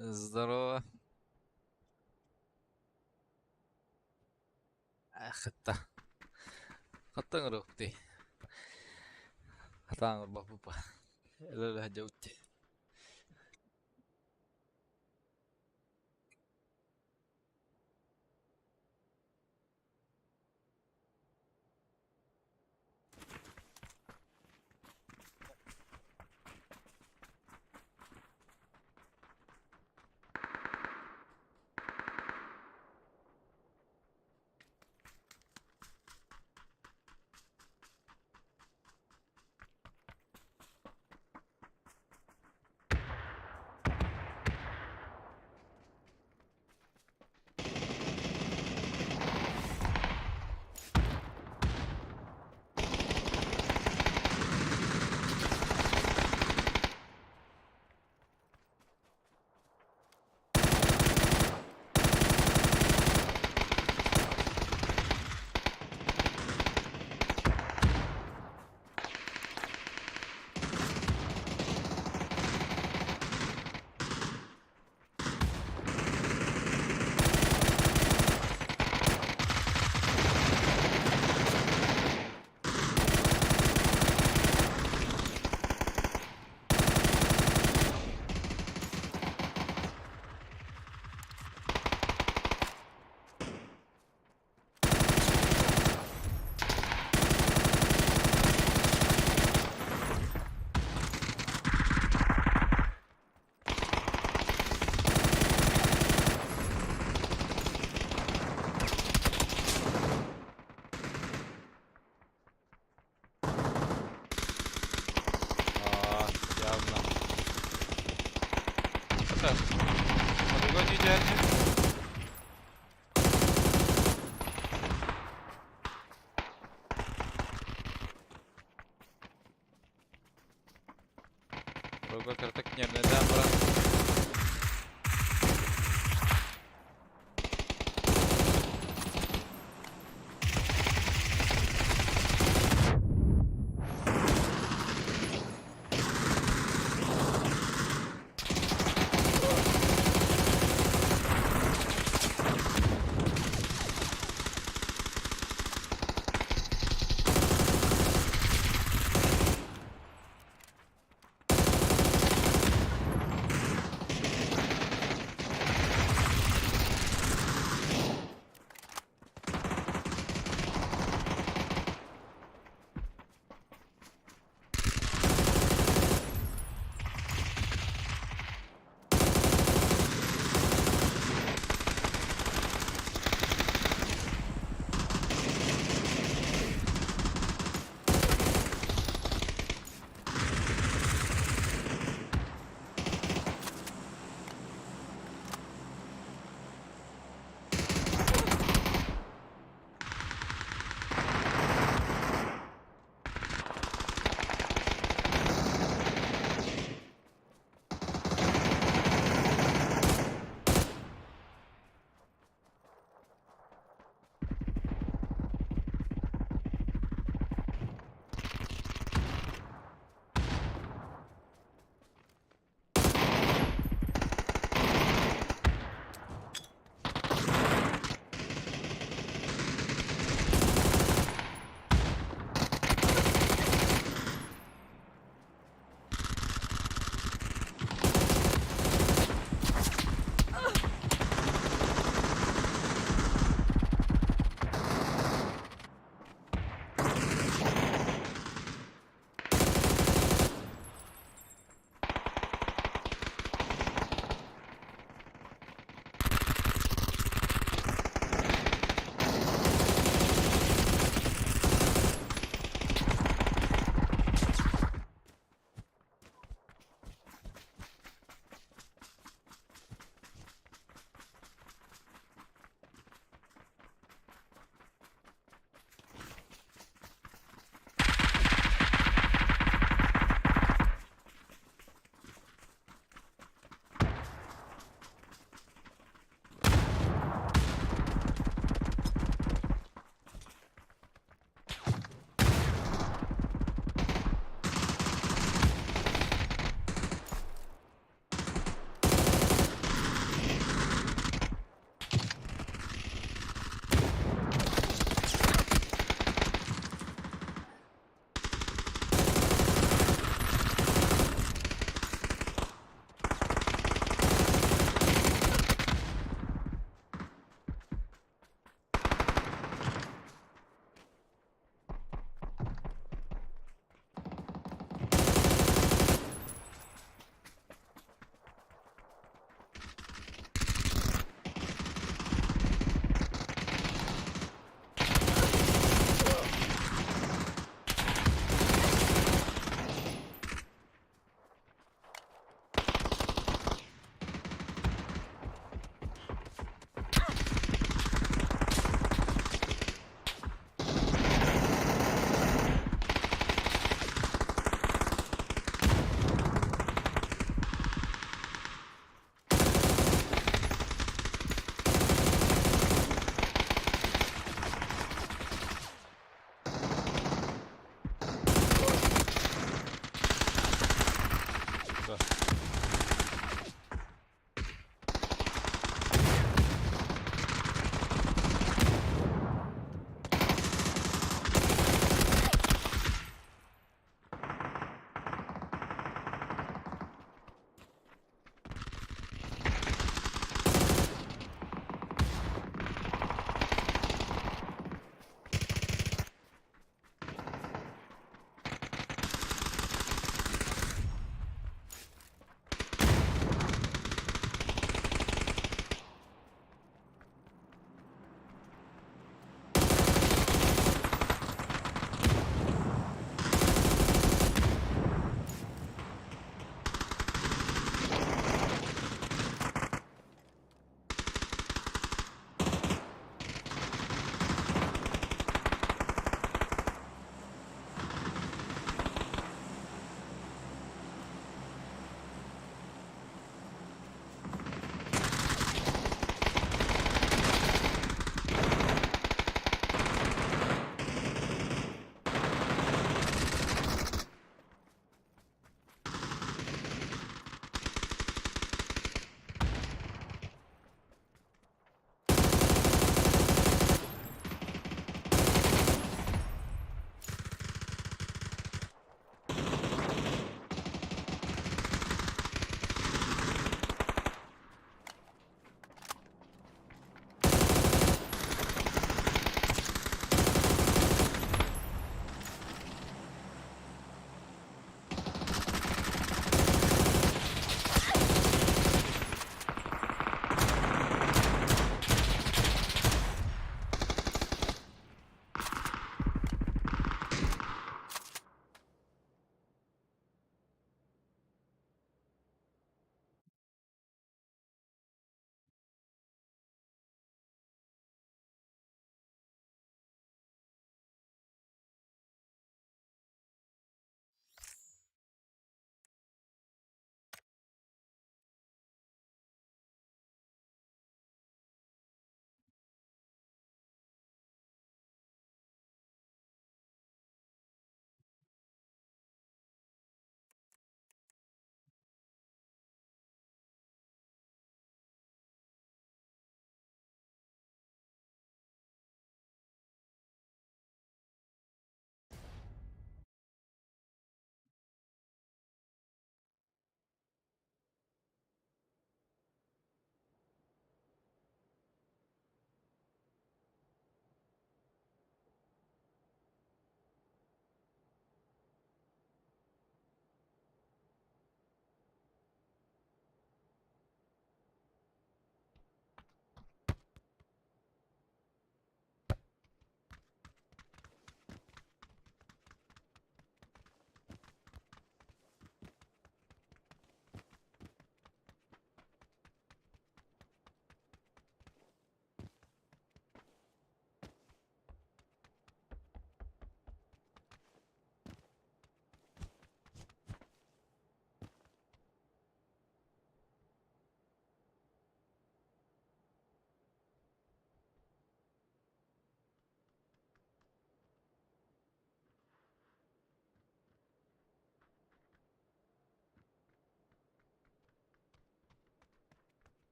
Здорово. خدتها خدتها ركبتي خدتها بابا لا لا جوتي. يلا خير يقعد يجي هالحين. Kogo kartakniemy, dobra.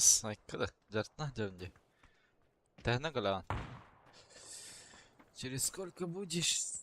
Сайкада. Жартна жамди. Тахна галан. Через сколько будешь?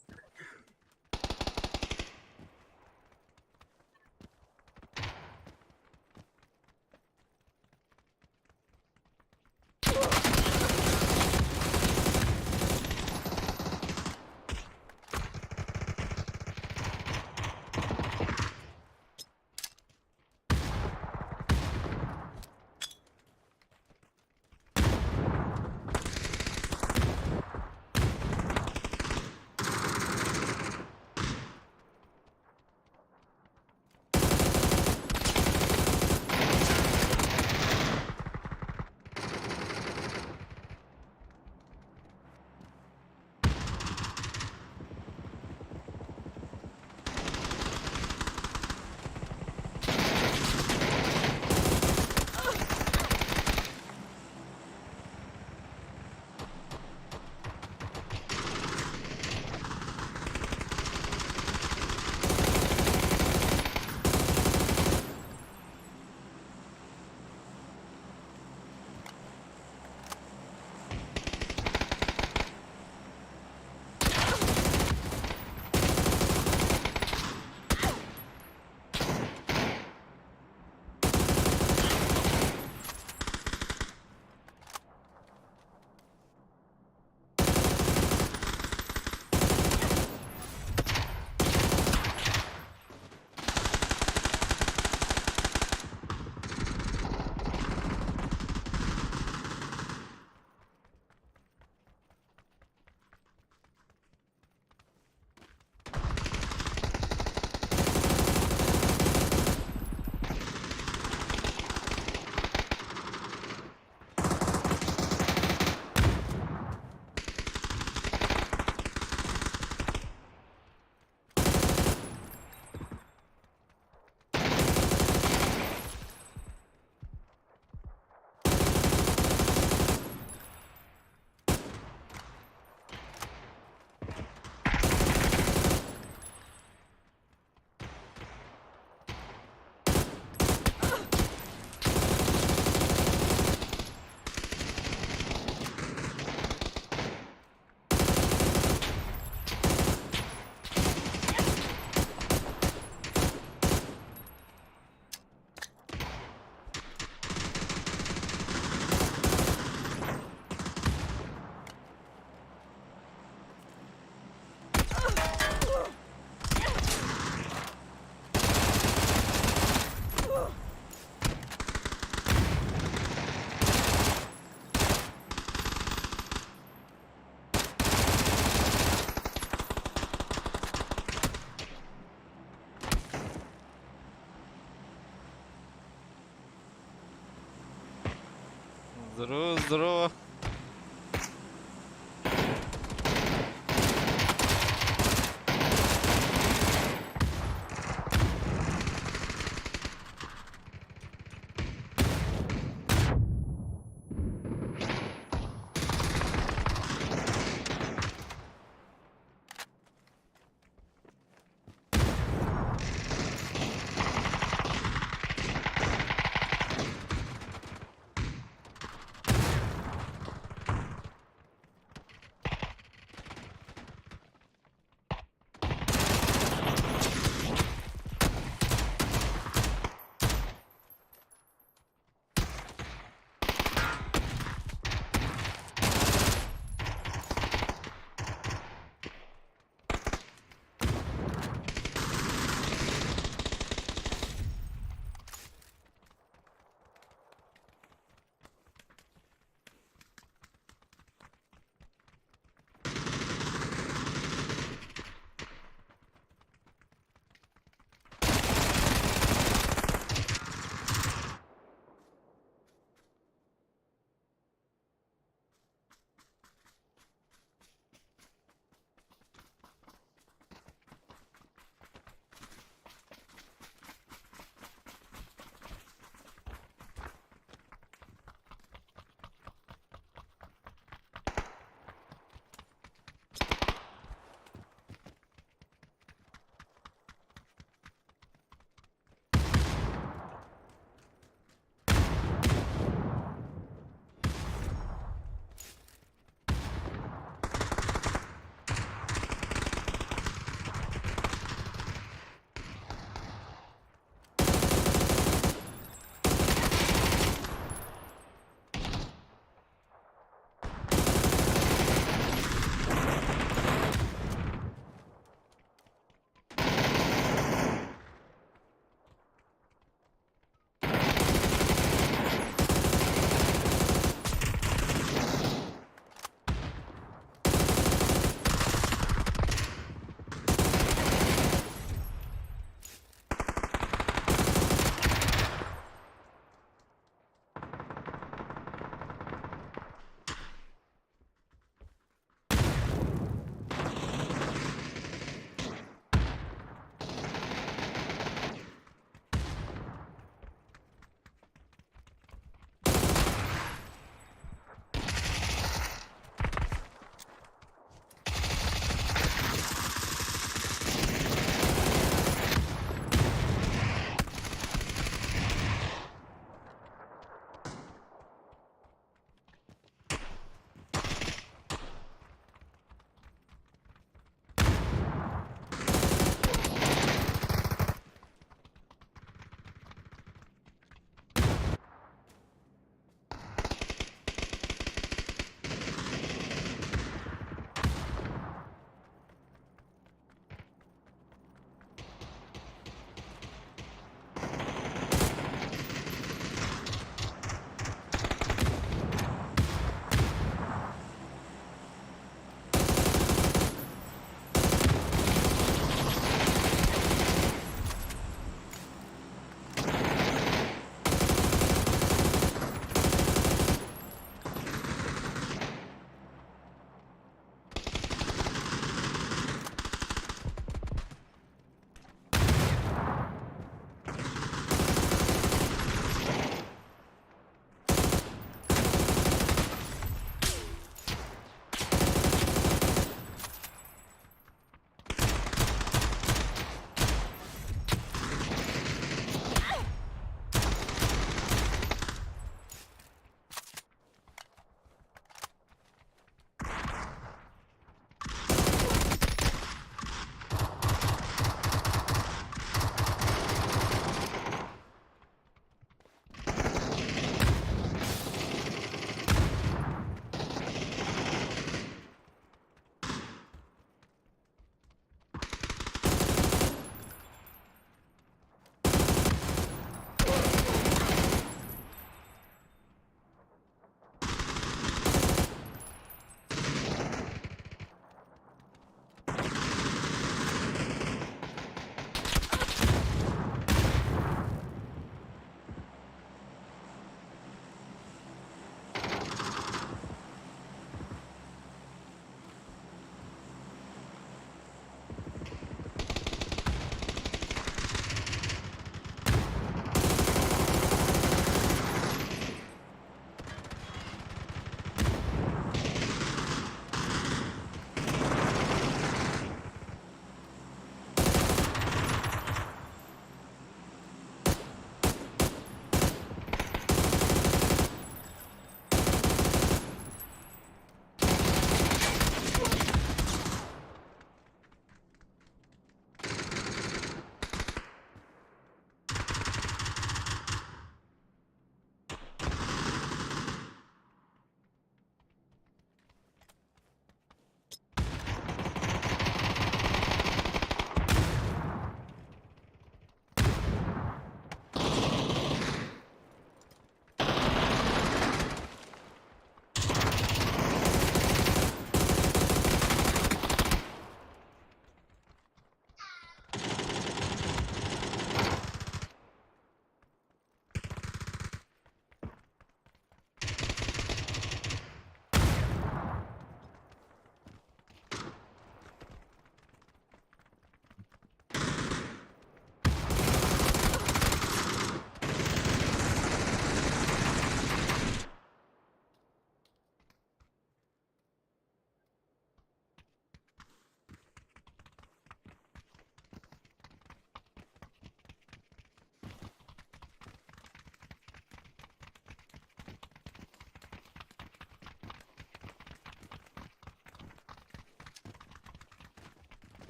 Здорово, здорово.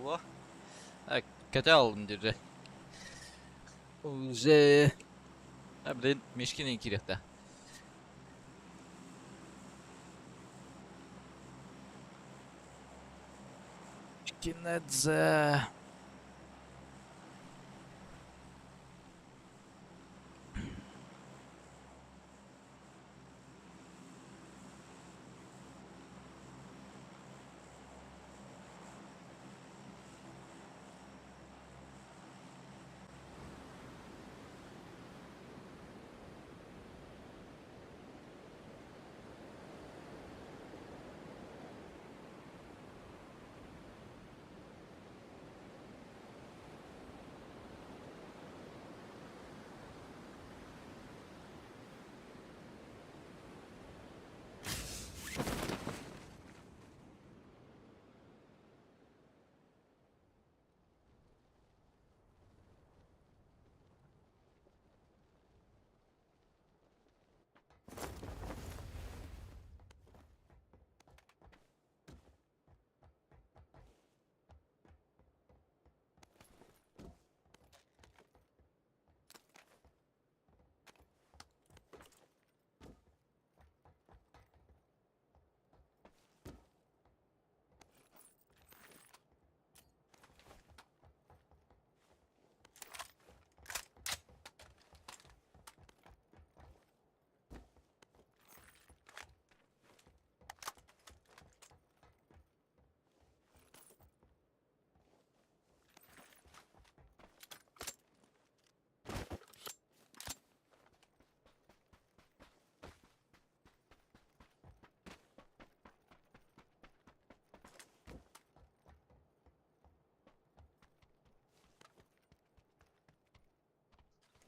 Allah. Kötü aldım dedi. Уже. Блин, Мишкин kirehte. Mishkinedze.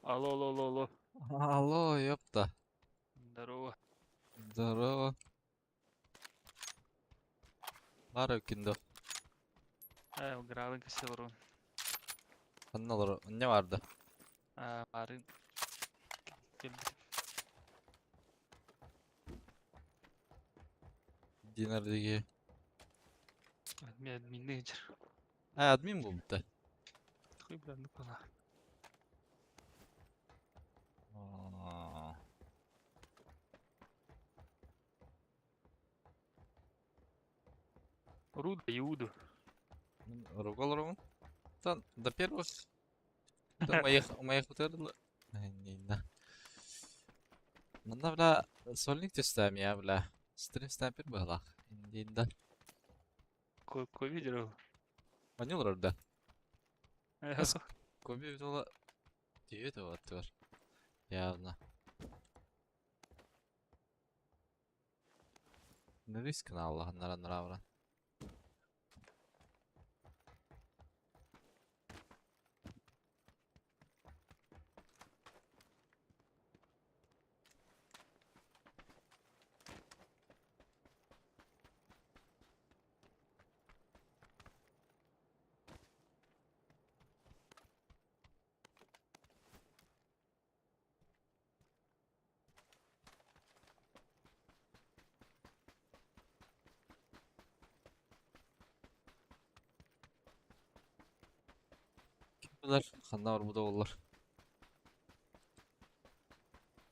Алло, алло, алло, алло. Алло, ёпта. Здорово. Здорово. Var ökündü. Гравинг се вървам. Ne vardı? Марин. Dinerdeki. Менеджер. Admin bu bitti. Хуй, бля, ну пала. Aa, Руда и Уду. Ругал. Там до первых. До моих утерли. Не. Bunda bile solnik tüstem ya bile. Stream stamper bıhlak. İndiğinde. Кой видел? Ne olur orada? Nasıl kobi bir dola diyor da atıyor. Явно. Ne riskine Allah'ın naran avran. Kimler? Kanlar var bu da olur.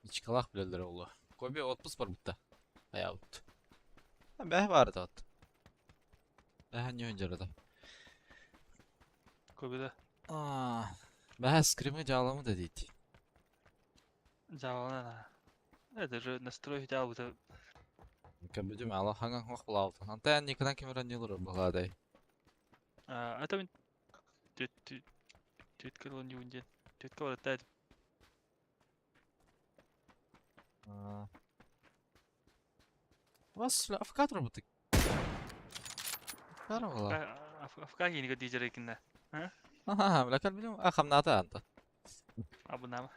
Hiç kalak bileler oldu. Kobi otpus var bitti. Bayağı bitti. Ben vardı at. Ben önce de. Кой биде? Ben scream'i cağlamı dediydi. Жавана на. Даже настрой жавуда. Мükemmel Allah hangi hak bulavdı. Anta yani yıkıdan kimeren yılır bu haday. Это мен тетка он не унден. Тетка var hatta. Вас афкатор bu tık. Karım valla. Афка yeni ga diyecek ikinde. Aha, belki biliyorum. Akam nata anta. Abu nama.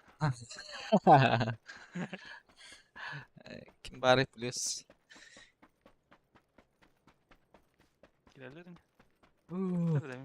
Kim bari biliyoruz. Giderlerin. Tabii de.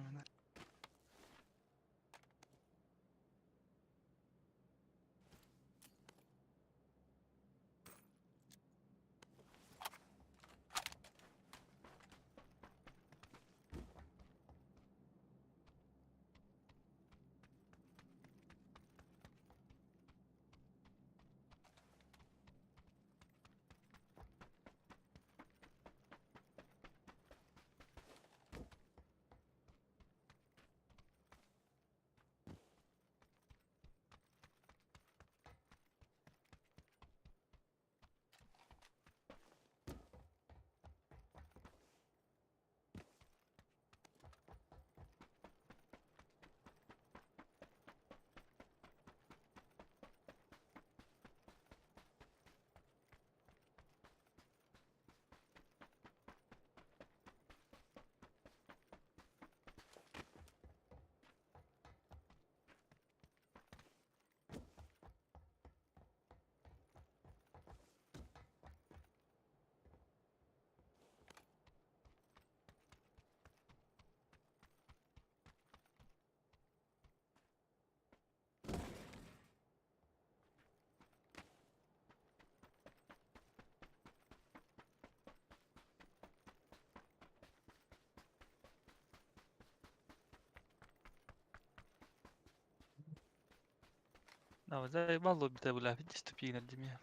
Ama zay ballo bir de bu lafı distop yine ya.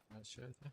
Ha, şöyle.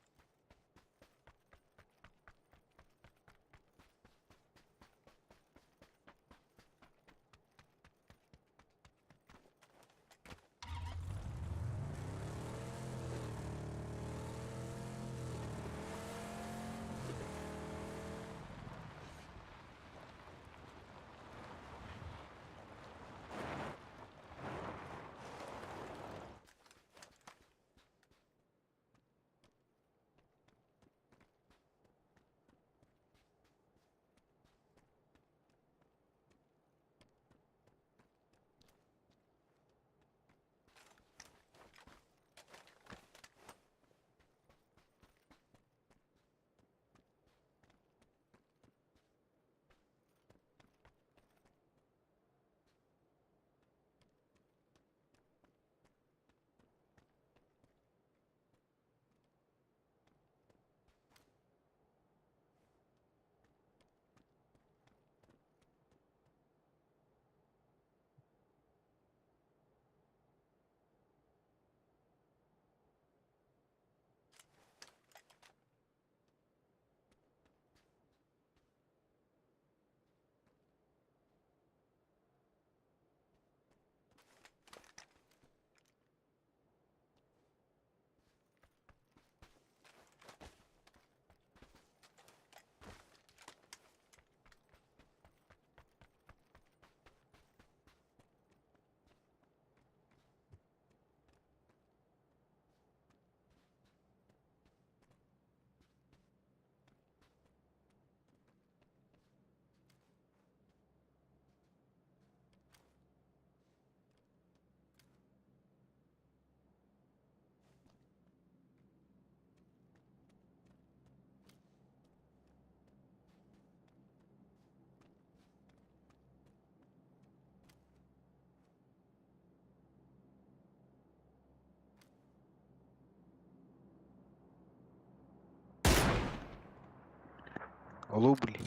Алло, блин.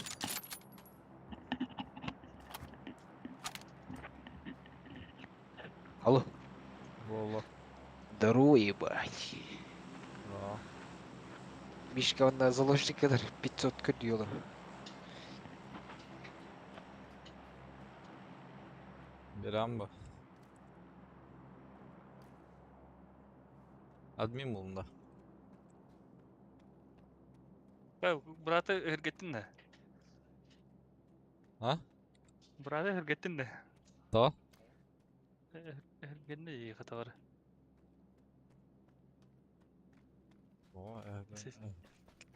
Алло. Воло. Здорово, ебать. Да. Мишка онда заложниктер 500 күн diyorlar. Biren bu. Admin bulunda. Ya burada hırgettin de. Ha? Burada hırgettin de. Tamam. Hırgettin de iyi hata var. Oo, evet.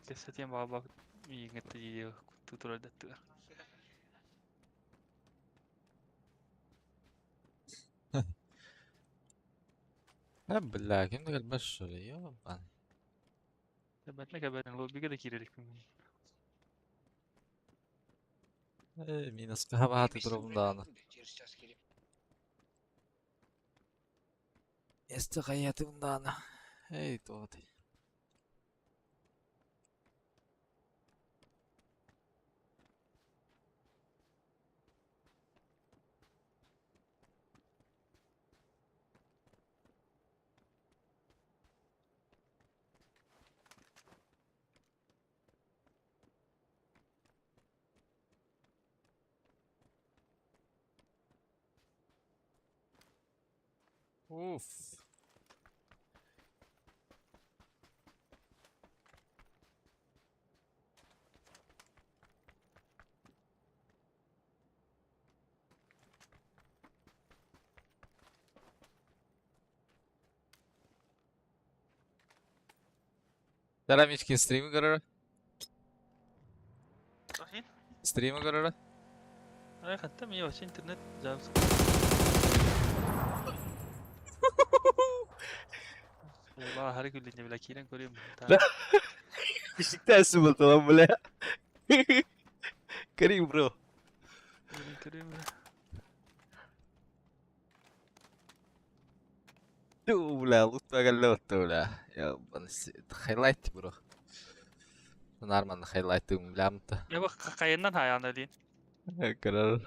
Kesetiyen baba iyi gitti iyi tutur edetti. Ben billahi kim de gelmez şuraya ben. Ben ne kadar ben lobiye de girelim. Minus kahabahati durumda. Estihayatımdan. Hey Toti. Uf. Selam içkin stream'i görür. Sahin? Stream'i görür. Ay hatta mi yavaş internet cevap. Vallahi her gün dinle bile kiren görüyorum. La. Beşiktaş'ı buldu lan böyle. Kırayım bro. Görüyorum. ولا لطفا قال له ولا يا بنس highlight bro. Normal highlight ملامته Ya bak kayından hayal edin. كرر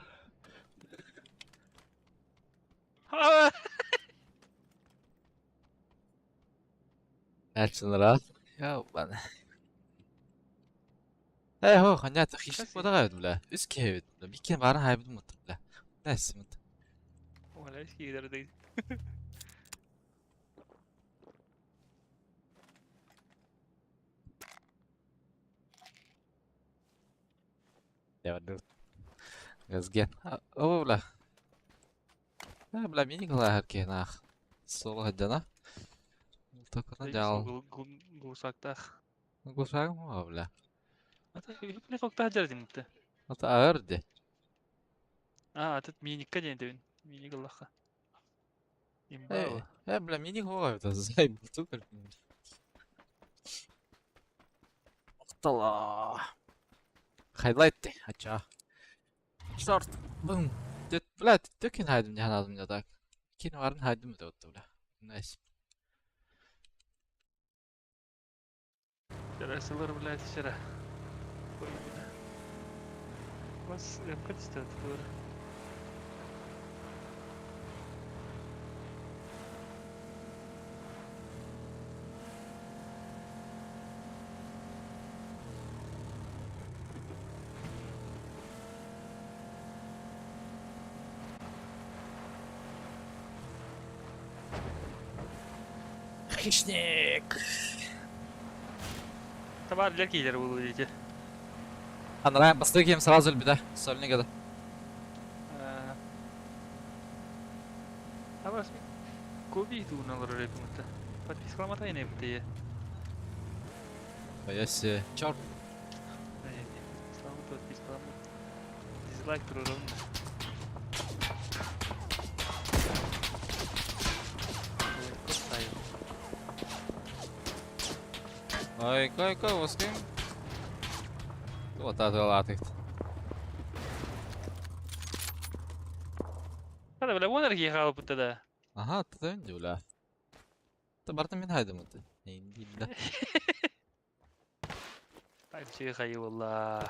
Ha! Elçinler ya bana. Ho, hanyat xişlik Kasi. moda gayet bile. Üst kevit. Bir kere bana haybim mutlu bile. Neyse mutlu. Wala eski gider değil. Ya dur. Gazgen. O bile. Ha bile minik la herke nah. Sol hacana. Takana jal. Gusakta. Gusagım o bile. Ata hepne kokta hajar dinti. Ata ağır de. Atat minikka jendebin. Minik Allah'a. Imbawa. Bile minik o gayet zay butu kırpın. Tala. Highlight de. Haça. Short. Boom. Bile dökün haydım cihan adım ya da. İkini varın haydım mı da ottu bile. Neyse. Şara sılır bile şara. Koy bile. Bas yapkat işte tutur. Хищник. Tabar iler ki ileri bulu iyice. Анрай, постукиваем сразу беда. Сольник это. Tabar Kobi itu nalar rekomenda. Pati selamat aja nih bete ya. Боюсь, чёрт. Selamat pati selamat. Dislike turun. Ой, кой, воским. Вот это латык. Hadi böyle bu enerjiyi kalıp bete de. Ага, ты önce ulan. Tabartın min haydi mıydı? Neyin değil de. Aynı şey kayı valla.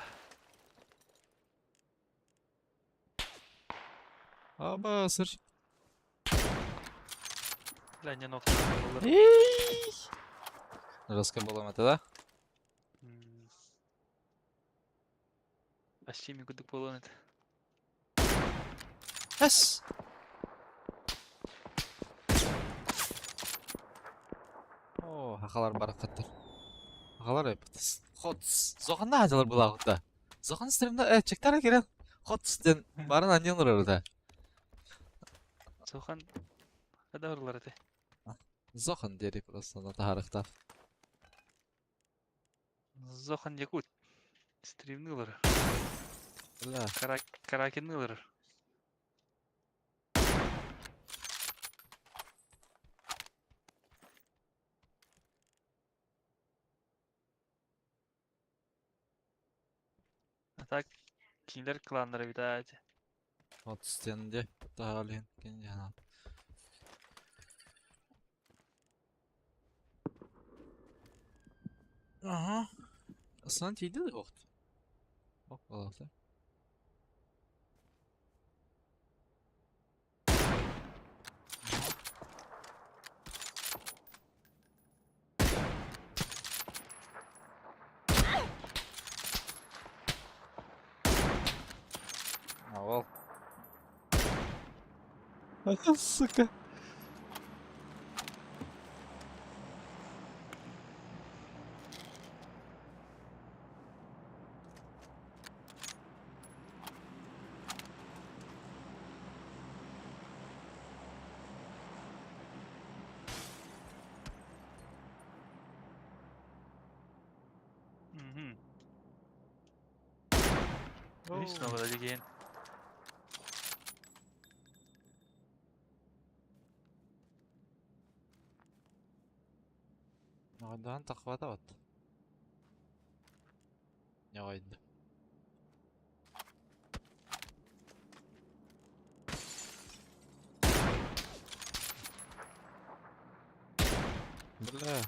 Aba sır. Bence nokta olur. Раскабалом это, да? Başlayayım yıkıdık bolon et. Yes. О, хахалар баракаттар. Хахалар yapıtız. Hots. Zoğanda hacılar bu lağıtta. Zoğan streamde çekler giren. Hots den barın anyanlar orada. Soğan. Hadi oralar ete. Zoğan deri просто на тарихта. Zohan yakut. Streamni olur. Бля. Karakenni olur. Hatta kimler klanlara bir daha hadi. Hots dendi. Dağılın. Kendi yana. Aha. Aslında tiydi de yoktu. Bak Allah'ta. Aval. Ay suka. Hiç ne kadar diyen. Nagadan takvada bat. Yağaydı. Bля.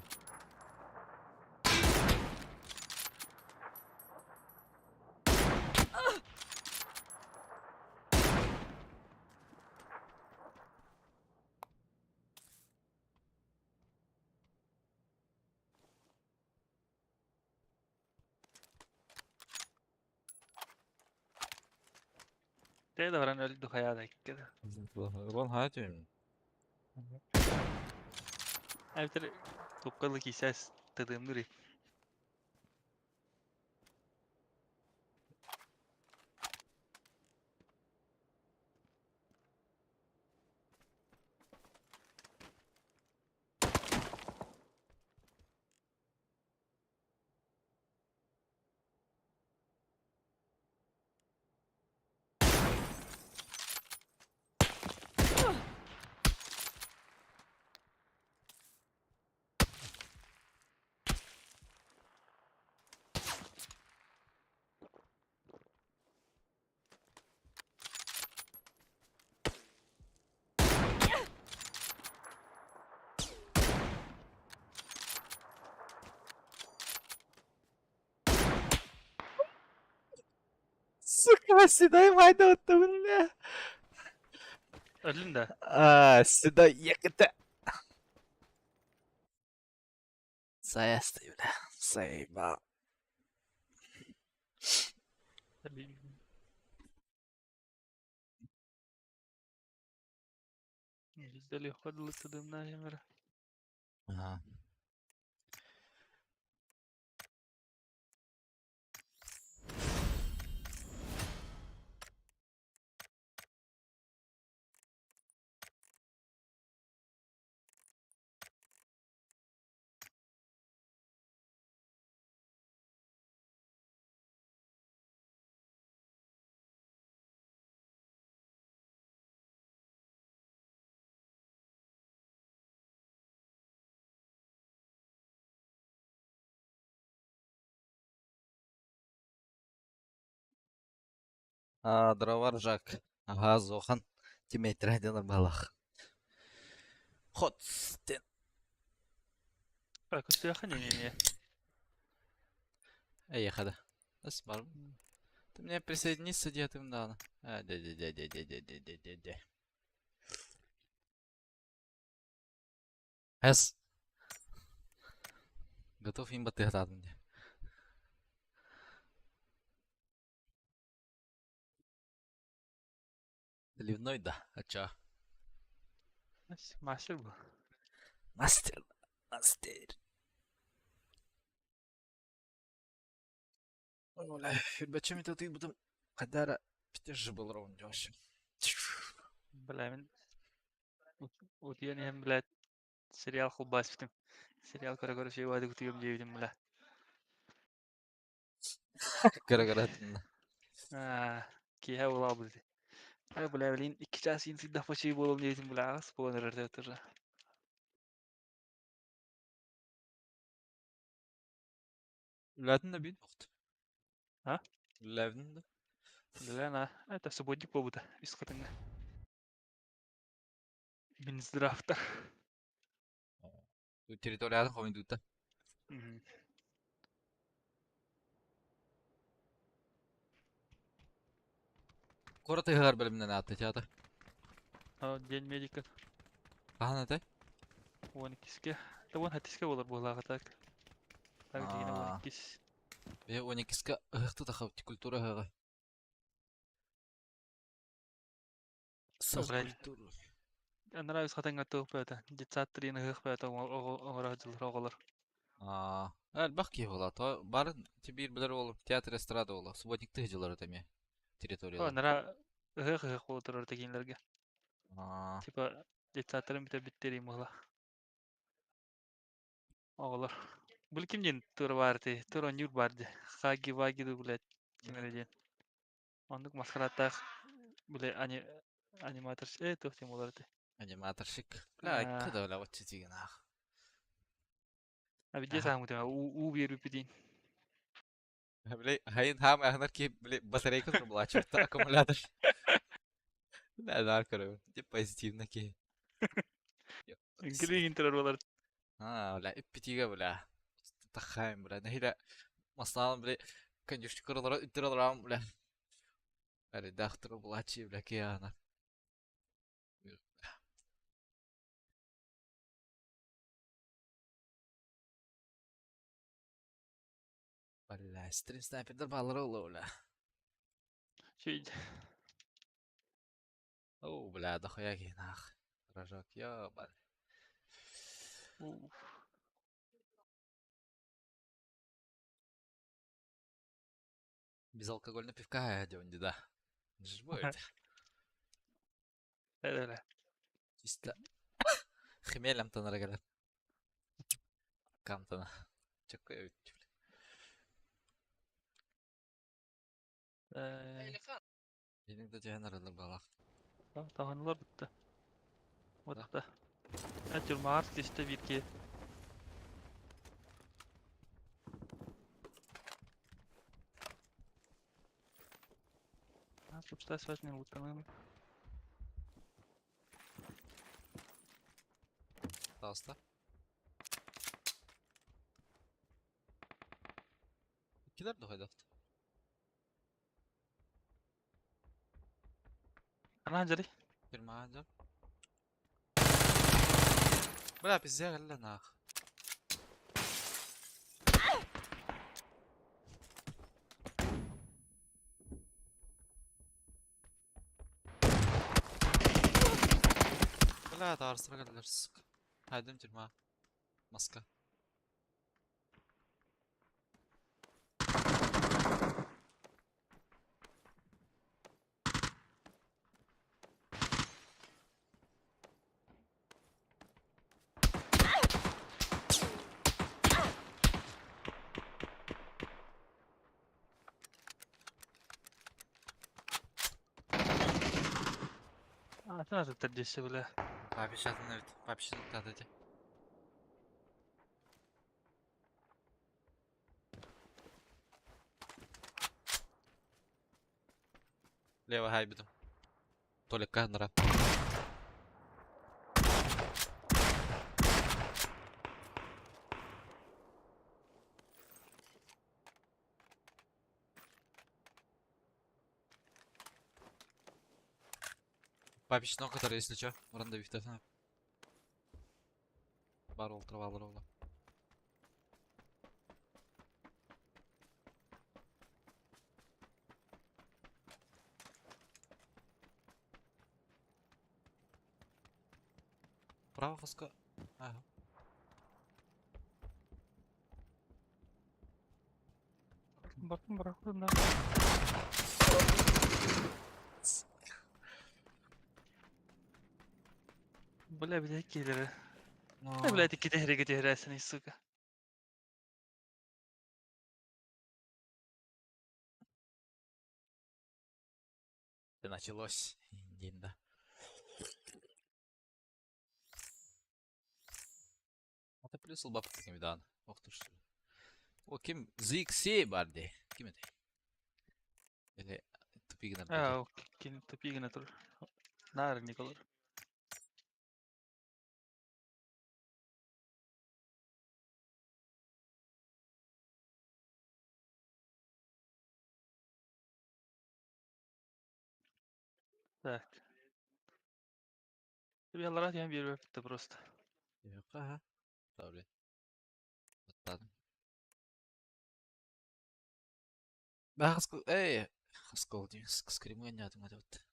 Te de varan öldü hayata kede. Ulan hayat önemli. Evde tokkalı ki ses tadığım duruyor. Сука, седай майда оттамын ne? Öldün de. Седай yakıta. Sayastı bile. Sayma. Tabii. Güzel yok hadi tadığımdan yemere. Aha. Дровар жак. Ага, Зохан. Тимейтер айденер балах. Хот. Тен. Bak üstü yakın yine. Эй, хада. Асмар. Ты мне присоединиться детым дана. Да. Эс. Готов им батыгататын мне. Ливной, да. А чё? Master bu. Мастер. Мастер. Оля, фильбачами тут и будем. Кадара. Питер был ровно дёшь. Bilemin. Utiyan hem bile serial kılbas bitim. Serial kara kara şey vardı kutuyum diyebilirim bile. Карагаратын. Ki he ola buldu. He bile bilin iki çası insi defa şey bolum diyebilirim bile. Ağız spoiler erde oturur. Лятын да бит вақыт. Ha? Лявдын да. Bile na. Это субботник bu da. Üst katında. Минздрafta. Территориядын хойындута. Коротый гар бөлүмүнөн атты театр. День медика. Кахана тай? 12'ге. Табан хатиске olur bu lağa tak. Так дегене 12. Бе 12-ска ыхты да культура гага. Сах Блядь. культура. Анара үз хатанга тууп бата. Детсаттыр ины хых бата оңора жылыр оголор. Әлбақ ки бола. Барын тибир билер ол театр эстрада ол. Субботниктык жылары теме территорияда. Анара хых болотурар дегенлерге. Аа, Типа детсаттырын бите биттерим була. Оголор. Бул кимден тур барды? Тур онюр барды. Хаги ваги ду билет. Кимерден. Ондук маскараттак биле аниматор тохтем оларды. аниматорщик. Бля, кыда бля вот читиген ах. Abi cesa muhtemelen u bir bipidin. Бля, хайын хам ахнар ки бля батарейка тур була чурта аккумулятор. Бля, дар көрөм. Деп позитивно ки. İngiliz intirar olar. Бля, иппитиге бля. Тахайм бля. Нахида масалан бля кондюшти кырылар үттүрөлөр бля. Редактор була чи бля ки ана. Бля, стрим снайпердер балары олу бля. Şey О, бля, дохуя нах. Рожок, ёбаный. Уф. Безалкогольный пивка, дёнди, да. Ж будет. Öyle. Чисто хмелем тонара келер. Кантана. Чакай өттү. Менин да жанаралар балак. Tahanlar bitti. Да. Otakta. Ötür Mars işte bir ki. Substa связь лутаным. Таста. Килер да хайдафты. Ana jari. Bir mahancam. Бля, пиздец, гля нах. Бля, тарсыра келер сык. Хайдым тюрьма. Маска. Sen nasıl tercihsi bile. Папишатын evet. Папишатын тадыды. Лево хайбидим. Толик кандыра. Папишин о kadar если чё. Оранда вихтасын. Бар ултырып алыр ола. Право хаска. Ага. Bakın bırakın da. Bile bile gelir. Ne bile dikki tehre gidiyorsun isuka. И началось. День, да. Ата плюс ул бапты ким дан. Октуш. О ким ZXC барди. Ким эди? Или тупигинер dedi. Ha, o kin topi gene tur. Nar Nikolor. Так. Тебе Allah yani bir bitti просто. Yok aha. Tabii. Atladım. Ben haskıl... Haskıl diyeyim. Skrim oynadım hadi ot.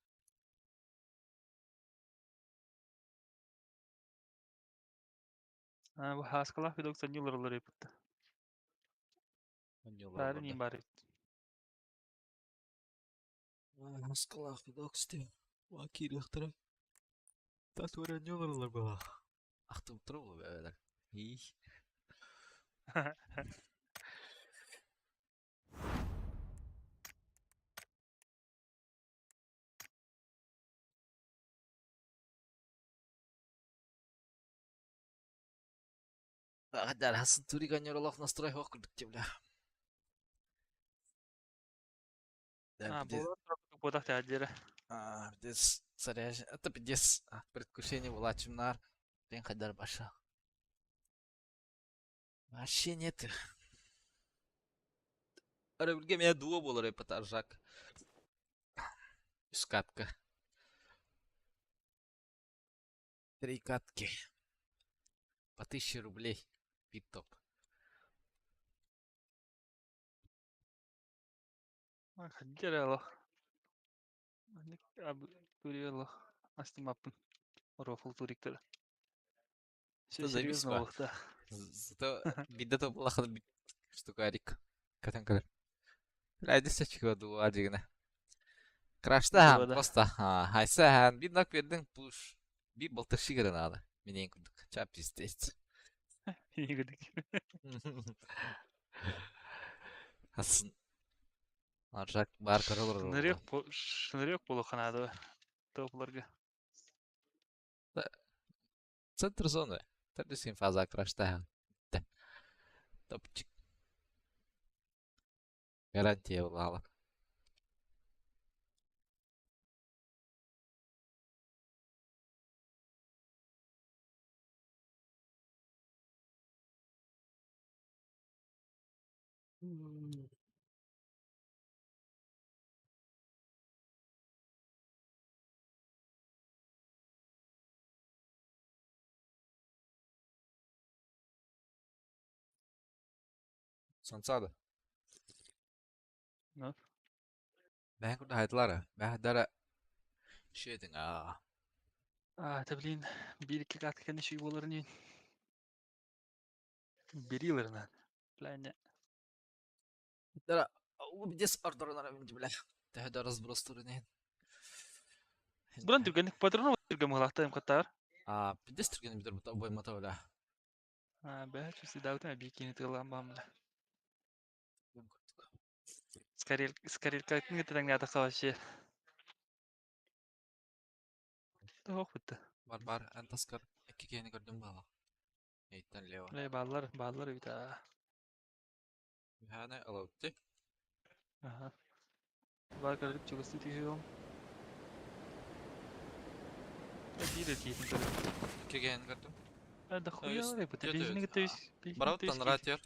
Ha, bu haskalah bir 90 yıllar yapıttı. Oynuyorlar Bari orada. neyim bari. Haskıl ahfidoks diyor. Vakir yahtırı. Tat öğreniyorlar bana. Ahtım turu böyle. İyi. Kadar hasın turi ganyorolog настрой okuduk diye bile. Ha, Bir de... bu bodak taciri. Bir de sarıya... Это пиздец. Предвкушение влачимнар. Ben kadar başa. Вообще нет. Арабилге меня дуо болар эпатаржак. Скатка. 3 катки. По 1000 рублей. Пит-топ. Ha, hacire Allah. Abi duruyor Allah. Астымаппын. Рофл туриктеры. Все Это заебись, серьезно ба. болықта. Зато бидде то лахад бит штукарик. Катанкалар. Райди сачыга дуа дегене. Крашта Дуада. просто хайса bir nak verdin push. Bir baltır şigerin adı. Minen kurduk. Çap isteyiz. İyi gördük. Hasın. Arjak bar karalar oldu. Шынырек болу қанады. Топларға. Центр зоны. Тәрдесін фаза крашта. Топчик. Гарантия олалы. Sansada. Ne? Ben kurda haydılar ha. Ben haydara şeydin Tabilin bir iki kat kendi şey bolарын ен. Bir yıllarına. Плане. Haydara o bir des ardırılara bindi bile. Tehde разброс turinen. Буран түргенlik патроны түргем қалақтайым қаттар. Bir des turgen bilir bu boy mata öyle. Бәлі чүсі дәудің әбейкені тығылан бамылы. Ben kurduk. Скорелька кімге тәдәң аты қалашы. Тоқ бітті. Var en taskar. İki keyini gördüm bala. Eğitten leva. Ләй баллар үйті. Yani alıptı. Бар көріліп жүгісті түйеуім. Бейді дейін көріп. İki keyini gördüm. Да хуя есть, бар бұты. где-то Бейжіні есть. күттейіз. Барауттан ратер.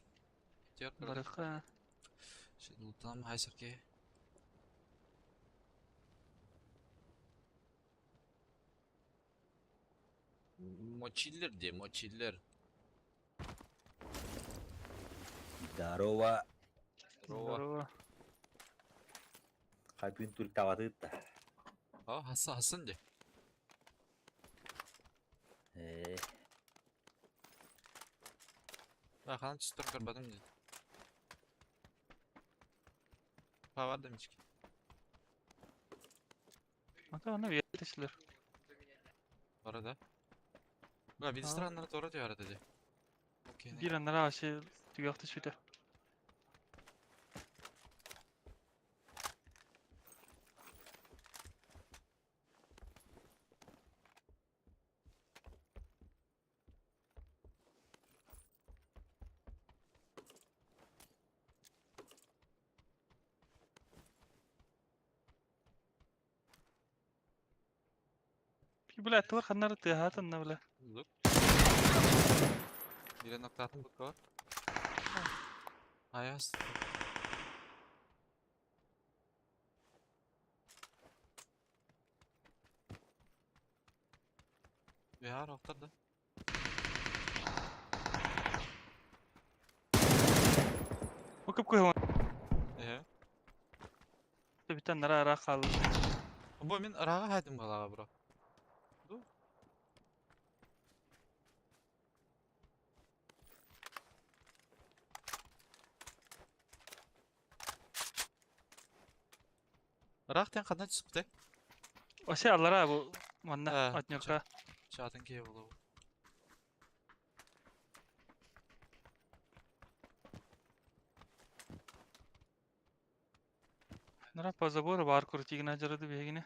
Тер gördüm. Баратқа. Şimdi utanım haysır ki. Mochiller diye mochiller. Здорово. Rova. Kalbin Türk tavadı da. Hasın diye. Ee, Bakalım çıtır görmedim diye. Ha var demiş ki. Ата оны веретешілер. Orada. Ulan bir странları doğru diyor arada diye. Okey. Bir аннара ашы түйоқты шүйті. Bir bile var kanları tüyhatın ne bile. Look. Bir nokta atın look var. Ayas. Ya nokta da. Bakıp koyalım. Ehe. Bir tane nara ara kaldı. Bu min arağa haydim bala bro. Du. Rakten kadar çıktı. O şey allara bu. Manna Ha, atnyoka. Çatın ki bulu. Nara pazabora var kurtigina jaradı begine.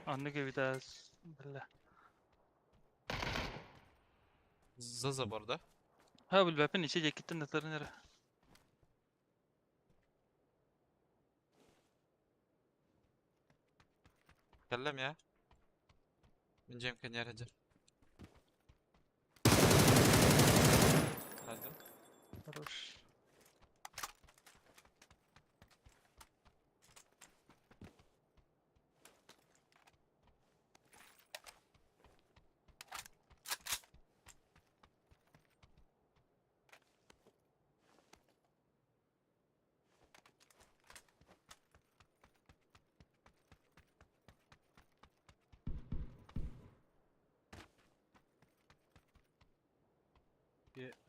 Anlık bir daha billa. Zaza bu arada. Ha bu bepen içe cekitten de tarı nere. Kellem ya. Bineceğim kan yer hacı. Hadi. Хорош.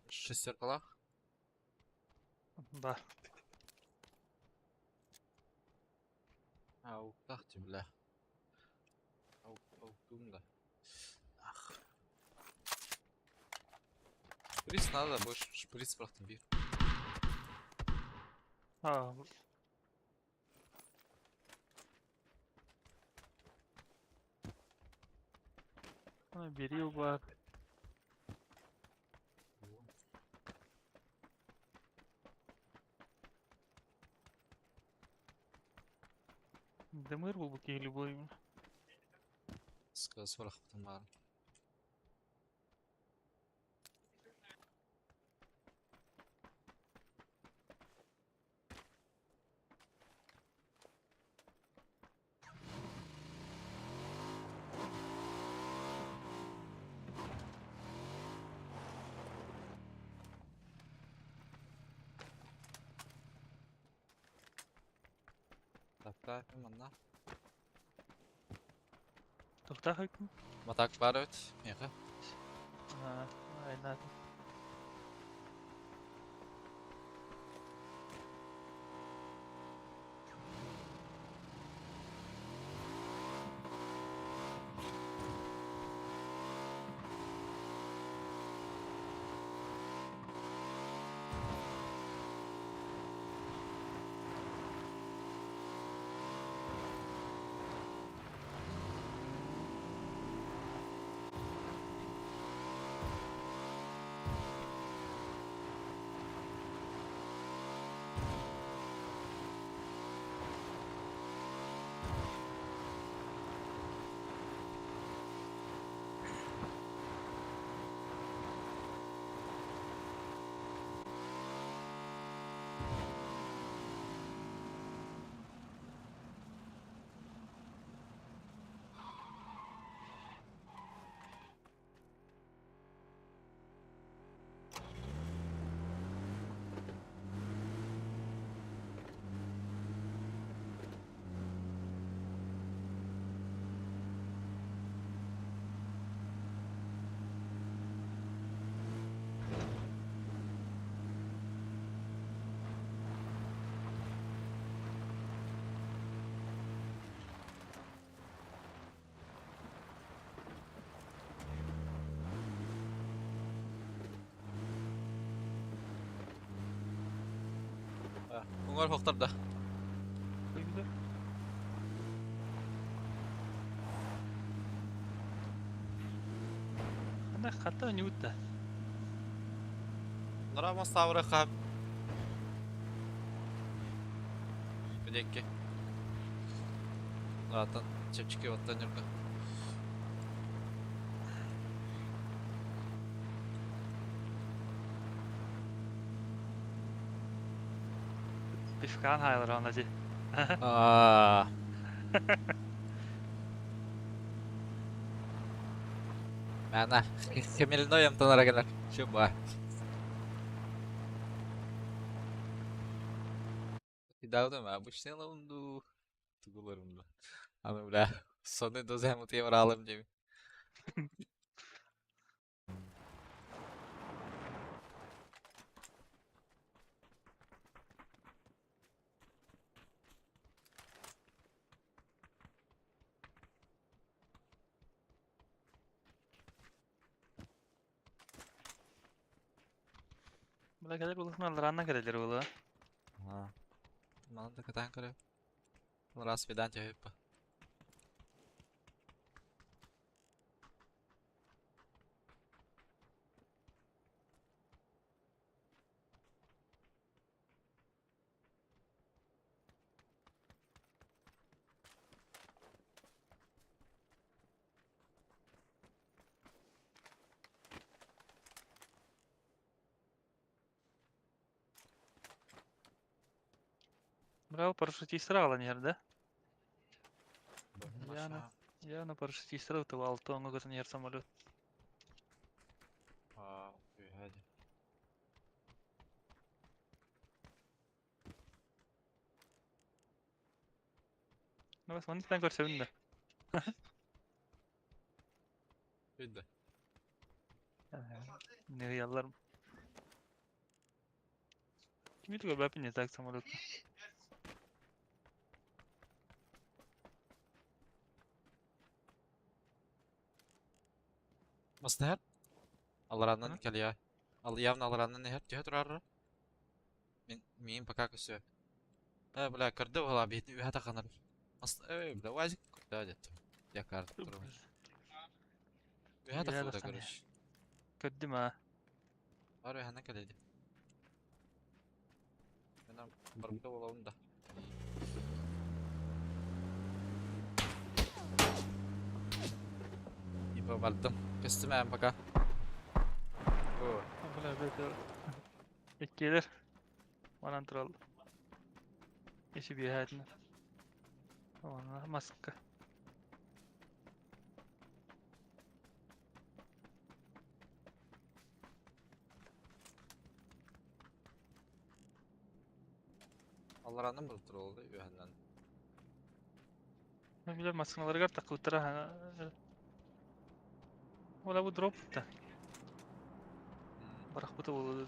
Шестеркалах. Бар. Ау, тахти, бля. Ау, думда. Ах. Шприц надо, больше шприц просто бир. Aa, bir yıl var. Demir bu keli boyum. Сказ врахтым бар. Такта, мана. To'xta hokim. Матак бар өт. Меха. Ha, aynen. Уңар хоқтарда. Duydu. Ana hatta nyutta. Нара мастаура қап. Бедекке. Атын чепчике оттан жүрді. Pifkan haylar anacı. Aa. Mana, хмельной ям танара келер. Чуба. Идалды ма, обычный лаунду. Тугуларымды. Аны бля, сонный дозы hem утыя баралым деми. Bula kadar buluşun aldırandan kadar bula. Ага. Мана да катан кare. Раз свидание хепа. Bravo парашютистер алан yerде. Маша. Явно парашютистер өтіп алты оңға көтін ер самолет. Aa, hadi. Bas onu sen görsevin de. Hadi. Ne yallarım. Kimi tuh berapa nih tak sama lu? Maslahat. Alarandan Hah? kali ya. Явно alarandan ne hep turar. Min paka kösü. Bula kırdı valla bir ühe takanır. Bula vacik kırdı adet. Yakar durmuş. Ühe Ya takıldı da sana. görüş. Kötü mü? Var ühe ne kaledi. Ben burada olalım da. İyi baldım. Kestim en paka. Oo. Bula böyle. İkiler. Bana antral. İşi bir hayatına. Ona maska. Alarandan mı tur oldu ühenden? Ben bile maskanaları gar takılı tıra. Ola bu drop da. Bırak bu da olur.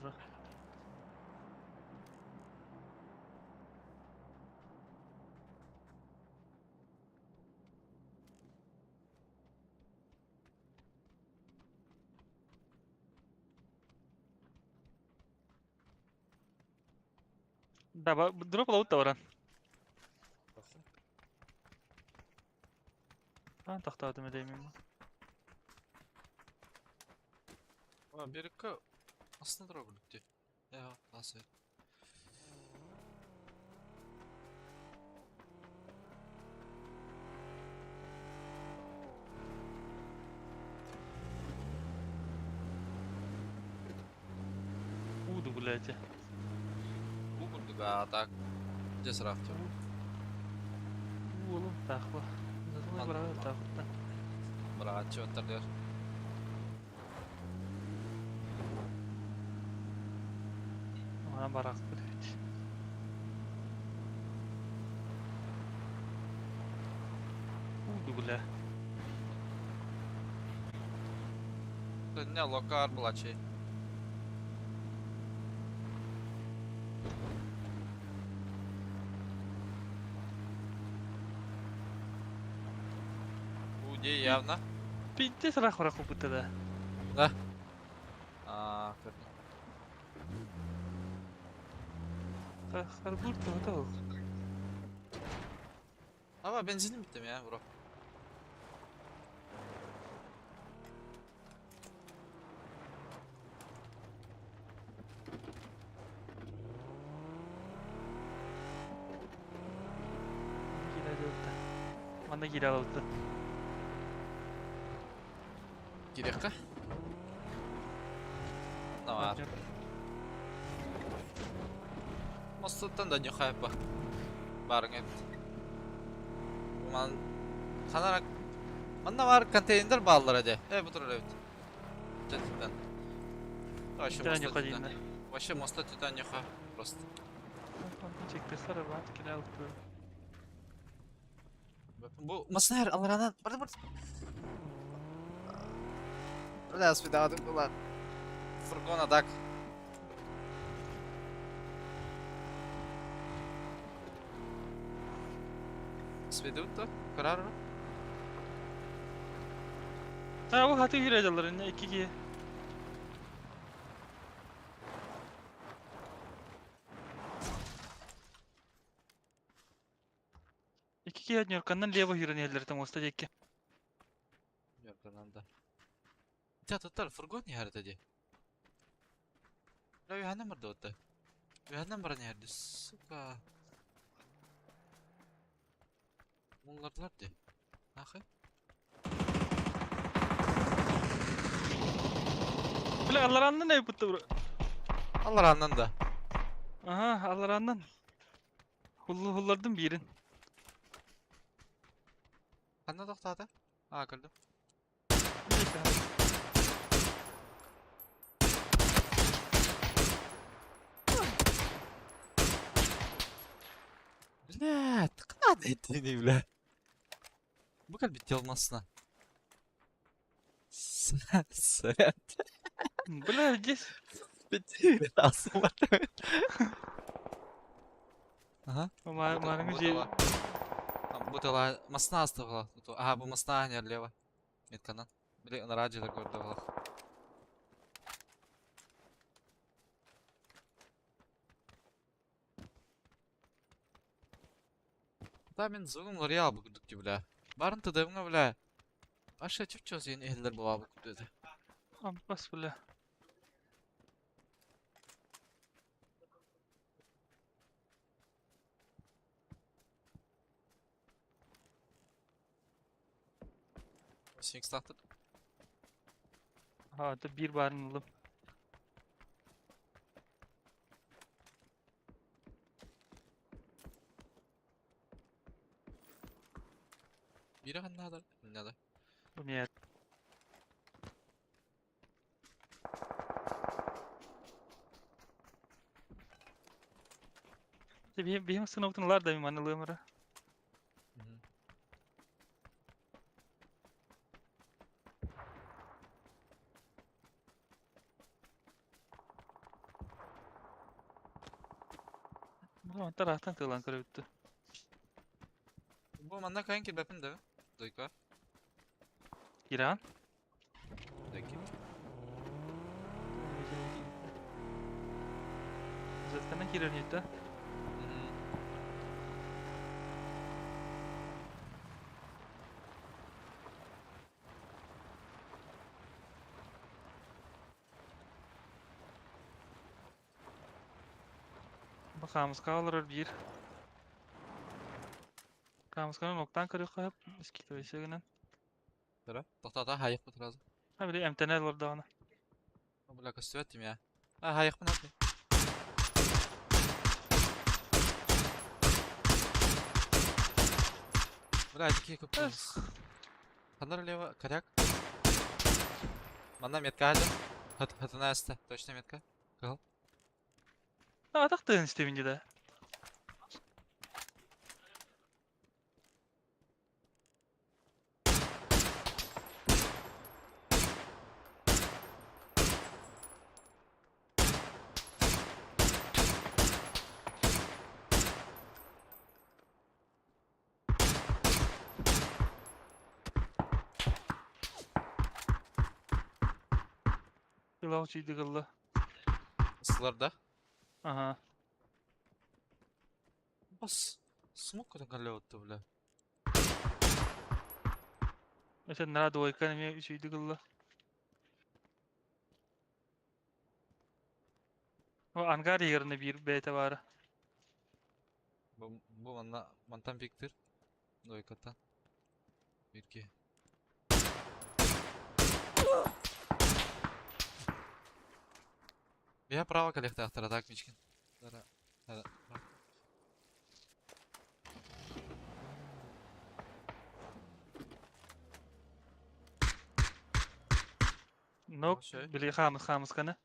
Da drop laut da oran. Ha tahta adım edeyim mi? Ama bir dakika aslında drogul gitti. Ya nasıl? Udu gulaca. Bu kurdu tak cesur aktı. Oğlum takva. Zaten Al- bırak takva. Bırak çöter diyor. Bana bırak bu hiç. Udu gula. Ne lokar bulaçı. Bu diye явно. Pinti sıra bırak bu da. Da. Aa, kötü. Karbur da o. Ama benzinim bittim ya bro. Gila jauhta. Mana gila lautta. Girek ka? Ne var? Mostuttan da nyuha ba. Bareng et. Man kanarak Mana var konteyner bağlılar hadi. Bu dur evet. Cidden. Vaşı Gila nyuka mostuttan. jinna. Vaşı mostuttan nyuha. Просто. Çekti sarı bat gila lautta. Bu masın her alarandan. Burada. Biraz bir daha ulan. Furgon adak. Сведут-то? Карару? Ha bu hatı gireceğler ne iki ki. İki ki yat nyurkandan leva hiran yerleri tam usta jekke. Yakınanda. Tatlar furgon nerede diye. La yuhanna mırda otta. Yuhanna mıra nerede? Suka. Bunlarlar de. Ahi. Bile Allarandan ne puttu bro. Allah andan da. Aha Allarandan. Hullardım birin. Kanna doktada. Aa gördüm. Ne? Tıkına ettiğini bile. Bu kadar bitti olmasına. Sen Bile jes. bitti bile aslında. Aha. Marıngı Bu je tala. Bu tala masna astı hala. Aha bu masna yerli var. Metkanan. Bir de naracılar gördü hala. Da men zogun ya bu guduk gibi la. Barın tadavına bile. Aşağı çıkacağız yeni ehliler bu abi dedi. bas bile. Sphinx tahtı. Ha da bir barınalım. Biri hanna da. Ne da. Bu ne? Benim sınıftılar da bir manalığım ara. Bu taraftan tığlan kırıttı. Bu manna kayan ki bepin de. Duyka. İran. Deki. Zaten kiran yutta. Bakamız kalır bir. Bakamız kalır noktan kırık hep. Eski toyşağının. Tara. Tahta hayık mı lazım? Ha bir de emtenel var da ona. Bu la kasvettim ya. Ha hayık mı atma. Bu la diki kupuz. Kanlar leva karyak. Manna metka halde. Hatına asta. Точно метка. Кал. Atak tığın işte bince de. Yılav çiğdi kıllı. Isılarda. Aha. Bas. Smoke kadar galle ottu bile. Mesela nara doykan emi çiğdi kıllı. O angar yerine bir bete var. Bu manna mantan piktir. Doykatan. Bir ki. Я право коллекта автора, так, Мичкин. Да. Nok Şey. bili xamız kanı.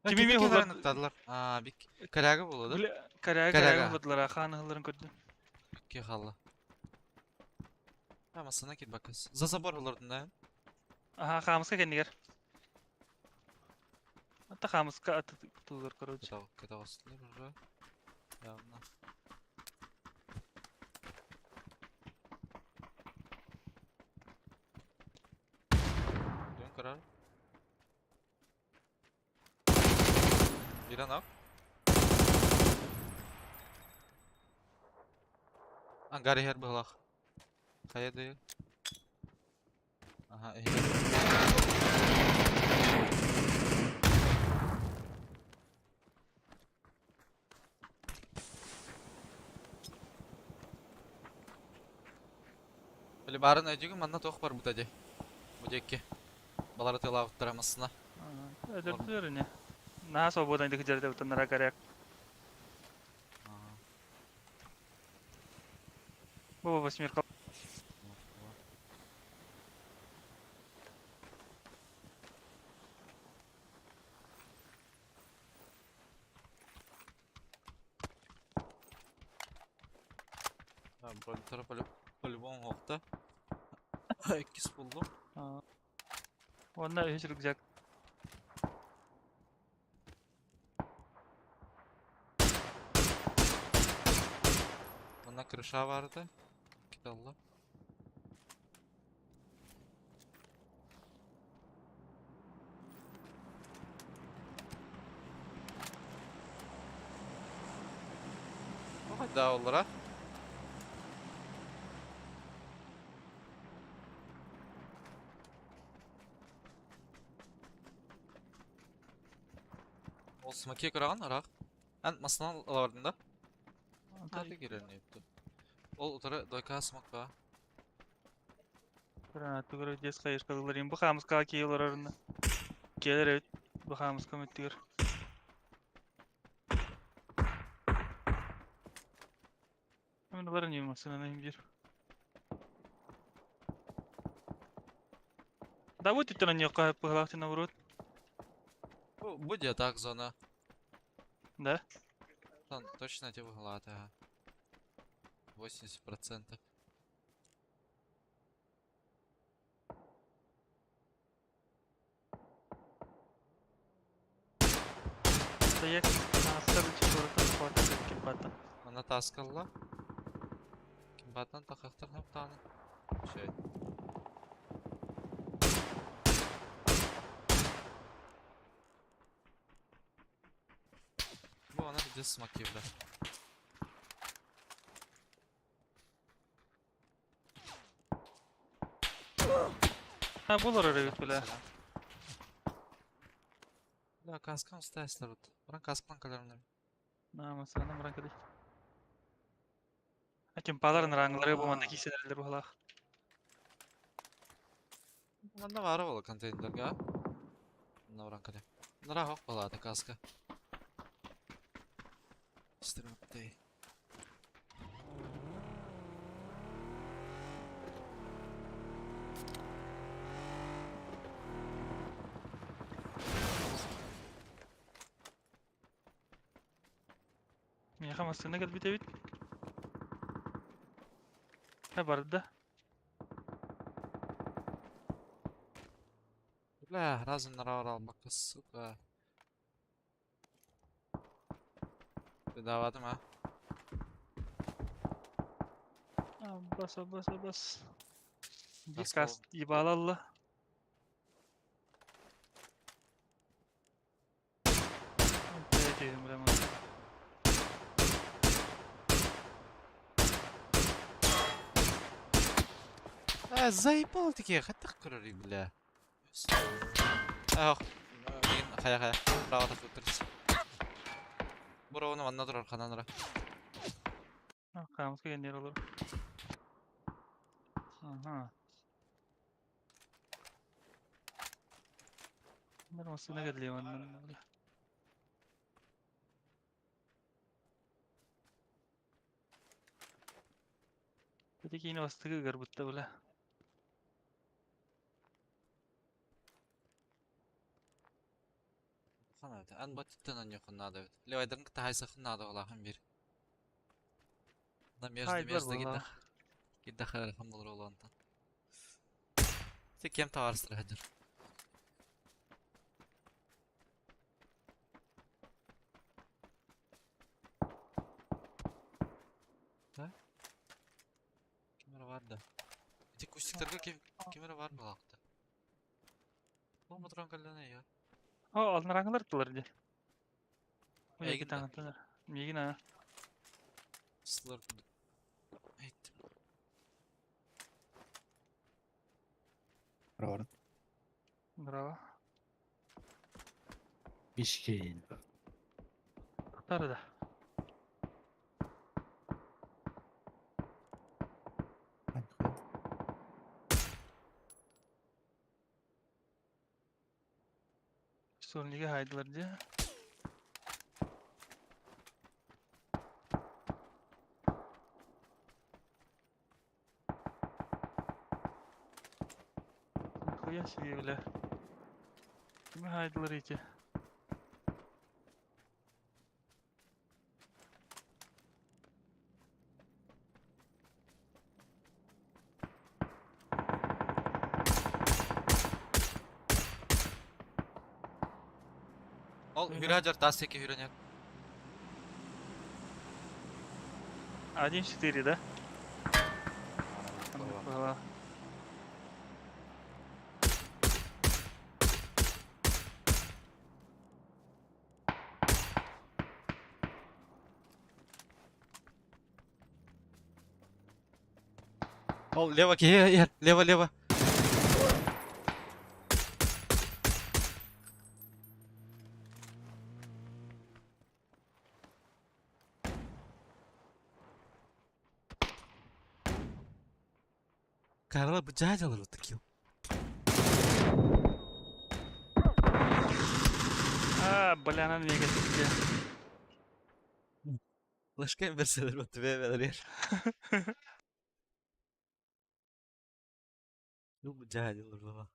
Kimi Kimi mi mi huzar huzar- nıktadılar? Aa, bir karagı buladı. Bili karaya Karaga. karaya hıladılar xanı hıların kötü. Ki halla. Ama sana git bakız. За забор hılardın da. Aha xamızka kendiger. Hatta xamızka atı tuğlar karoç. Kıta bastılar burada. Yanına. Dön karar. Bir an ak. Gari her balak. Kaya değil. Aha iyi. Böyle barın öcüğü manna toq var bu tadı. Bu cekki. Baları tela avuttıramasına. Ödürdüler ne? Naha sobodan dik jerde utanlara karaya. Baba basmir kal. Ha, böyle taraf polibon hokta. İkis buldum. Onlar hiç rükacak. Ana kırışa vardı. Git Allah. Daha olarak. Ol smakiye kıragan arak. En masana alardında. Hadi girelim yaptı. Ol utara doyka smak ba. Granatı göre des kayır kalılar. Bakağımız kaki yıllar arasında. Gelir evet. Bakağımız komittiyor. Hemen oların yılmasına neyim bir. Да вот это на нее по голове наоборот. Bu будет так зона. Да? Там точно эти выглады, ага. 80%. Стоять. Насыр чекоротан хватит кипата. Она таскала. Kimbattan takaktar hep tane. Şey. Bu ana bir de smak yevler. Ha bulur öyle bile. La kaskam staslar ut. Buran kaskman kalarını. Namasına bırak hadi. Hakim pazarın rangları bu mandaki hissederler bu halak. Bunda var ola konteynerga. Bunda buran kale. Bunlara hok baladı kaska. İstemek değil. Niye kamasına gel bit evet. Ha barda. La razın nara var al bakız. Suka. Bedavadım ha. Bas bas bas. Bir Bas kas ibalallah. Evet dedim buraya. Заебал такие, хотя крови, бля. Ах, хая. Право так утрись. Буровну ванна турар хананра. Kamus kayan yer olur. Aha. Bunlar masasına geliyor ondan böyle. Öteki yine bastığı garbutta böyle. Хана это, ан батиттен ан yok надо. Левайдырын кыта хайса надо олахын bir. Да между Haydi var между valla. gidda хайрахам болор олантан. Тек кем таварстыр хадыр. Да? Kamera var da. Tek kustiklerge kamera var mı lakta? Oğlum oturan kalına ne ya? O altın ranglar tutular diye. O Eygin iki de. tane tutular. Miyegin ha. Sılır. Ettim. Bravo. Bravo. Bişkil. Tutar da. Sorun lige haydılar diye. Koya şey öyle. Kimi haydılar iki. Ol Öyle. hüracar tas teki hüranyak. 1-4, да? Андык бала. О, лево, лево, лево. Карла бджадил вот такие. Бля, она мега тупая. Flashcam verseler bu tüve verir. Bu bджадил baba.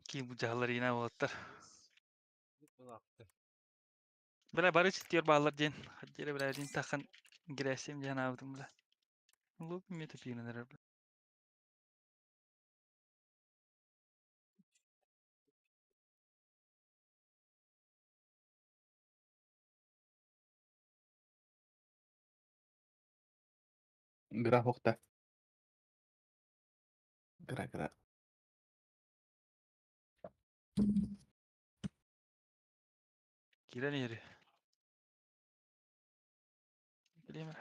Ki bu cahlar yine oldular. Bela barı çitiyor bağlar diyen. Hacıra bela diyen takın giresim diyen avdım bela. Lu bir mete piyonlar bela. Gerak hookta. Gerak. Giren yeri. Bileyim.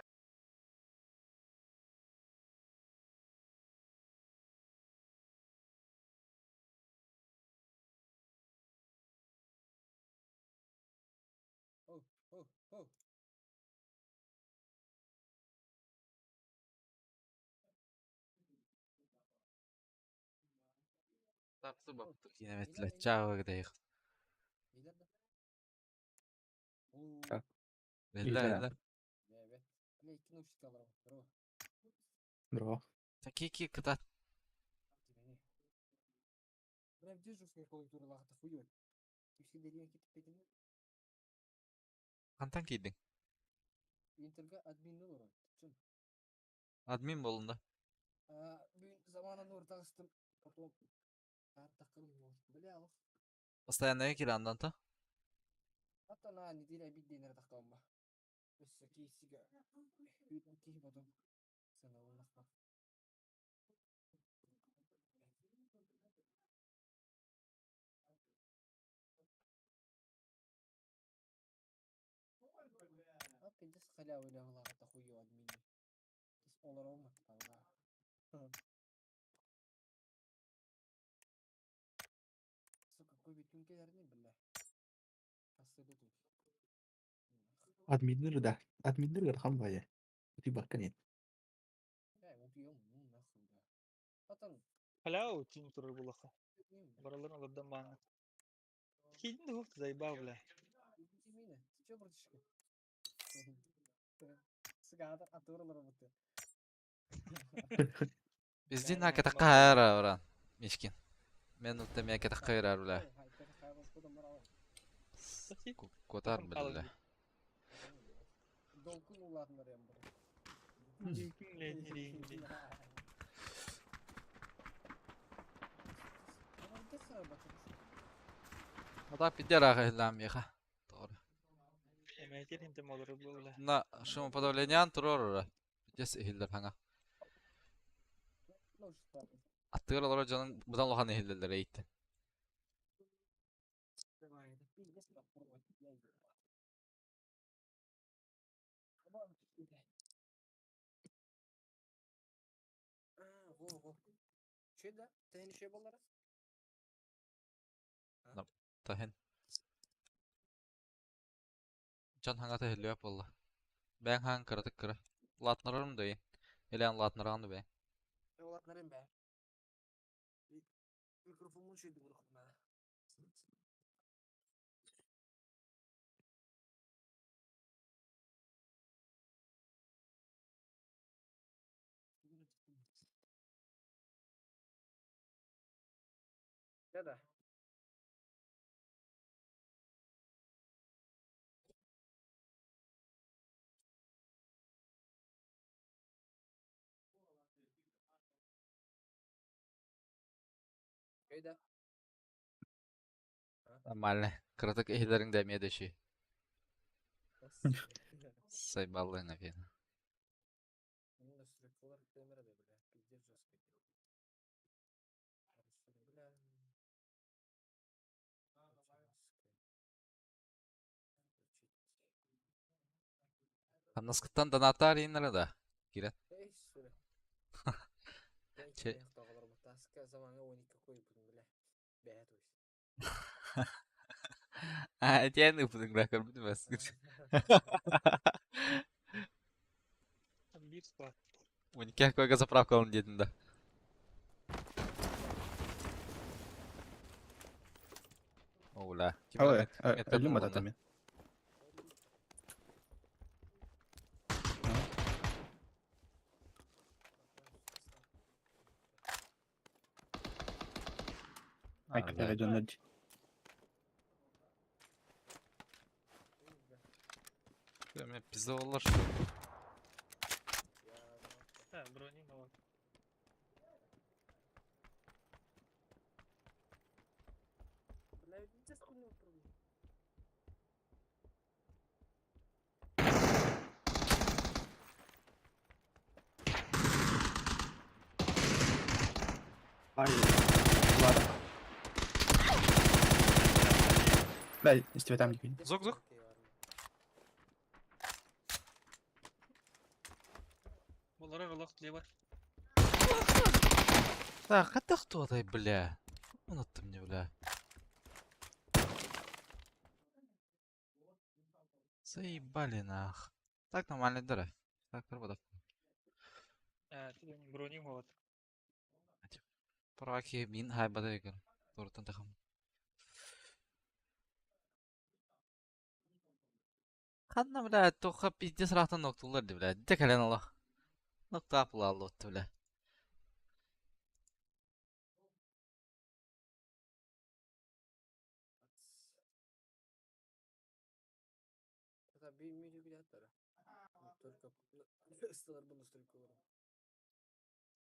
Tapsı baktık yine metler. Çağ gideyik. Tak. Eller. Bro. Такие катат. Kantan giydin. Admin bolunda. Постоянно кире андан та. Adminler rekam ya. Tiba kan ya. Hala o tim turur bulaka. Baraların alıdan bana. Kidin de hukta zay bağ bela. Bizden hakikaten kahara oran. Miskin. Men uttem hakikaten kahara bula. Kotar bile. Hatta bir de rahat edilem ya. Doğru. Emeğe intim olur bu bela. Na şu подавлениан турор ора. Jess ehiller hanga. Attığır olara canın budan lohan ehillerler eğitti. Tahin. Can hanga tehilli yap valla. Ben hang kırdık kıra. Latnararım da yiyin. Eleyan latnarandı be. Hayda. Нормально. Краток ehlerin demeye de şey. Saybalığına fena. Наскыттан донатар иннere da. Giren. Şey. Ha, diyen ıpıdın bırakır bilmez. Bir spot. 12 koyga zapravka alın dedin de. Ola. Kim Ой, bilir met öldüm bulundu. adamı. Ay, Allah. kafaya döndü. Demek bize olur. Ha, bronzing var. Ay, ладно. Ben istiyorum gibi. Zok zok. Bunlara rolak var. Да, хотя кто то бля. Unuttum ne bля. Заебали нах. Так нормально дыра. Так, проводов. Ha, bronzing var. Проваки мин хайбада егер. Doğrudan takım. Kanna bля, toqa pizde sırahtan noktalardı bля. Dekalen Allah. Nokta apılı Allah ottu bля.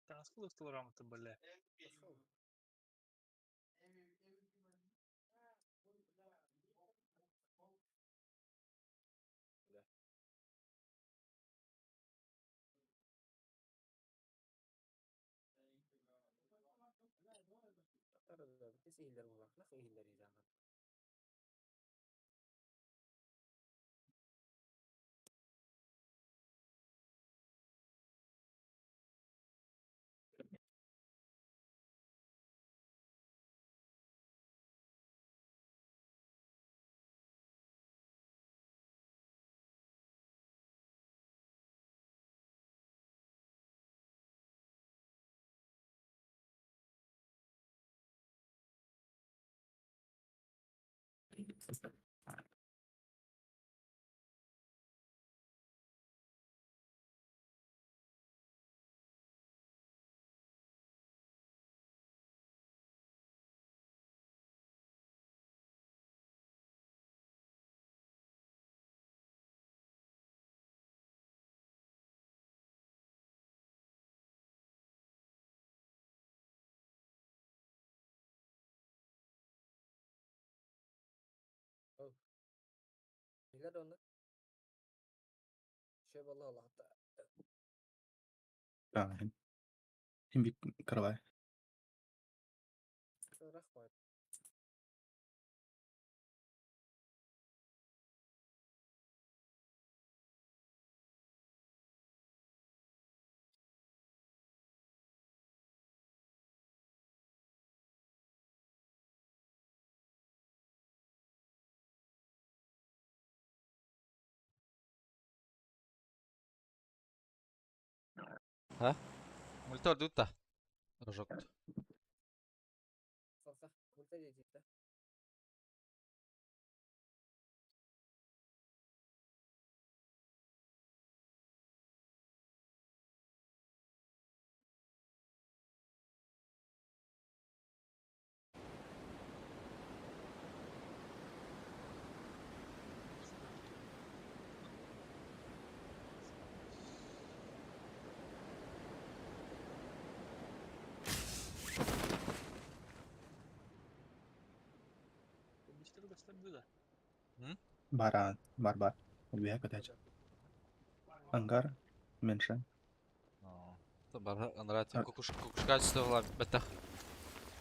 Taskul ustalar ama böyle. Tamam. Hem bir karavay. Ha? Multor dutta. Rojok. Баран. Бар. Убега катать. Ангар. Меньше. Бар, нравится. Ар- Кукушка стоила бетах.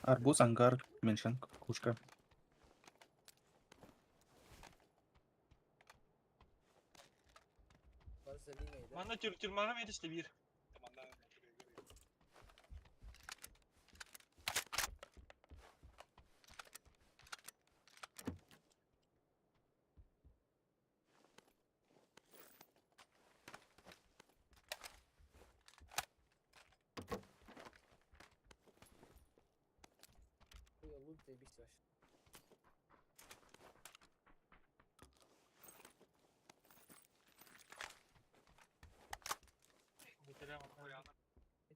Арбуз, ангар, меньше. Кушка. Manda Türkmana mı yetişti bir?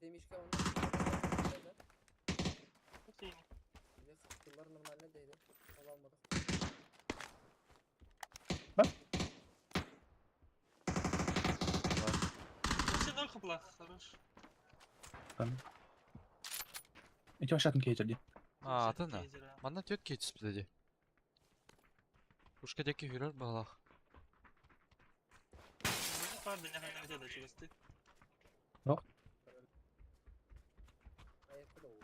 Это мишка он да? Bize kıllar normalde değdi. Onu almadık. Nasıl daha kapılar? Хорош. İki aşağıdan кейтерди. Атын да. Манда тёт кетип биздеди. Кукушка деки хүрөр балах. Pardon, ne kadar ötede çalıştı. Ayakta da olur.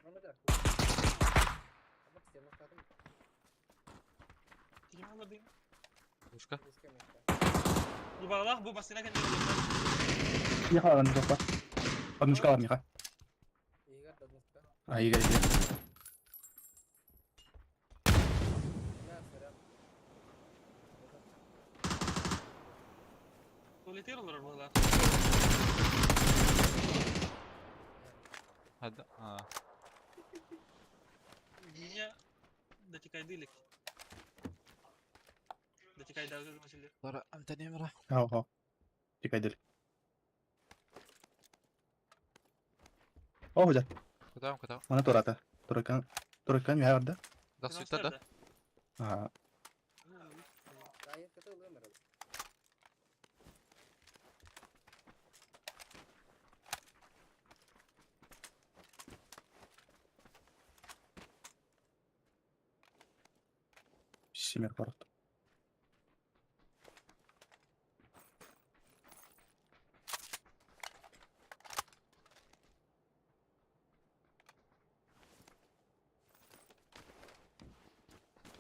Ama da. Ama sistemden kaldım. Kim anladı? Кукушка. Kuşka müşka. Bu bağlar bu basına kendi Миха, ладно, жопа. Однушка, ладно, Миха. İyigar da müşka. А, Игорь, Игорь. Ne selam. Solitaire olur bağlar. Hadi. Dünya dakikayı değilik. Dakikayı daha güzel mesele. Lara, amtani mra. Ага. Тикай дели. О, да. Кудам. Mana Torata. Torkan bir yerde. Да sütte da. Ага. Gayet kötü oluyor mu herhalde? Симер порт.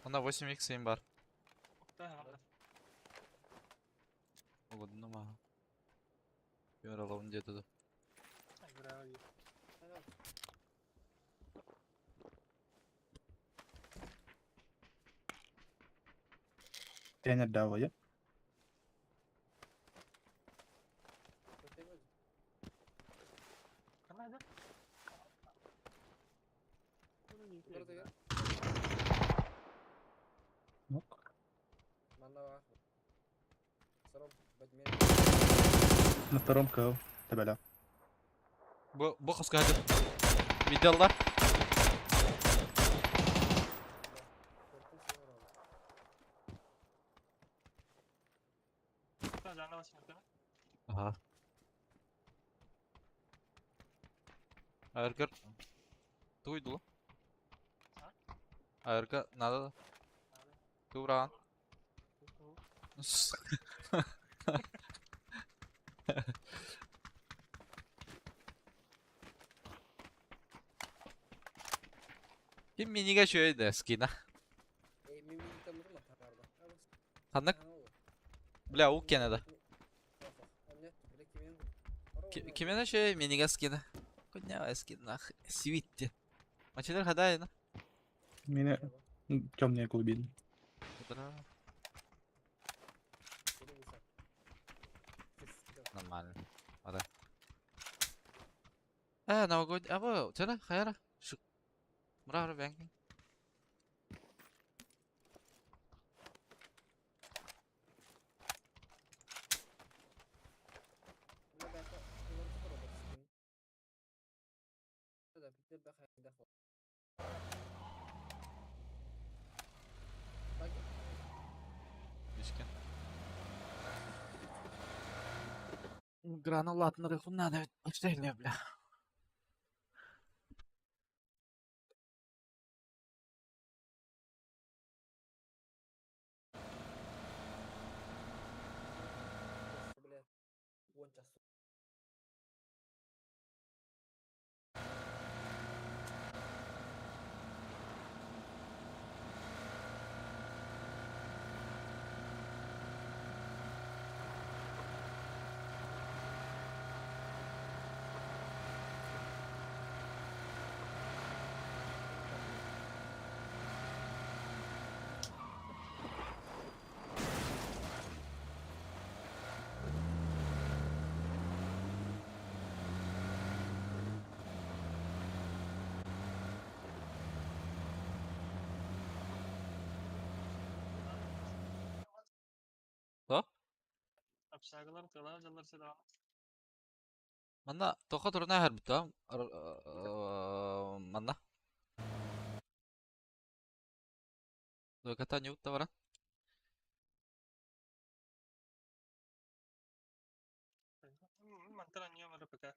Onda 8x им бар. Tamam. Угодно ма. Göralım diye dedi. Bravo. Тренер дав ya. Kötü mü? Kanada. Burada gel. Yok. Manda var. Сором, бадмин. На втором КО. Табеля. Bu kız geldi. Videolar. Korktum şey var orada. Tamam, canına basayım bakalım. Aha. Ayırgır. Duydu lan. Ayırgır nada da. Duran. Kim miniga şöyle de skina. Mimi tanıdın mı takarda? Tanık. Ne olur? Bля, у Кеннеда. Нет, бля, kimin? Кимена şöyle miniga skina. Коня скина. Свитти. Мачелер хадай на. Меня темные глубины. Нормально. Ада. Новогодний. А вот, цена, хайра. Шик. Мра, бэнкинг. Мишкен. Гранулатный рыхун надо ведь почти бля. bonçak su. To? Apsagalar kalan jallar selam. Manna toka turuna her bitam. Manna. Do kata nyut tawaran. Mantar anyo mara peka.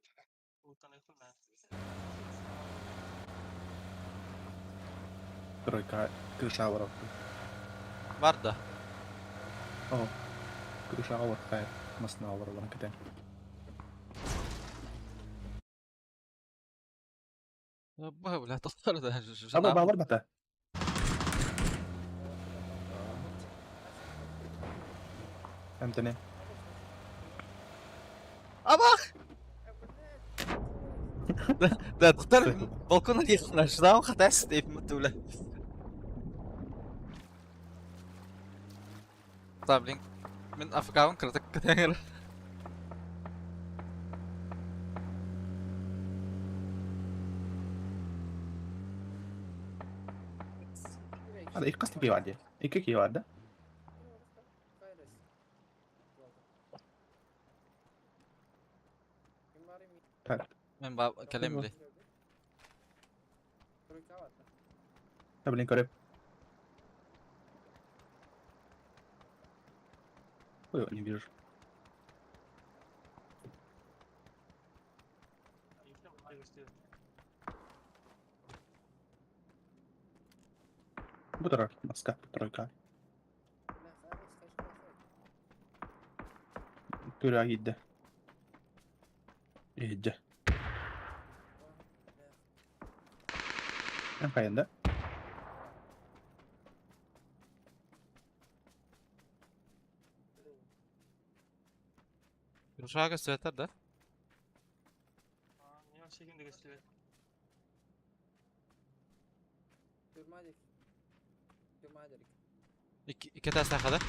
Utan itu na. Тройка, крыша ворот. Varda. اه крыша ворот خير مصنع ورا وانا كده. Bu bile tokar da. ابا باور بتا. فهمتني؟ Ama ده تختار balkona diye konuştu hatta isteyip mutlu. Tabling min afkawan kritik ketenger. هذا ايه قصدي كي واحد ايه كي واحد هذا Men bab kalemli. تبلين قريب ويو اني بير بترك مسكات بترك تورا يده يده en kayında Yurşaga sveter de. Niye şekilde gösteriyor? İki tane sakada.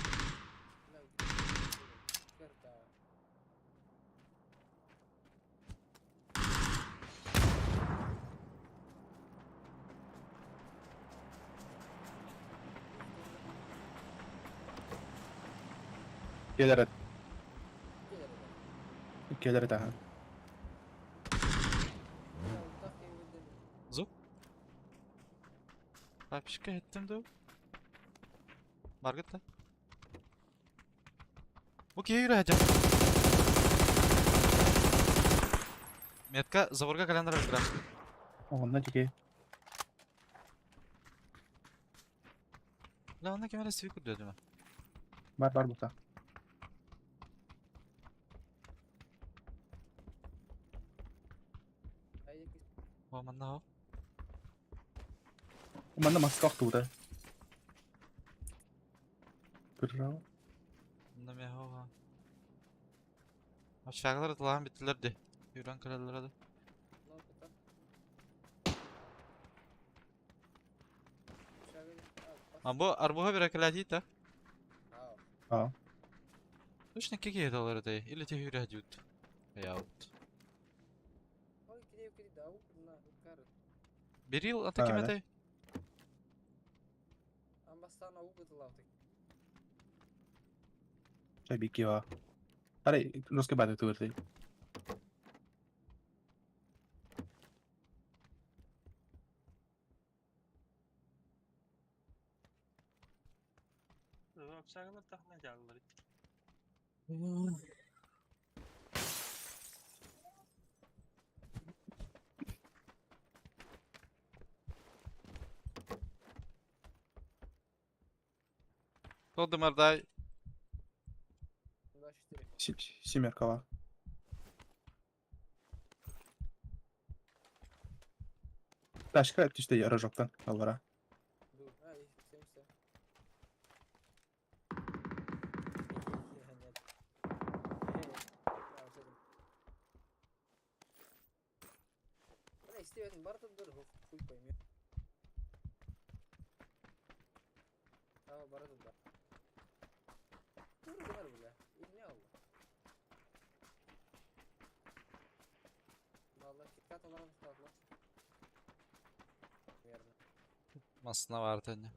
كده كده تاها Zuk. Abi şikayet ettim de. Margıta. Bu kiye yürüyeceğim. Metka zavorga kalendar öldüren. والله تيجي La onda kemere sivik diyor değil mi? بار بوتا O man na ho. وما انا مسكت بوتا كرة Bunda me ho ha. Aşağılara atılan bittiler de. Yürüyen krallara da. Ama bu arbuha bir akalati ta. اه Üç ne keki yediler de. İlle te yürü hacut. Yahut. Bir yıl atı kime Öyle. de. شاي بيكي اه هذا نسكي بعد تورتي Apsagalar tahna jallar. Todo marday. Семерка Taşka işte yara joktan alara. Dur. Ha iyi. Sevmişse. Bana istemedim. Barda dur. Full koyayım. Tamam barda dur. Dur dur bile. İlmi aldı. Vallahi dikkat olarak tutarlar. Yerine. Masına vardı anne.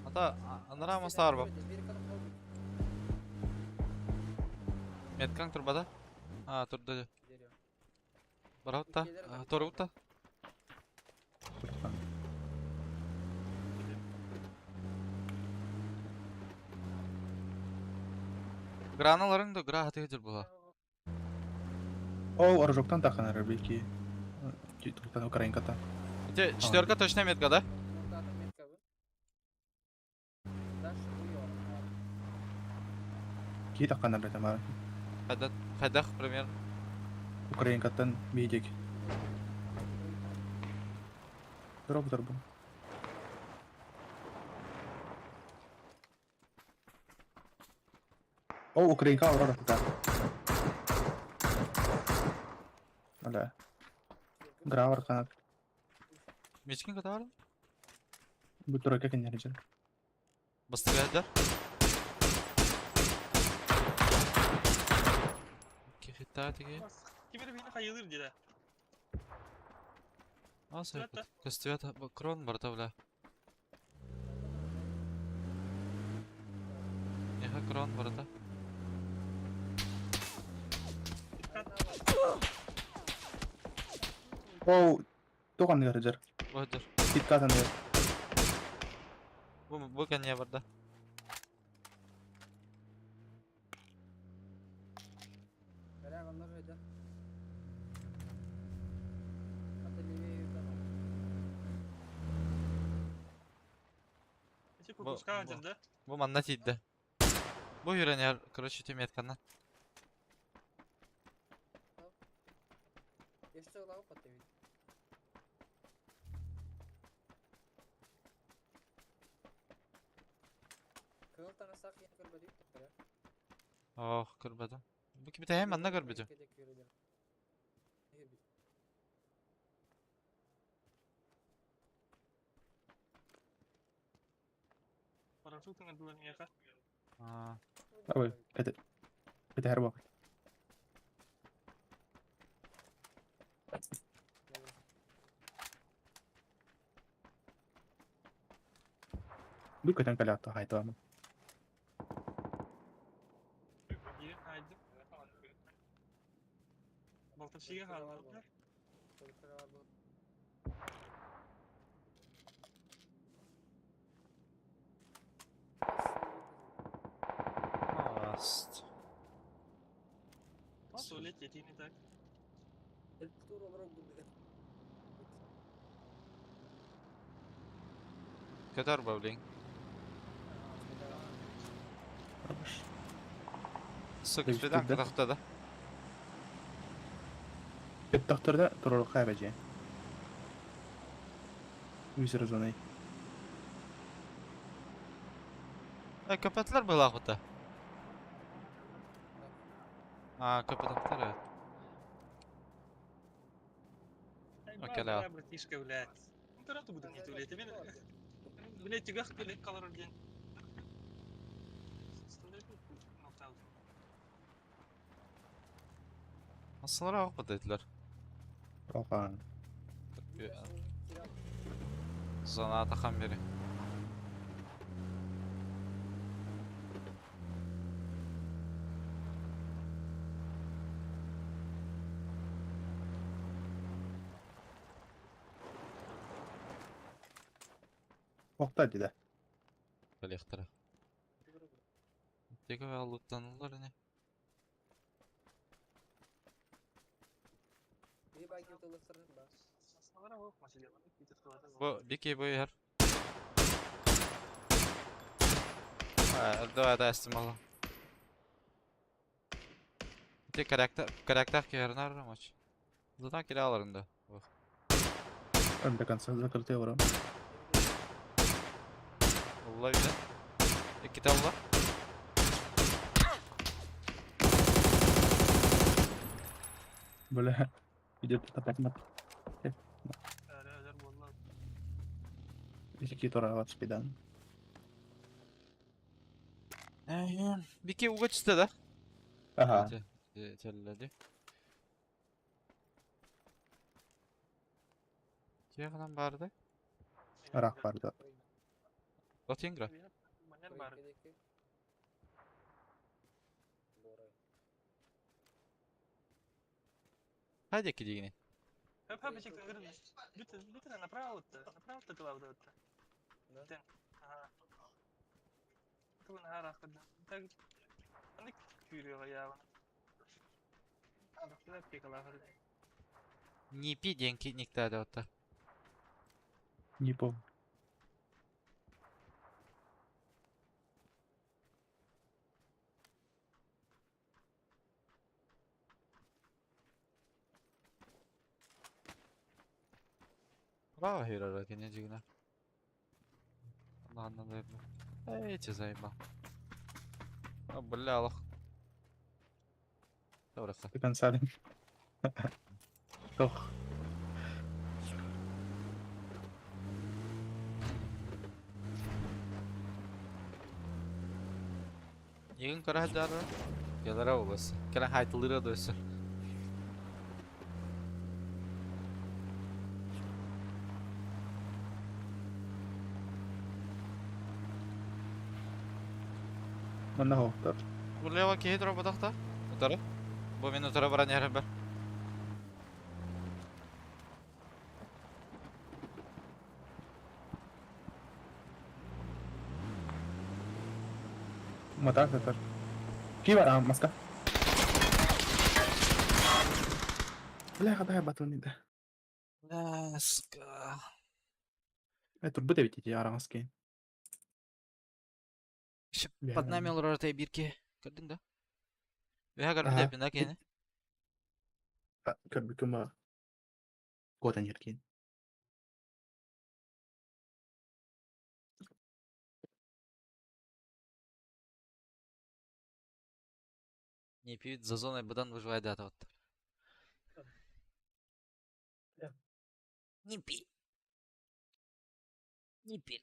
Hatta anlara masa var bak. Bir kadın kaldı. Metkan turbada. Ha turda. Geliyor. Barahutta. Torutta. Granaların da gra hatıdır bu. O ara joktan takhanar belki. Tutan Ukrainkatan. İşte четверка точно метка, да? Noktadan metka bu. Dash uyuyor. Ki takhanar da tamam. Хайдах примерно. Ukrainkatan biyecek. Drop bu. O Ukrainka aurora tutar. Öyle. Gravar kanat. Мечкин ката var mı? Bu turaka kenyarıcı. Bastırıyorlar. Kefetta tigi. Кибер бейне хайылыр дире. А, сайт. Костюата. Костюата. Крон барда бля. Неха крон барда. O tokan yarıcı. Бадыр. Dikkatan yer. Bu kan ya barda. Beraber onlar öyle. Hatta Livy'ye yüklemem. Эти кукушка один, да? Bu manna tiddi. Bu yüren yer. Короче tüm yetkandan. Jeszcze udało pod tym. Kırıltana sak yakır böyle yükler ya. Oh kırbadım. Bu gibi de hemen ne kırbadım. Парашют dengan dua nih ya kak. Aa. Abi kete her bak. Bu keten kala hatta hayta ama. Iya, aja. Balta şeyi kaldı. Ast. Sulit jadi ini tak. Tur olarak burada. Kadar bowling. Sık Değiştirdi. fidan kadakta da. Hep doktorda turul kaybedeceğim. Vizir zonayı. Köpekler böyle akıtta. Aa köpekler evet. Okey lah. Братишка, блядь. Ну ты роту буду не блядь. Тебе, блядь, тягах, блядь, колор день. Aslında akıtta dediler. Okan. Zona atakan biri. Okta dedi. Böyle ihtira. Tega ve alutlanırlar ne? Bir belki yutulursun da. Bu dikey boyu her. Ha, elde da estimala. Bir karakter ki yarın her maç. Zaten kiralarında. Oh. Önde kansa zakıltıyor bro. Vallahi güzel. İki tavla. Böyle video tapakmat. Özel vallahi. İki tora var spidan. Bir ugaç istedi. Aha. Telledi. Kiye kalan bardı? Arak vardı. Latingra. Manyan var. Haydi ki digini. Hep бежит верно. Лютер направо-то главное это. Да. Ага. Это на харах когда. Так. Они кюрио я. Anda kula pekala har. Nipi деньги никто да. Не помню. Bravo hero ra kene jigna. Allah Allah. Ey çizayım. Abla Allah. Doğru. Tekan Salim. Toch. Yığın kara hadar. Yalara o bas. Kala haytılır da ösür. Mana ho tor. Bu leva ki hedro badakta. Utara. Bu men utara baran yer haber. Mata tor. Ki var am maska. Bля, хата бatu ni da. Laska. Tur bude biti ya maski. Şıp Ya. patnam olur ortaya bir ki. Gördün de. Ve hagar bir Aha. de yapın kene. Kar bikuma. Kota nyerkin. Не пьют за зоной, бадан выживает до вот. Не пи. Не пи.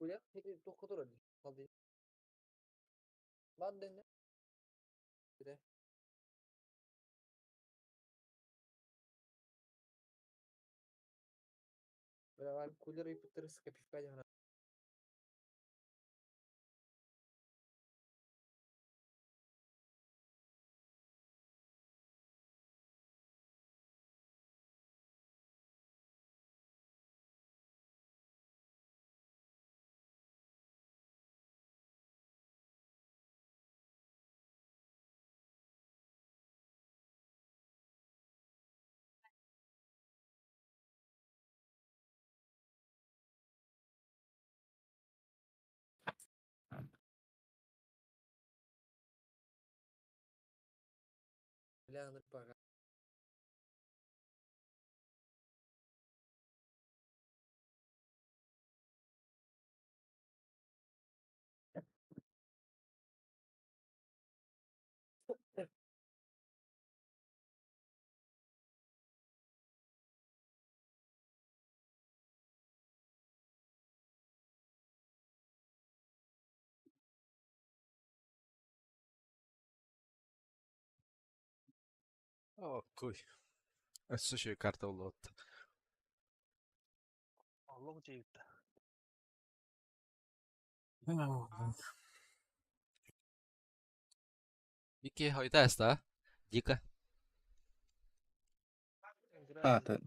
Kuya, doktor öldü. Hadi. Lan dene. Bir de. Böyle var kulir iptir sıkı pifka jana. Böyle anır bak. О, kuy. Слушай, карта улот. Allah ceyipte. Вики, хойта ста. Дика.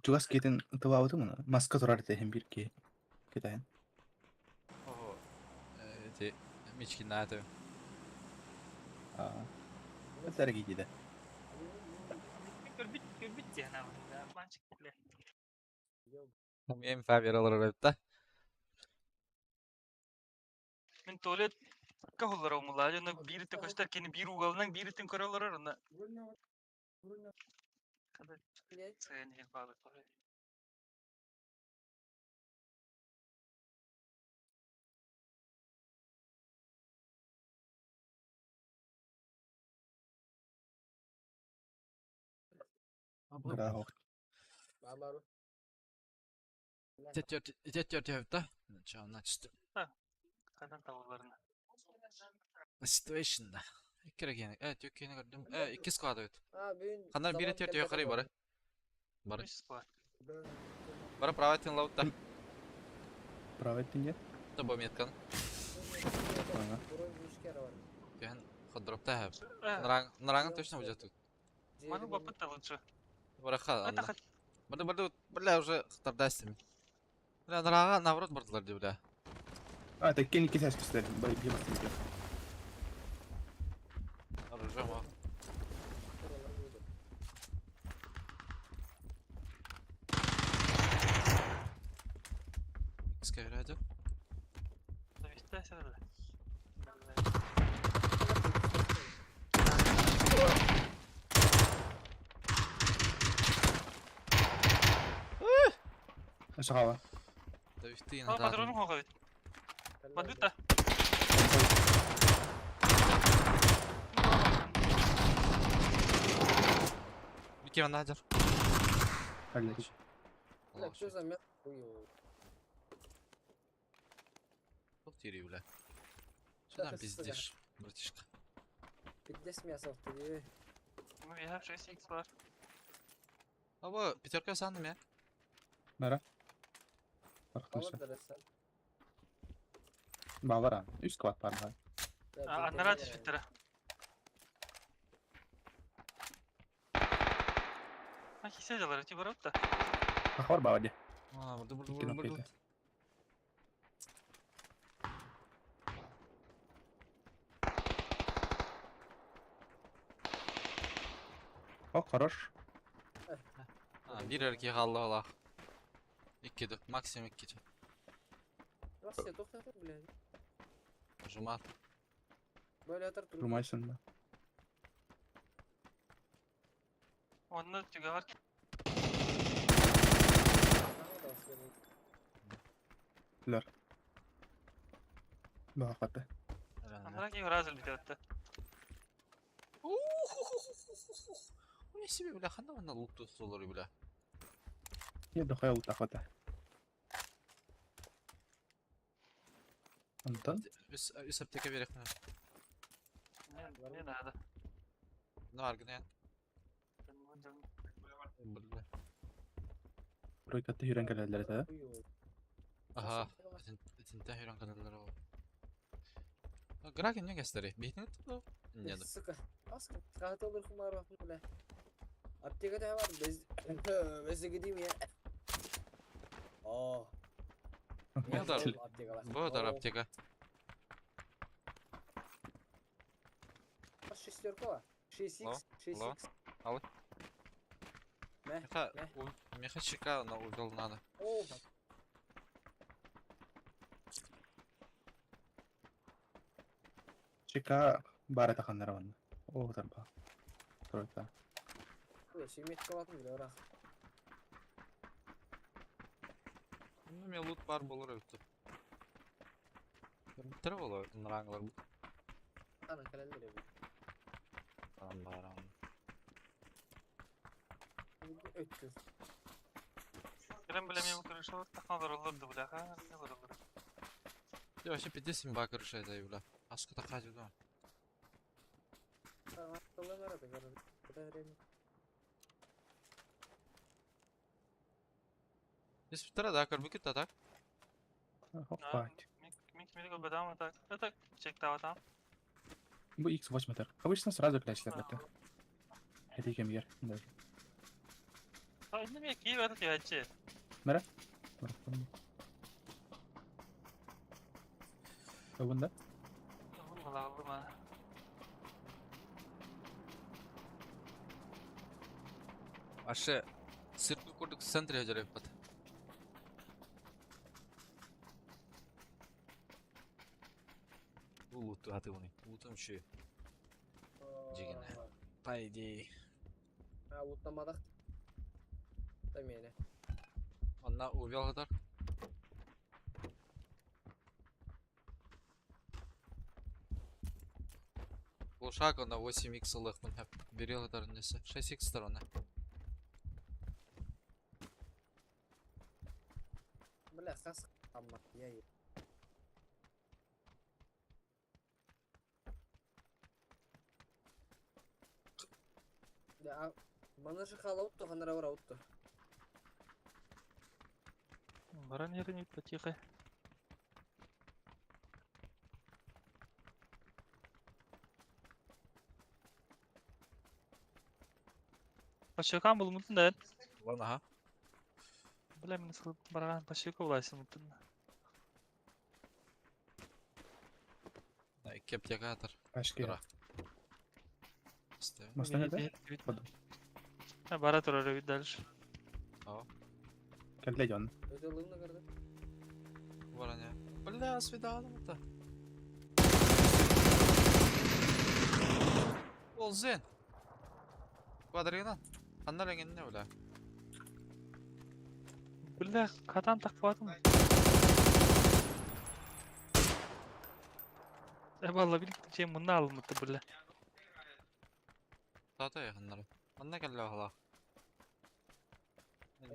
Чугас кетен тывабыты мына. Маска турар тehen bir ki. Кетайын. Ого. Эти мички на это. Ötleri giydi. Görбит ya ana bunda. Mançık bile. Hem Fabian alır da. Мен туалет kahullar olmalı. Jona biri tek göster kendi bir ugalından biri tek karalar arasında. Kadar sen ne bağlı böyle. Grahok. Babaru. Jet da. Çağına çıktı. Kadar tavırlarına. Situation'da. İki kere gene. Evet yok yine gördüm. İki squad evet. Bugün Kandan biri zaman tört tempete yukarı var. bari. Bari. Üç var. Bari private'in load'da. Prava ettin ya. Da bu metkan. Ага. Burun 3 kere var. Ген ходропта хаб. Э, Наранган точно будет тут. Могу попытаться лучше. Браха. Это Анда. Бля уже хтардастым. Бля нарага наоборот бардылар ди бля. Tekken iki ses gösterelim. Bir bastım ki. Оружие ма. Скайрайдер. Зависит от этого. Aşağı hava. Да вихты А, патроны хогают. Бадута. Микки надер. Halledik. Bak şu zaman uyu. Вот тири бля. Что там Так, пиздишь, братишка? Пиздец мясо в тебе. Ну, я 6х var. А bu пятерка sandım ya. Nara? Power Arkadaşlar. deresen. Bağlar ha. Üst kvat var. Аннара дефиттера. Хисседелер, эти ворота. Bak var bağlar. Aa burada burada İki burada noktaydı. burada. Bak хорош. Ha, bir erkeği kaldı ola. İki de maksimum iki de. Nasıl ya doktor bile. Жумат. Böyle atar durur. Durmaysın da. Onda tüge var. Bak hatta. Аннара ки разил битетте. У меня себе, бля, хана на лук тут солори, бля. Ya da hayal takata. Антон? Üst apteka verek mi? Не надо. Ne var gene? Bля. Burayı katta yürüyen geldiler de. Aha. Tinte hüran kanalları o. Graken ne gösteri? Bihtin tuttu. Ne de. Sıkı. Askı. Rahat olur kumar bakın bile. Apteka da var. Bez gideyim ya. Oh. Bu kadar apteka. Шестерка var. 6x. 6x. Al. Ne? Меха чека на увел надо. Oh. Çıka bari takanlara var. O tarafa. Buraya. Bu şimdi kavatım bile ora. Ну, мне лут бар болор өтті. Тірі болар, нұраңылар бұл. Ana kaleleri bu. Там барам. Öttü. Крем білемем кырышы тахналар олырды бляха. Не олырды. Я вообще 50 бак решает, бля. А сколько так ходит, да? Tamam. Kollar da garın. Bu da önemli. Здесь вторая, да, карбюкет, так? Hoppa. Мик мирикл бедам атак. Это чек там. Bu X8 meter. Обычно сразу клячlar это. Это кем yer. Даже. Sayın mi ki ver ki hacı. Mera? Bunda? Allah Allah. Aşağı sirkül kurduk sentri hajar yapmadı. Bu loot'u hadi bunu. Loot'um şu. Cigine. Haydi. Ha utlamadık. Demeyene. Ondan uyuyal kadar. Бұл шаг онда 8x ылықпын hep. Берел kadar nesi. 6x ona. Bile kas ama ya. Ya bana şu kala uttu kanara var uttu. Баран ерін ит батиқы. Пашиқан бұл мұтын да. Lan aha. Біле мен сылып барған пашиқа олайсы мұтын. Kepçe atar. Başka. Dura. İşte. Masna nerede? Hadi. Ha бара тұрар өйт дальше. Aa. Geldi canım. Ödülünü gördüm. Var ne? Бля, свидано это. Ол зен. Квадриган. Андар engin ne öyle? Біле қатан тақпадым. Valla birlikte şey bunu almadı böyle. Tata yakınları. Anna geldi hala.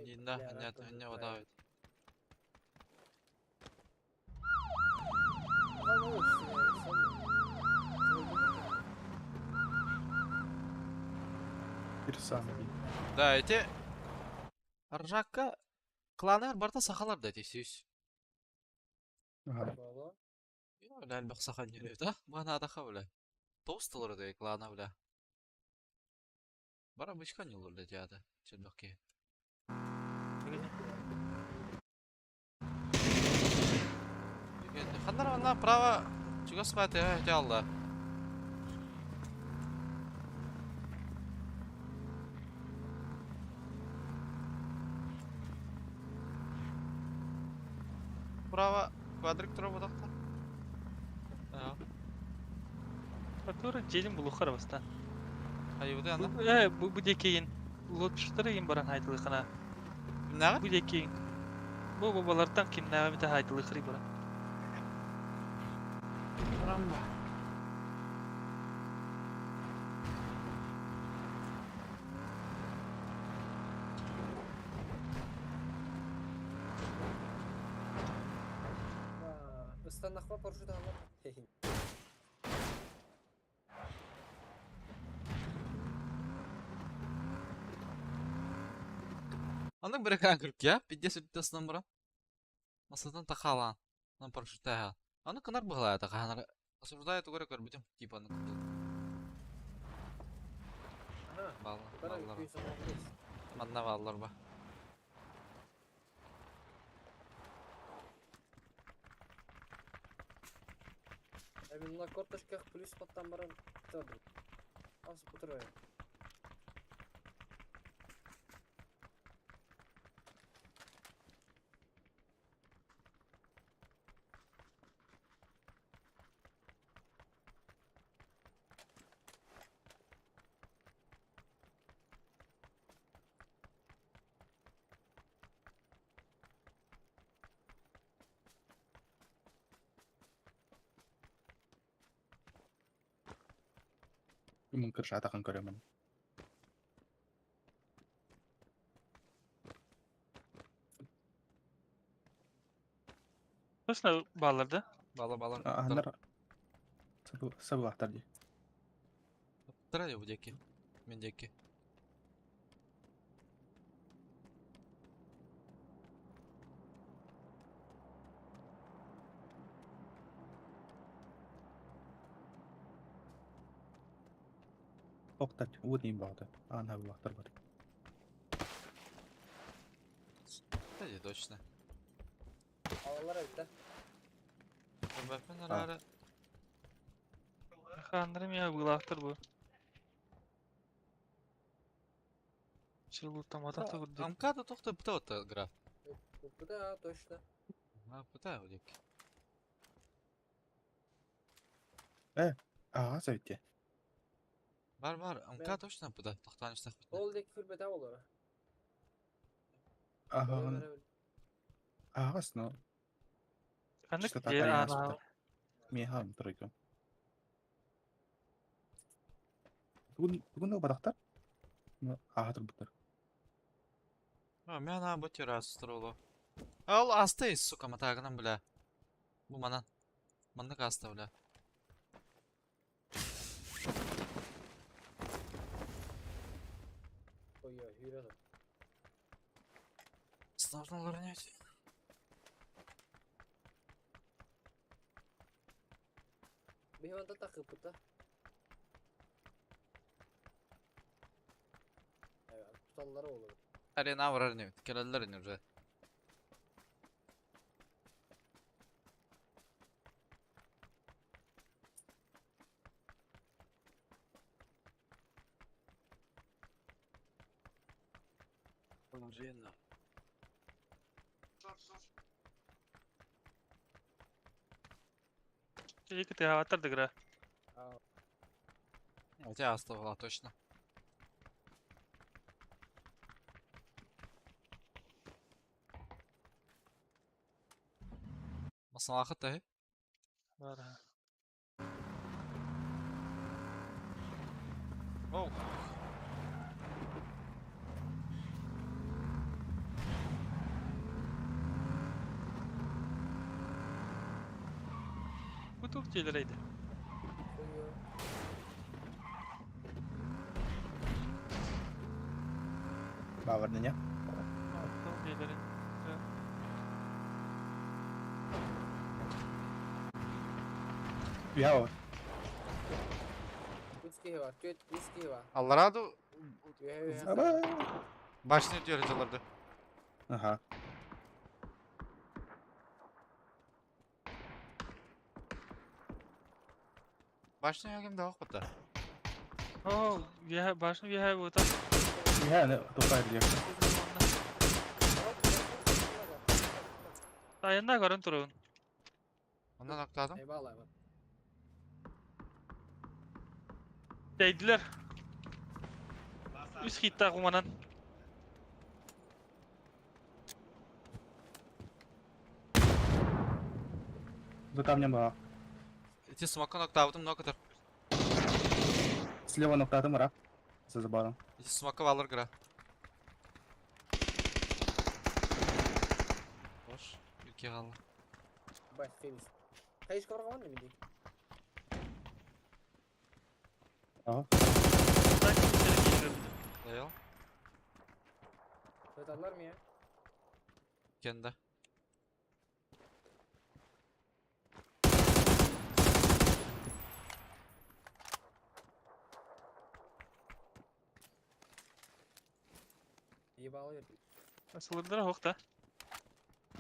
Yine ne o da. Ama o işte Bir saniye. Да, эти Ржакка кланы барда сахалар да тесюс. Aha. Valla. Я لا البق сахан يريد да ما انا ادخل ولا توستلر да клана ولا бара бычка не лурда жада чынбакки хандар ана право чуга спате жалда право квадрик троба дакта. Fatura gelin bulu karabastan. Hayır anda. Bu dekeyin. Lotuşları yin baran haydılı kana. Ne? Bu dekeyin. Bu babalardan kim ne bir de haydılı kırı baran. Istanakma parçada ama. Anda bırakan kırk ya. Pidye sütüsünden bura. Masadan takalan. Lan paraşütte ha. Anda kınar bıhla ya takalanlar. Осуждаю эту гору, будем типа на Bana Ballar. 215. Manna ballar ba. На корточках плюс потом баран. Аз потрое. Mungkin saya akan kereman. Nasıl bağlarda? Ballar. Anlar. Sabah aktar di. Tara ya bu Jackie. Ben Jackie. Oktar. Udin bağda. Ana bu aktar bari. geldi точно. Havalar evde. Ben herhalde Kandırım ya bu bu. Çılgıttan matak da vurdu. Амкада тоқта бітіп отты граф. Bu da точно. Ha бітә олек. Ağa söyle. Бар, Амка точно бітә. Тоқтан üstə бітә. Olduk fırbete olur. Ağa ağa sno. Kandık İşte diğer takayı ana. açtı. Мега тройка. Бүгін бадақтар? Аға тұрбыттар. Мен ана бұте раз тұрулы. Ал асты, сука, матағынан біля. Бұл манан. Мандық асты біля. Koyuyor, yürüyorum. Sınavdan ne ötüyor? Bir hemen de takıp bu da. Evet, tutalları olur. Arena var arena. Kelediler iniyor уже. Положение. Çocuk te atırdık ra. У тебя оставила точно. Masalahı da Var ha. Oh. Bu top şeyleriydi. Koyuyor. Bağırdı ne? Top şeyleri. Ya var. Viski var, tüt viski var. Allarado Ama. başını diyor hocalarda. Aha. Başını yok hem de ok bata. Oh, başını bir bu tam. Ya ne? Toplar diyor. Sayında karın turun. Ondan akladım. Eyvallah bak. Değdiler. Üst hitta kumanan. За камнем была. Эти смока ноктавдым нокатар. Слева ноктатым ара. За забором. Эти смока алыр гра. Boş. Ülke kaldı. Baş temiz. Kayış korkan var mı bildiğin? Ага. Sanki içeri geliyor. Dayal. Metallar mı ya? Kendi. İyi bağlıyor. Asılırlar hoş da.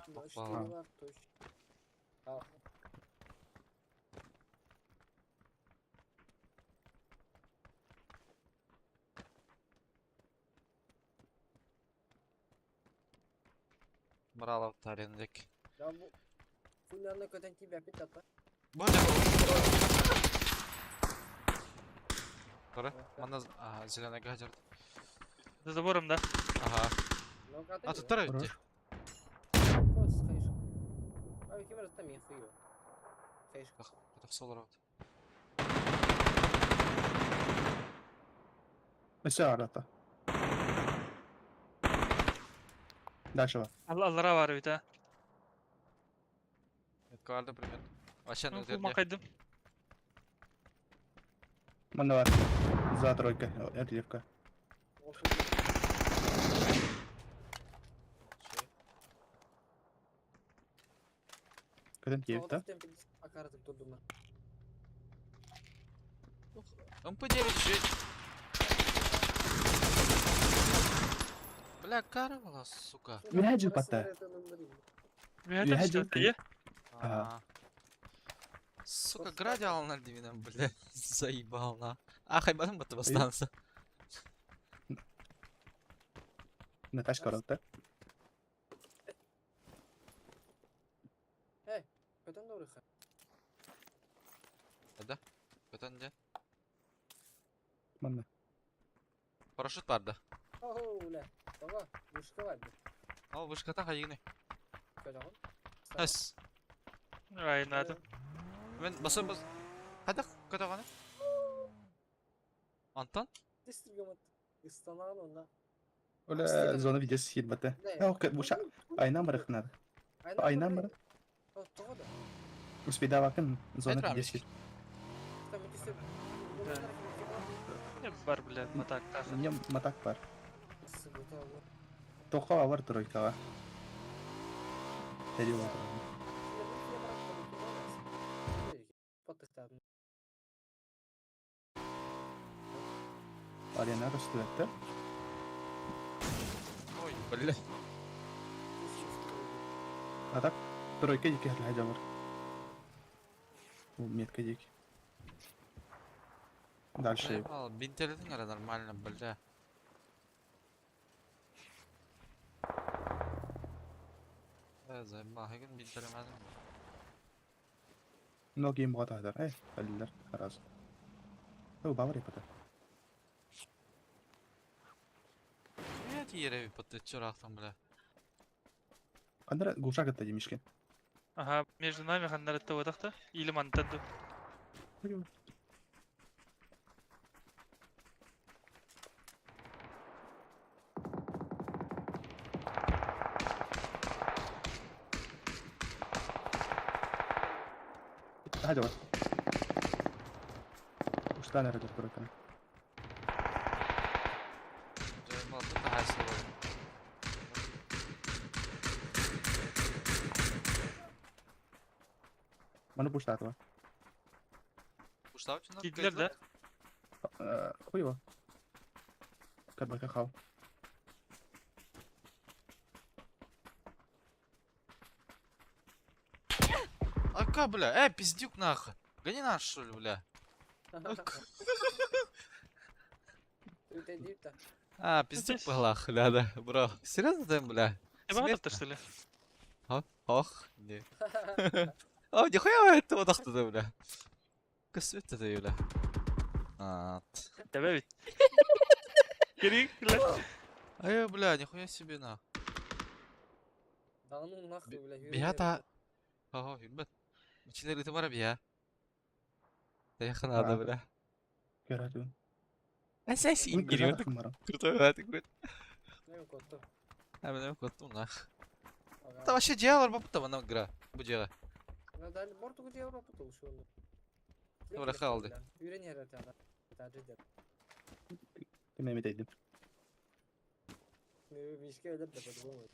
Baş Vallahi. temiz var, toş. Al. Bravo tarihindeki. Ya bu full yanında köten kim yapıyor tatlı? Bu ne? Kore. Bana aha zilene gacar. За забором, да. Aha. Ну как А тут второй где? Кос кayış. Abi kim arasında mı yapıyor? Kayış. Это в соло роут. Все арата. Дальше var. Allah'lara var bir tane. Vardı примерно. Вообще Ben ну full где? makaydım. Мanda var. За тройка. Это девка. Köten keyif de. Akaratıp durdum ben. МП-9 жить. Бля, кара была, сука. Ühecil patta. Mühendis işte ya. А. Сука, Просто градиал на дивина, бля. Заебал на. Ахай, батом бата бастанса. Наташ коротта. Kötü doğru. Да? Көтөн же. Manna. Парашют барды. Oho ulan. Baba Muşka vardı. Ал вышката хайыгыны. Kötü oğlum. Хэс. Aynen adam. Мен басым бас. Хадак көтөганы. Антон? Дистригаmat. İstanal onda. Öyle zona videosu hit batta. Ya o bu şa ayna mırıknar. Aynen mi? O toğu da. Uspeda bakın zona Aynen videosu hit. Tam ikisi. Ne var bile matak takı. Nya matak var. Sıkıntı oldu. Toqa var troykaga. Hedi var. Patlatalım. Arena röstüvette. Ой, бля. Atak troyka yiki hal haja var. Bu metka yiki. Дальше. Заебал, бинтеледің ара нормально, бля. Заебал, хеген бинтелемедім. No game bota hadar. Haliller. Haraz. O bawar yapata. Я тире ви пътет чорахтам, бля. Andara guşa gatta yemişken. Aha, между нами хандар это вот так-то. Или мантаду. Haja var. Uç tane rajar troyka. Заебал, тут хайсы бар. Mana push var. Пуштау чынак? Gittiler de. Хуево. Кабака хау. Ака, бля, пиздюк нахуй. Гони наш, что ли, бля? Öte deyip de. Пиздюк пылах, да, бро. Серьезно ты, бля? Ne bakar что ли? Ох, не. О, нихуя этого дахты да, бля. Косвет это, бля. Тебе bit. Geri lan. Ай, бля, нихуя себе на. Dağının nakı bile. Биха та. Ого, юрбет. Мчилер это мара биха. Таяхана да, бля. Görüyorum. Асас Bunu ингириот. kıza bakın. Крутой хатик, бля. Ne yok oldu. Мен коттум нах. Это вообще делал бабта вана игра. Будела. Ya da Portugal diye Avrupa oluşu oldu. Dobra, kaldı. Yüren yer atana. Tercih ederim. Dememi değdim. Bir işe öder de bu olmadı.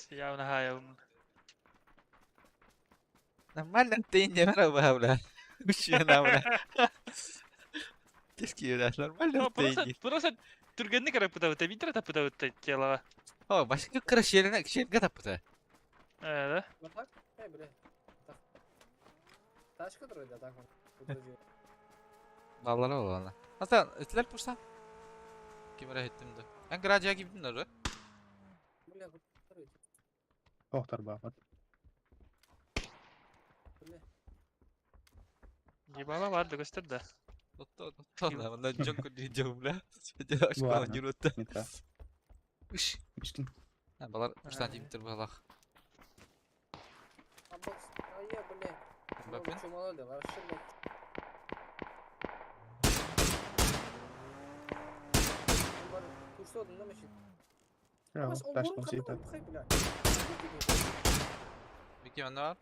Ya ona ha ya. Нормально ты не нравится, бля. Мужчина, бля. Тиски, бля, нормально ты не. Burası Türkiye'nin kadar pıta pıta. Bir tane pıta pıta kela. О, başka kırış yerine şerge tapıtı. Evet. Batak. He bre. Tak. Taş kadar öyle tak. Vallahi oğlana. Hatta etler puşta. Kimere ettim de. Ben Gracia gibiydim de. Bu ne kadar öyle. Tohtar bağlat. Gibala vardı göster de. Tuttu la. Ondan çok diyeceğim la. Şimdi aşkına Var. yürüttü. Mitra. Üş. Mişkin. Ha balar puştan diyeyimdir balak. Ama ya bu ne? Bakın. Çumalı da var. Şimdi. Bunlar kuşta odun değil mi şimdi? Ya Ama o taş borun konseyi kanı tak. var. Bile. Peki bende var.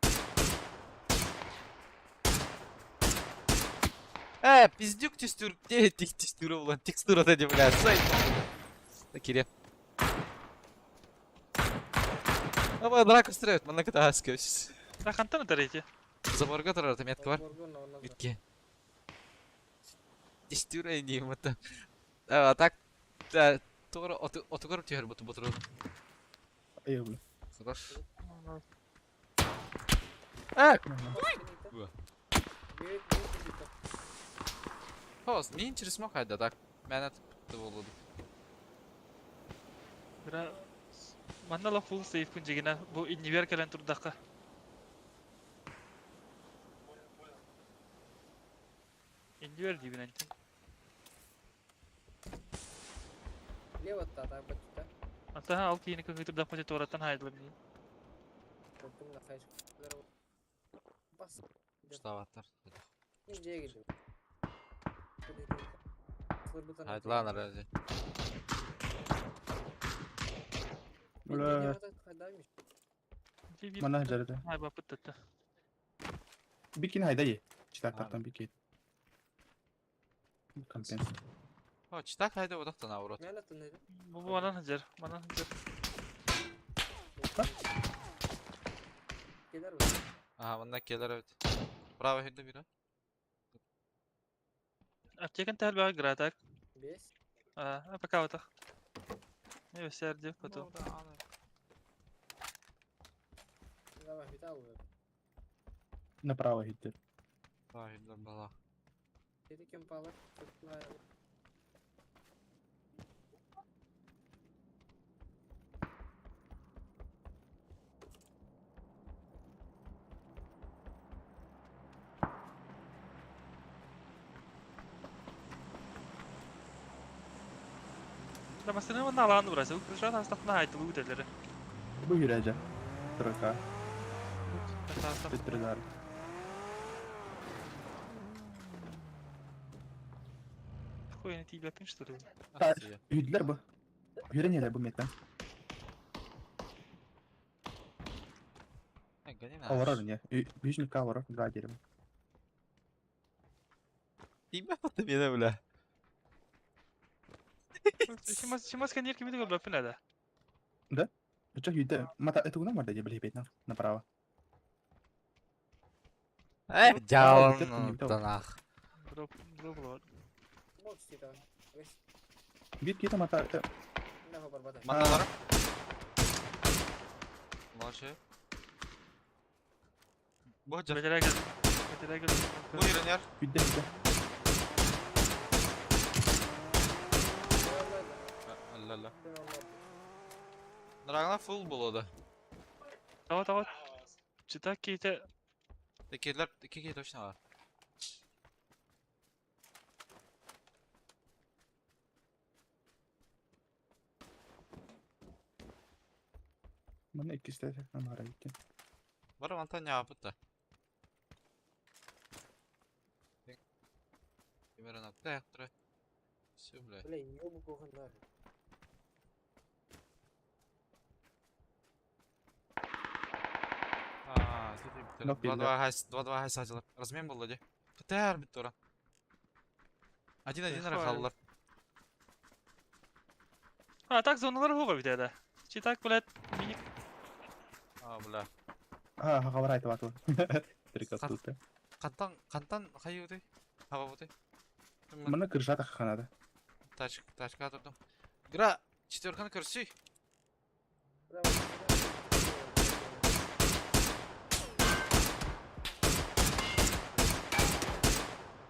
Пиздюк текстур. Где тих текстура была? Текстура это бля. Сайт. Кире. Ama драка стреляет, man nakit askıyoruz. Rakantana tarayıcı. Заборга тарарата метка var. Borgun ondan da. Bitki. Текстура не это. А так Doğru otu görüp tüyer butu buturun. Ayı bu. Kıdır. Bu. Büyük bir Host, min çirismo kayda da. Menet tuttu oldu. Bira manna la full safe kunjigina bu inniver kelen turdaka. Inniver dibin antin. Lewat tata bacta. Anta al kini kung turdak mo toratan haydlam ni. Korktum da kaç. Bas. Ustavatlar. İnceye gidiyor. Haydi lan aracı. Ulan. Mana jarada. Hay bapıt tatta. Bikin hayda ye. Çıtaktan bikin. Kampens. Ha çıtak haydi odaktan avrat. Ne anlattın dedi? Bu manan hajar. Manan hajar. Gelir mi? Aha bundan gelir evet. Bravo hüdde biri. Aptekan tel ba gratak. Bes. Apa kawata. Ne beserdi foto. Давай, вітав. Направо йти. Bravo hüdde bala. Dedi kim palar? Damasını manna alanı burası. Bu kırışan hastafına ait bu uteleri. Bu yürece. Traka. Hastaf. Bitirler. Koyunu tiyip yapmıştır. Yürüdüler bu. Yürüneler bu metten. Kavarar ya. Büyücünü kavarar. Daha gelim. İyi mi yaptı bir de böyle? Şimas kan yer kimi de gol bapın ada. Ucak yürüdü. Mata itu nama ada aja beli petna. Направо. Jalan tanah. Drop load. Box kita. Wes. Git kita mata. Ne haber bada? Manalar. Maşı. Bu hocam. Becere gel. Becere gel. Bu yürün yer. Yürüdü yürüdü. Allah Allah. Dragna full buladı. Tava. Çıtak ki ite. Tekiler iki kere точно var. Mana ikisi de namara gitti. Var ama tane yapıp da. Kimeren attı yaktırı. Süble. Böyle yiyor bu kokunlar. Два два хай садилар. Размен был вроде. ПТР бит тора. Один рахаллар. Ha tak zonaları hoga bir de. Çıtak bilet. Бля. Хавар айтып атып. Трикат тут. Кантан хайуды. Хава буты. Mana кыржа таханада. Тачка отурдум. Гра, четверканы көрсүй.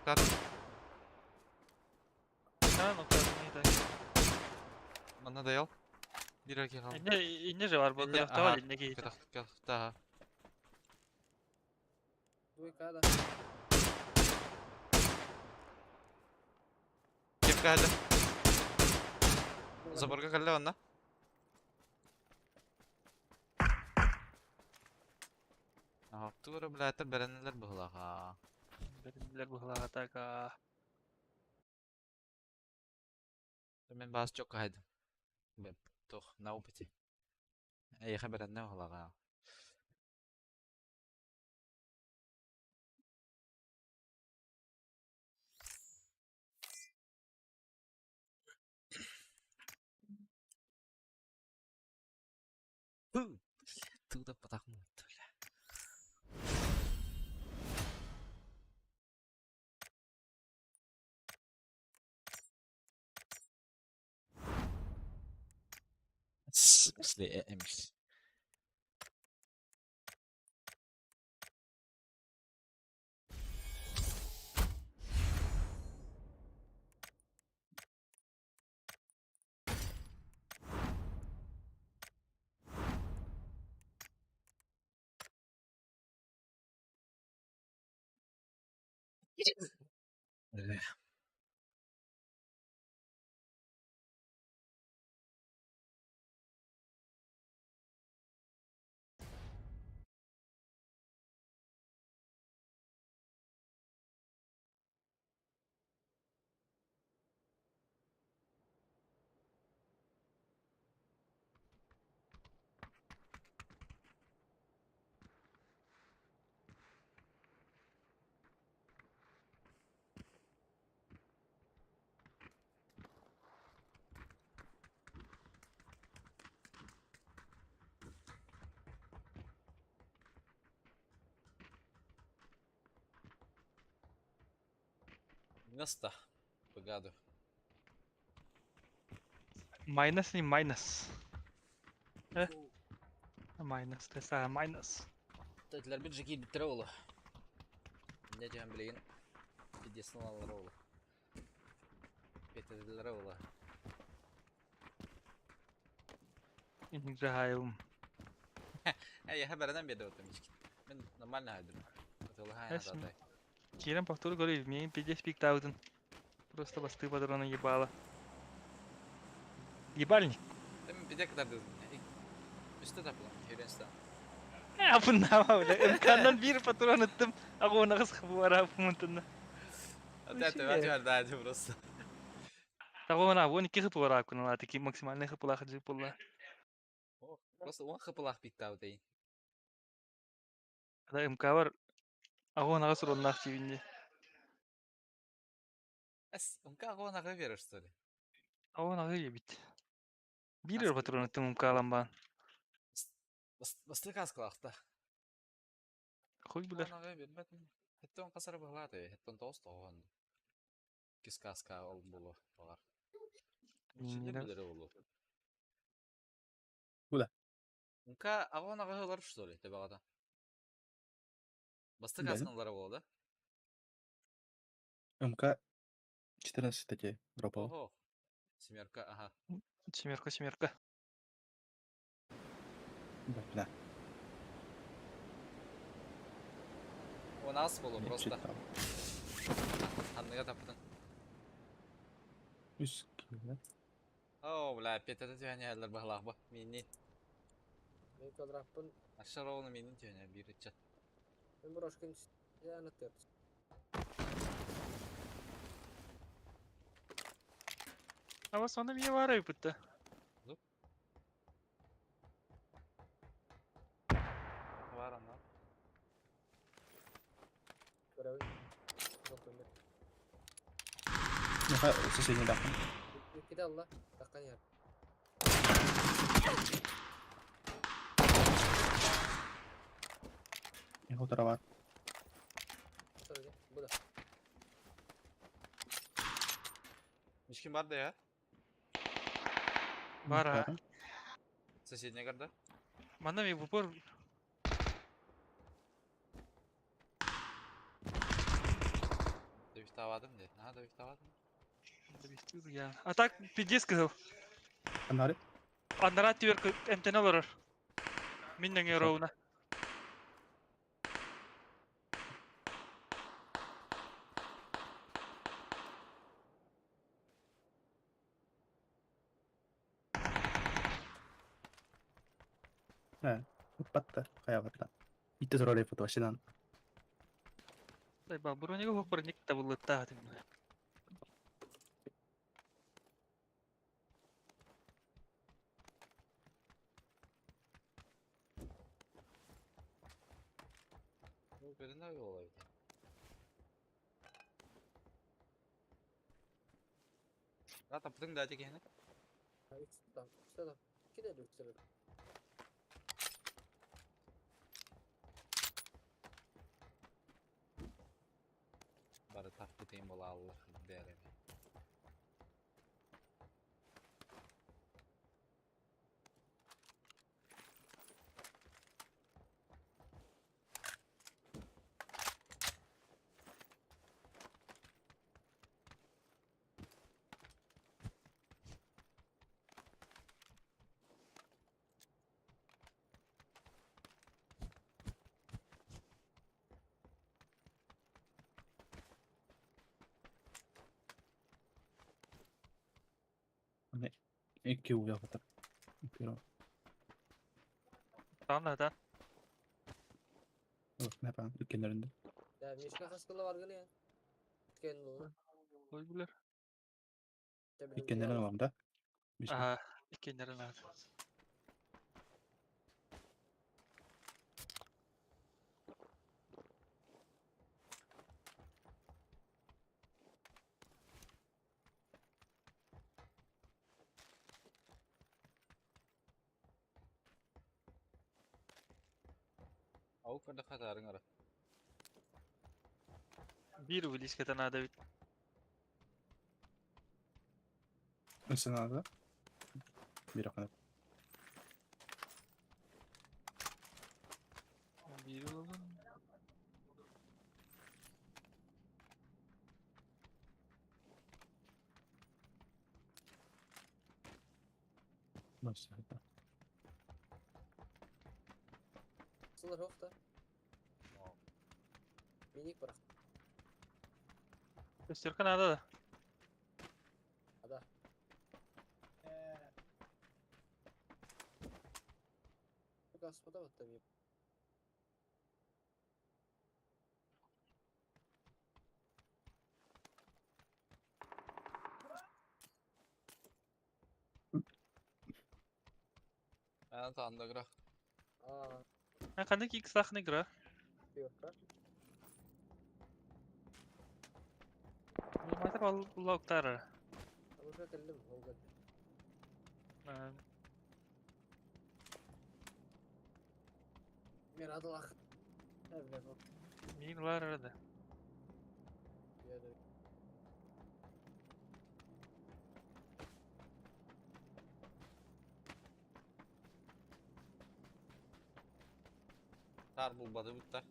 Кат. Ha nokta neydi? Mana dayal. Bir erkek kaldı. İnce var bu tarafta var inne geydi. Daha. Duy kada. Kim geldi? Zaborga geldi bana. Aha, tuğra bilater berenler buhla ha. Benimler bu halata ka. Ben bazı çok kaydım. Ben toch nou piti. Ey haber ne buhla ha. Tu da patak mı? İşte emiş. Öyle. Nasıl da? Bugado. Minus ni minus. Minus. Tesa minus. Dediler bir ceki bitire oğlu. Ne diyeceğim bileyin. Videosunu alırlar oğlu. Betlediler oğlu. İngrahayım. Hey haberden bir de oturmuş. Ben normal ne haydım. Otoğlu hayana Esmi. da. Кирен повтор говорит, мне 50 тауден. Просто посты патрона ебало. Ебальник. Demin bir de kadar dedim. Üstte tapılan. Hürensten. Ya bundan öyle. İmkandan bir patron ettim. Ako ona kız bu ara pumuntunna. Hatta tabii var daha önce burası. Ako ona bu iki kıpı var akuna la teki maksimal ne kıpı la kıcı pulla. Burası on kapılak bitti abi deyin. Ada imka var. Ako ona kız ronnak çivince. Es, onka ako nakı verir story. Ako ona kıcı bit. Bir patron ettim imka lan ban. Bastık az kalakta. Koy Ako bilir. nakı vermedim. Hatta on kasarı bağladı. Hatta on tost oğan. Kis kaska ol bulu. Var. Şimdi Neler? bilir oğlu. Ula. Onka ako nakı hılar story. Tabi ağada. Bastık Benim. askanlara oldu. МК 14 таки дропал. Oho. Семерка, aha. Çimerka çimerka. Бля, O nasıl bolu не просто. читал. Anlıya tapıdın. Üst kilo. Oo, bla petete tüyeni yerler bağlaq bu. Mini. Ben kadrapın. Aşağı onu mini tüyeni bir çat. Ben broşkin yanıtır. Ama sonra bir var ya bitti. Var ama. Görevi. Yok öyle. Ну-ка, соседний дахан. İki de Allah. Takan yer. Его трава. Söyle. Bu da. Мишкин бар да ya. Var ha. Соседняя горда. Bana bir vupur. Dövüştavadım de. Ha dövüştavadım. Ya. Atak pidis kızıl. Фонари. Andarat diyor ki emten alır. Minden yoruna. Упатта. Хаяватта. Итте туралай фото вашидан. Дай ба бронига вупур ник табылытта атым. Bu birinde öyle olaydı. Ha tapıdın da acık yani. Üç tutam. İşte de. İki de üç sıra. Bari tapıdayım ola Allah. Değerli. 2 uya kadar. Tamam da hadi. Ne yapalım? Ülkelerinde. Ya Mişka kaskılı var gene ya. Kendi olur. Koy bilir. Ülkelerinde var da. Aha. İkinlerin hadi. Avuk kada katarın ara. Bir ulis keten hadi bit. Mesela da. Bir kadar. Bir oğlum. Nasıl? Sınır yok da. Minik bırak. Gösterken hadi da. Hadi. Gaspata battı bir. Ben tanıdık gra. Aa, Ha kandık ilk sahne gira. bir bak. Mater al bloktar. Ama şu kellim oldu. Bir adı lak. Evet bak. Min var arada. Yani Tar bulmadı bitti.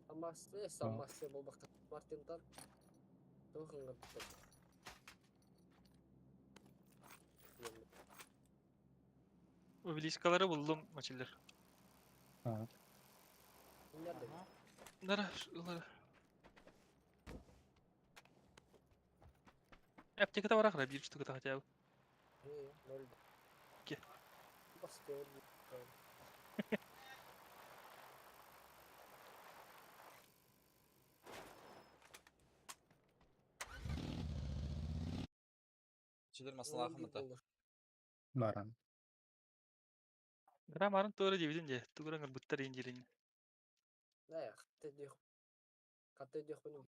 Sammasya, Sammasya bol bakın. Martin tar. Tuh nggak bisa. Obliskaları buldum maçılır. Ha. Nerede? Nara şuraları. Aptekete var akra bir üç tıkı takacağım. İyi, nerede? Ki. Bas gör. Çilir masal akımı da. Baran. Gra marın doğru diye je. Tuğrangar buttar incirin. Ne ya? Kata diyor benim.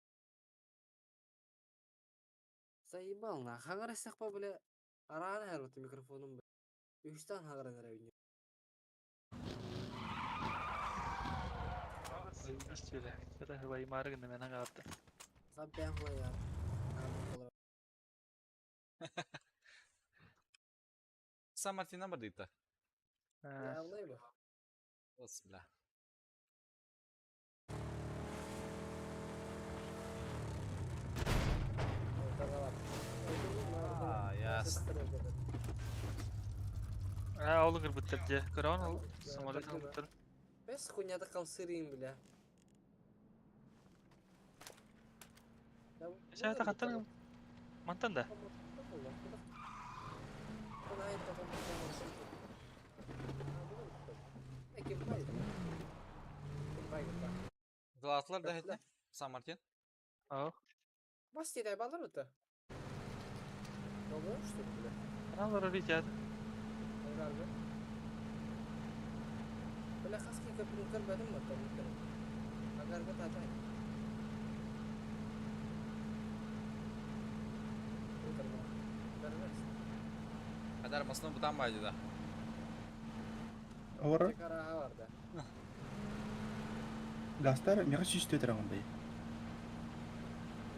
Sayıbal na. Hangar sakpa böyle arana her waktu mikrofonum. Üstten hangar nereye İşte öyle. Kata hıvayı marın da ben hangi attı. Sampai yang ya. San Martin'den bir dikta. Ya Allah ya. Bismillah. Yas. Ha oğlum gır buttar je. Karavan ol. Samolyotun buttar. Bes kunyata kal sering bile. Saya tak kata mantan dah. Glatlar da hette. San Martin. Oh. Mas tidak balar itu. Doğru işte bile. Kenapa Richard? Herhalde. Böyle kaski kapının benim mi tabii. Agar kata aja. Kadar masını butan baydı da. Awara Tekara vardı. gastar ne kaç işte terang bay.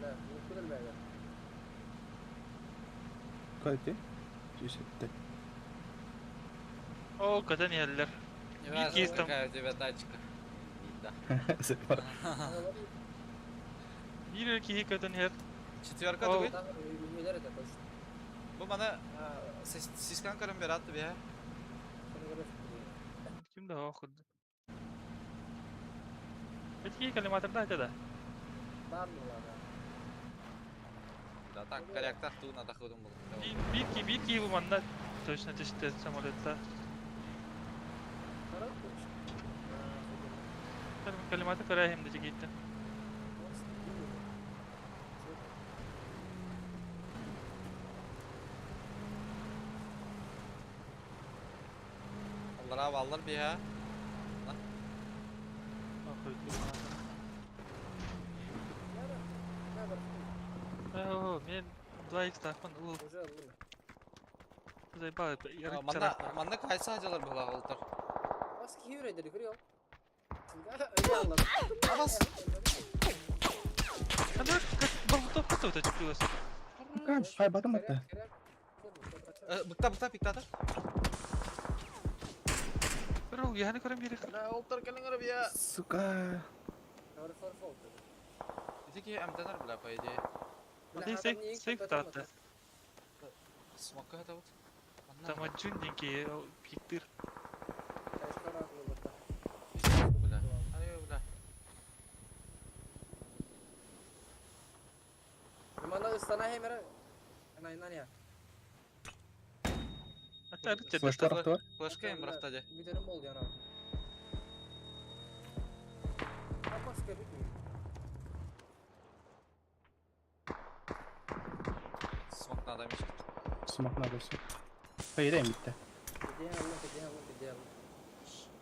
La, bu kadar böyle. Kalite. İşte. Oh, kata ni haller. Bir kez tam. Gayet evet açık. Separ. Bir ki kata ni her. Çitiyor katı bu. Tahu ümüler de koş. Bu bana siskan karın bir attı bir ya. Sana göre. Kim dah khud. Peki kalimat dah aja dah. Var mı var ya? Да так, коряктар туна takıdım bunu. Bir ki bu manda точно теште самолетта. Taraf konuş. Kalimatı kara hem de gitti. Allah abi alır bir ya. Men 2x tarafın ul Hoca alın. kuzey bağ yarık Manda çarak. manda kaysa acılar bu oltar. Baskı hür ederi görüyor. Öyle anladım. Abas. Hadi bu top kaçtı çıkıyor. Kan, kaybadım hatta. Bıkta pikta da. Bro yani körüm biri. Nah, oltar keleng arab ya. Suka. Harf harf oldu. Jadi amtanar berapa ya dia? Hadi sek tarafta. Semoga tahu. Tamacun dinki o piktir. Udah. Ayo udah. Mana ıstana hemere. Aynen ya. Hatta arıt Flash tarafta var. Flashka yang berat aja. Bir dönüm oldu yani abi. Başka bitmiyor. Smoke nada demiş. Smoke neredeyse. Hayır bitti. Hediye Allah.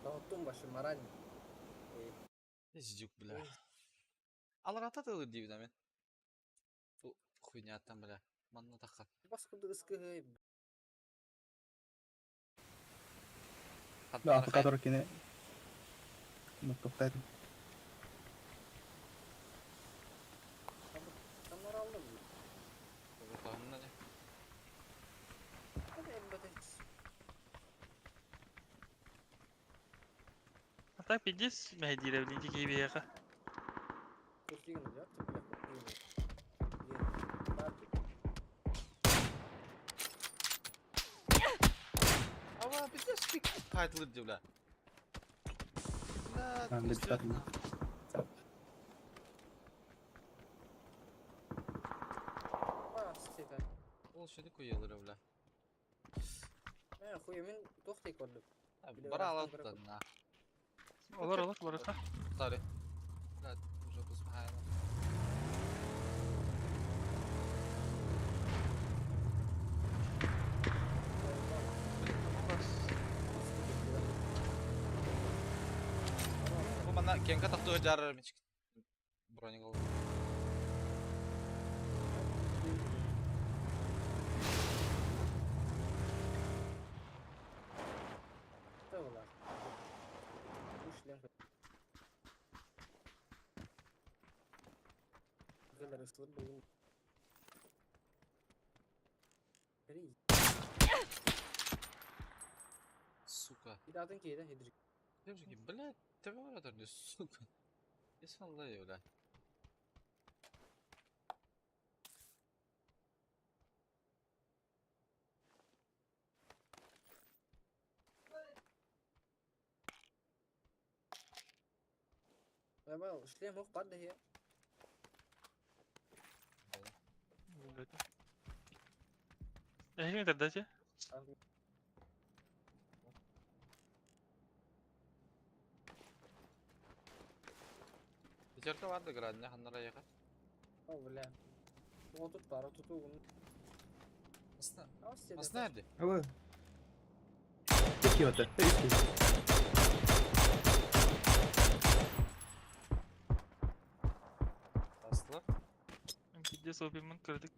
Dağıttım başı maral. Sejuk belah. Al rata tuh di men. Bu kunyatan belah. Mana takat. Başka da ıskı heyim. لا أعتقد كده متوقعت. Kanlar aldım. Bu tahmin aja. Hadi elbette hiç. Hatta pijis mehdire bilinci gibi ya. Kurtayım ya. Ama bir de speak title diyorlar. Ben de bir takım. Ol şunu koyuyorlar öyle. Huyumun tohtek oldu. Bara alalım nah. Olur baraka. Sorry. لا уже посмахаем. Bu mana kenka tak tuh jar mic. Bronya gol. Tamam. Uşlen. Güzel arasılı bugün. Nereye? Сука. Bir daha ki de hedrik. Девушки, блядь, ты ворота, сука. И саллай, бля. Ya ben uşlen yok padde ya. Ehmi terdece. Dışarıda vardı gradnya, hanlara yakın. Oh bilen. Bu tut para tutu bunu. Aslında. Aslında nerede? Ama. Peki orada. Peki. Aslı. Pijis opimun kırdık.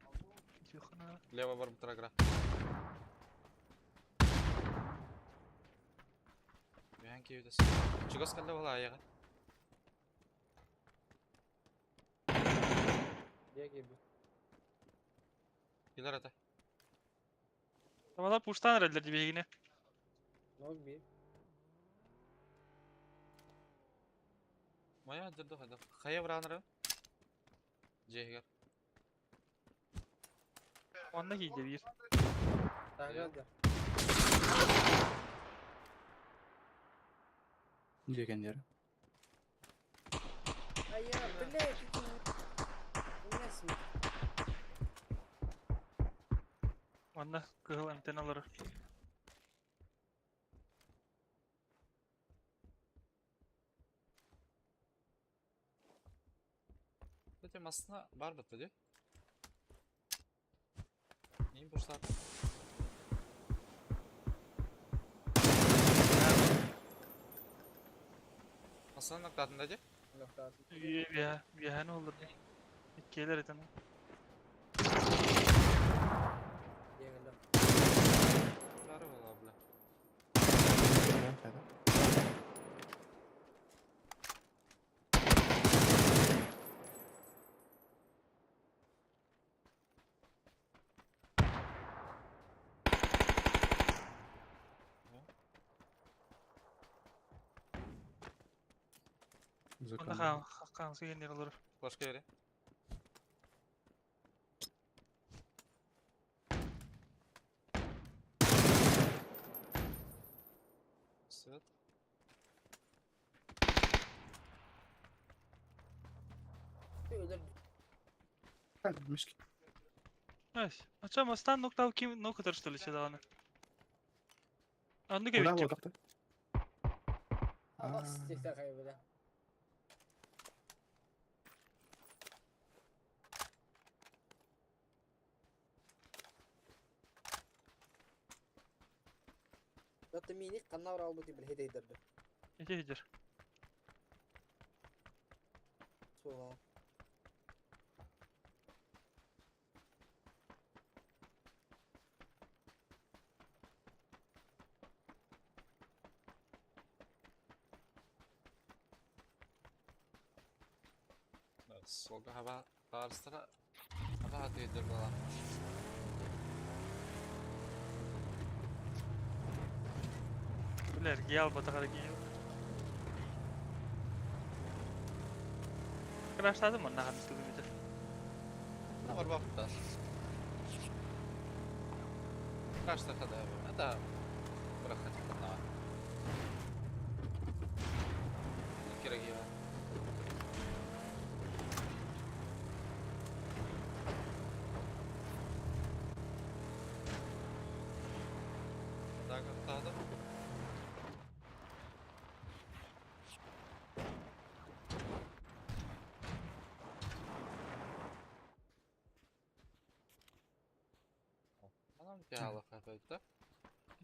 Yuhana. Leva var bu taragra. Ben ki yudas. Чего сказал вала я? Diye gibi. Gider ata. Tamam puştan erdiler gibi yine. Ne oldu bir? Maya jaddo hada. Khaya vranara. Jehgar. Onda giydi bir. Tahgada. Diyeceğim yere. Ay ya bile. Bu nasıl? Vanda kıhıl antenaları. Dedim aslında var mı dedi. Neyin bu saat? Masanın noktasında dedi. Nokta atın. Ya ne olur ne? İkiyeler eten. Yengildim. Var valla abla. Vanda kansı yenir olur. Başka yere. Sıt. Öyle مش ماشي عشان استنى نقطة وكيم نقطة ترشتل شي دانا عندك ولا هو بيتجيب ضغط bak istekler kaybeder. Zaten minik kanlar almadı bile hediye ederdi. يجي هجر Sonra Solga hava bağırsana. Hava hadi yedir bana. بلا رجال بتاع رجال كراش هذا من نحن نسوي بيتر Var baktılar. Kaç dakikada yapıyorum? Hatta bırakacak bana. Bir kere giyiyor. Daha da. Anam bir hala kafaydı.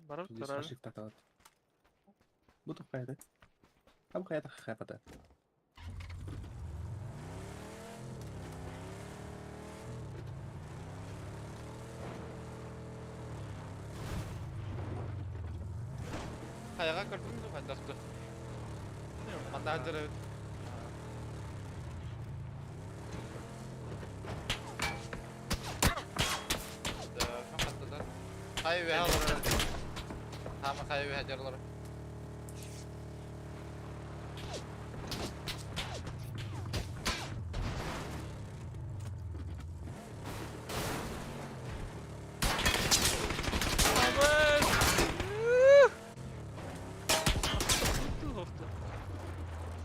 برا دي ترى سوشي بتاعت بوتو قاعدة أبو قاعدة خافة Kayağa kırdın mı ben daktı? Ben daha önce كم حتى ده حيوي هذا هم حيوي هجر لره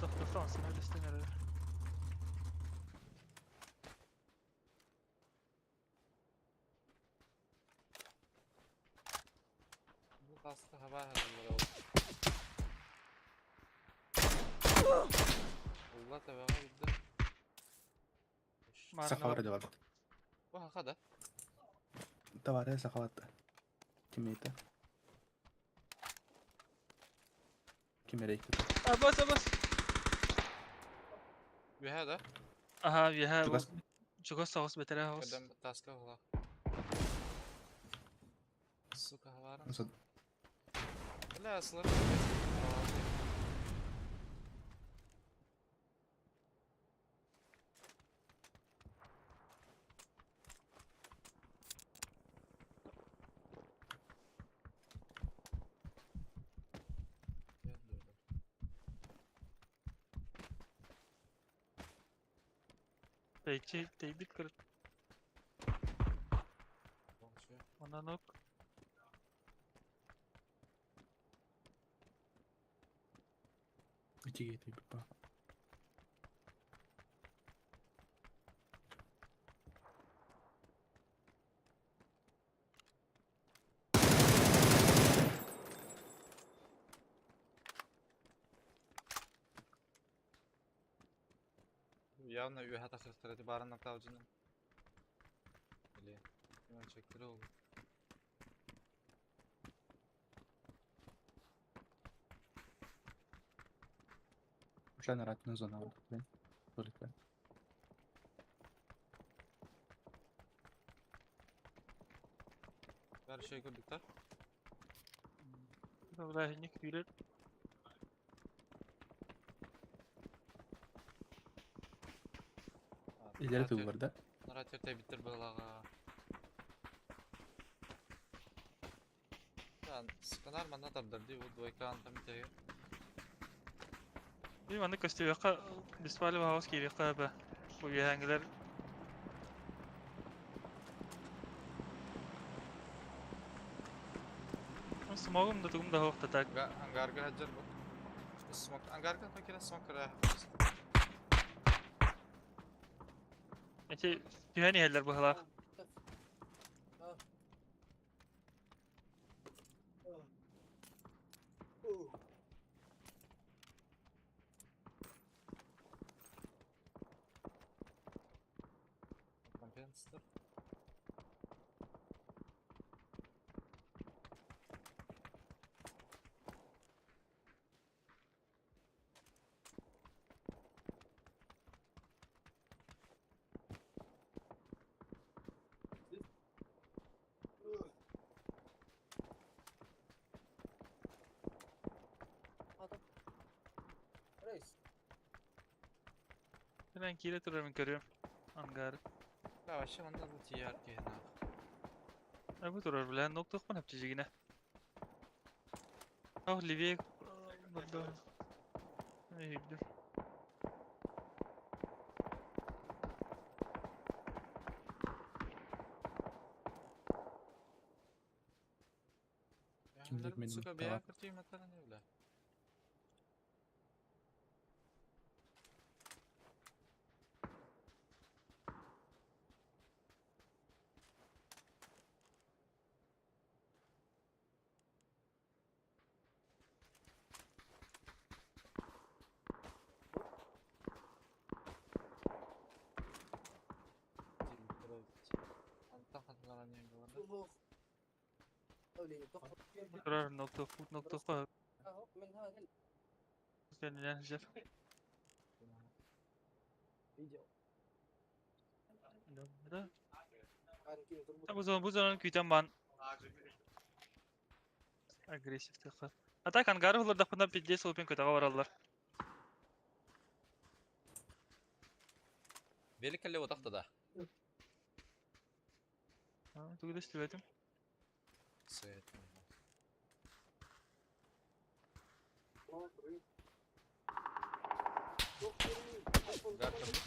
ضغط فرنسا ما استمر Bu kastı hava hızları oldu. Allah tebeğe gitti. سخوات دي غلط Bu haka da. تبع سخوات كميته كمية بس بس Bir hada. اها يا شو ها بس شو قصة وص بتريها وص Kadem taska hava. Suka hava. نصد لا اصلا. تيجي تيجي كرت وانا نوك تيجي بقى Явно üye takırtırdı barınlık tavcının. Öyle. Hemen çektir oldu. Уже наратная зона вот, блин. Только. Her şey gördük de. Vallahi hinek yürür. İleri de var da. Narratif de bitir balaga. Yani sıkınar mı nadardır diye bu duvayka antamite. Bir mandık köstü yaka bisbali ve havas gibi yaka be. Bu yehengiler. Smogum da tugum da hoqta tak. Angarga hajar bu. Smoke angarga fakir smoke kara. Ece tüheni heller bu hala. Компенсатор. Reis. Ben kire turarım görüyorum. Angar. Ya aşağı onda bu tiyar ki hena. Bu turar bilen nokta kan hepçi yine. Ah Livie burada. Ne gidiyor? Kimdir benim Suka bir tamam. yer kırtayım atarın ne bile. Anta hatırlanan ne bu? Oh. Öyle tok. Turar nokta fut nokta fa. Aho من هذا Sen ne yapacak? الفيديو Da. كان كده تربط Bu zaman küten ban. Agresif tıkı. Hatta kan garı olur da pında pidye soğupin kötü varallar. Velik elle o tahta da. Ha, tu da istedim. Seyret.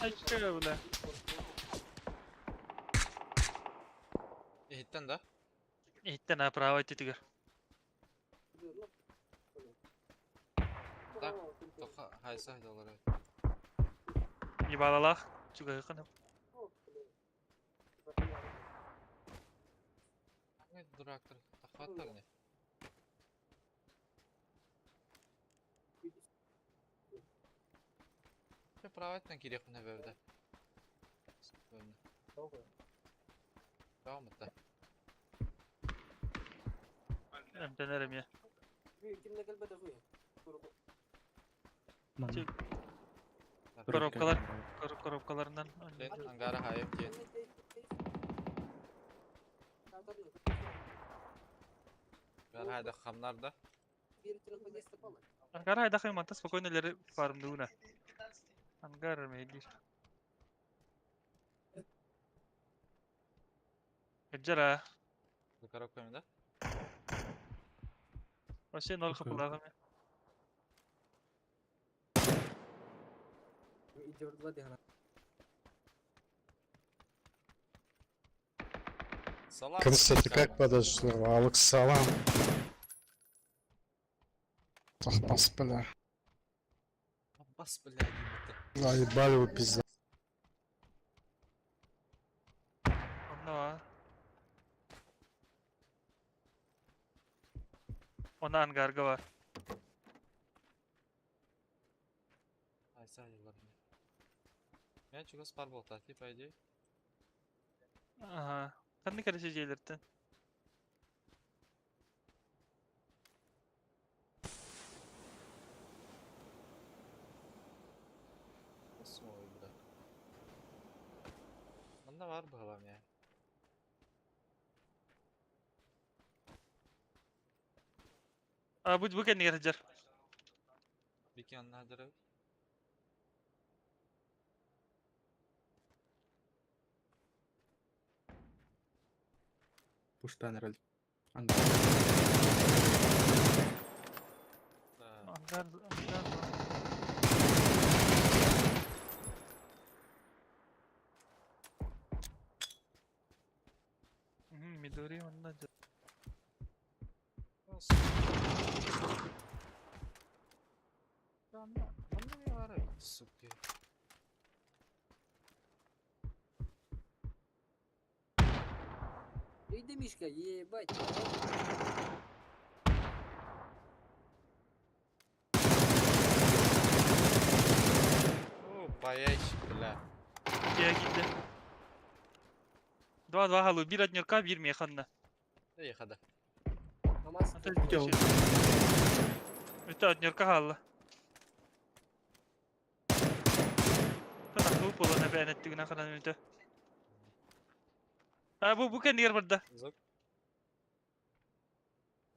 Ay şöyle bile. Hitten da. İhten ha prava etti tigir. Da. Toka haysa hayda olur. İbalalak. Juga yakın. Ne duraktır. Takfatlar ne? Ya pravetten kirek ne böyle. Böyle. Devam et de. Hem denerim ya. كنا قلبت اخويا Lan. Korupkalar. Korupkalarından. Sen angara hayep diye. Ver hayda kamlar da. Ankara hayda kayın mantas spokojno ileri farm duna. Ankara meydir. Ejjara. Yukarı koyayım da. O şey nol kapılarım ya. يجرد غادي هنا Salam. Кстати, как подошло? Алекс-салам. Ахпас, бля. Bas bile gitti. Наебали вы, пизда. Onda var. Onda angarga var. Haysa hayda. Men juga spar boltati, по идее. Aha. Kandı karışı şeylerden. Nasıl oluyor bu da? Bunda var bu halam ya. Aa bu kendi karıcılar. Bir ki anladır. Пушта нераль. Анда. Da. Angar. Midori ondan. Olsun. Bunda ne var? Suki. Иди, Мишка, ебать. Oo, bayağı bile. Ya gitti. Два халу. Bir однерка, bir meyhanna. İyi hadi. Хамас. Видео. Öte однерка hallı. Sana hıp olana beyan ettiğine kadar öte. Ha bu kendi yer burada. Zok.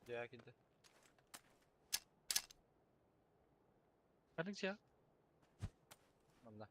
Ya gitti. Hadi ya. Valla.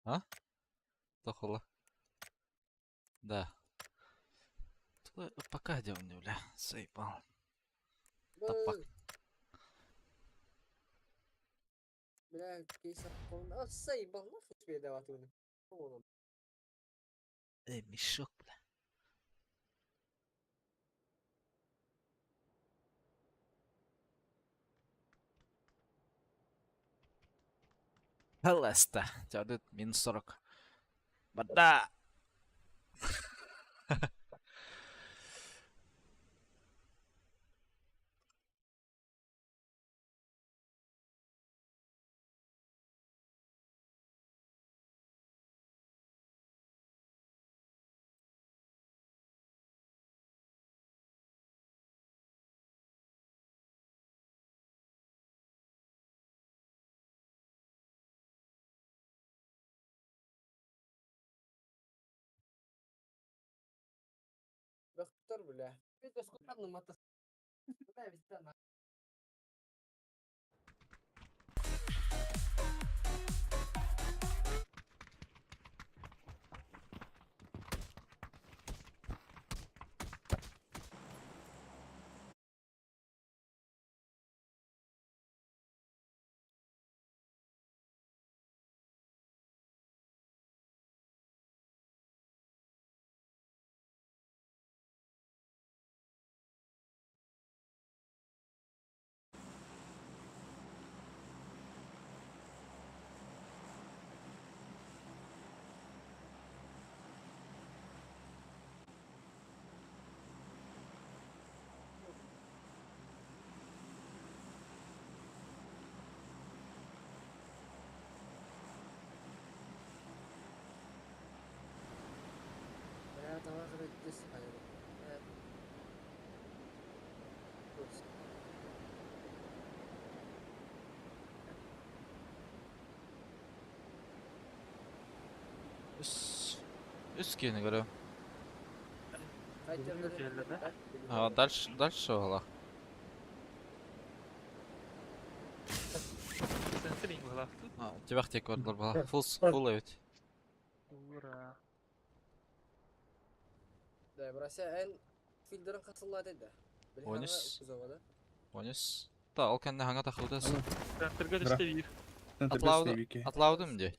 А? Тохола. Да. Пока делаю, бля. Заебал. Тапак. Бля, кейсов полно. А, заебал, нахуй тебе давать его. Мешок, бля. Halasta. Jadi min 40. Bada. بختار بالله بس كنت قبل ما تصل لا بستنى Üst kiyini görüyorum. Kaç Bugün yerlere yerlerde. gittik? Aa, dальше ola. Sen senin bu laf. Aa, tibak tek vardılar bala. Full evet. Uğra. Da burası en filtre'ın kasılladı dedi. Bir hanga Oyunuz. kuzovada. Oyunuz. Da al kendi hanga takıldasın. Sen tırgıt Bırak. işte bir. Center Atlaudu. best iki. Atlaudu diye.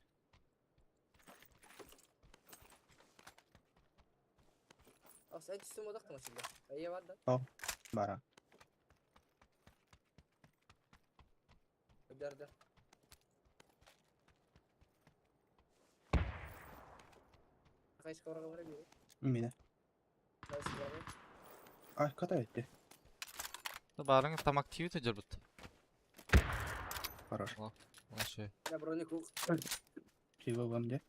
Sen üstüme odaklan şimdi. İyi var da. Bara. Öderde. Kaç kavra var bir. Mine. Kaç kavra. Ay kata etti. Da barın tam aktivite cırbıt. Хорош. Ulan şey. Ya bronik u. Чего вам где?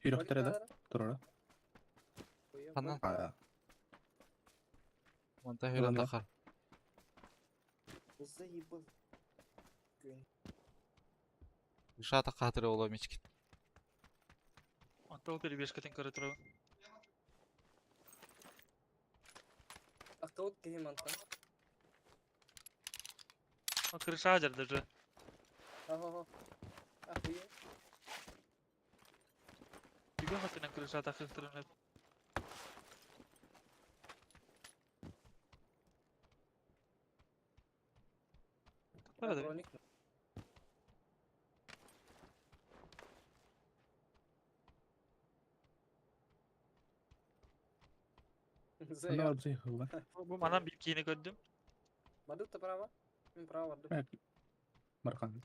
Yürüktüre de. Turara. Hanan. Aa. Monta hüren Ulan ya. takar. Hızlı yıbıl. Gün. Uşata katırı olayım içkin. Anta o перебежка тен көрө турабын. Akavut kihim antan. O крыша ажарды же. Ha ha ha. Ахуе. Бүгүн хатынан крыша такыктырып. Hadi. Bronik. Ne Zaya. var bu şey hıvan? Bu manam bir kiyini gördüm. Madut da prava. Min prava vardı. Evet. Markan.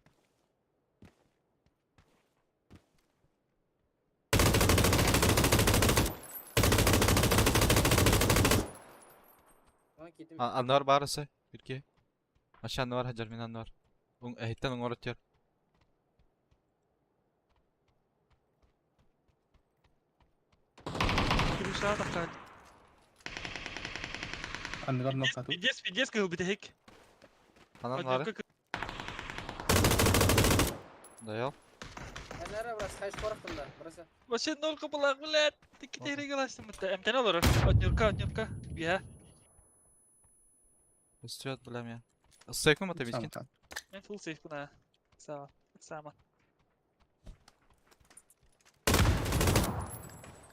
Ama kitim. Anlar barısı. Türkiye. Aşağı anlar hacer min anlar. Ehitten uğratıyor. Крыша такат. Annegar noktatu. Видес кыл битек. Hanan var. Dayal. Nere burası? Kaç koraktında? Burası. Вообще ноль капылак, блядь. Ты китере галаштым битте. Эмтен olur. Отнюрка. Биha. Üstüyat bilem ya. Isıyak mı tabii içkin? Samkan. Men full safe buna. Sağ ol. Sama.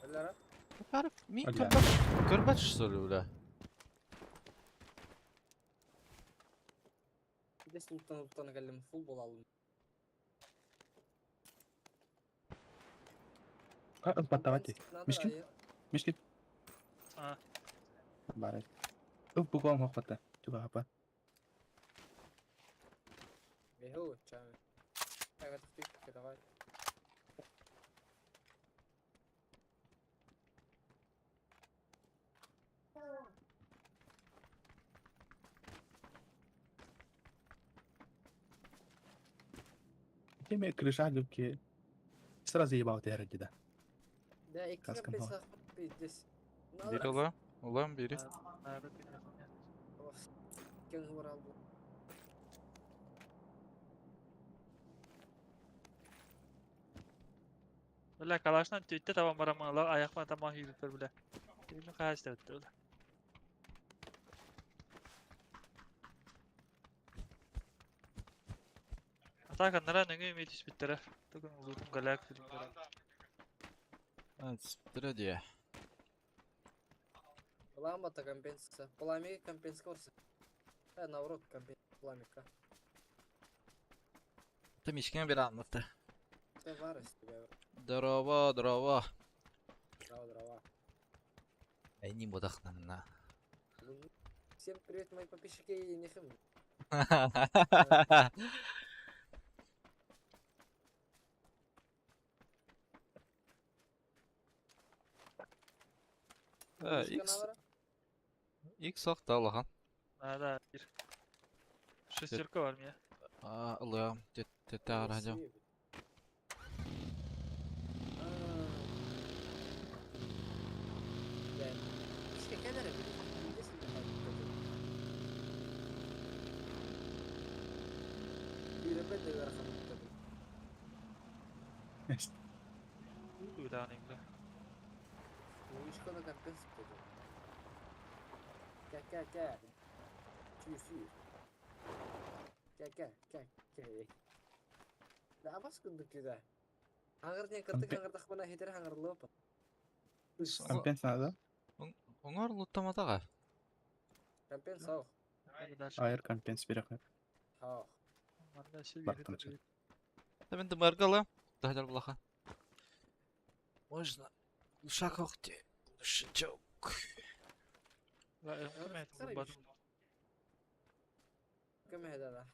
Ellere. Arif, mi Hadi ya. kırbaç soruyor bile. Bir de sultanı geldim. Full bol aldım. Batavati. Miskin? Miskin. Ha. Baret. Bu kom hakikaten. Coba apa? Behu. Çağır. Evet. Kita var. Kime krışa gibi ki. Sıra zeyba o tehre gida. Da iki Kaskın kapı var. saklı bir des. Biri ola. Olan biri. Nerede bilmiyorum ya. Kim var aldı? Öyle kalaştan tüytte taban baramalar ayakma tamam yürütür bile. Birini kaçtı öttü öyle. Atakanlara ne gün ümit iş bittiler. Bugün uzun galak filmleri. Evet, biri diye. Ulan bata компенсация. Пламя компенсация varsa. Наоборот компенсация пламя. Tam içkine biri anlattı. Ты варишь тебя. Drova. Дрова. Ey ni bodaklanına. Всем привет, мои подписчики и нехим. Ha, ilk sok da Allah'ın. Nerede bir. Şestirka var mı ya? Aa, alıyorum. Tete arayacağım. İşte kenara bir. Bir de ben de ver Uydağın engle. Bu iş konu kapten sıkıldı. Gel. Sür. Gel. Daha baskındık güzel. Hangar ne kırdık hangardak bana heter hangarlı opa. Kampen nerede? Oňar luttamadaga. Kampen soğuk. Hayır, kampen spiraklar. Soğuk. Baktım sen. Да мен дымаргала. Дахдар булаха. Можно. Шаг охте. Шичок. Kime heder ha?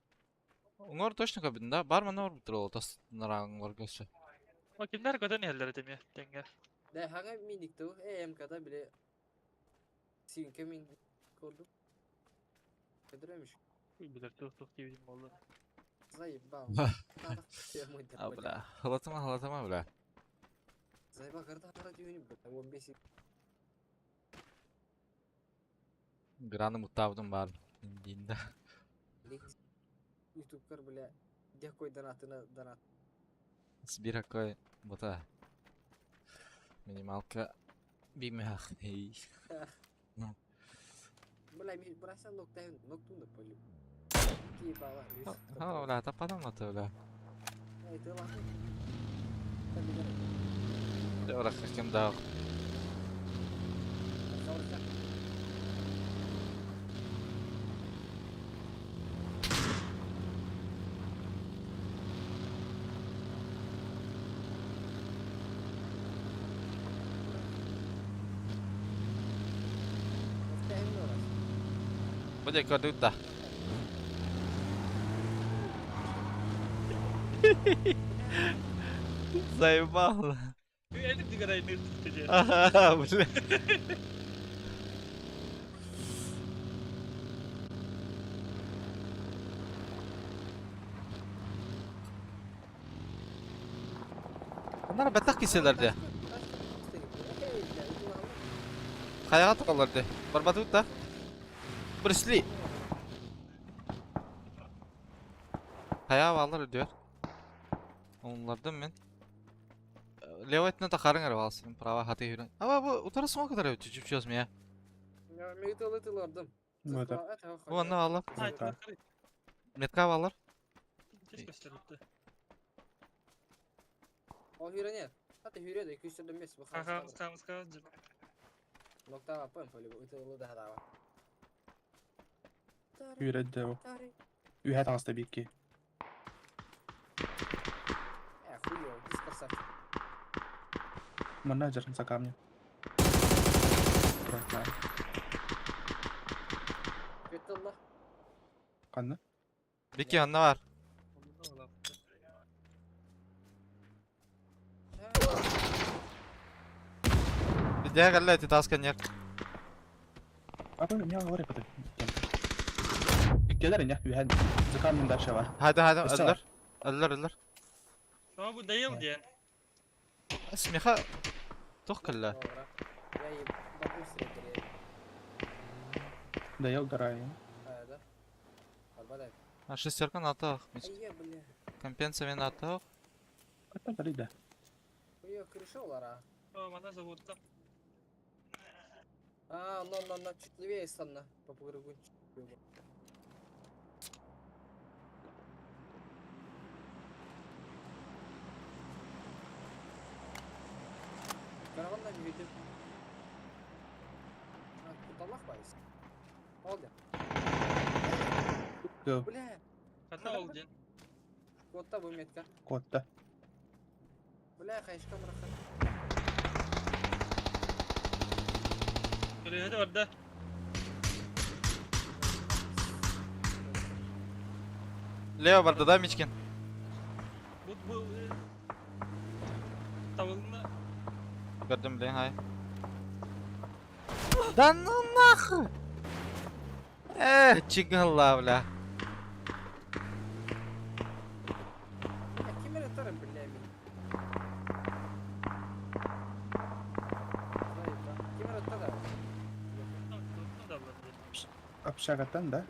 Оňар точно кабинда. Барма нор битер ol tas narağın göçü. O kimler kadar yerler demiyor denge. De hangi minik tu? EMK'da bile Sinke min kurdum. Kıdırıyormuş. Bilir tuh gibi oldu. Zayıf bağım. Abla. Halatama bla. Zayıf akarda hara düğünü bu. 15 Granı mutabdım var. Indiğinde. YouTube kar bile dekoy donat. Sbira koy. Bota. Minimalka. Bimah. Hey. Mulai berasa noktun da poli. Ki bawa. Ha ulah tapadam mı ulah. Itu lah. De orak kim daha. Bude koduta. Заебал. Elim sigarayı ne tutacak? Ага, бля. Bunlar batak keselerdi. Kayağa tıkarlardı. Barbatı da. Bruce Lee. Kayağa bağlar diyor. Onlardan ben. Leo etine takarın araba alsın. Prava hati hüren. Ama bu utarısı o kadar ötü çöz mü ya? Ya meytalıtılardım. Bu da. Bu anda bağlar. Haydi Zaten. bakalım. Metka bağlar. Keşke gösterildi. O hürene. Hatta hüre de 200 dönmesi bu. Kanka. Nokta apa yang boleh itu lu dah tahu. Üred o. Ühed hasta bir ki. Хуё, дискорсак. Mana ajar sa kamnya. Bırak. Fetullah. Kanı. Biki anda var. Bir diğer galle eti taskan yer. Apa ya oraya kadar. Gelirin ya. Ühed. Sa kamnya da var. Hadi Mesela- öldür. Ama bu değil diye. Smiha. Toch kalla. Ya iyi, bagus sih dia. Da yol garaya. Ada. Albalat. Ha шестерка ата. Iya beli. Компенса мен ата. Hatta bari da. Хуё, крышоlar ha. O bana zavodda. No, чуть левее станна. По погребу. Karavandan yürüdüm. Kutalak bayız. Oldu. Go. Bля, Hatta oldu. kotta bu metka. Kotta. Bля, kayışka bırakın. Şuraya hadi orada. Leo vardı da Miçkin. Bu tavılını Gördüm bile hay. Dannak. Çıkın la bla. Ya kime atarım bля mi? Kime atarım? da alındı. Apşagatan da.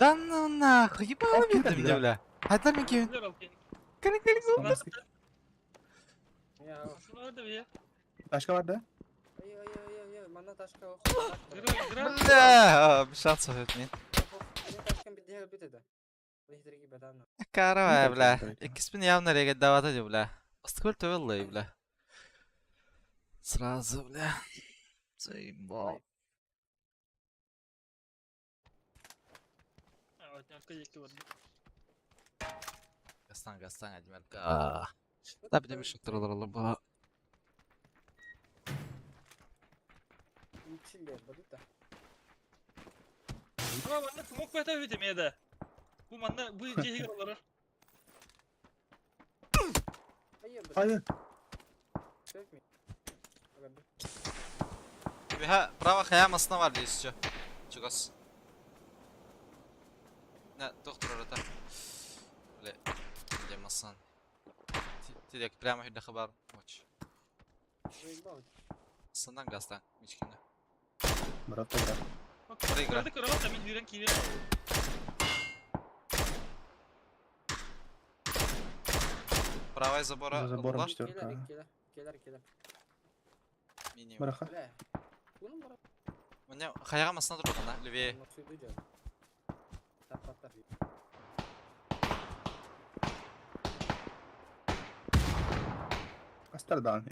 Dannak. Ебало Okey bir de de bla. Hadi lan Miçkin. Güzel al kendini. Kırık Sana attı. Ya Aslında orada bir ya. Başka var da. ay mana taşka o. Gıra. Bля, bir şans etmeyin. Ne taşkan bir diğer bitedi. Lihtirgi bedana. Кара, Ну, бля. короче. Ikisini явно регать давать, бля. Остыкөл төвеллый, бля. Сразу, бля. Заебал. Evet, arka yekli var. Гастан, Адимерка. Да, bir de bir şıktır olur bu. Çiller badita. Ama bana smoke beta bitim ya da. Bu bana bu ince olur. Hayır bırak. Hayır. Sökme. Biha, bravo kıyamasına var diye istiyor. Çıkos. Ne, doktor orada. Böyle, demezsen. Direkt прямо hüdde haber maç. Sından gazdan, içkinde. Murat da bırak. Bak Orayı kırar. kırdı kıralım da bir yüren kiri. Правая забора, За забором var. четверка. Keler. Minimum. Bırak. Bile. Bunun bırak. Мне kıyamasına dur bana, Lüviye. Maksudu canım. Tapatlar. Astardan.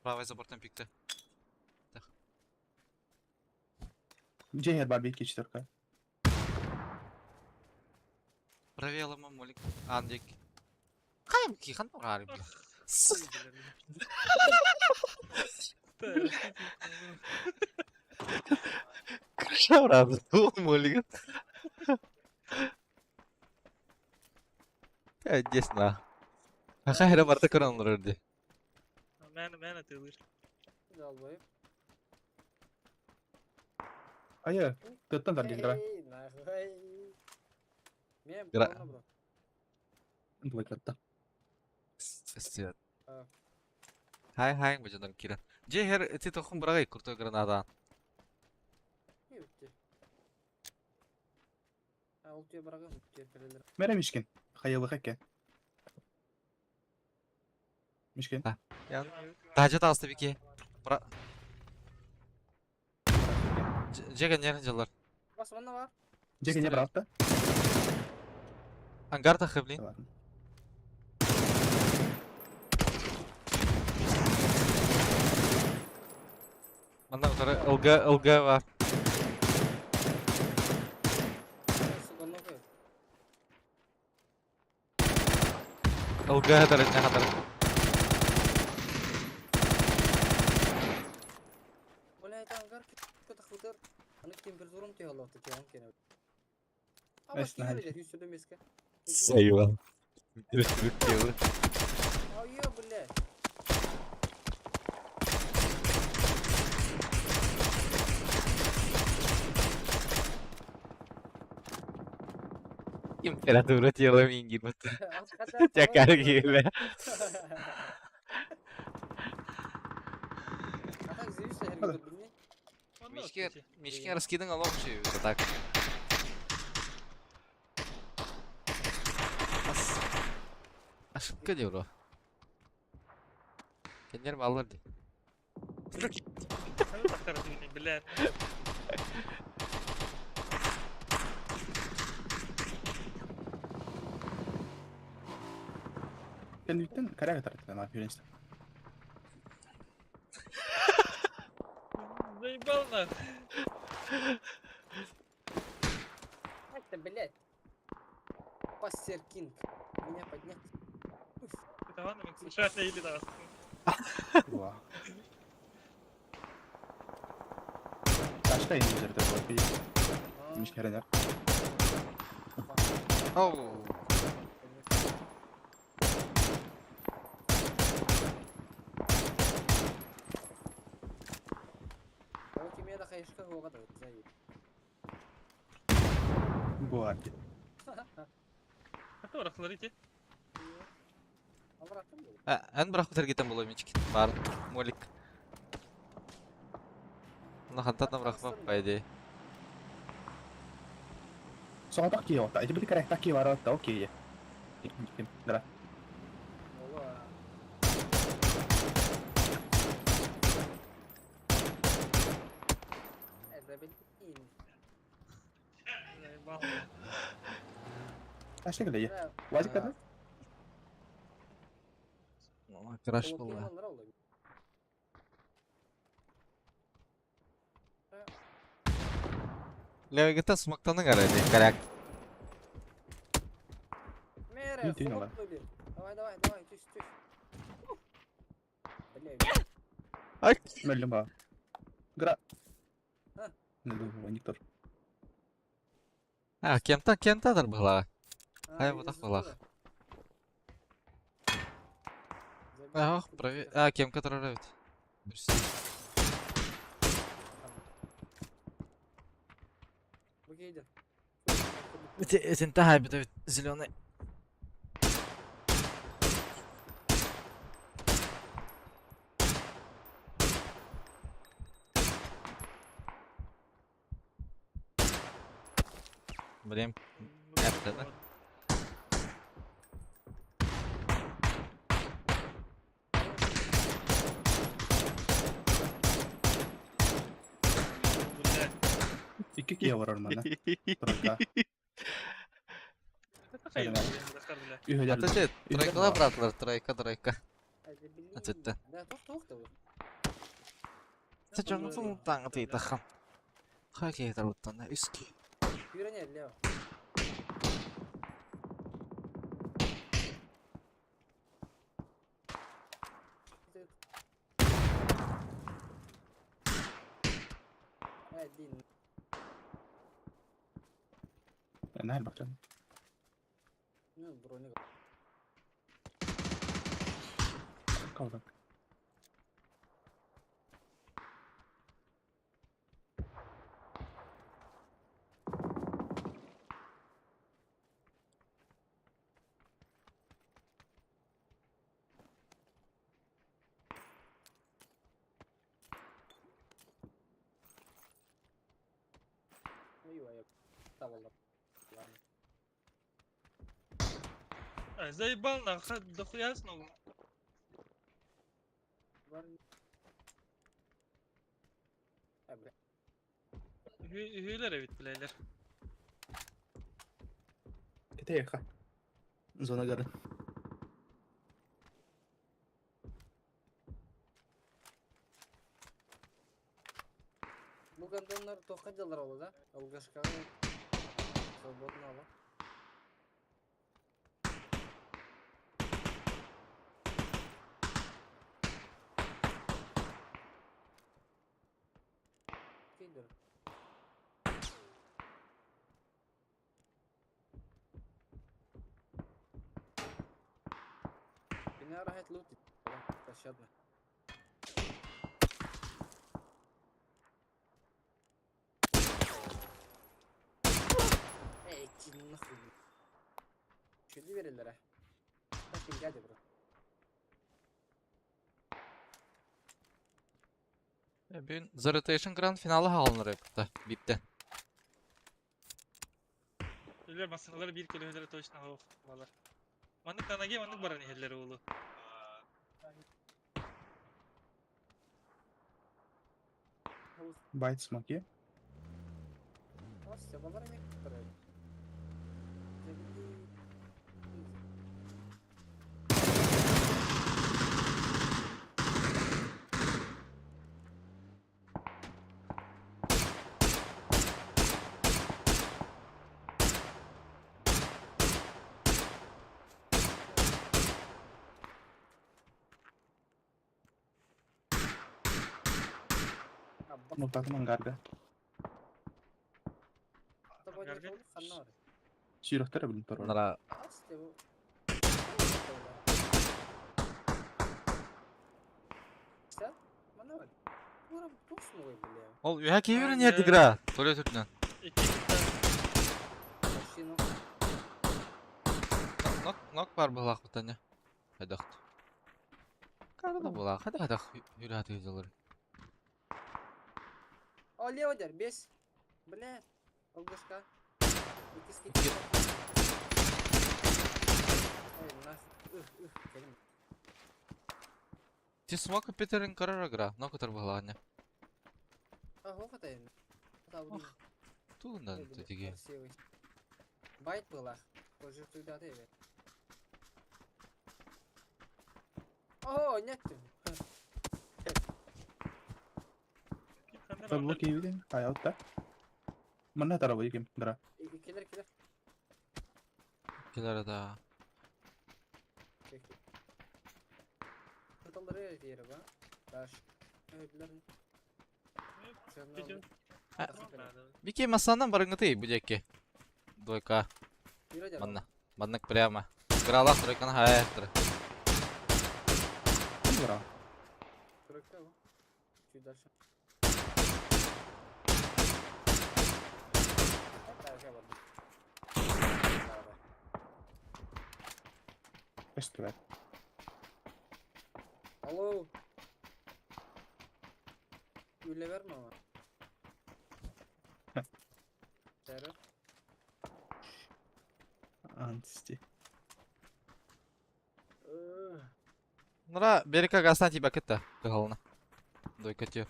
Правая забордан пикті. Джейгер бар bir 2 четверка. Правее лама молик. Андик. Кайым кихан гарib. Кырша брат, ул молик. Здесь на. Хахайра барта кыранлар өрди. Ben atılır. Dalbayıp. Hayır. Tıttın da değil. Ne Gra- bana bırak. Двойка tıttı. Стет. А. Хай бажадан киран. Же хер ти тохун брагай курто гранадан. İyi bitti. Ha ultiye bırakın. Ultiye kaleler. Mere Mişkin. Hayırlı hakke. Mişkin. Тажа таасты бике. Бра. Же ганер жалар. Bas bana var. Джейгер не брал da. Ангар тахыблин. Tamam. Манда утары ылга бар. Sıkılma koy. Ылга хатар этне хатар. Olay tangar kita khuter. Anu temperaturum teh Allah tuh jangan kena. Esna Apa hadi. sih sudah meska? Sayılan. Rütbük diyor. Oh iya boleh. Температура тела мингir бат. Çakar gibi. Atak zevis her gün bilmeyin. Мишкин раскидан алом şey так. Ошибка diyor o. Kendilerim alırdı. Sen bakar atılır bile. Sen bitten kare atar ettiler ne yapıyor işte. Заебал. Это, блядь. Пастер Кинг. Меня поднять. Это ладно, мы слушать не или да. Vah. Taşta iniyor da bu bir Mişkin herhalde. Oh. Kalau kimia ada kayak suka gua kata saya. Bu hareket. Hatta orakları ki. Avrattın mı? En bırak biter gitten buluyor Mişkin. Var. Molik. Onu hantatna bırakmam paydı. Soal tak kiyo, tak jadi kare tak kiyo warat tak oke ya. Dah. Aşağı geliyor. Бля, Вазик а, это? Crash Солодкий buldu. малдар oldu. Leo gita smoke'tanı garaydı. Karak. Мере, Иди, давай. хлопнули. Давай, тыщ. Бля, Ay. Мөллüm баа. Гра. Ha. Ne bu Niktor? Ha, kentadır bula. Hayır, а, bu da вижу, kulak. забыл. Ah, pravi. Ha, kemka tarar evet. Birisi. Выкиден. Интهى بدأ зеленый. Блин, это да? Блядь. 2 kiye var ormanda. Тройка. Это хай, Нормально. Захар, бля. Ühöler. Атачет, тройка братлар, тройка. Атетте. Да, тоқта бұл. Сачаны фун таң тейді хам. Хай кейтер уттан, үски. Үйрене, Лео. Один. Ne hal bakacağım. Ну, броник. Kaldım. Ой, tavallar. Ладно. Заебал, нахуй, дохуя снова. Var. Ha, bля. Hüyler evet bileyler. Kete yaka. Zona garı. Bu гандондар тоққа жалар олы да? Алгашқаға свободно ала. Кейдер. Меня рахет лутит. Пощадно. Эй, иди нахуй. Что верили, ра? Так и дядя, бро. Bugün The Rotation Grand finali alınır hepte. Bitti. Hüyler masakaları bir kilo hüyler точно hava valla. Manık tanage manık baran hüyler oğlu. Байт смоки. Все, базар не которые. Ну так мангарга. Гарга? Сирохтар bilin tor. Bunlara ol ühe ki yürün yedi gra. Soruyor Türk'ten. İki Nok var bulak bir tane. Hadi akut. Karada bulak. Hadi yürü hadi yüz olur. О, лево дер, бес. Бля, алгашка. İki. Ой, нахуй. Келим. Ти смока Питерин карара гра. Nok atar bulak anne. А, хатайын. Хата, блин. Tuğundan Ой, бля, tetiği. красивый. Байт была. Позже туда ты. О, нет. طب اوكي بيدين هاي اوتا منها ترى بيجي درا Killer killer. Kiler da. Katalları yeri ba. Baş. Öldüler mi? Geçen. Ha. Tamam. Бики масандан барыңгыты бүжекке. Дойка. Yürü de. Манна. Маннык прямо. Грала тройканы хаяктыр. درا Kırıkta bu. Çüy ders. بس تبعت Alo. Gülle verme ama. Terör. انتستي Нура берека гастан тиба кетті. Кыгалына. Дойка тиё.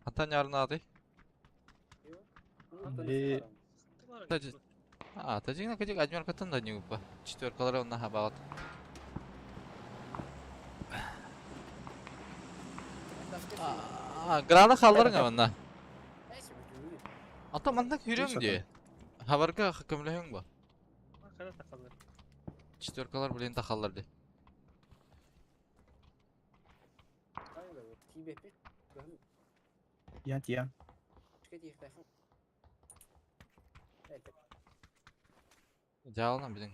Антан ярына аты. Таджи. А, таджигна кадик адмёркатын да не упа. Четвёркалары онна хабагат. Грана халларыңа онна. Ата мандак хүрөң диye. Хабарга хакымлыгың ба? Kada takalır. Четвёркалар билен тахаллар ди. يانت يان Жалына билен.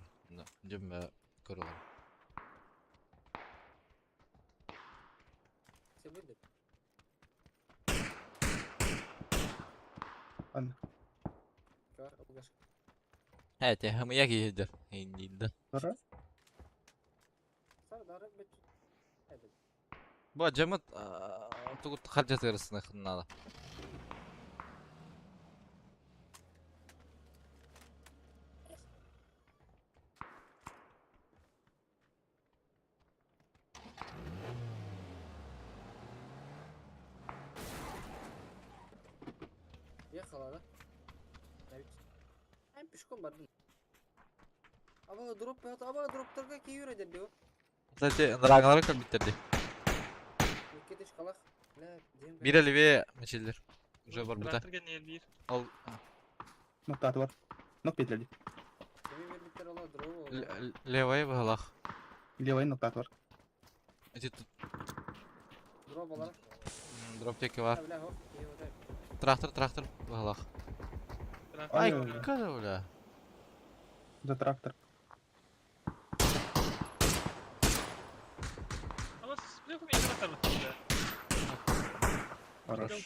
Жөмбө көрөгөн. أنا. Хәтә хымыя киһидер. Инде. درا Бу жамыт тугут харжат арасында хыннала. Yakaladı. Evet. Hem pişkon bardım. Ama drop yaptı. Ama droplarga ki yürü dedi o. Кстати, нраңалары кел биттерди. Kediş kalak. Ne diyeyim ben. Бир эливе мечелдер. Уже бар бута. Bıraktırken yer bir. Ал نقطة أدوار نقطة بيتلدي Demin bir bitter ola drop. левая бгалах. اللي وين نقطة أدوار Эти тут Drop olarak. дроптеки бар. Öyle hop. İyi o da. Трактор бгалах. Bıraktırken Ай, Ой. када бля. за трактор Ama biliyor musun internet tarafında. хорош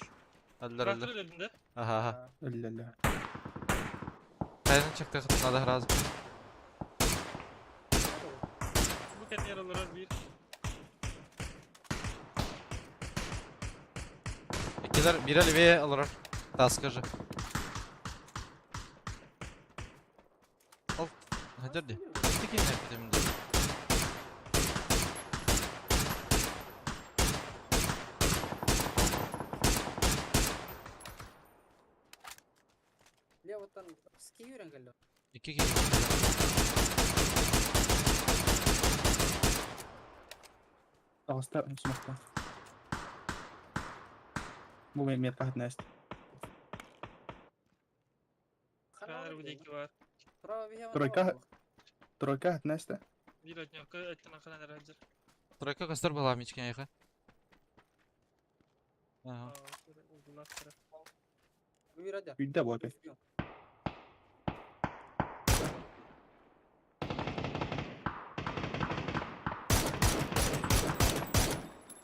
Аллар Traktör аллар. elinde. Ага. لا لا Кайдан чыкты хытнада разы. Bu kendi yaraları bir. Экилер бир эливе алар. Таска же. Ал. Хадерди. Тики не битемди. Levottan ski yürün geldi. Iki kişi. أغسطاء مش مقطع مو مية قاعد ناس Kanar bir iki var. тройка ناس Bir atnyoka ettiğine kanar hazır. Тройка костер была мичкен яха. Ага. Uzunlar taraf. Buyur hadi. Bir de bu abi.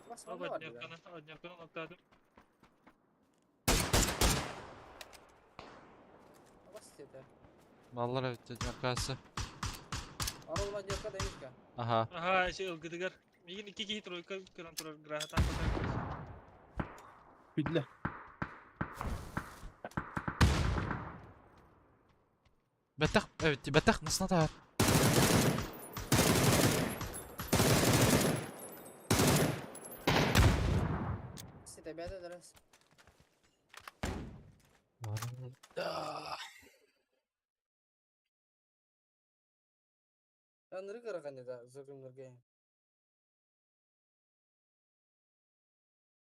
Bas Bak bana var ya. atnyokana noktadım. Bas yeter. Баллар өтті маркасы. Arolma diyorka demiş ki. Ага. Aha şey ılgıdıgar. Migin iki kişi troyka kıran turar grahatan kadar. Bir de Бәттәк, evet, бәттәк насына тағар. Site bir de deriz. Aranları karakan da zırhımları.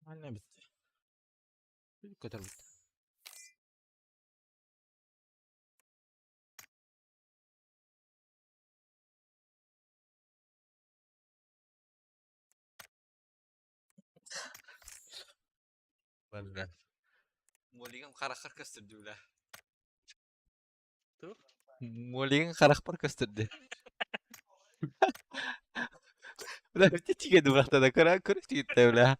Anne bitti. Bir kadar bitti. Vallahi. Muligan karakter gösterdi bile. Tuh. Muligan karakter gösterdi. Udah bitti tiga dua tanda karakter kita udah.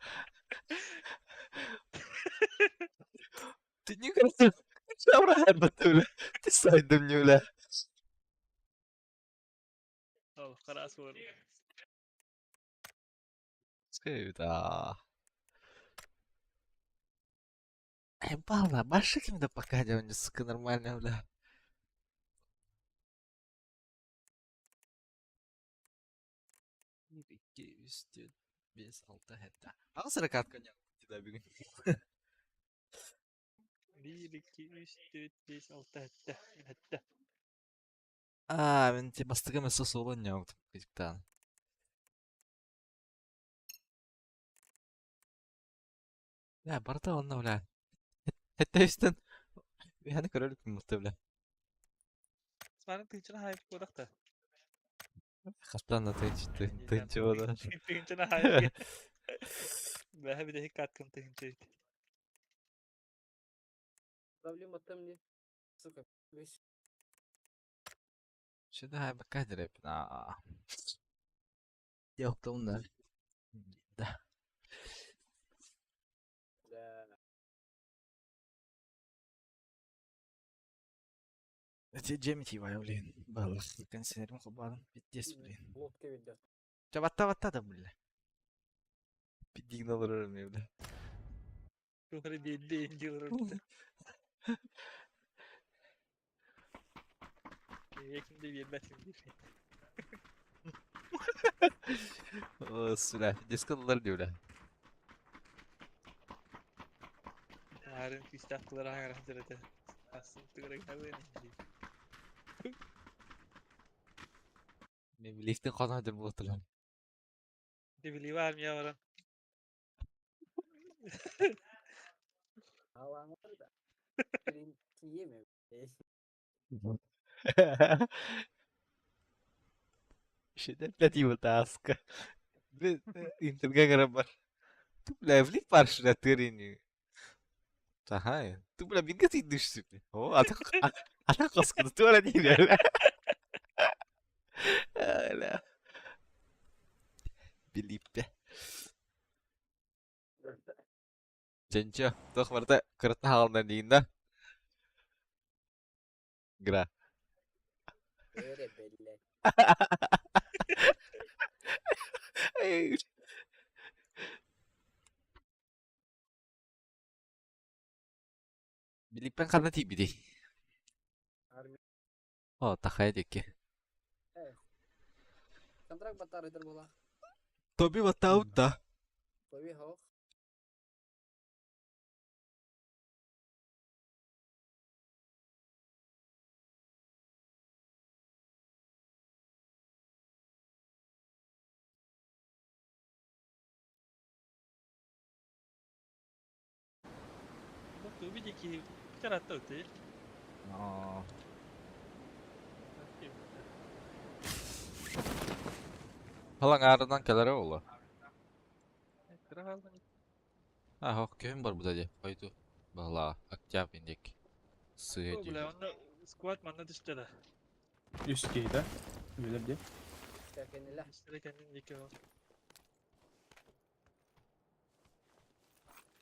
Tinyu kan saurahan betul. Tisaydımnya udah. Oh, keras bu. Sevda. Lah, başka kim de pakai önce sıkı normalnya udah. Bir, iki, üç, dört, beş, altı, hatta. Aku sedekat konyol. Tidak bingung. 1, 2, 3, 4, 5, 6, hatta. Hatta. Ben bastığı mesaj olun ya çocuktan. Ya barda onunla ulan. Hatta üstten. Yani körülük mü muhtemelen. Sekarang tıncına hayır kodak da. Kaptan da tınçı o da. Tıncına hayır. Ben bir de hikayetim tıncı. Проблема там не, сука, весь. Şimdi hay bakar hep. Yok da onlar. Da. Да. Cem ti var öyle. Balık. Kan sinirim kapalı. Bitti Блин, sprin. лодка ведет. Çabatta da böyle. Bir digne alırım evde. Yukarı belli ince orada. Yakında bir betim bir şey. O süre. Diskalılar diyorlar. Yarın pistakları hayır hazırladı. Aslında tıkara geldi. Ne bileyim kanadır bu oturan. Ne bileyim var mı yavrum? Hava var da. Benim yiyemiyorum. Şey de task. Interga garabar. Tu level parça terini. Tahay. Tu pula binga ti düştü. Oh, ada kaskı tu ara değil ya. Öyle. Bilip de. Cenca, tuh kemarin kereta hal nandiinda. Gra. Öyle belli. Bilip'ten karena tibi deh. Harbi. Oh, tak kayak deh ki. Kontrak batar itar bola. Tobi wat tahu dah. Tabii hoş. Bak tuh bir iki tarafta öte. Oh. Halang aradan kelar ola. Kral Ah, oh, köyüm var burada diye. Koydu. Bahla, akçap indik. Suya bu bile diyor. onda squat manna düştü de. Üst geyde. Öyle diye. Kendiler. İşte kendin yıkıyor.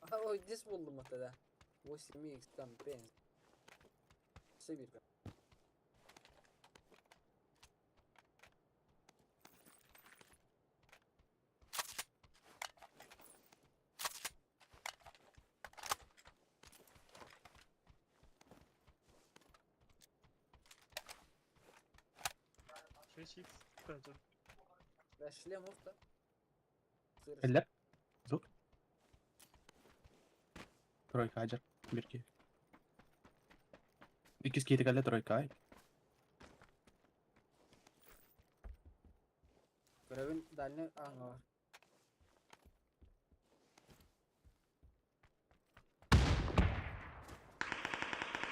Aha o dis buldum hatta. 8x campaign. Sevir. Şey şey kaldı. Шлем hoş da. Eller. Zor. Troika ajar. Bir ki. İkiz kiti kalla troika ay. tane var.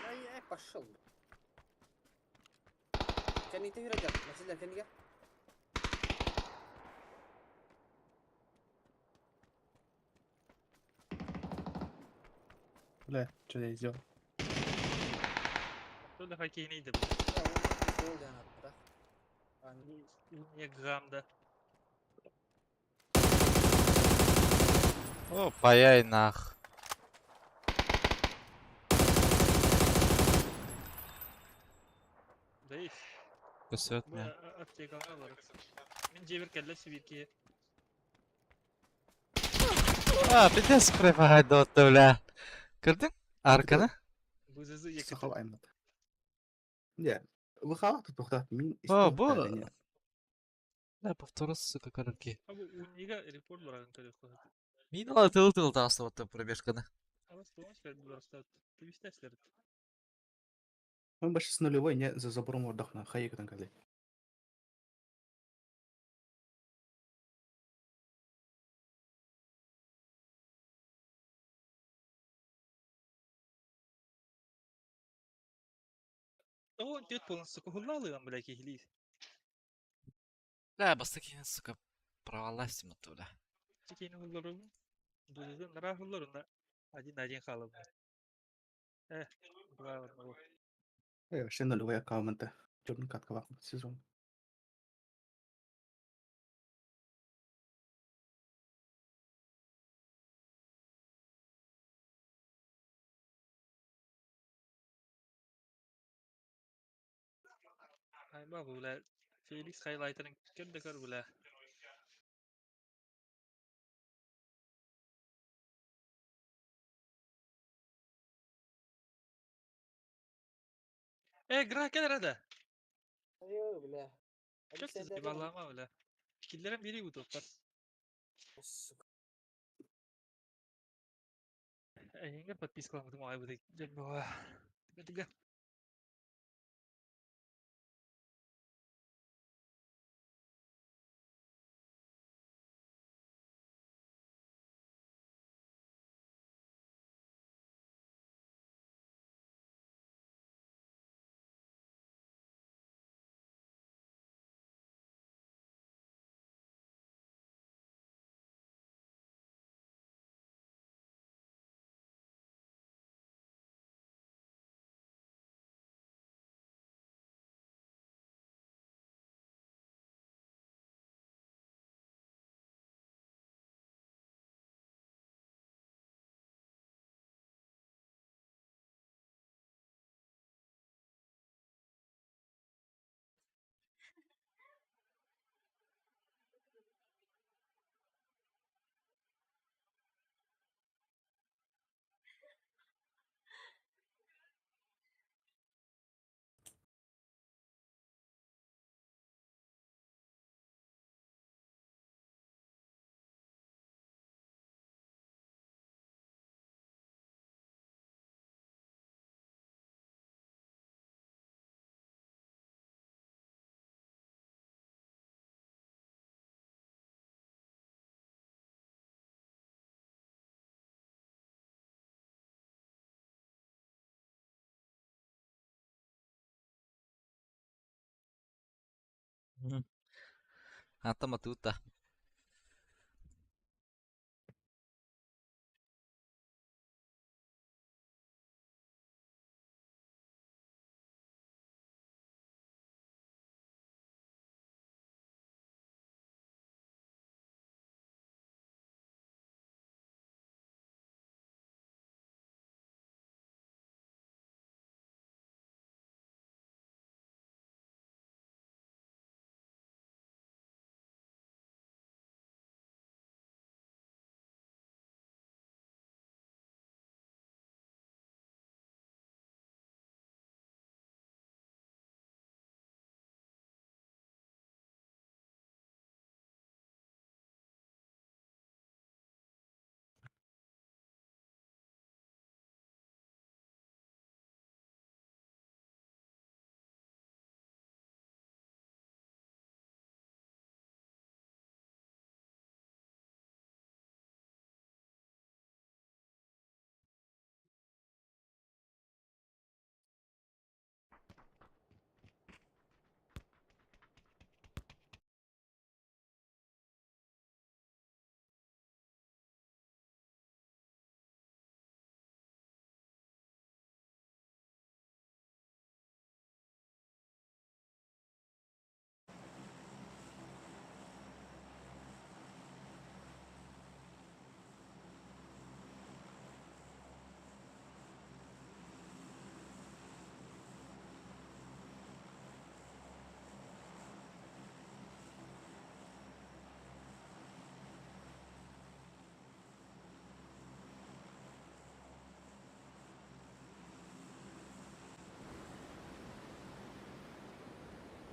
Ay başladı. Kendi de yürüyecek. Mesela kendi gel. Bля, что я сделал? Böyle hakey neydi bu? Ya o oldu yani hatta. Yani Niye gramda? Опа, яй нах. Reis. Bu Gösterme. aptek alma var. Min cebir kelle sibirkiye. Bir de sprey hadi otta bля. Gördün? Arkana. Bu zızı yakıtı. Сахал Аймат. Не, выхала тут тоқтат. Мен О, исто bu. әрине. Да, повторос, сука, коротки. Abi uniga report bırakın telefonu. Min ala tıl tası otta пробежканы. Ama стоимость verdi burası. Twist testleri. Мы больше с нулевой не за забором отдохна. Хаекатан кәле. O göt polonsu kuhulla alıyorum bile ki hiliyiz. Да, бастаки, сука, провалась ему туда. Çekeyini hullarım. Bu zızı nara hullarım da. Hadi nadien kalım. Bravo. Bravo. Вообще нулевой аккаунт. Черный катка в сезон. Ay bak ulan. Felix highlight'ının kendi kar ulan. Gra keler hadi. Ayo bile. Hadi Çok sen sızgı de vallahi ama ulan. Fikirlerin biri bu toplar. Yenge подписку ay bu da. Tiga-tiga. Atama tuta.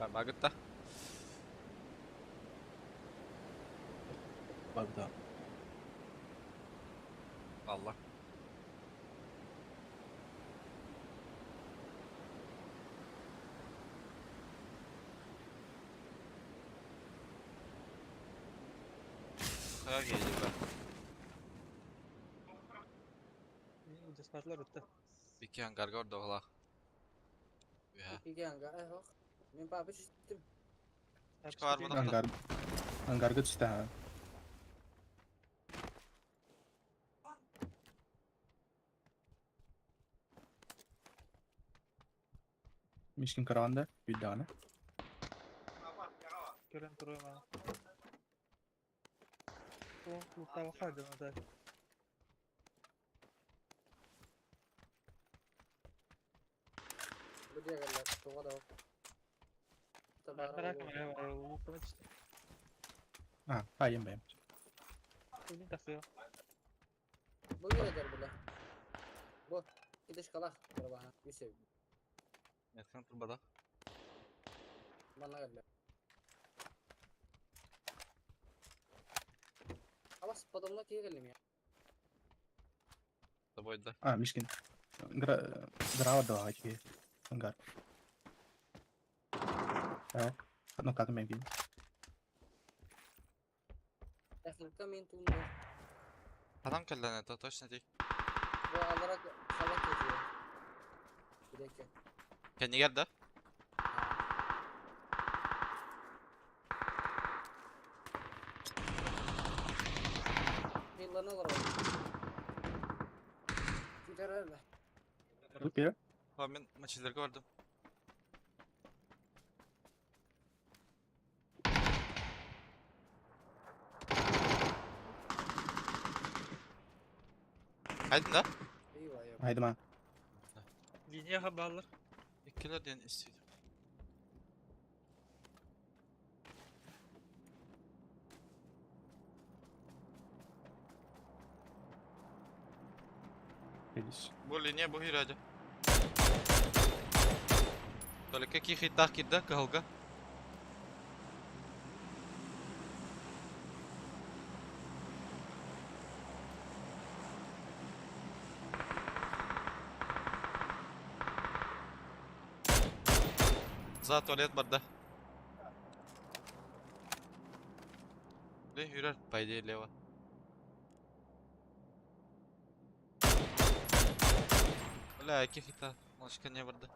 Bagıt da. Bagda. Allah. Kaya gelecek ben. Cespartlar bitti. İki hangarga orada ola. Ya. İki hanga bak. Men papi şittim. Çıkar mı? Hangarga düştü ha. Mishkin karavanda bir tane. Gören duruyor bana. Bu muhtawa harcı da. Bu diye geldi. Toga da bak. Ben merak etme ya. Bu konu işte. Ha, hayır benim. Bunu takıyor. Bu yüreder bile. Bu. Gidiş kalak. Dur bana. Yusuf. Yakın turbada. Bana geldi. Ama spadamla kiye geldim ya. Da boyda. Ha, Mishkin. Grava da haki. Hangar. Evet. No kadın benim gibi. Teknikte men tuğumda. Adam kellene ta точно değil. Bu alarak salak geçiyor. Bir dakika. Kendi geldi. Yıllarına var. Gider öyle. Dur bir. Ha ben maçları gördüm. Haydi da. Eyvah eyvah. Haydi man. Linye haberler. İkiler diyen istiydim. Feliz. Bu linye bu hiraca. Только каких кидда калга. За туалет барда. Ne yürür по идее лево. Бля, каких это? Немножко не барда.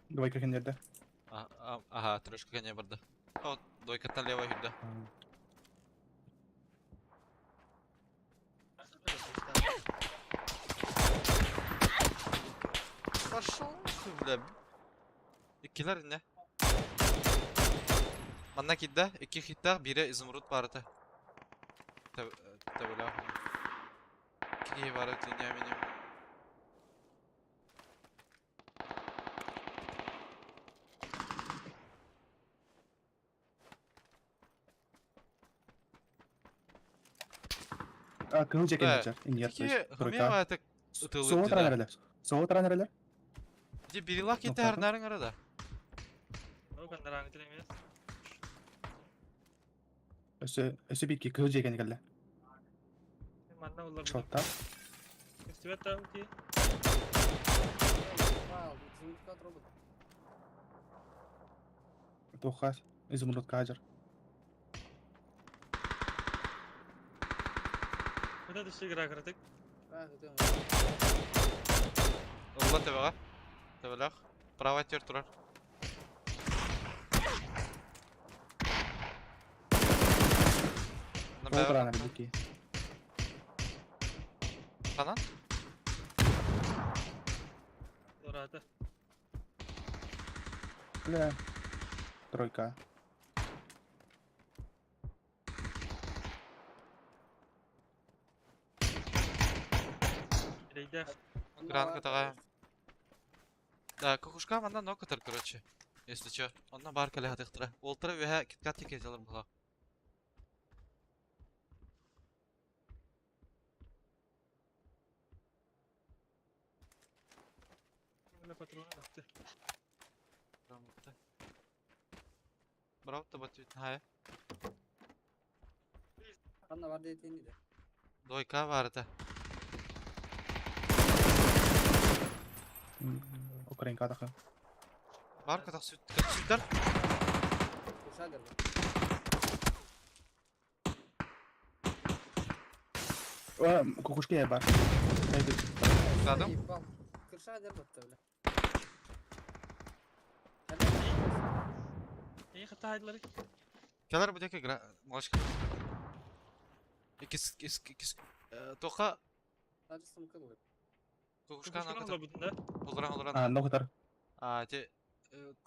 Двойка kendinde. Ага, трошки не барда. О, дойкаттан лево yürüdü. Пошел ты, бля. İkiler ne? Bana kidda, iki hitta, biri izumrut barıtı. Tabi la. İki barıt dünya benim. Kılıç Да, kendince. İniyat. Такие Тройка. хумева так Soğuk ытылып tıran да. nereler? Soğuk tıran nereler? Где берилах кетті Нокдауны? әрнәрің арада. O kadar hangi dilemiz? Ösü bir ki kılıç yegen geldi. Manna olur. Şotta. İstivet tabii ki. Вау, извините, как робот. Тухас. İzmurut kacar. Bu da düştü girer kritik. Ah, gidiyorum. Олла табаға. Табалақ. Права тер тұрар. Soğuk tıran nereler ki? Қанан? Orada. Bля. Тройка. Bireyde. Гранка тағайым. Да, кукушка мандан ног кытыр, короче. Если чё. Онна бар кәлі хатықтыра. Олтыры веха киткат теке жалыр бұға. Böyle patronu attı. Tamam bitti. Bravo da batıyor. Hayır. Kanla var dediğini de. Doyka vardı. Ukrayna kadar. Var kadar sütler. Kuşadır bu. Kukuşka yer var. Adam. İyi, bak. Kırşadır battı öyle. İyi hatta haydileri. Keler bu deke gra. Başka. İkis. Toka. Sadece sımkıl var. Kukuşkan Kuşkana kadar. mı bütünde? Olur. А, ну kadar. Те.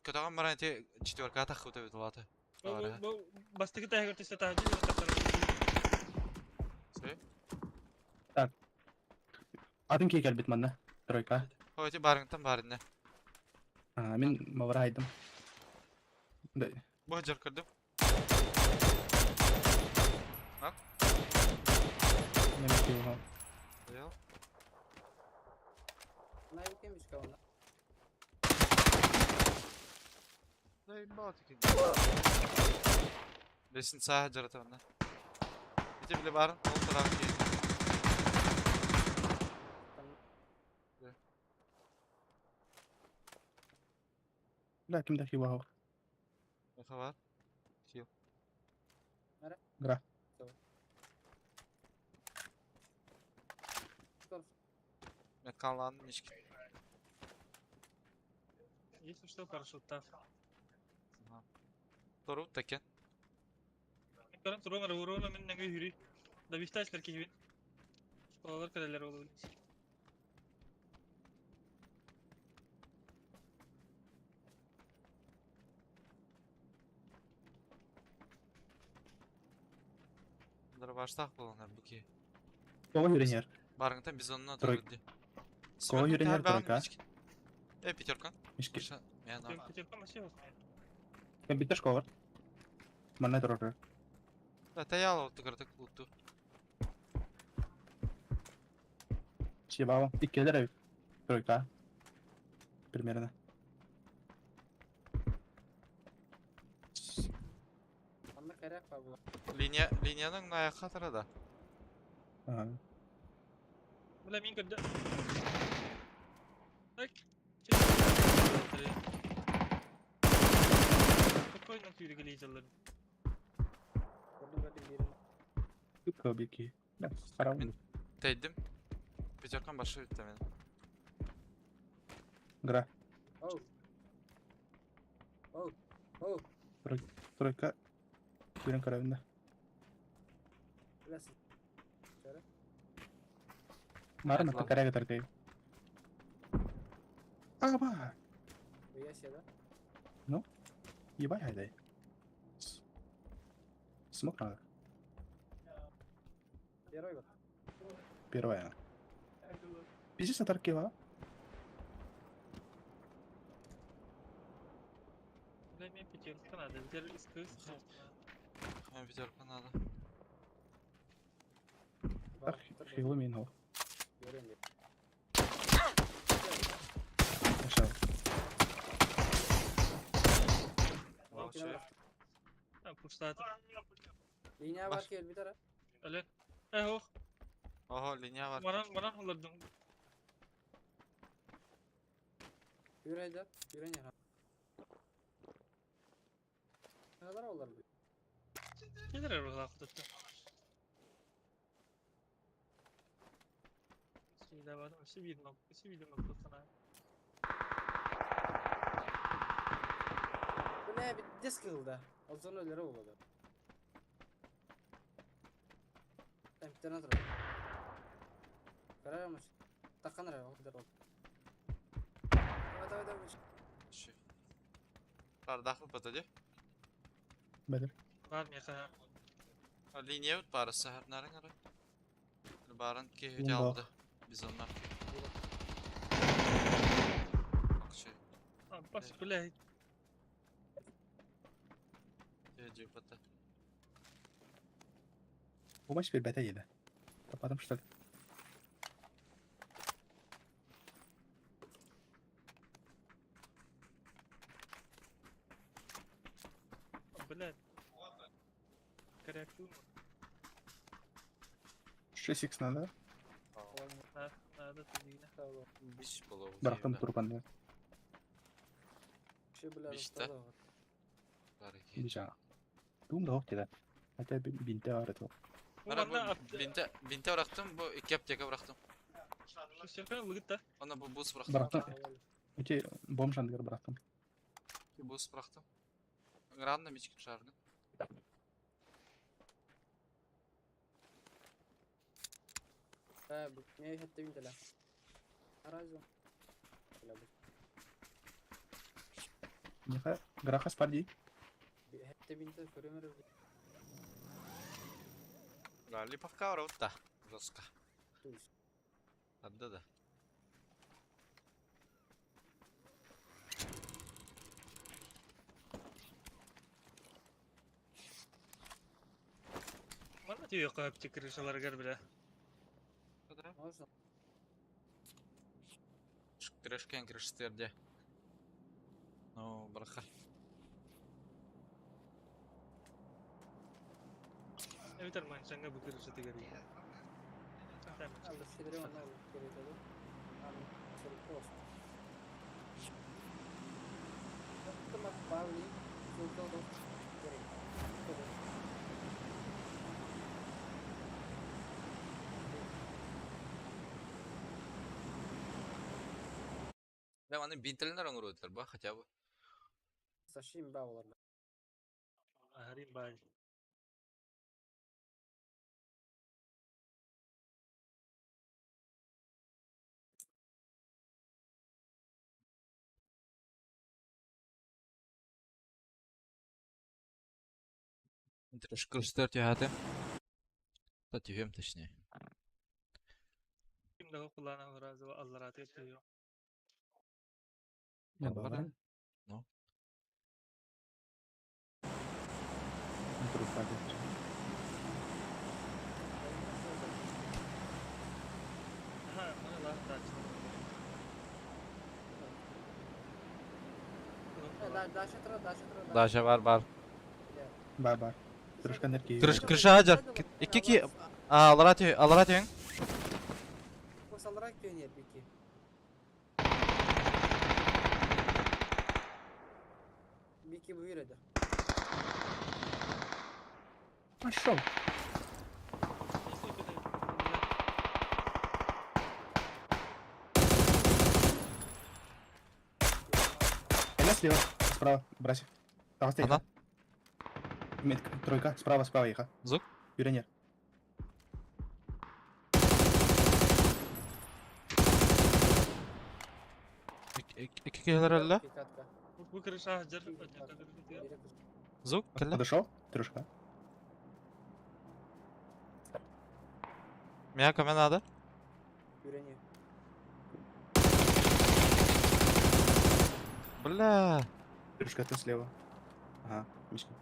Kötüğün bana te четверка takı öte bitolata. Doğru. Bu bastaki tahir teste tahir değil mi? Şey. Adın ki gel bitmanna. Troika. Hoyti barıngtan barınne. Min mavraydım. Bu hacar kırdım. Ne yapıyorum? Ya. Ne yapayım ki onlar? Dayım batı. Besin sağ hacar atanlar. Bir de bile barın. O taraf ki. لا كم ده في واو. Ne var? Gra. Mekanlandım işki. Есть что парашютта. Torut teken. Karın turun ara vuruna min nege yürü. Da bir taş terki hivin. Olur kadeler olur. Bunları baştak bulanlar bu ki. Kova yürüyer. Barıngtan biz onunla Troik. durdu. Kova yürüyer troika. Peterkan. Mişki. Başa. Yani Kötü ama şey yok. Ben bitter kova. Manna durur. da tayal oldu kırdık buldu. Şey baba. İlk gelir ev. Troika. Примерно. Ama kerek var bu. Linyanın ayak hatırı da. Bula min kadar. Bak. Koy nasıl yürü geliyor çalları. Gördüm birini. Tabii ki. Karam. Teydim. Peterkan başı bitemedi. Gra. Oh. Oh. Oh. Troika. Yürün karabında. Bilesin. Şöyle. Marma Lan. takaraya kadar kayıp. Aba. Bu yaş ya da. Ебай, айдай. Смог надо? Первый бak. Первая. Пиздец на Таркива. Bula min pitiyor. Kanada. Diğer iskız. Ben Peterkan adı. Bak. Таркива минул. Görüyorum diye. Пошел. O Bakın şey. bak. Ha puştat. Linya var ki bir taraf. Öyle. Oh. Oho linya var. Bana olurdum. Yürü hadi. Yürü ya. Ne kadar olur bu? Gelir herhalde hakikaten. Şeyde var ama şey bir nokta sana. Bu ne bir disk kıldı. O zaman öyle oldu. Sen bir tane dur. Karar mı? Takan ara o kadar oldu. Hadi. Şey. Bardaklı patadı. بدر. Var mı ya? Linya ut barısı her narın ara. Barın ki Bunda. hüce aldı. Biz onlar. Bak şey. Bas bile. Hüce patı. وماشي في البداية ده. طب هذا مش فاكر. Bilen. Karakter mı? 6x надо. Ha da tezgine. Biş bolu. Bıraktım turban ya. Şey bilen İşte. usta da var. Bir can. Doğum da yok dedi. Hatta bir binte var eto. Bana bu Bana binte bıraktım, bu iki apteka bıraktım. Şaka mı gitti? Ona bu boost bıraktım. Bıraktım. İki bomb şandıgar bıraktım. Bir boost bıraktım. Granada mı çıkmış şarkın? Ha bu ne hette bindiler. Arazi. Öyle bu. Nihayet. Grakas pardi. Bir hette bindiler görüyor. Gali pakka var utta. Roska. Tuş. Hadi da. Bana diyor yok hep kırışalar gel bile. Olsun. Kırışken kırıştırdı. No, bırakır. Evet arman sen bu kırışı tigari. Aldı şeyleri onlar görüyor tabii. Abi sorun olsun. Tamam Pavli. Zorda da. Ben onun binteline rong roadlar bak hatta bu. Saşayım bağlarlar. Harim bay. Трэш кырыштыр тяхаты. Тативем точнее. Kim daha kulağına razı ve Allah razı ediyor. Ne Var var? ya. No. Dur hadi. Ha, bana laf da açtı. Daşa var. Бар бар. Трошка энергии. Kırış hacar. İki. Allah ratı. Salarak dönüyor peki. Biki buyur eder. Пошел. Эля слева. Справа. Браси. Справа стоит. Ага. Метка. Тройка. Справа их. Зук. Юренер. İki kişiler öyle. Pikatka. Bu kırış hacer. Zuk. Kelle. Подошел. Трошка. Меня каменада. Yüreniyor. Бля. Трошка ты слева. Ага. Мишка.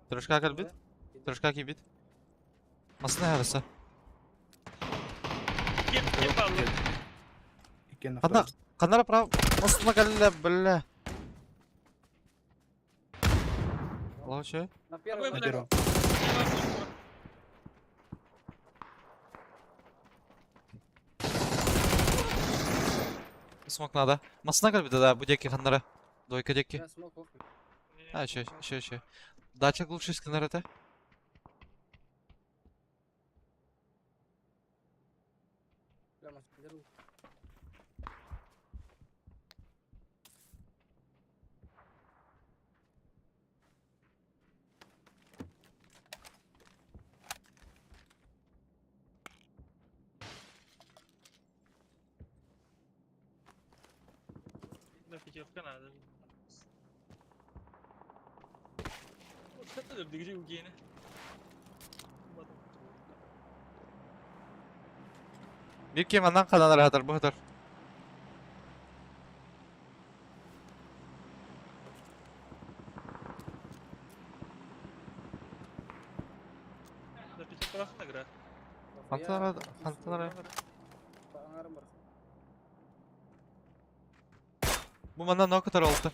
Трошка kalbit. Трошка kibit. Nasıl ne yarısı? Kim bağlı? И Кен на Кана. второй. Канара прав. Nasıl ne kalbit bля. Allah şey. На На первом. первом. Смок надо. Масına kalbit да, bu деки ханнара. Дойка деки. Я смог оф. Ha şey. Дача лучше сканерete. Прямо сидел. Da fikir kanada. Kaçtır diye bu gene. Bir kim andan kanalları hatar bu hatar. Da fikir tarafına göre. Kantalara. Angarım var. Bu bana ne kadar oldu?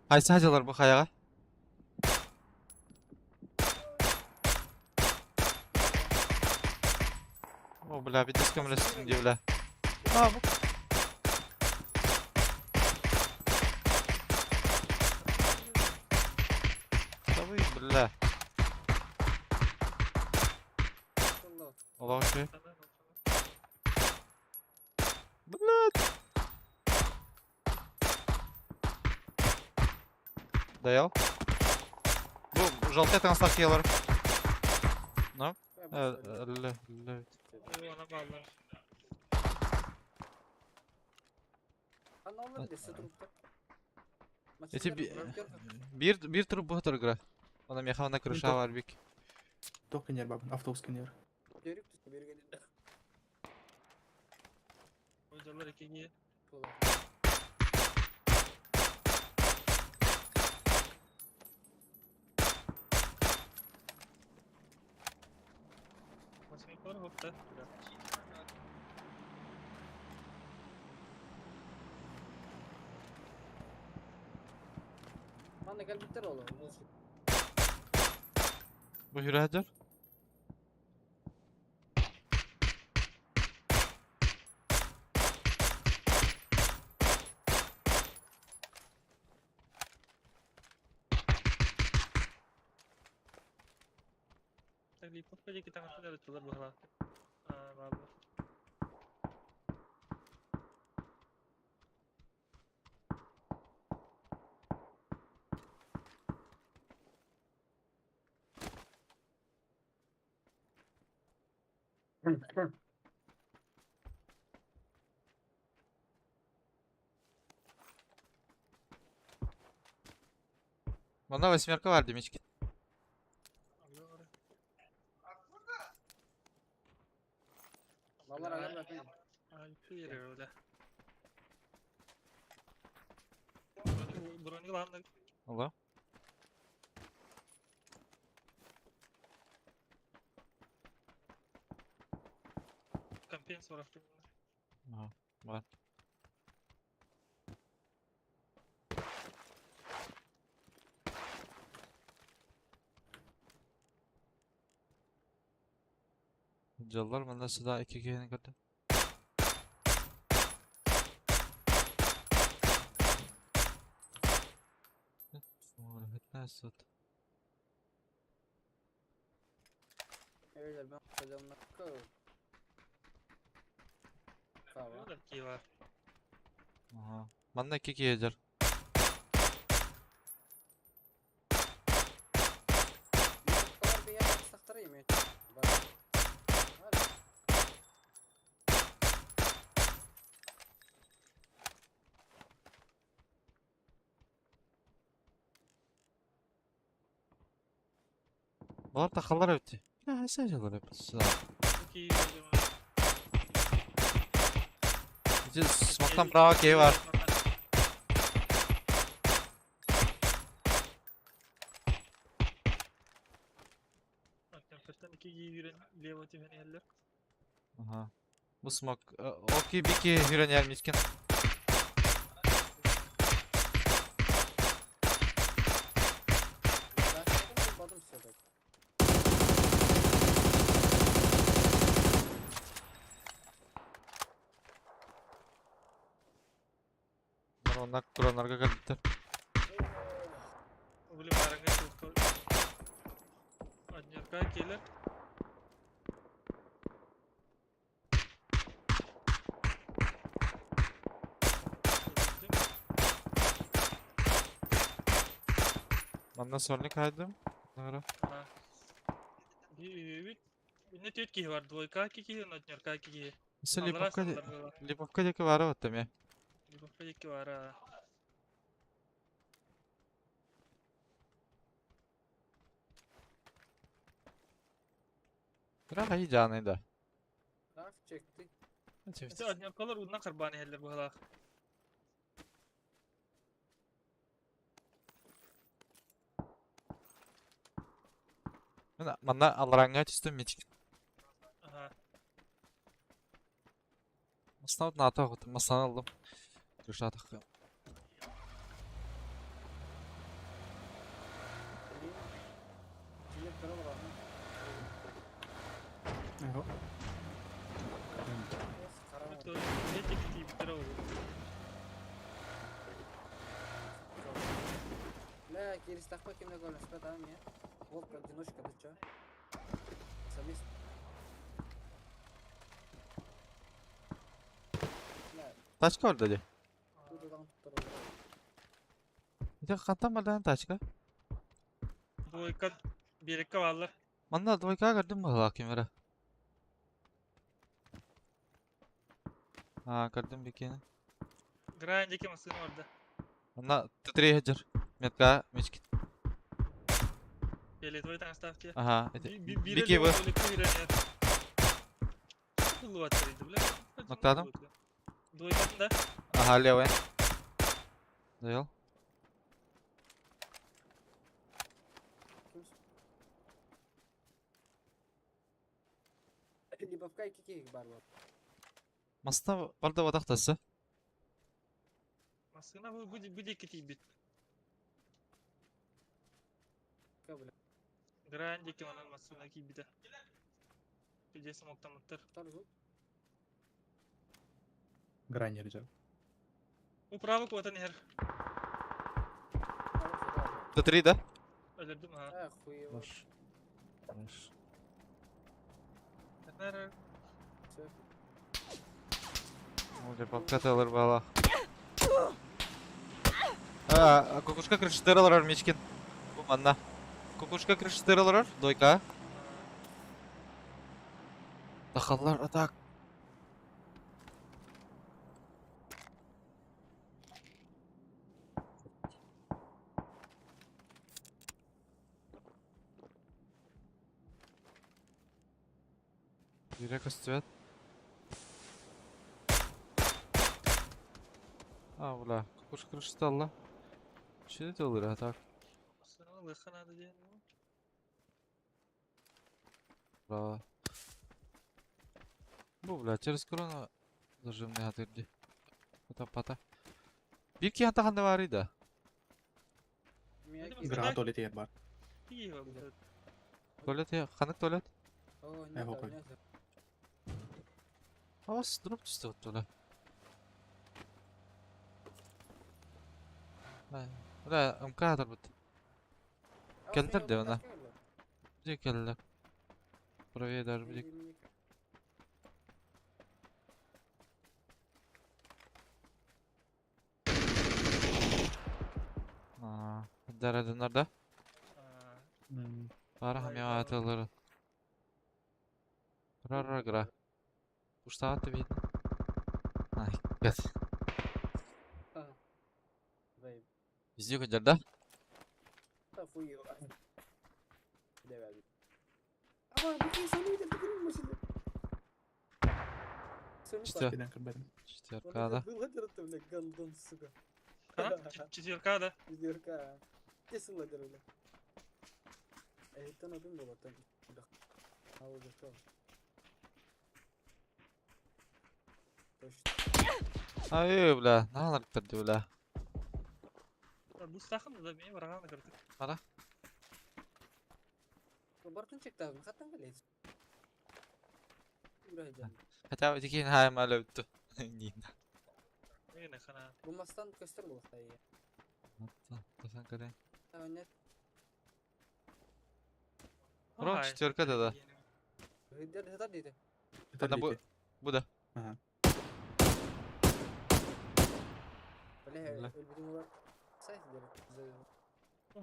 Haysa hacalar bu hayaga. O bula bir disk kamerası diye bula. Aa bu. Tabii bula. Şunda. Allah şey. Bula. Dayav. Bu желтая трансляция var. Ne? Allah. Ona bağlar. Ben onları dese durupta. Эти bir tur bu tur. Ona mehana krışa var bik. Только нер бабын, автобус нер. Görüp tüsü beri gelin. Hocalar ikiye. Masaya koyar hopta. Bana gel bitter oğlum. Bu hüradır. Lipat aja kita ngasih ada tular bahwa. Bagus. Bunda восьмерка var demiş ki. Vallahi agar bakayım. Şu yere öyle. Buranı lan da Allah. kampen sonra. Aha, var. Jallar bana sıda 2 kere kadar. Sonra hitler sat. Evet ben hocamla kıl. Tamam. Burada ki var. Aha. Bana 2 kere. Bir yer saktırayım ya. Bak. Hadi. Bunlar takallar ötü. Ya sadece böyle yapıyorsun. Çok iyi hocam. Hiç smoke'tan bravo key var. Arkadaşlar iki iyi yürüyen Leva timeni eller. Aha. Bu smoke. Okey bir ki hüren yermişken. Ben sakın badım size. Bana onlar dronlarga geldi. Öyle barangay çok. Anyar kay gelir. Bana sonra kaydım. Nara. Ha. Bir ne tüyt ki var? Двойка ki anyar kay ki. Mesela Lipovka deki var o ya. Lipovka ki var ha. Biraz iyi canıydı. Grafik çekti. Mesela anyar kalır bundan karbani eller bu hala. Bana alranga çizdim hiç. Aha. Aslında nata okudum. Masana aldım. Kırışa takıyorum. Cilek kara var abi. Eho. Kara var. Kötü öyle. Ne çektiği bir tarafı. La, quieres estar con con la espada también. Вот как одиночка, ты чё? Совместно. La, Taçka orada diye. тут там тут. Bir de kantan var lan taçka. Двойка. Birlikte varlar. Manda doyka gördün mü hakim vera? Ha gördüm bir kere. Grand'deki masın orada. Manda titriye hajar. Metka miçkin. Gelet var tane staff diye. Aha. Bir ki bu. Kıllı batırıydı bile. Nokta adam. Двойкa'nın da. Aha lewen. Değil. Либо в кайке каких бар var. Masta barda vadak tası. Masına bu dikkat bit. Kabul. Grand'deki onun masına ki bir de. Bir de smoktan mıttır. Tarzı. Грань режал. Bu prava kuatan her. Titriye de. Öldürdüm ha. Охуенно. Boş. Boş. Nerede? Всё. Öyle papkat alır bala. Ha, kukuşka kırıştırılır miçkin. Bu manna. Kukuşka kırıştırılır. Doyka. Dakallar atak. Direkt üstüvet. Ha bula. Kukuş kırıştırılır. Şey de olur atak. Masına lıkana da diye. Bravo. Bu bula через корона зажимный атырды. Пата. Bir ki hanta handa var idi. Меня Игра. Гра туалет yer бар. İyi bak. Tuvalet ya, kanık tuvalet. О, Я нет, хокай. нет. Havas durup düştü tuvalet. Bula imkadır bu. Geldiler de ona. Bir geldiler. Buraya der bir. Aa, der nerede? Paraham ya atılır. Gra. Usta attı bir. Ay, gel. Babe. İzliyor kadar da. Охуенно. Давай. Ama bu kim sanıyor da tükürür şimdi? İşte. Giden kırbadım. İşte arkada. Выладер-то, блядь, гандон, сука. Четверка да. Пиздерка. Где сладер, блядь? Это на дым было, там. Да. А вот что? Точно. Ay bula. Ne alır bitirdi bula. Bu sakın da beni varağına kırdık. Бартын чекті алдым, қаттан қалайсың? Бұрайдан. Hatta öteki hayım hala öttü. Neydi? Yine kana. Болмастан көстер болықта ие. Sen kare. Нет. Bro четверка da da. Где дейді? Ana bu da. Бля, Бля. өлбүдің олар. Сайт дер.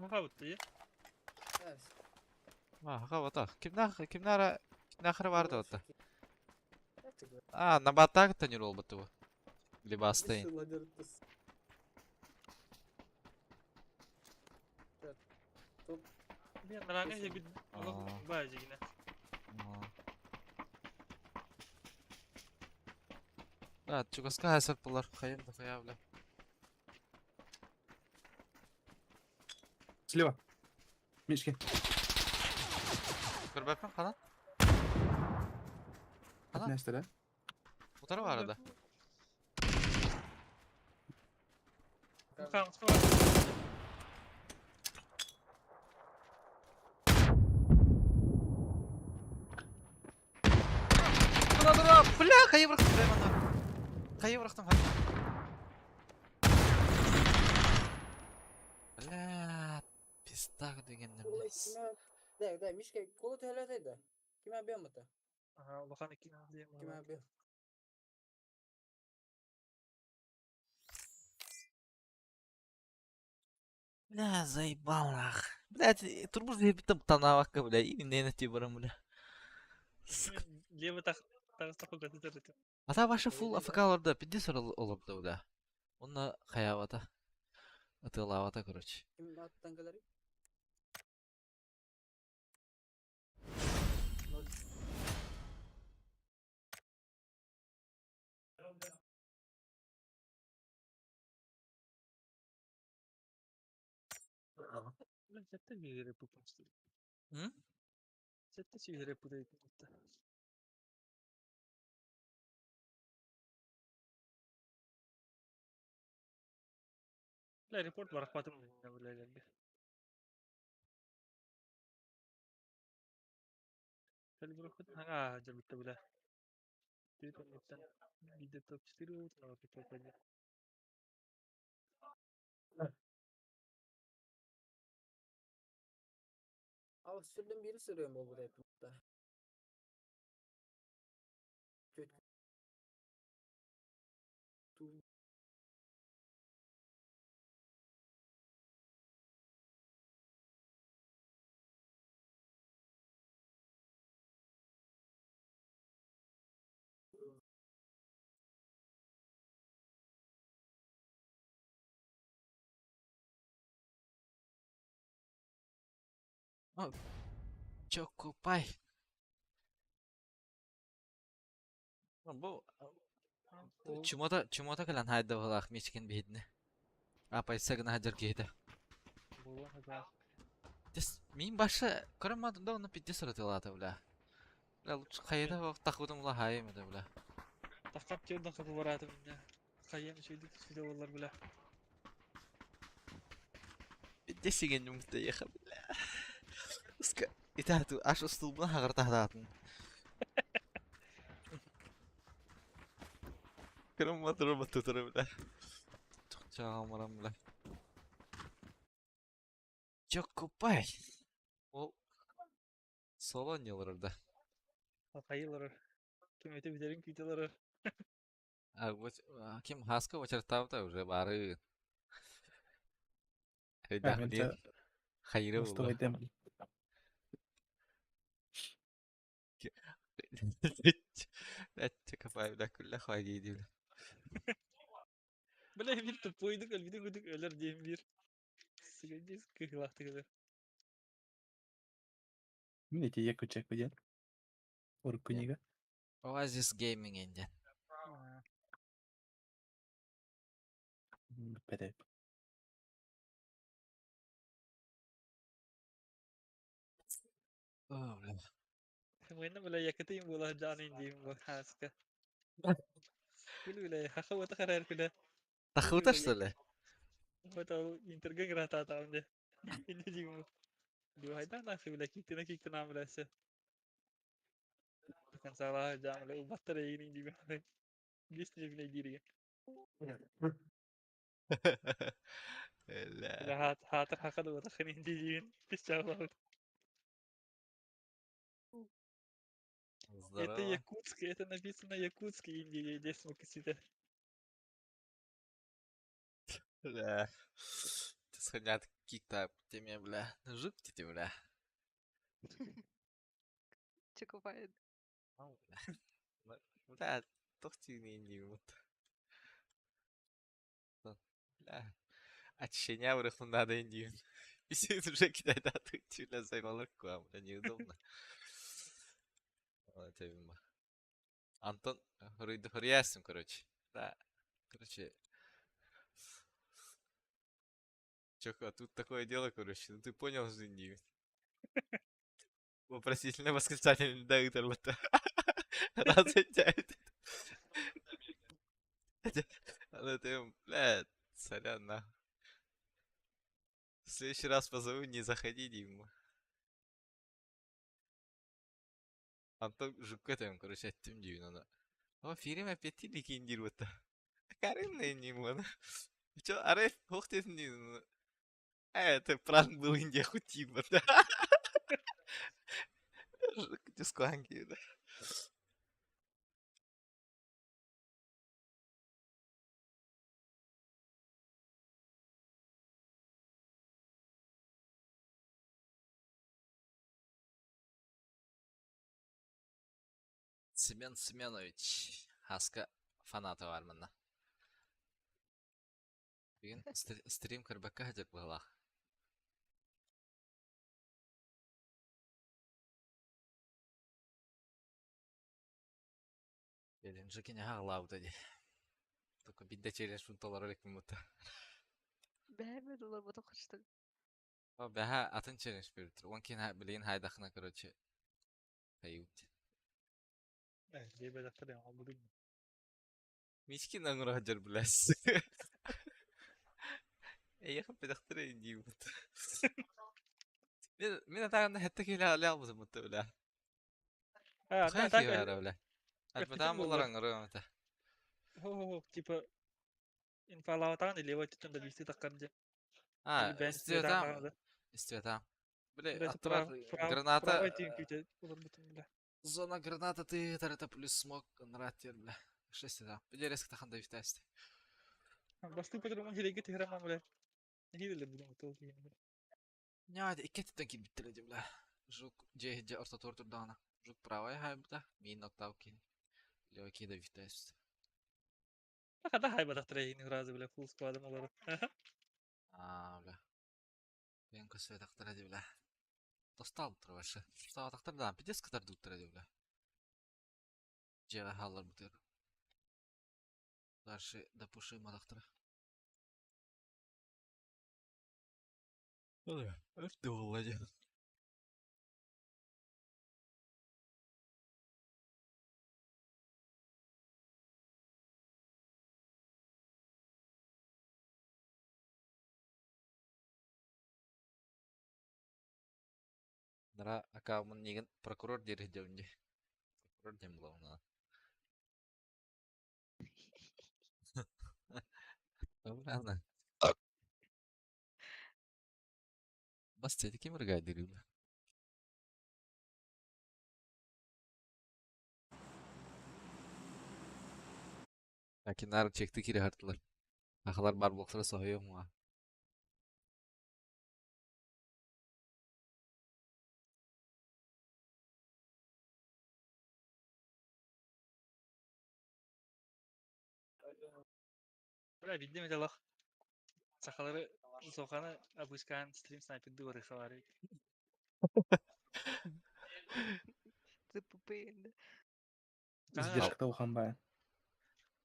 Hava bitti ya. Ha hava Kimler ahırı vardı orada. Nabatta tanıyor olmadı bu. Libastayın. Bir yandan ne bir Allah bayacı yine. Да, чугаска хасар булар хайым да хая бля. Слева. Мишки. Көрбәпмен канат. Ана. Näste där. Bu tarafa arada. Bakalım sonra. Dur. Bля, kayı bıraktım ben onu. Kayı bıraktım hadi. Bля, pistak degendim. Ulan kime... De, Mişke kolu töleteydi. Kime bir mıtı? Aha, bakalım iki tane diyeyim. Kime bir. Бля, заебал нах. Блядь, турбуз я битым танавакка, бля, и не на тибарам, бля. Sık. Левый так так götürür. Ата башы full Öyle de. AFK'larda пиздец olurdu, bля. Onunla kayavata. Atılавата, короче. Kim attan kadar? Ben chatte bir yere yapmıştım. Hı? Chatte bir yere yapıyordum. La report var kapatım ne böyle geldi. Kali bırakıp hanga aja bitti bile. Bir konudan bir de top çıtırıyor tamam bir top aja. Ama sürdüm biri sürüyorum o buraya yapıp Kötü. Çok kopay. Bu çumota kalan hayda valak miçkin bihidne. Apa isagna hajar kihida. Bu hada. Des min başa karamadım da onu piddes atılata, bля. Bля, лучше kayda bak takudum la hayım da, bля. Takap çöldün kapı var adım ne. Kayyan şeydi şöyle ollar bile. Piddes igen musta yaha, bля. Uska itahtu aş uslubuna hagar tahdatın. Karamadım tutarım, bля. Çok çağamaram, bля. Çok kopay. O solo oynuyorlar orada. Kayılar. Kim öte biterin kütüler. Kim Haska очертавта уже бары. Ben Dahliye de hayırı Mustafa oldu. edemem. Latça kafayı bile kulla haydi diyor. Böyle bir topuyduk öldük öler diyeyim bir. Sıkıntı kıhlaktı kadar. Ne diye yakacak bu yer? Orkuniga. Oasis Gaming Engine. Bere. Oh, bля. Kemana böyle yakıtayım bola canın diyeyim bu haska. Böyle haka wata karar kuda. Takıvıtar şöyle. Wata interga ngerata tahun deh. Ini diyeyim bu. Dua hayda nasıl böyle kikti namanya sih. Bukan salah jangan le ubat tere ini diyeyim. Bis ne bile diri. لا Böyle hatır haka da wata kani diyeyim. Bis cevap. Это здорово. Якутск, это написано Якутск, Индия, здесь мы кисите. Бля. Ты сходят кик-то теме, бля. Жук ты, бля. Че купает? Ау, бля. Бля, тохти не вот. Бля. Ощущения враху надо индию. И все уже кидать ты чуть займалар куам, бля, неудобно. Ладно, тебе мимо. Антон, хуриясим, короче. Да, короче. Чё, тут такое дело, короче, ну ты понял, что Индию. Вопросительное восклицательный доктор вот разъясняет. Она ты, блядь, сорян, нахуй. следующий раз позову, не заходи, Дима. Антон жук этим, короче, attım diyor ona. Ama film appetti dikindir bu da. Karin ne neyim bana. Çok arayıp hoş desin diyor ona. Evet, prank bulunca kutayım bana. Just hangi da. Семен Семенович. Haska fanatı var bunda. Bugün stream kırbakka hacak valla. Birinci kine hala bu dedi. Только bir челлендж фунталар элек мута. Beğenmedi ulan bana kaçtı. О, бяха атын челлендж бердир. Он кин билин хайдахна короче. Hayut. Evet, diye ben hatırlıyorum ama bugün. Мичкин ангура хаджар билас. Ey bedaktar indi mut. Мен атаганда хатта келе алаа бузу мут öyle. Ha, Хай tak ки var öyle. Alpatan bu bollar var. ангура мута. Ho, типа инфа лаватан или вот это листы так карде. Ha, Ben istiyor tamam. İstiyor tamam. Böyle Biraz attılar права granata этим күйте. Olur bütün bile. зона граната ты тарата плюс смог нратер бля. Шесть да. Бля резко таханда витасти. Басты петром он жереге tehran bile. Ne diyorlar bu motor yani. Ne hadi iki titten ki bittireceğim bля. Жук C orta tortur dağına. Жук правая хайбда. Min nokta okey. Левый да витасти. Daha da hayba da yine razı bile full squad'ım olarak. Бля. Ben kısa taktıracağım bля. Достал травашы. Сава тактырдан пидес катар дуттырады бля. Жега халлар бутер. Дальше допушим адактыра. Ой, өрт боллади. Нара акаумын неген прокурор дери жөнде. Прокурор дем главна. Ладно. Бас теди ким ргайдыры бля. Акинар чекти кире хартылар. Ахалар бар болсора союyor mu? Bile bildim de lak. Sakaları sokana abuskan stream sniper duvarı xavari. Tıpı beğendi. Издержка ухан бая.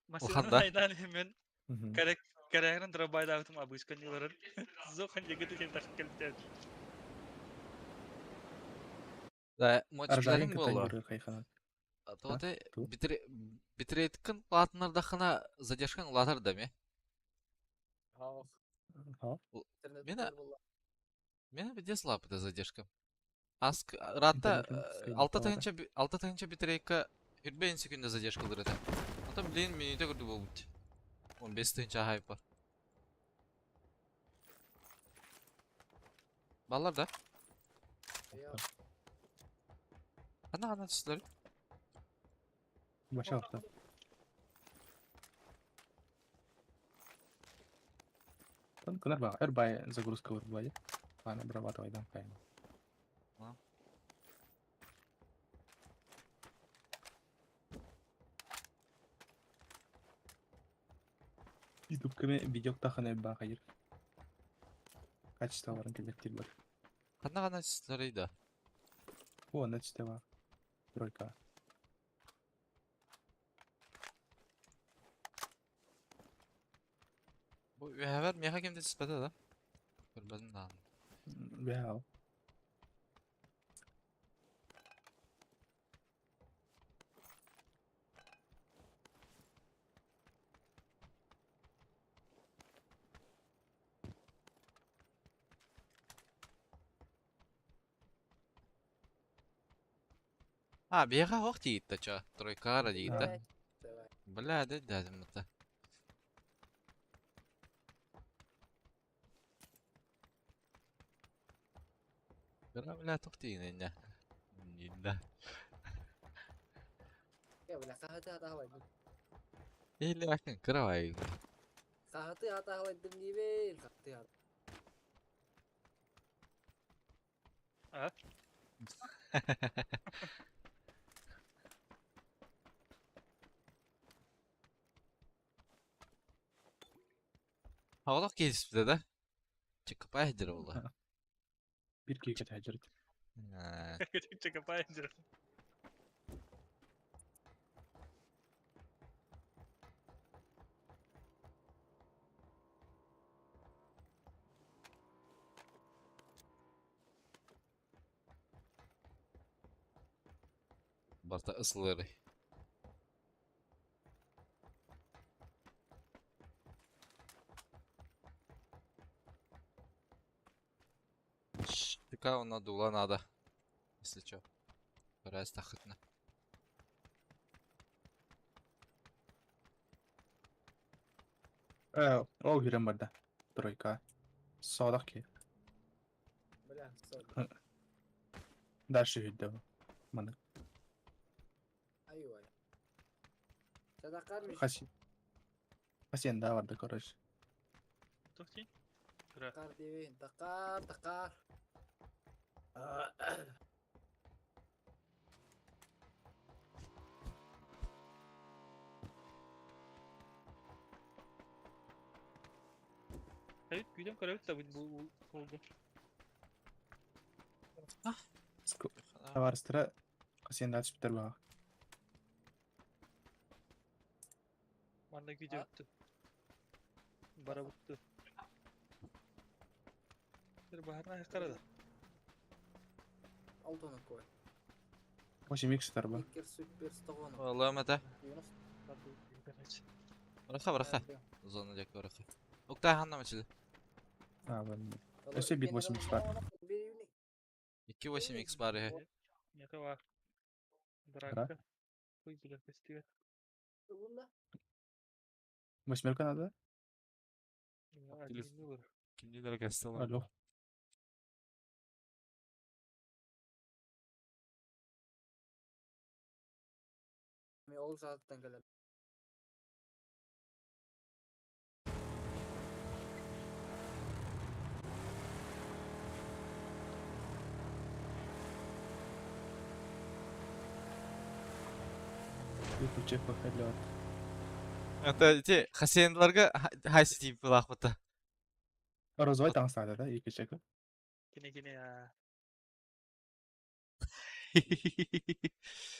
Masih Оханда. aydan hemen kararın drabay dağıtım abuskan yılların. Zokan jegeti sen takip geldi. Да, мочкаларың Ардарин болу. кытай кайхана. Тоте ту. битрейткен латынарда хана задержкан латар да ме. Ha. Мені біде слабыда задержка. Аск ратта Интернеттен алты тайынча битрейка 45 секунда задержкалар еді. Ата блин минуте көрді болбыт. 15 тайынча хайпа. Баллар да? Қана түстілер. Баша алты. Тон кынар бага. Эр бай загрузка бар бай. Аны обрабатывайдан кайын. YouTube кеме видео тахана ба кайыр. Качество барын келектир бар. Қана түстілер еді. О, начте бар. Тройка. Bu ühever meha kimde sıspede da. Görmedim daha. Вяу. Ha, bieha hoq tigitta ço. Troykara digitta. Evet. Evet. Bля, de dedim mıta. Bля, tohtiin inne. Inne. Ya böyle sahatı hata Ehle akın kıravay. Sahatı hata havaydın gibi. Sahatı hata. Ha? Havalık gezip de. Çıkıp aydır ola. Bir kişi tehcir. Ha. Küçükçe kapayınca. Barta ısıları. Tıka ona dulan ada. Если чё. Раз тахытна. O hürem barda. Troika. Sağdak ki. Böyle sonra. Dersi hüdde bu. Bana. Ayva. Sadakarmış. Hasiyen daha vardı kardeş. Tohtiin. Takar deveyin. Takar. Evet, güydem karavit da bu oldu. Tavarıstıra hasiyen daha çıptır bağa. Bana güydem öttü. Bara buttu. Bir baharına hıkkaradı. Al onu koy. Hoşum ilk çıtar bağa. İlker süper stoğunu. والله متى Yunus. Barda güydem. ورخة ورخة ظن جاك ورخة وقتها حنا مچلي Ha ben. Öse bir hoşum çıkar. İki başım X bari he. Yaka var. Bıraktı. Koy bile festival. Bunda. Hoşum ilk adı. Ya, Aktif. acil olur. İkinci derece hastalar. Alo. Oğuz saatten gelen. Bir küçük bakar. Hatta te Hasenlarga haysi tip laqmata. Rozvay tanıştırdı da ilk küçük. Gene ya.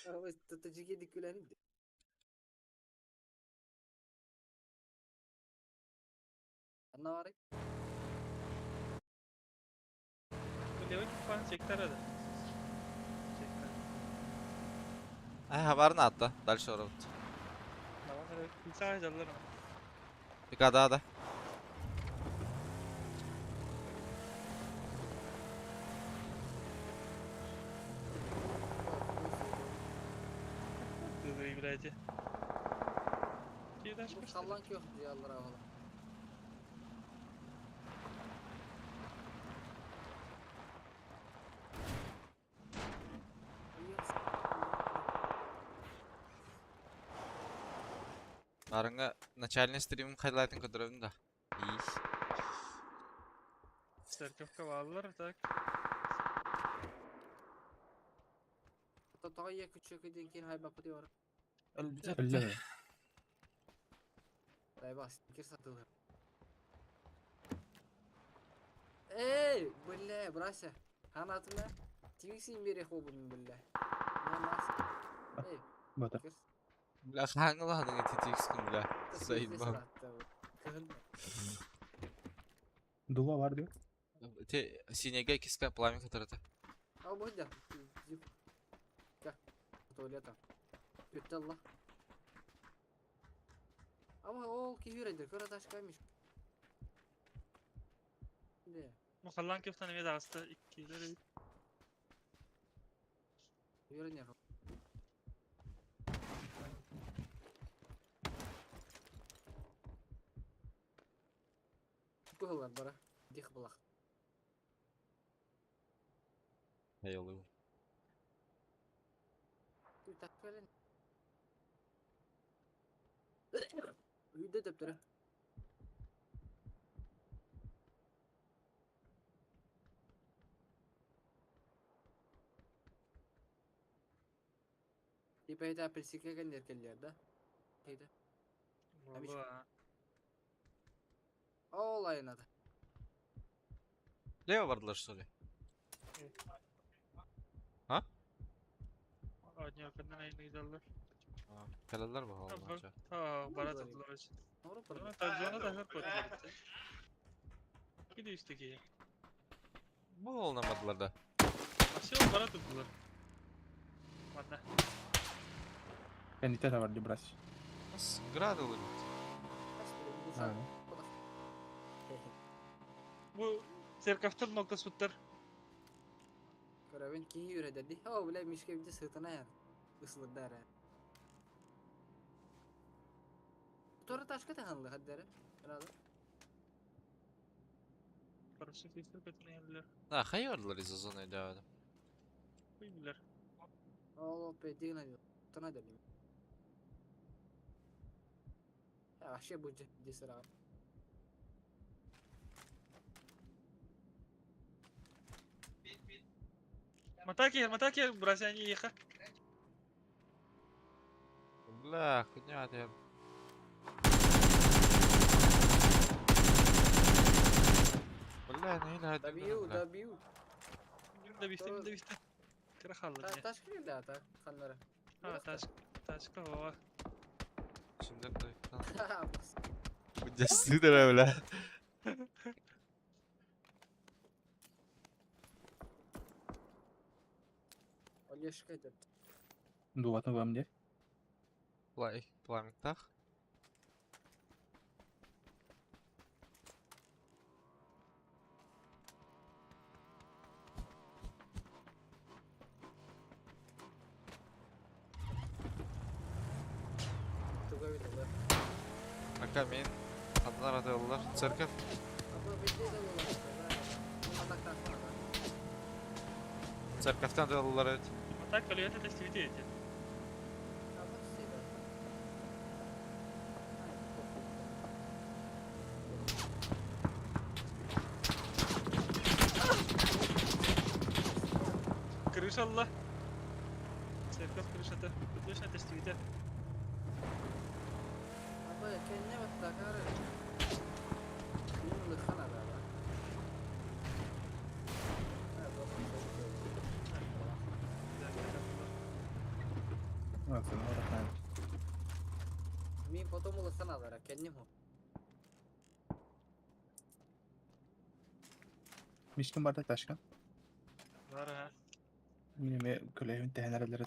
Ama tutucu dikülen. Anna var. Bu level falan çekti arada. Çekti. Ha haberini attı. Дальше orada. Tamam evet. Bilsene canlarım. Bir daha da. Dur İbrahim'e. Kirden Bu çıkmıştı. sallan ki yok diye Allah rahmet. Narınga начальный стримim highlight'ın kadar da. İyi. Serkafka bağlılar tak. Tataya küçük edin hayba diyor. Öyle. Hayba sticker satılır. Ey, بالله براسه. Hanatına Twix'in biri hobun بالله. Ya nasıl? Ey, Bada. sticker. La hangi la hangi TTX kun la. Sayın bak. Duva var diyor. Te синега киска пламя катарата. Al bu da. Gel. Tuvalete. Kötü Allah. Ama o ki yüredir. Kara taş kaymış. Ne? Muhallan köften eve de hasta. İkileri. Yüre ne? Kuhular bara. Dik bulak. Hey oluyor. Tüy tak gelin. Uyudu deptere. İpeyde persike gönder kellerde. Şeyde. Valla. Olayın adı. Leo vardılar soruyor. Ağacın yakından ayını giderler. Kaleler bu Ha, havalanca. ta barat attılar için. Avrupa'da. Sonra Tarzan'a da hep koydular işte. Gidiyor işte ki. Bu olamadılar da. Aşağı barat attılar. Bana. Kendite de var Libras. Nasıl? Grad olur. Bu Ha. Bu Serkaftar noktası tutar. Görevin ki yürü dedi. Ha bile mişke bir de sırtına yani. Isılır der yani. Sonra taşka tahanlı hadi derim. Herhalde. Parası kesin kötüne yerler. Ha, hayırlar izazon öyle. Bilmiyorlar. Allah be değil ne diyor. Tana dedim. Ya şey bu ciddi sıra. Матаки, бросай не ехать. Бля, хуйня ты. Бля, ну или Dabiyu dabiyu. Довести. Крахалла мне. Taşka geldi ata kanlara. А, тачка, ова. Şimdi de bu cesur öyle. Olyaşka eder. Дуватно вам где? Пламіктах. Tuga videolar. Aka men adlar atıyorlar. Çerkef. Ama bildiği de olur. Anak takma. Çerkeften atıyorlar evet. Матака, или это действительно? Ama size. Крыша, Allah. Serkaf крыша-то. Точно действительно. Ama kendine bak takar. Bunu khana da. Nasıl? Orada. Mi foto mu khana da kendim ho. Mişkin bardak taşkan. Var ha. Yine kulevin tehenlerleri.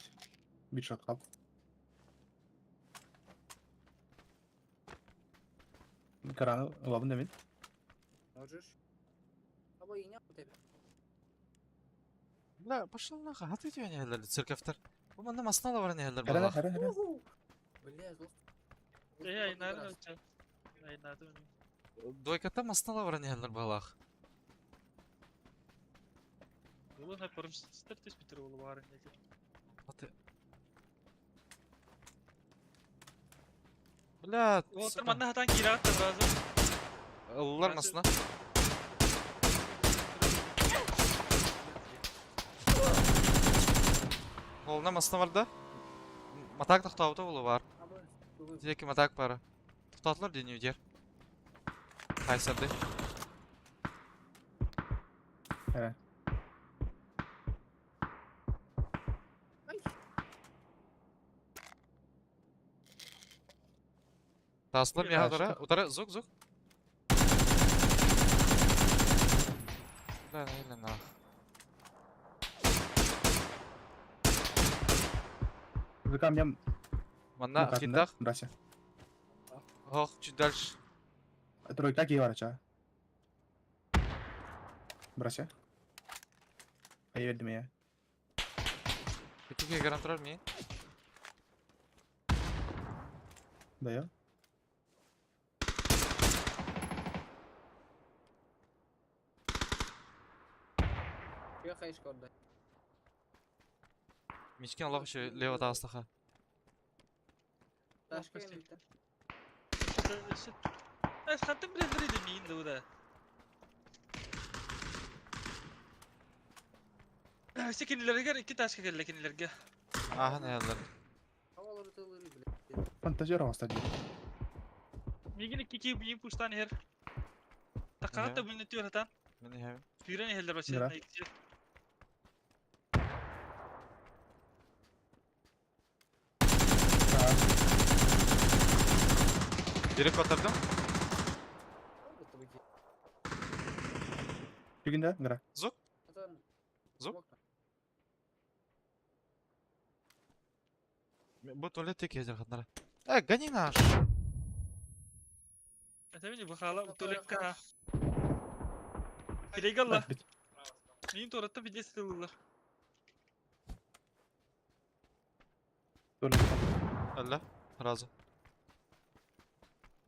Bir shot kal. Karanı olabın demin. Можешь? Ama yine tabi. Bля, пошел нахуй. А ты тебя не хелер, церкефтер. Bu bende masnalı var ne heller Heren bala. heren heren. Бля, зло. Yayınladı önce. Yayınladı önce. Дойката masnalı var ne heller bala. Bunu hep порымсыздар теспитер болуп баарын эти. Аты. Бля, Отыр манда хатан кире атты сразу. Аллар масна. Қолына масна бар да. Матак тоқтауды болу бар. Ama bu Теки матак бар. Тоқтатылар дене өдер. Қайсырды. Heren. ay Тасылар Bir меха karşı удара. tak- Удара, зук, зук. Бля, не нах. Выкам я Мана фитах. Брася. Ох, чуть дальше. Тройка ки var aşağı. Брася. Ayı verdim ya. Битиге гарантырар мен. Dayı. Я хайшка орда. Мичкен Allah şu leva tağıstaqa. Ташка Опусти. енбиттен. Хатты бір еді мейін да ода. Секенілерге iki taşka geldi kendilerge. Aha ne yazlar. Havaları tığlığını bile. Фантазера остади. Migin iki büyüğün puştan her. Takalat da bunu diyor hatan. Meni hem. Firen heller Nere? başına ikisi. Direkt batırdım. Oldu tabii ki. Бигинде, гра. Zuk. Atan. Zuk. Smoke. Bu tuvalet tek yazar kadınlara. Gani nаш. Tabii bu hala tuvalet ka. Kireygallah. Miyim tuvalette bir cesi tığlılar. Allah. Razı.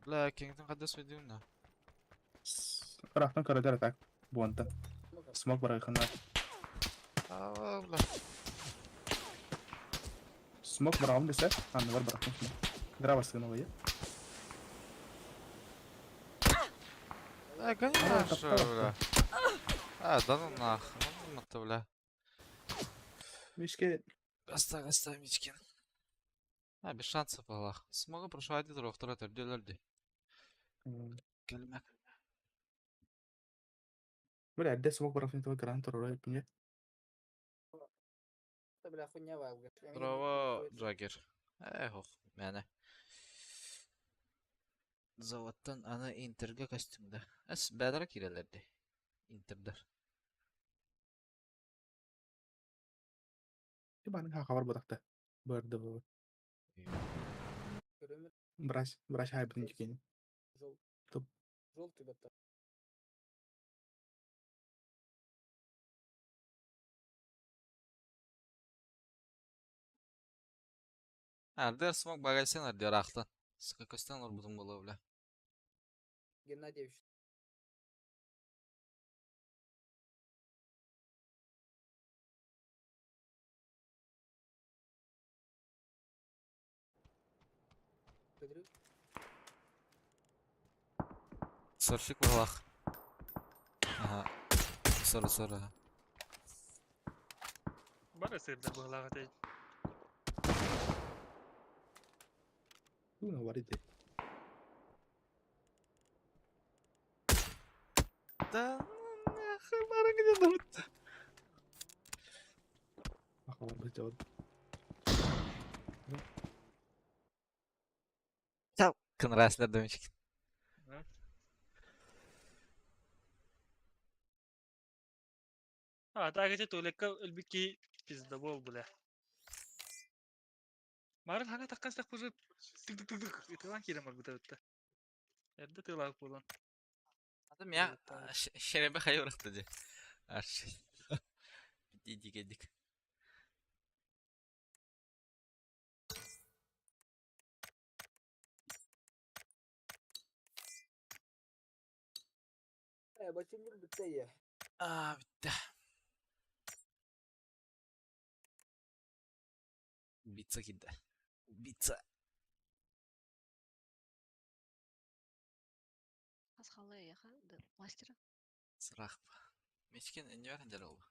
La kengden kadar söylediğim ne? Рахтан карадер атак. Буантан. Smoke. Смог барай хана. Allah. Смог бараун десе, аны бар барахтан смог. Гра басыгына бая. Gani Aa, nаш. kapı Бля. Да ну нахуй. Ну это бля. Мишке Gasta Мичкен. Без шансов Allah. Смогу прошу один дорог, второй тердилерди. Kelime. böyle adde smog barafın tabi gran torora yapınca. Tabii la хуйня валга. Bravo Jagger. Hoh yani. Zavattan ana Inter'ga kaçtığımda. Bedara kirelerdi. Inter'der. Coba nih kabar botakta. Berda bu. Görünür. Beras hybrid juga. Жол. Туп. Желтый бата. Der smog bagajsenar diyor aktan. Sıkı kösten olur budum bolu bile. Геннадьевич. Кадры. Sırşık balak. Aha. Sarı. Bana sırda bu hala hata. Bu ne var idi? Da bana gidiyor. Kabar berjawab. Kın resler demiş. Daha gece tuvalette ölbiki pizda bol bile. Marın hana takkas tak kuzu tık itu lan kira mar buta buta. Erde tığlak bulan. Adım ya şerebe hayır bıraktı. Her şey. Dedik. Бачимdir bitti ya. Bitti. Bitsa gitti. Bitsa. Pasxalı ya ha, mastera. Sırak. Мечкен не öğrenciler oldu.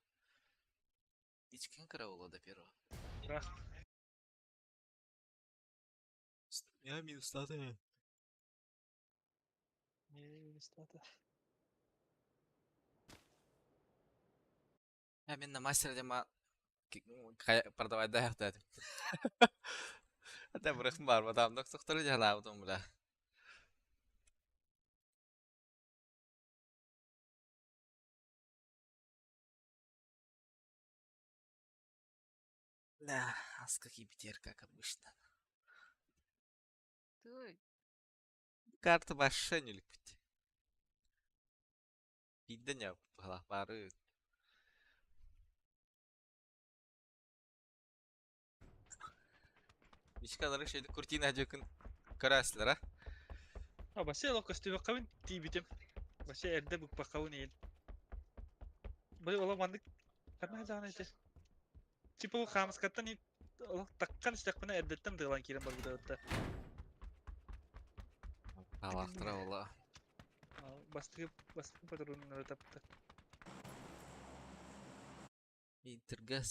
İçken kıra oldu da pero. Bırak. Ya minus tane. Ya ben de master dema kayak pertama dah tadi. Ada bırakın var mı adam doktor jalan bula. Да, аскаки битер как обычно. Ты, Карта мошенник бит. Видно не было пары. Мишкалары şeyde kurtina hacıkın karaslara. Ha başı lo kostümü kavun ti bitim. Başı erde bu bakavun el. Böyle olamandık Karena jangan aja. Cipu kamas kata nih, oh takkan sejak mana edetan telan kirim baru udah. Алахтыра ола. Bastı patronun öyle taptı. Интерга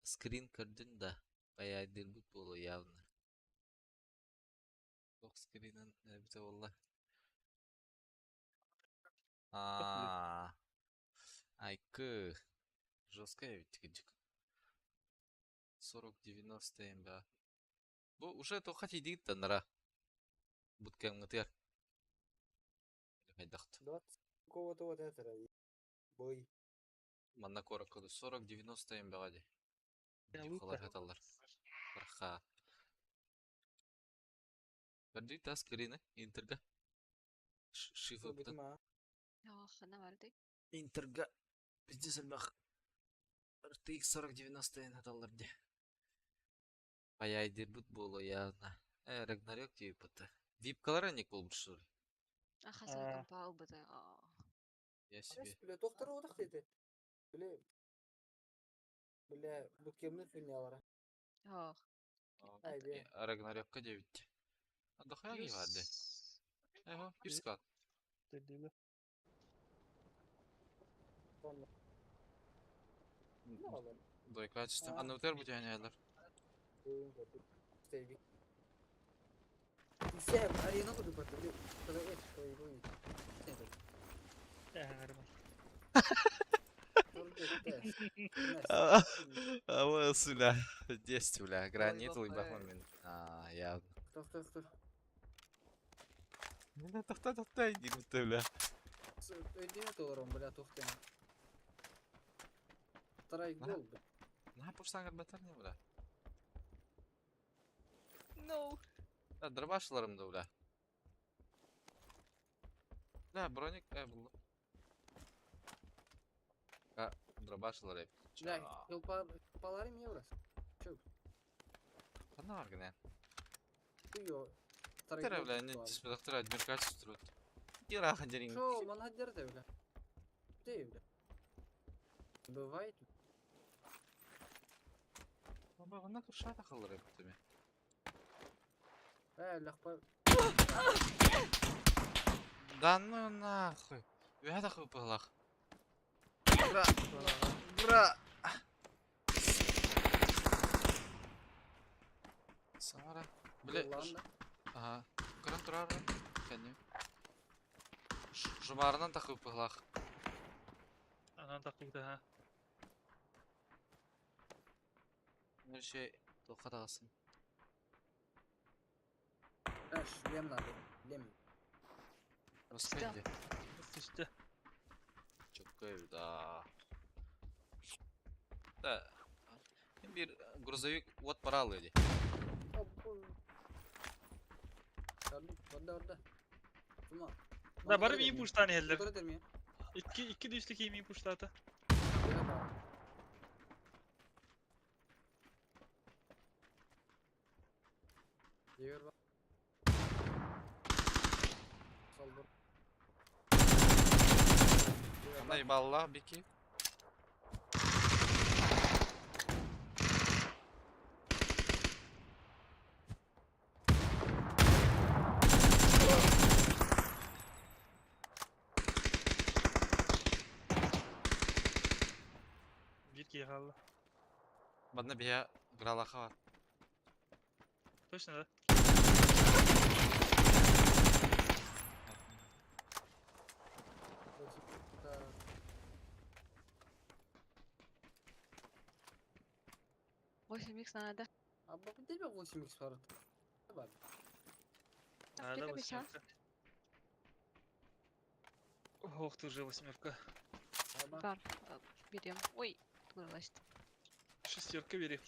скрин көрдүн да. Баяй дирбут болу явно. Лок скринен бите болла. Айкы. Жесткая ведь тикинчик. 40-90 ем ба. Бу уже тока тейдигит танара. Буткаң мытыяр. Кайдакты. 20 какого-то вот этого. Бой. Манна кора коду 40-90 ем бага де. Ya Юхалар lupa. хаталар. Барха. Берди та скрины Интерга. Шифыпты. Битма. Ja, خلنا وردي. Интерга. Bizde сылбах. RTX 40-90 ем хаталар де. Баяй дирбут болу явно. Рагнарёк тип пыты. Випкалар не болбуш что ли? أخذ كمباو بده. Я себе. Бля, бля, доктор одак dedi. Bile bile bu kimlik dünyalara. آه. Haydi. Рагнарёкка 9. Отдыхай vardı. Ага, Пирскат. Dedi. Sonra. Ne olur? Дойка açtım. Aa. Anlatır bu canavarlar. Oyun gördük. Sevdik. Sen arayana kadar bakıyor. Kadar et. Koy koy. Sen de. Ya harman. Ama usuля. 10 бля. Гранит Ой, лыбах бахай. момент. Явно. Dur. Ну тохта иди ты бля. Ödeyet olurum bile tohtem. Taray Aha. gol. Ne yapırsan gırbatar ne bля? No. Дробашlarım da bля. Да, броник buldum. Дробашlar hep. Ya yolpalarım ya burası. Ne var gene? Kuyo. Taray Тера gol. бля, не диспетактор адмир качествует. Ира ханжерин. Şu manhajar da öyle. Değil öyle. Бывает. Баба, на курша takılır hep değil mi? Лахпа. Да ну нахуй. Я такой пылах. Бра. Самара. Бля. Lan da. Ага. Кырын турар. Кәне. Жұмарынан такой пылах. Anan takıldı ha. Her şey toka dağılsın. Lem надо. Lem. Распенди. İşte. Çok köy da. Да. Bir грузовик вот параллели. Orada. Cuma. Da barım iyi puştan eller. Motor eder mi ya? İki düştük iyi puştata. Diyor bak. Saldır. Ana eyvallah Biki. Bir ki yakalı. Bana bir ya gralaka var. Точно да? восемь икс надо. Абба bir de bir 8x var. Bak. Надо Сколько сейчас? восьмерка. Ох ты уже восьмерка. Абба. Бар. Берем. Ой. Вылазит. Шестерка верих.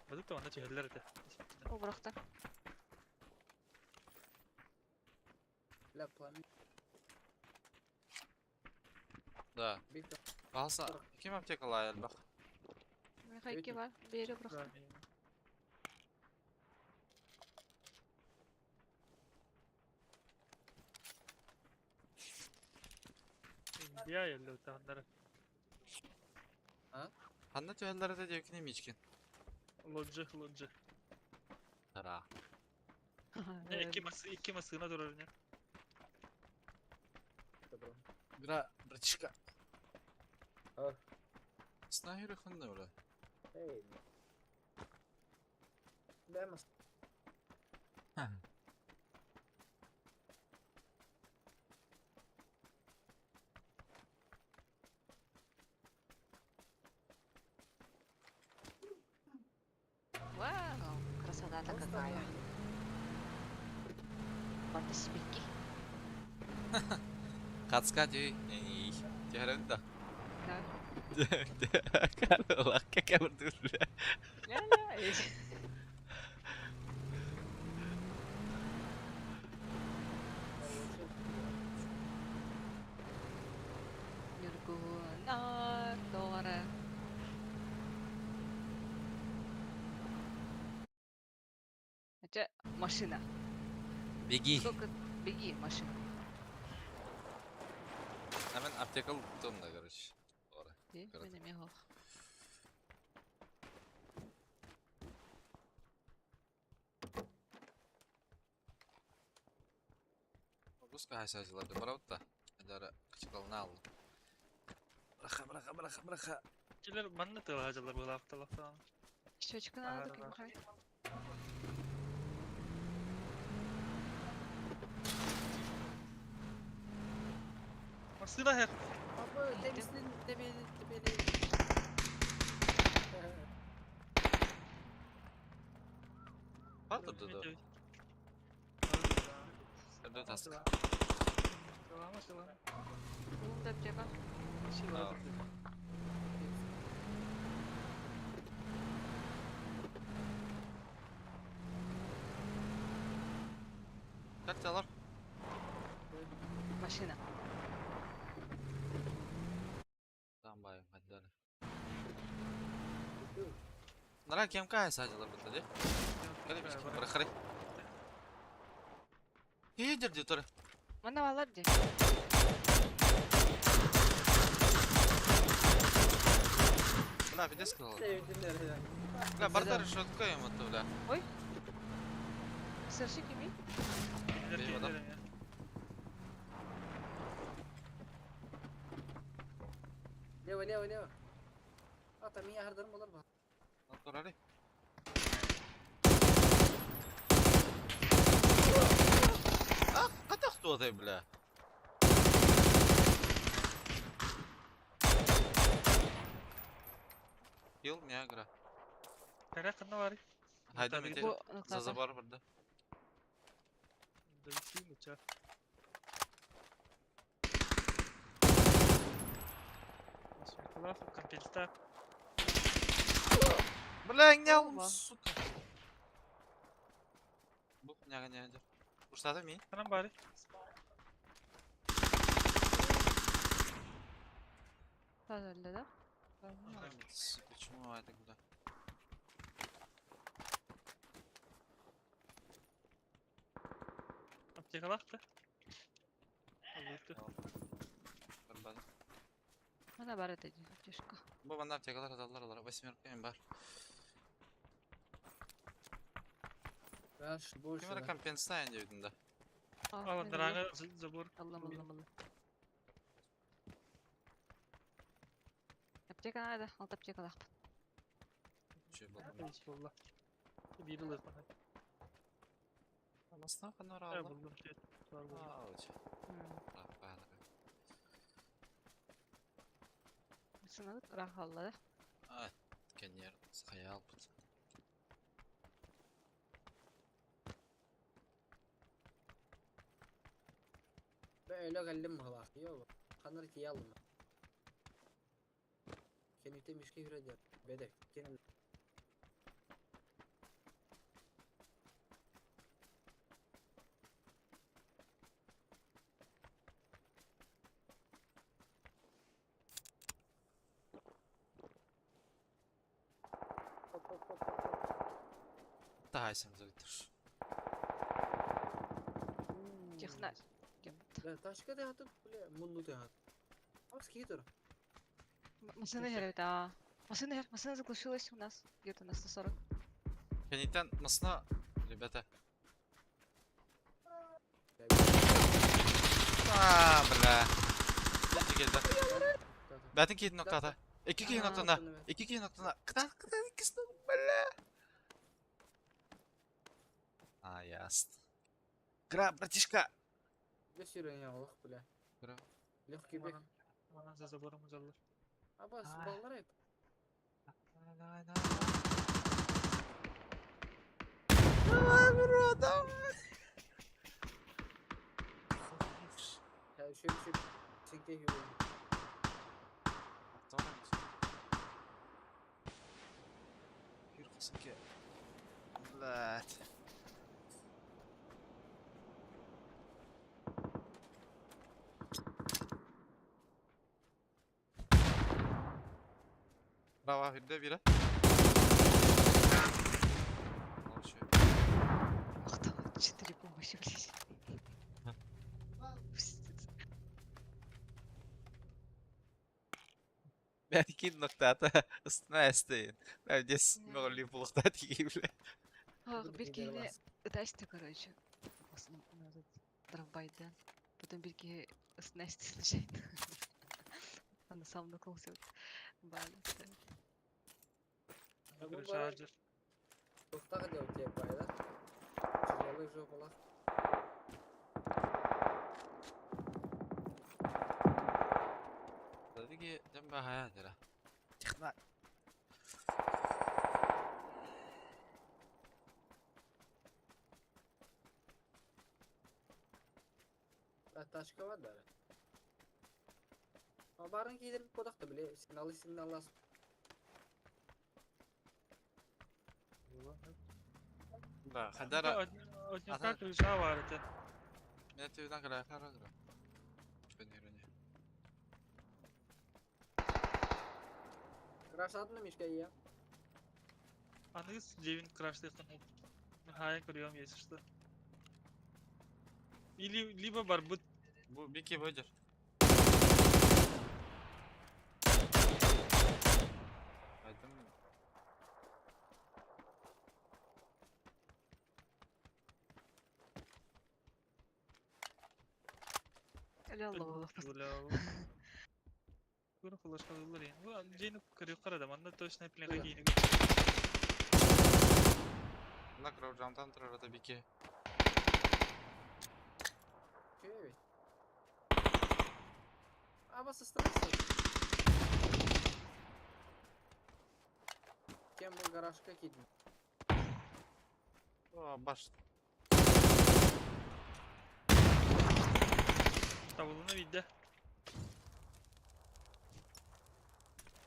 Вот это он начал это. О, бұрақта. La plan. Да. Bir de. Алса, kim аптека лайер бак? Хайки бар. Бері бұрақта. Ya yellow tanları. Hanna tüyellere de diyor ki ne mi içkin? Lodge. Tara. Ne iki masığına durur ya. Bira brычка. Al. Снайер хынды öyle. Hey. Beğenmez. Вау, красота-то какая. Фотоснимки. Katska diyor. İyi. Diğerini de. Да. Allah keke vurdu. Ля-ля. Нургунар doğru. Это машина. Begi. Сколько беги, машина. Hemen aptekal tuttum da karış. Doğru. Ты Коротко. меня мегал. Ruska haysacılarda baravut da. Adara küçük alını aldım. Bırakha. Kiler bana tığla hacılar bu haftalık falan. Щечка надо, Ага, да. как Masığına her. Abi temizliğin tebeli. Vardır da. Serde task. Selam. Бум, да, аптека. Tamam. Kaç alır? Машина. Tamam bayım hadi dene. Nara kem ka haysacılar burada diye. Kali bir şey bırakırı. İyidir diyor tora. Mana var diye. Bla bir de sıkılalım. Sevdiler ya. Bla barda решетка ему то бля. Сырщик имей. Benim adam. Leva. Ata miye hardarım olur bak. Dur hadi. Ah, katak tuh teh bla. Yıl mı ya gra? Kara kanı var. Haydi Tabii mete. Bu Zaza noktada. var burada. Dövüşeyim mi çar? Teşekkürler. Kampelista. Bla не Оба. сука. Bu ne. Ursada mı? Kanam bari. Тазалды, да? Почему это куда? Aptekalar da. Alıştı. Barbados. Mana бар это аптечка. Bu bana aptekalar adallar. Восьмерка им бар. Ben şu boş Kimara ver. компенсация дiyordun da. Alın dranga zabur. Аллам. Аптека надо, алты аптека лақ. Şey bu. İnşallah. Bir yıl bana. Amasına kadar Ya aldım. buldum şey. Var bu. Aa, evet. Ah, bana. Сынады, рахалды, да? Evet. Kenyer hayal bu. Böyle geldim mıhlak. Yok. Kanır ki yalım. Kenite mişke hüreder. Bedek. Kenin. Daha iyisiniz getir. Технарь. Ben taşka da atıp böyle mullu da at. А скитер. Машина герит, а. Машина заглушилась у нас. Где-то на 140. Кенитен мısına ребята? Бля. Birinci geldi. Batın kilidi noktada. İki kilidi noktada. İki kilidi noktada. Kıdan ikisi de bля. А, ясно. Гра, братишка. Где сирень алых, бля. Гра. Легкий бег. Bana за забором uzalır. Abbas Ah. ballar hep. Давай, бро, давай. Ya şöyle çeke gibi. Yürü kızım ki. Блядь. Права hüdde biri. Молчу. Ах, там 4 помощи, блядь. Пиздец. Ben iki noktada ısına esteyin. Ben de смогли bulukta тигивле. Ах, Буду бирки неделю не вас. дасте, короче. У нас этот дровбайдан. Потом бирки снести случайно. Она сам наклался. Бали. Ya bu Kırı bana şarjır. çokta kadar öteye bayda. Çıralı jopalar. Dedi ki ben bahaya dere. Çıkma. Taşka var da. Ama barın giydirip kodak da bile signal las. Da kadar Очень как решал варите. ne tüyden kadar karar dere. Ben yürüne. Crash atma mishka ya. Anız Cevin crash'ta yakın. Hayal kuruyorum geçişte. Либо барбут. Bu bir ki böcür. Aydın mı? Öyle Allah. Bunu flaşkalılar yani. Bu Cevin kırıyor karadım. Anda точно пленка Evet. giyini. Buna kravcamdan durur da bir ki. Evet. Abbas ıslanırsın. Kim bu garajka gidin? O baş. Табулуна видде.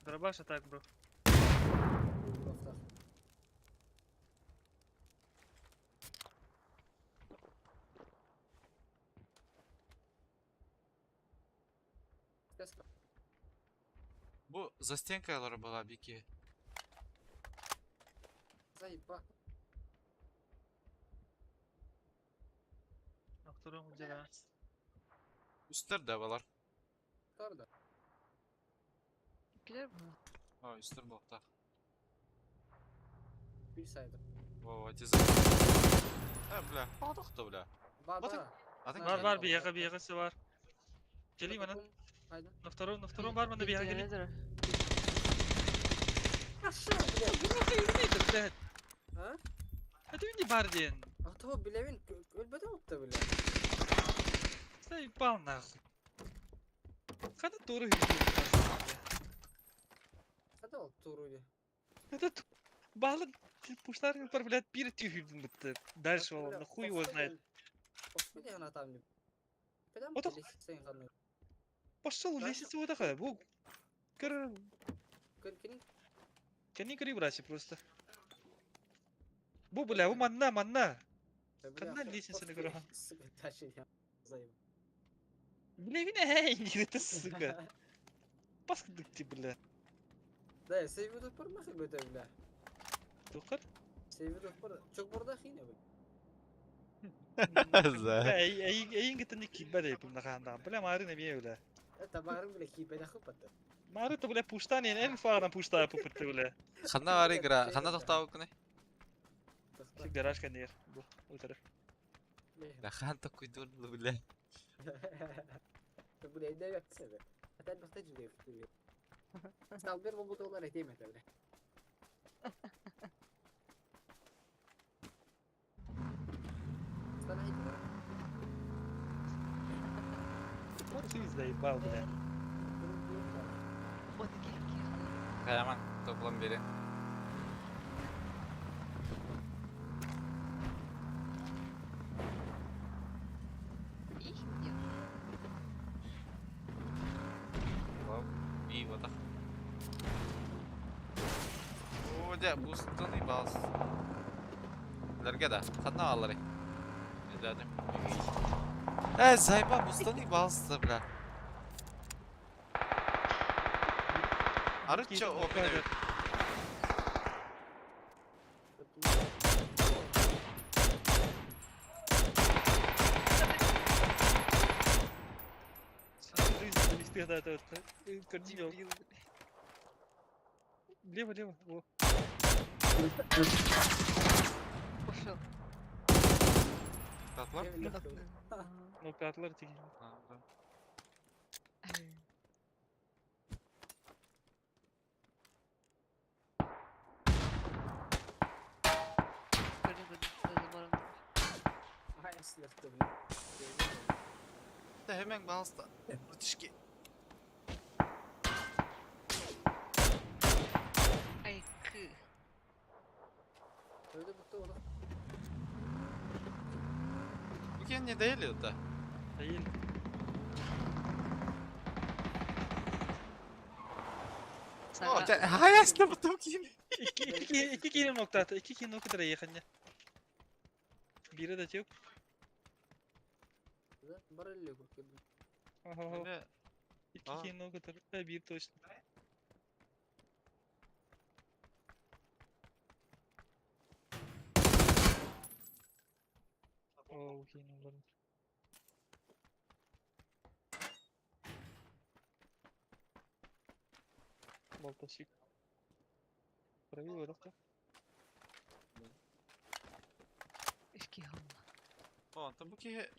Дробаш атак, бро. Lofta. Kesko. Bu zastенкалары была bir ki. Заебал. На втором отделе. Üstler de var. Orada. Gider mi? O üstler bokta. Bir saydım. O atiz. Ha bля. Aldık da bля. Var Bakın. var. Adın Var, Var bir yakası var. Geleyim bana. Haydi. На втором var bana bir yaka geleyim. Nedir? Aşağı bile. Neydi блядь? Ha? Hadi bir bardin. Atava bilevin ölmeden oldu bile. Заебал нахуй. Когда doğru hücum. Hadi ol Turu'yu. Это баллы пуштар бар, блядь, bir tühürdüm bitti. Дальше он хуй его знает. Господи, она там не. Прям Вот sen kanı. Пошел лестницу вот такая. Во. Кыркinin Кани кори брать просто. Bu bля, bu manna. Kandan лестница на Sıkı taşı ya. Zayıf. Бля, вина, иди сука. Паскудык ты, бля. Da seviyor da por nasıl böyle bile. Тохар. Seviyor da por. Çok burada hine bu. Бля, эйн гитани кибаре бу наханда. Бля, мари не бие бля. Tabarım bile kipede kıpattı. Marita bile puştan yani en fağına puşta yapıp bitti bile. Xanna var igra. Xanna toxtaw kuni. Şu garaj kan yer. Bu o taraf. La xanta kuidun lu bile. Bu ne evde yaptı be. Hatta nokta cümle yaptı. Sal bir bu dolar edeyim öyle. Sana hiç Nasıl izleyip bağlı bile. O da ki. Kayaman toplam biri. İyi. Ya. Wow. İyi wadah. Oh, ja, boost'tan iyi bas. Larga da. Xanna alları. Dedim. Zayba boost'tan iyi bastı bile. Arıçça o kadar. Жизнь istihdat etti. Kırdım yok. Лево. О. Пошел. Tatlar. Noktalar çekiyor. Hayır silahta bile. De hemen bastı. Müthiş. Ай, к. Öyle mutlu oğlum. Bu kendi değil ya da. Değil. Oh, hayasında bu toki. İki kilo nokta atı. 2 kilo nokta yakın ya. Biri de yok. Barelle bakayım. Aha. Öyle 2 Aa. kilo nokta. Ha bir точно. Oo, okey numara. Болтовщик. Правый вырос-то. Ишки хамма. О, там буки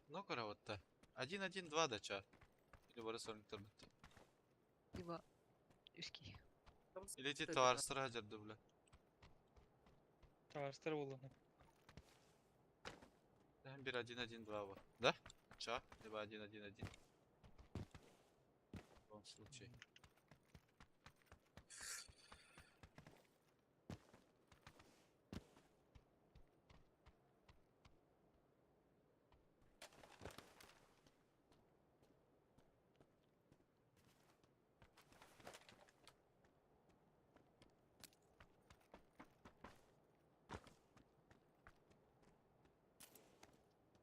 нокора вот та. 1-1-2 дача. Или барысын турбутtu. Либо ишки. Или ти товарстар хажарды бula. Ağaçlar oldu. Hem bir 1-1-2 var. Да? Ча? Либо 1-1-1. В любом случае.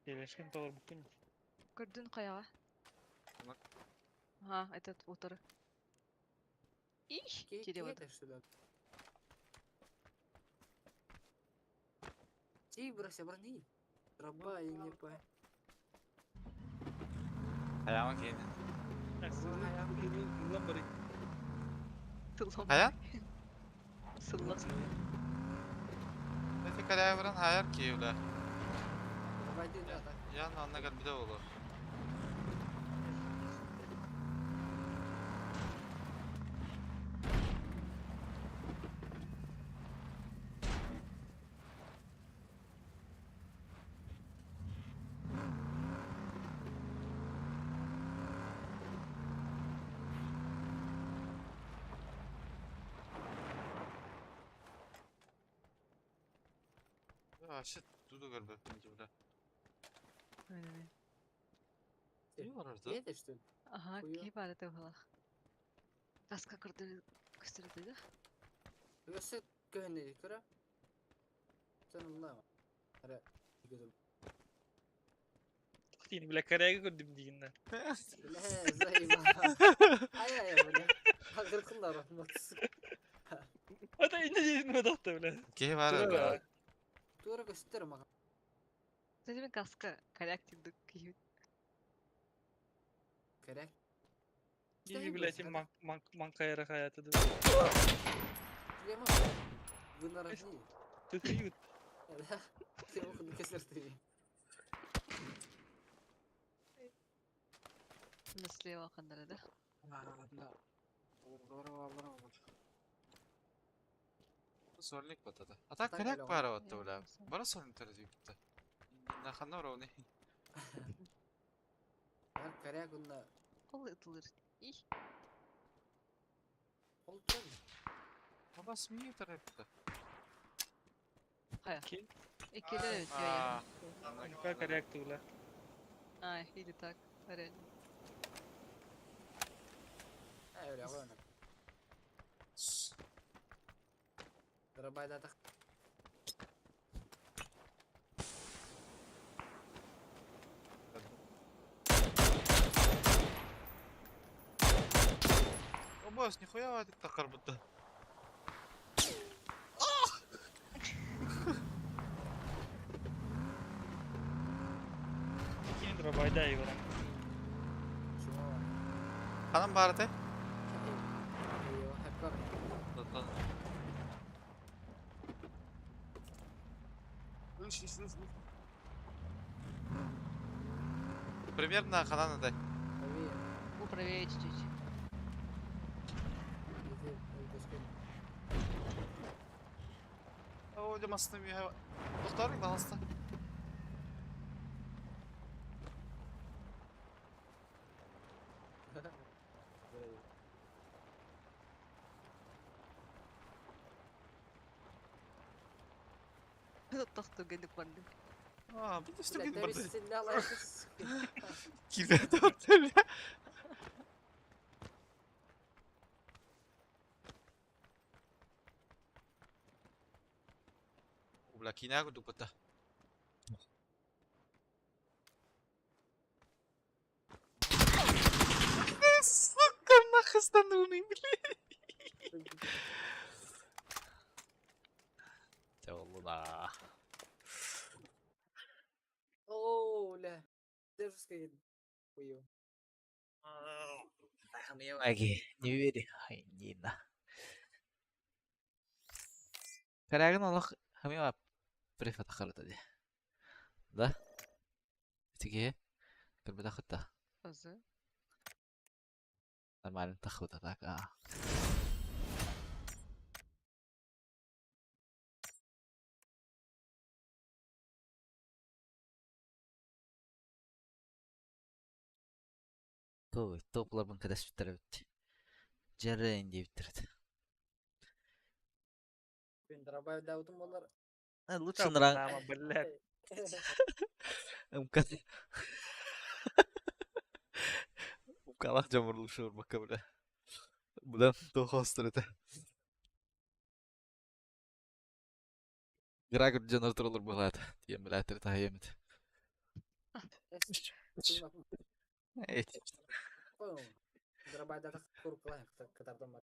Yerleşken dolar bugün. Көрдүн каяга? Бак. Ага, этот утыры. Иш, теребады. Чей брось обрани. Траба и не по. Hayama kendi. Yıldan beri. Сыллам. Hayan? Сыллам. Ne kalaya vuran hayar ki öyle. Пойди да так. Yan anına gel bir de olur. Ya shit, dudu galiba bence burada. Aynen. Ne var orada? Едешь что ли? Ага, Хуя. кейп бар эте бала. Таска кырды көстөрдү да. Göster köyüne göre. Sen onunla mı? Ara gözüm. Yine bile karaya gördüm diyinden. Ne zayıf. Ay ay böyle. Hakırkınlar rahmet. Hatta ince yerine dattı bile. Ki var Dur orada. be. Doğru gösterim bak. Кстати, мен каска коряк тигдик кийип. Kerek. İyi biletim mankayara hayatıdır. Süleyman. Bunlar acı değil. Tütüyü Sen okudun keserdi. Nasıl vakandara da. Sorlik batada. Atak Atak kalak öyle para oldu. vatta Ya, ulan. nasıl? Bara sorun tarafı bitti. Nahanna uğra onu. Ben kare kunda. Ol ıtılır. İyi. Oldu lan. Baba smiye tarafı bitti. Hayır. ki İkili evet ya Aa. ya. manka karyak tuğla. Ay hili tak. Öyle. Ha öyle ama öyle. Arabayı tak. О, босс, нихуя этот такар будто. Kendi rabayda iyi var. Şuna bak. Hanım barate. Eyvah hep var. Примерно Ханана дай. Tabii. Bu правее чуть-чуть. Bizi öldürsün. О, демастым я. Doktor da hasta. Тохту гэнэ панды. Aa, bir de üstü Ulan gün tabii burada. sizin ne alakası? Kirve doktor ya. Ulan kina ko dupata. Suka nakastan uning bili. Yallah. Oo la. Terus kayak Uyo. Kami lagi. New Year. Anjing lah. Karagın Allah kami apa? Privat akar tadi. Dah. Sige. Kerba takut dah. Azı. Normal takut tak. Tuh, toplar arkadaş bitti. Cerreğin diye bitirdi. Ben arabaya davudum onlar. Lütfen Tabii rang. nama belak. Mungkin. Kalah jamurlu şur baka bile. Budan tuh host itu. Gerak janur terlalu berat. Dia belajar tahayat. Senin bakım. Eh, Oğlum. Arabaya da kurkulan katardan bak.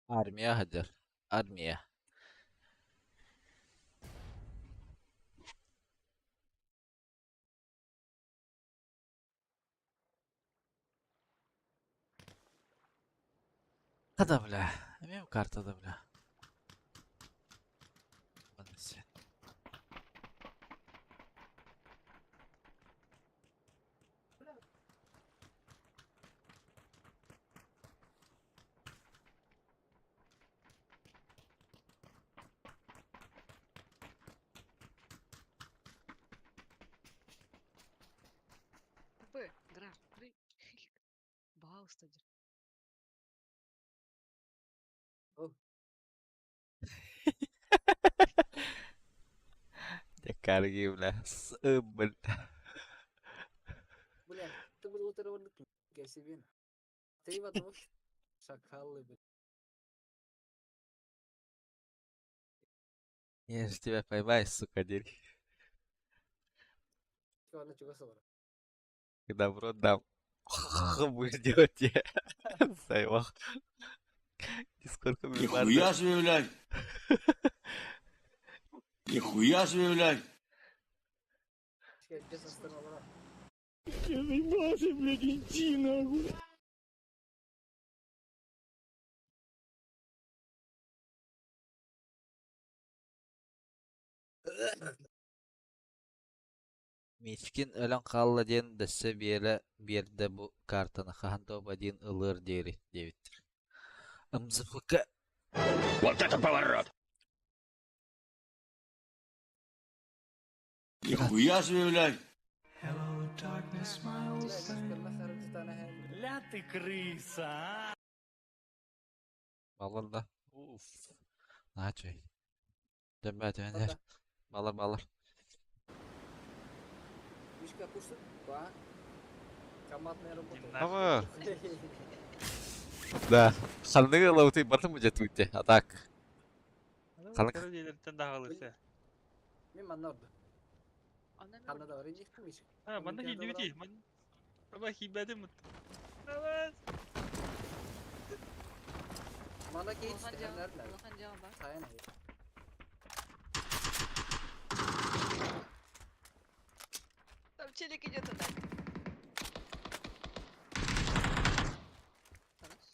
armiya hajar. Armiya. Kada bile. Benim kartada bile. Neyse. Б. Граф. Три. Bağ ustadır. Jakar gila. Sebel. Bu ne? Tıbıl утро вырдык. Кесибин. Ты в этом шакалы. Я ж тебя поймаю, сука, дерь. Чего чего собрал? Когда в рот дам. Будешь делать я. Займах. Сколько мне Нихуя себе, блядь! Нихуя себе, блядь! Честно сторону. Мичкин өлөн қалла ден дөссө берді bu картаны хахан тоба ден ылыр дери дебиттер. Ымзыфыка. Вот это поворот! Нихуя себе, блядь! Ля ты крыса, а? Балар да. Уф. Начай. Дөмбә төнер. Балар. Мишка кушай. Ба. Командная работа. Ава. Да. Ханныгы лауты бартым бүжет бүтте. Атак. Қалың. Körüyelerden daha alırsa. Мен мана орду. Ana ne Kanada var. Injik mi Mишка? Ha bana Olimpiada gidiyor var ki. Baba hibedim mi? Evet. Mana geç Volkan işte. cevap, Nerede? Volkan cevap var. Sayın abi. Там челик идет туда. Хорош.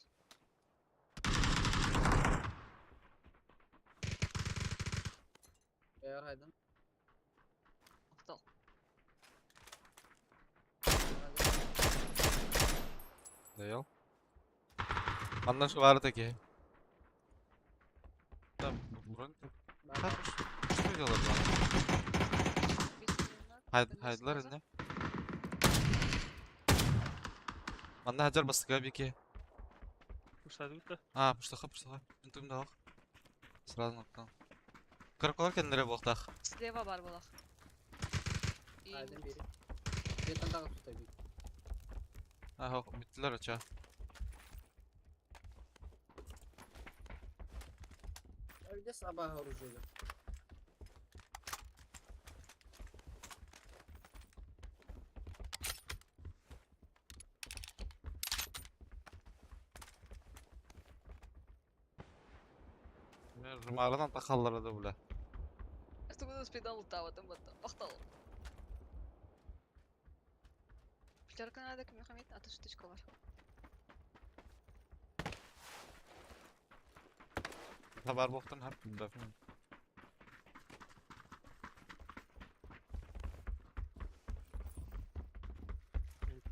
Eğer haydın. Aptal. Даял. Анна şu var таки. Там буран. Ben Что делать lan? Haydılar ne? Anna hajar bastık biki. Kuşladı da. Ha, puştaqa. Intüm da bak. Sırada noktan. Kırıklar kendine boğdaq. Слева бар болақ. haydın biri. Jeton dağı tutay bir. Ha, hoq, bittiler aça. Öyle sabah orucuydu. Rumağından takalları da bula. Что буду успеть лутавать, там вот мақтал. Пятерка надо к Мухаммед, а то штучка бар. Haber boğdun hep müdafim.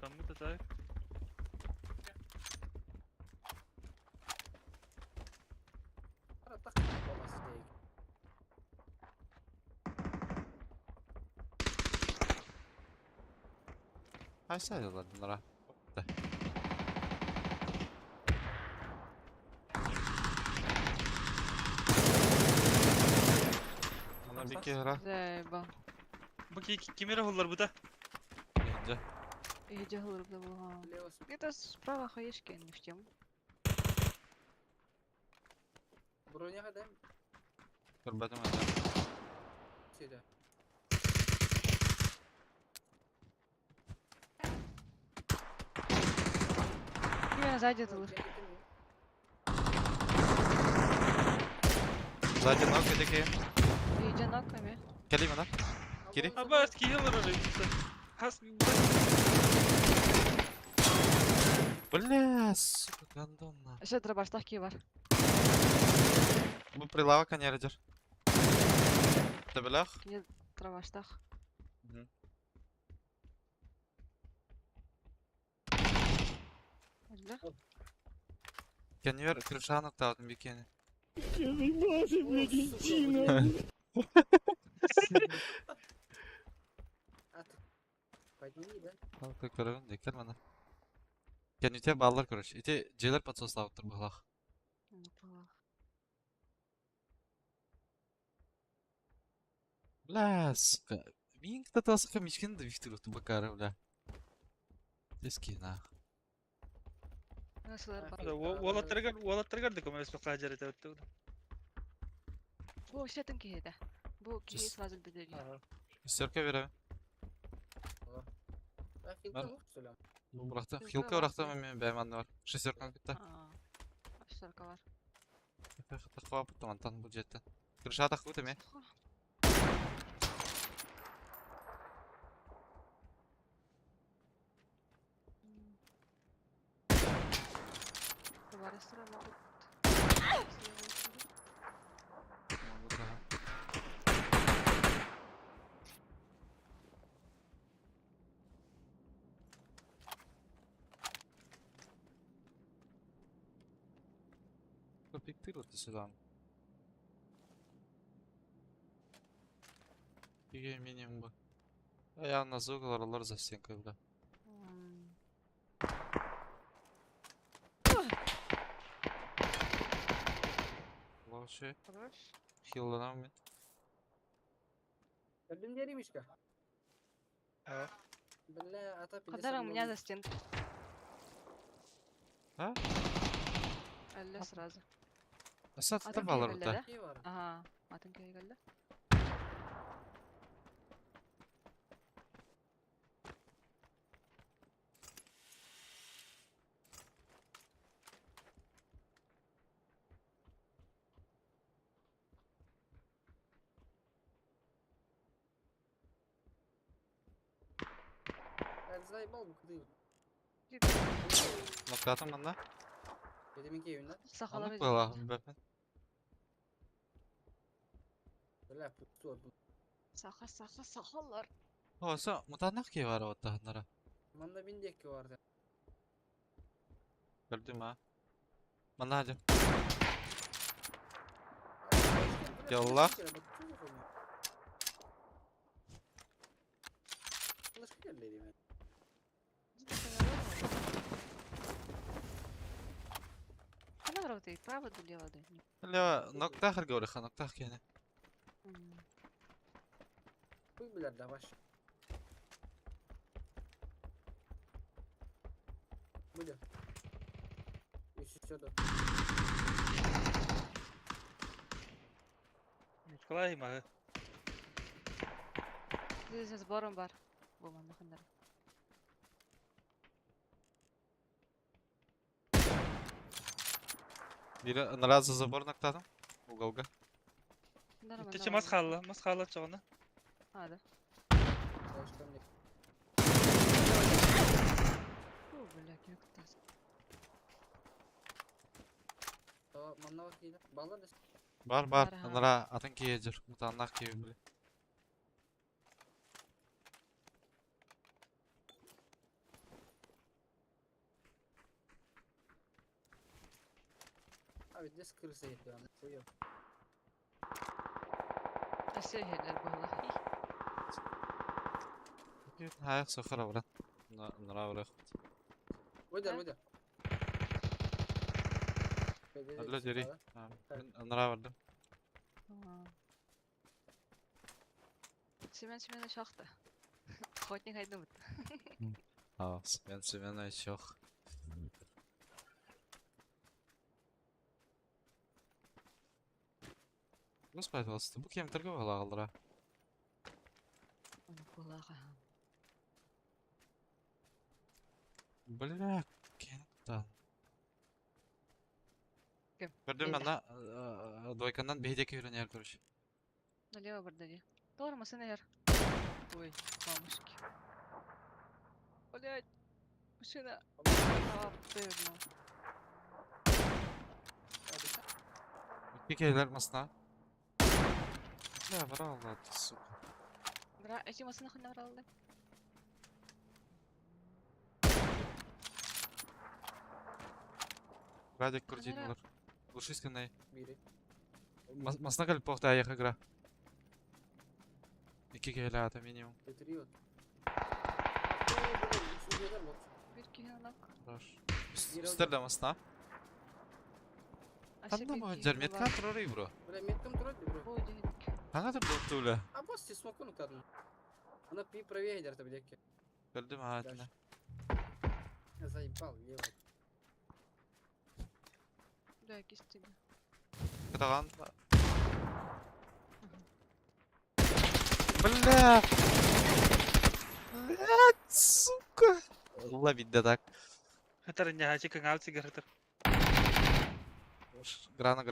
Tam mı da say? Para tak babası değil. Hay sayıyorlar bunlara. De. Ana bir kere Зайба. Bu kimi rahullar bu da? ince. И делаю да была. Leo Где-то справа хаешки, не в тему. Bronya kadar Kırbadım hadi. şeyde. Именно сзади тылых. Sağcı nok öteki. И ноками. Geleyim adam. Geri. Ama eski yıllar oraya gitti. Has Бля, сука, гандонна. Еще дробаштахки бар. Bu прилавок они раджар. Табелах. Не дробаштах. Öyle. Can you крыша нокта один бикини. At. Подними, да? Halka körevin de kelmene. Can you te ballar короче. Ите jelер подсослав тур балах. Ну, плохо. Бля, сука. Мин кто-то сука мишкин да вихтер ту бакара, бля. Teskina. Nasıllar bak. Hadi Wolattırgar da komers bir kacar etti. Bu işletin ki de. Bu ki Just- fazla bedeliyor. Üstörke verem. Ben filmde Ben- mi söylüyorum? Bıraktı. Hilka Hilka var bıraktı mı? men beğenmedim var. Şesörken gitti. Aa. Başlarka var. Takva bu tamantan bu jetten. Kırışa takı değil mi? Bu var restoran var. Köpek değil o selam. Bir minimum bu. Ayağına zıgılar alır за стенкой, бля. Лучше Хорош. хилlanam ben. Gördün yeriymiş ka. Ha. Bella ata pide Kadar у меня за стенкой. Ha? Әллә сразу. Asat Adam tutup alır geldi burada. de. Şey var. Ага. Атын кеге geldi. Erzay bal bu kıdıyım. Noktatım bana. Dedeminki evinden. Сахалар Anlık bağlı ben. Böyle pusu oldu. Сахалар. Olsa mutanak ki var o tahtlara. Manda bin dekki vardı. Gördüm ha. Bana hadi. Yallah. Kılıç geldi ben. Куда работает? Право или лево? لا nokta ahır göre ha nokta yani. Bu bilir de baş. Bu da. Üçüncü de. Kolay mı? Здесь сбором бар. Булман нахындар. Biri narazı zabor noktadım. Ugalga. Ütüçü mas kallı çoğunu. Hadi. Başkan ne? Фу, блядь, як так. Tamam manna vaktiyle. Bağlar da. Bar Var ha. Nara atın ki yecir. Mutanak ki bile. Abi de sıkırsa yetiyor ama. Koyuyor. Әсе һәләл була. Hayır sokhara vran. Nara vran. Oyda Ha? oyda. Öyle deri. Nara vardım. Семен шахта. Охотник айдым. Ha, ben sevene hiç yok. Господи, пожалуйста, bu kim торговала алыра? Булага. Бля, кенттан. Кем? Gördüm Белді. ben Дойкандан бейдеке үйренер короче. Налево бардали. Doğru mu yer? Ой, мамушки. Блять. Машина. Аптырно. Пикейler masna. Bля, bırak Allah suka. Бра, эти машины хана бралды. Радик куртинилар. Глушись канай. Biri. Masna gelip pohta ayak игра. İki kere ata minimum. Götürüyor. Bir kişinin nak. Хорош. Biri Üsterde masna. Aşağı Kanda bir mı? kişi Cermet var. kan turarı bro. Böyle metkam turadi bro. Bu dedik. Kanka dur doktu bile. А басти смоку ну kadın. Она пи правее идет tabii ki. Gördüm ha Flash. adına. Я заебал, ебать. Бля, кистиги. Кытаган. Бля! Блядь, сука! Ловить так. Хатар не хачи кангал цигар хатар. Грана.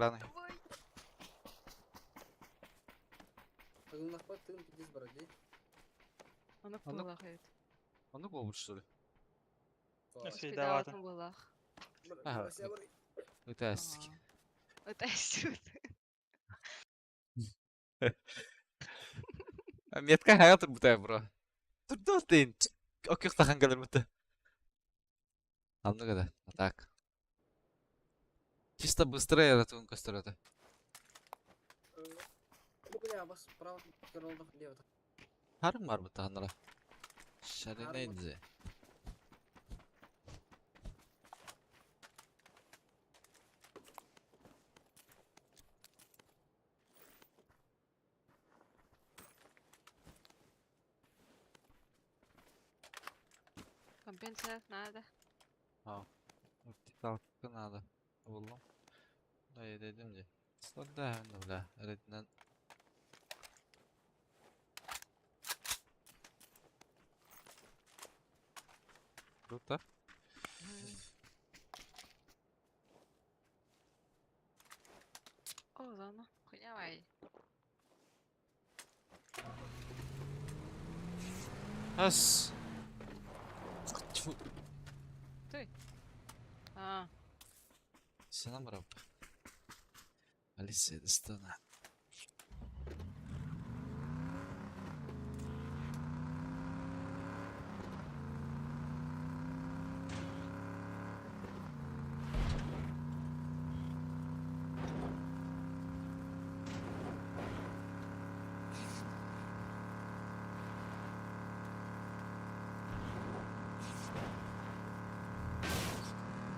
Тыгын нахпа, тыгын пиздец бороде. Она Она- была хает. Он ну голубь, что ли? Спидаватын. Была. Ага. Это ассики. Это сюда. Метка hayatır bu tabi bro. Dur dur deyin. Ok yok takan kalır mı da? Anladın kadar. Так. Чисто быстрее ратун костер это. Бля, бас право кырылдык лево. Harım var bu tanrı. Şöyle neydi? Компенсация надо. Kalkın adı. Oğlum. Dayı dedim de. Sonra hem de öğretmen. Burada. О, зона. Хуйнявай. Has. Tfu. А, Sana mı Rab? Alice Distana.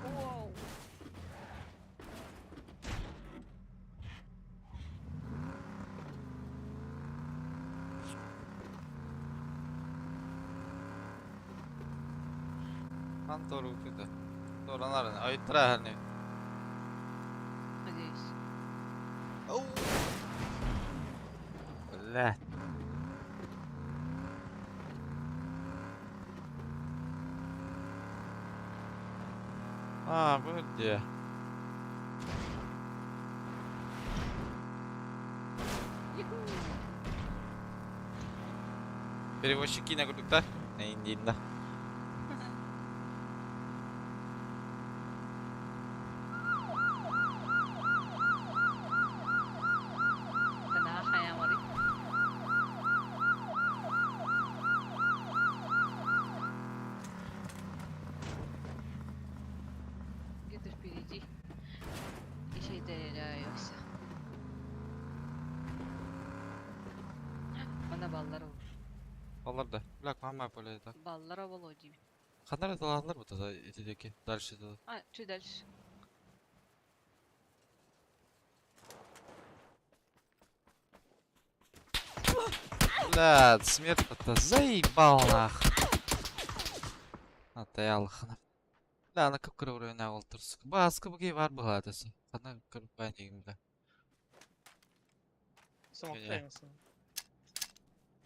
Воу. Kan doğru kötü. Doğru narın. Ayıttıra her ne. Надеюсь. Bля. А, вроде. Перевозчики на грудях. Не индийно. Fena hayamadık. Где-то впереди. Еще и деревья. Bana ballara vur. Onlar da. Bırak mama böyle de. Ballara Volodya. Kanlar dalanlar mı da etideki? Дальше da. А, чуть дальше. Блядь, смерть-то заебал нах. Atayal hanım. Lana kıpkırı vuruyor ne oltursun. Baskı bu gibi var bu hadisi. Sana kırıp ben yiyeyim de. Самоктай мısın?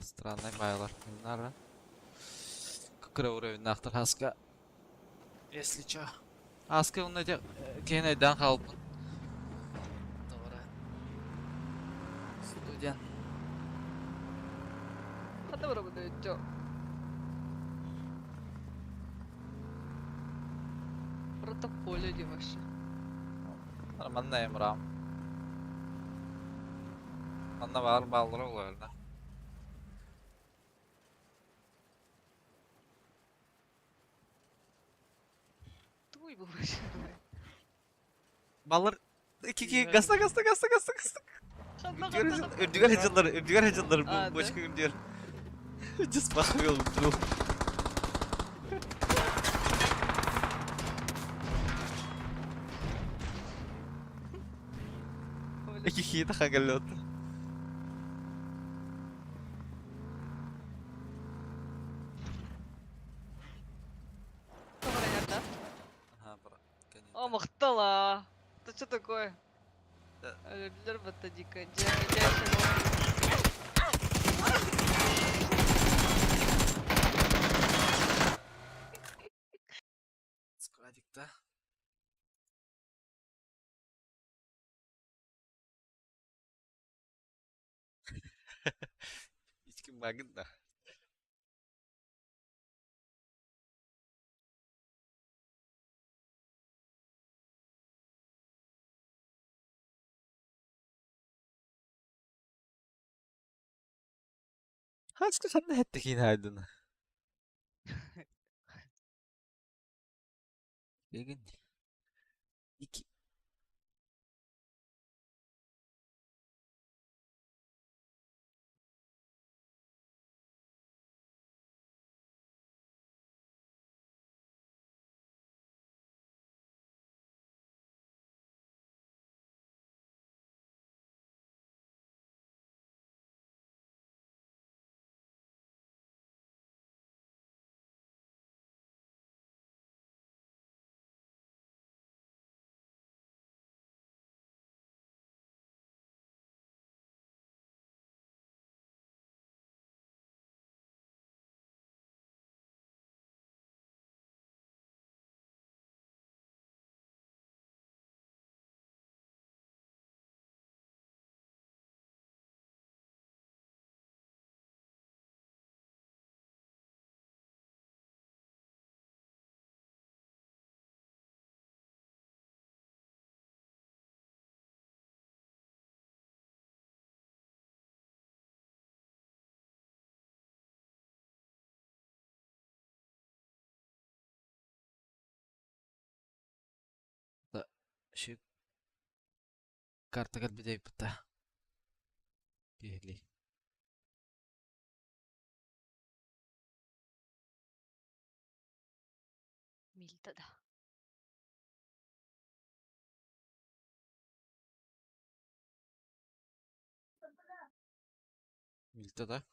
Странный байлар. Bunlar kıpkırı vuruyor nahtır haska. Если чё. Haska onu da keneden kalpın. Doğru. Stüdyen. Hadi vuramadı önce. Просто поле не вообще. Nормально Emrah'ım. Bana var balları oluyor öyle. Твой был вообще. Ballar iki gasta. Ördügar hacıları Aa, bu başka da. ördügar. Just bakıyor bu. İki kişi daha geliyordu. Kamera nerede? Öldüler batacık. Jangan. Sıkıladık da. Hiç kim bakın da. Haska sen de hette yine Bugün iki da şu karta kalbide yapıtta. Gehli. Milta da. Milta da.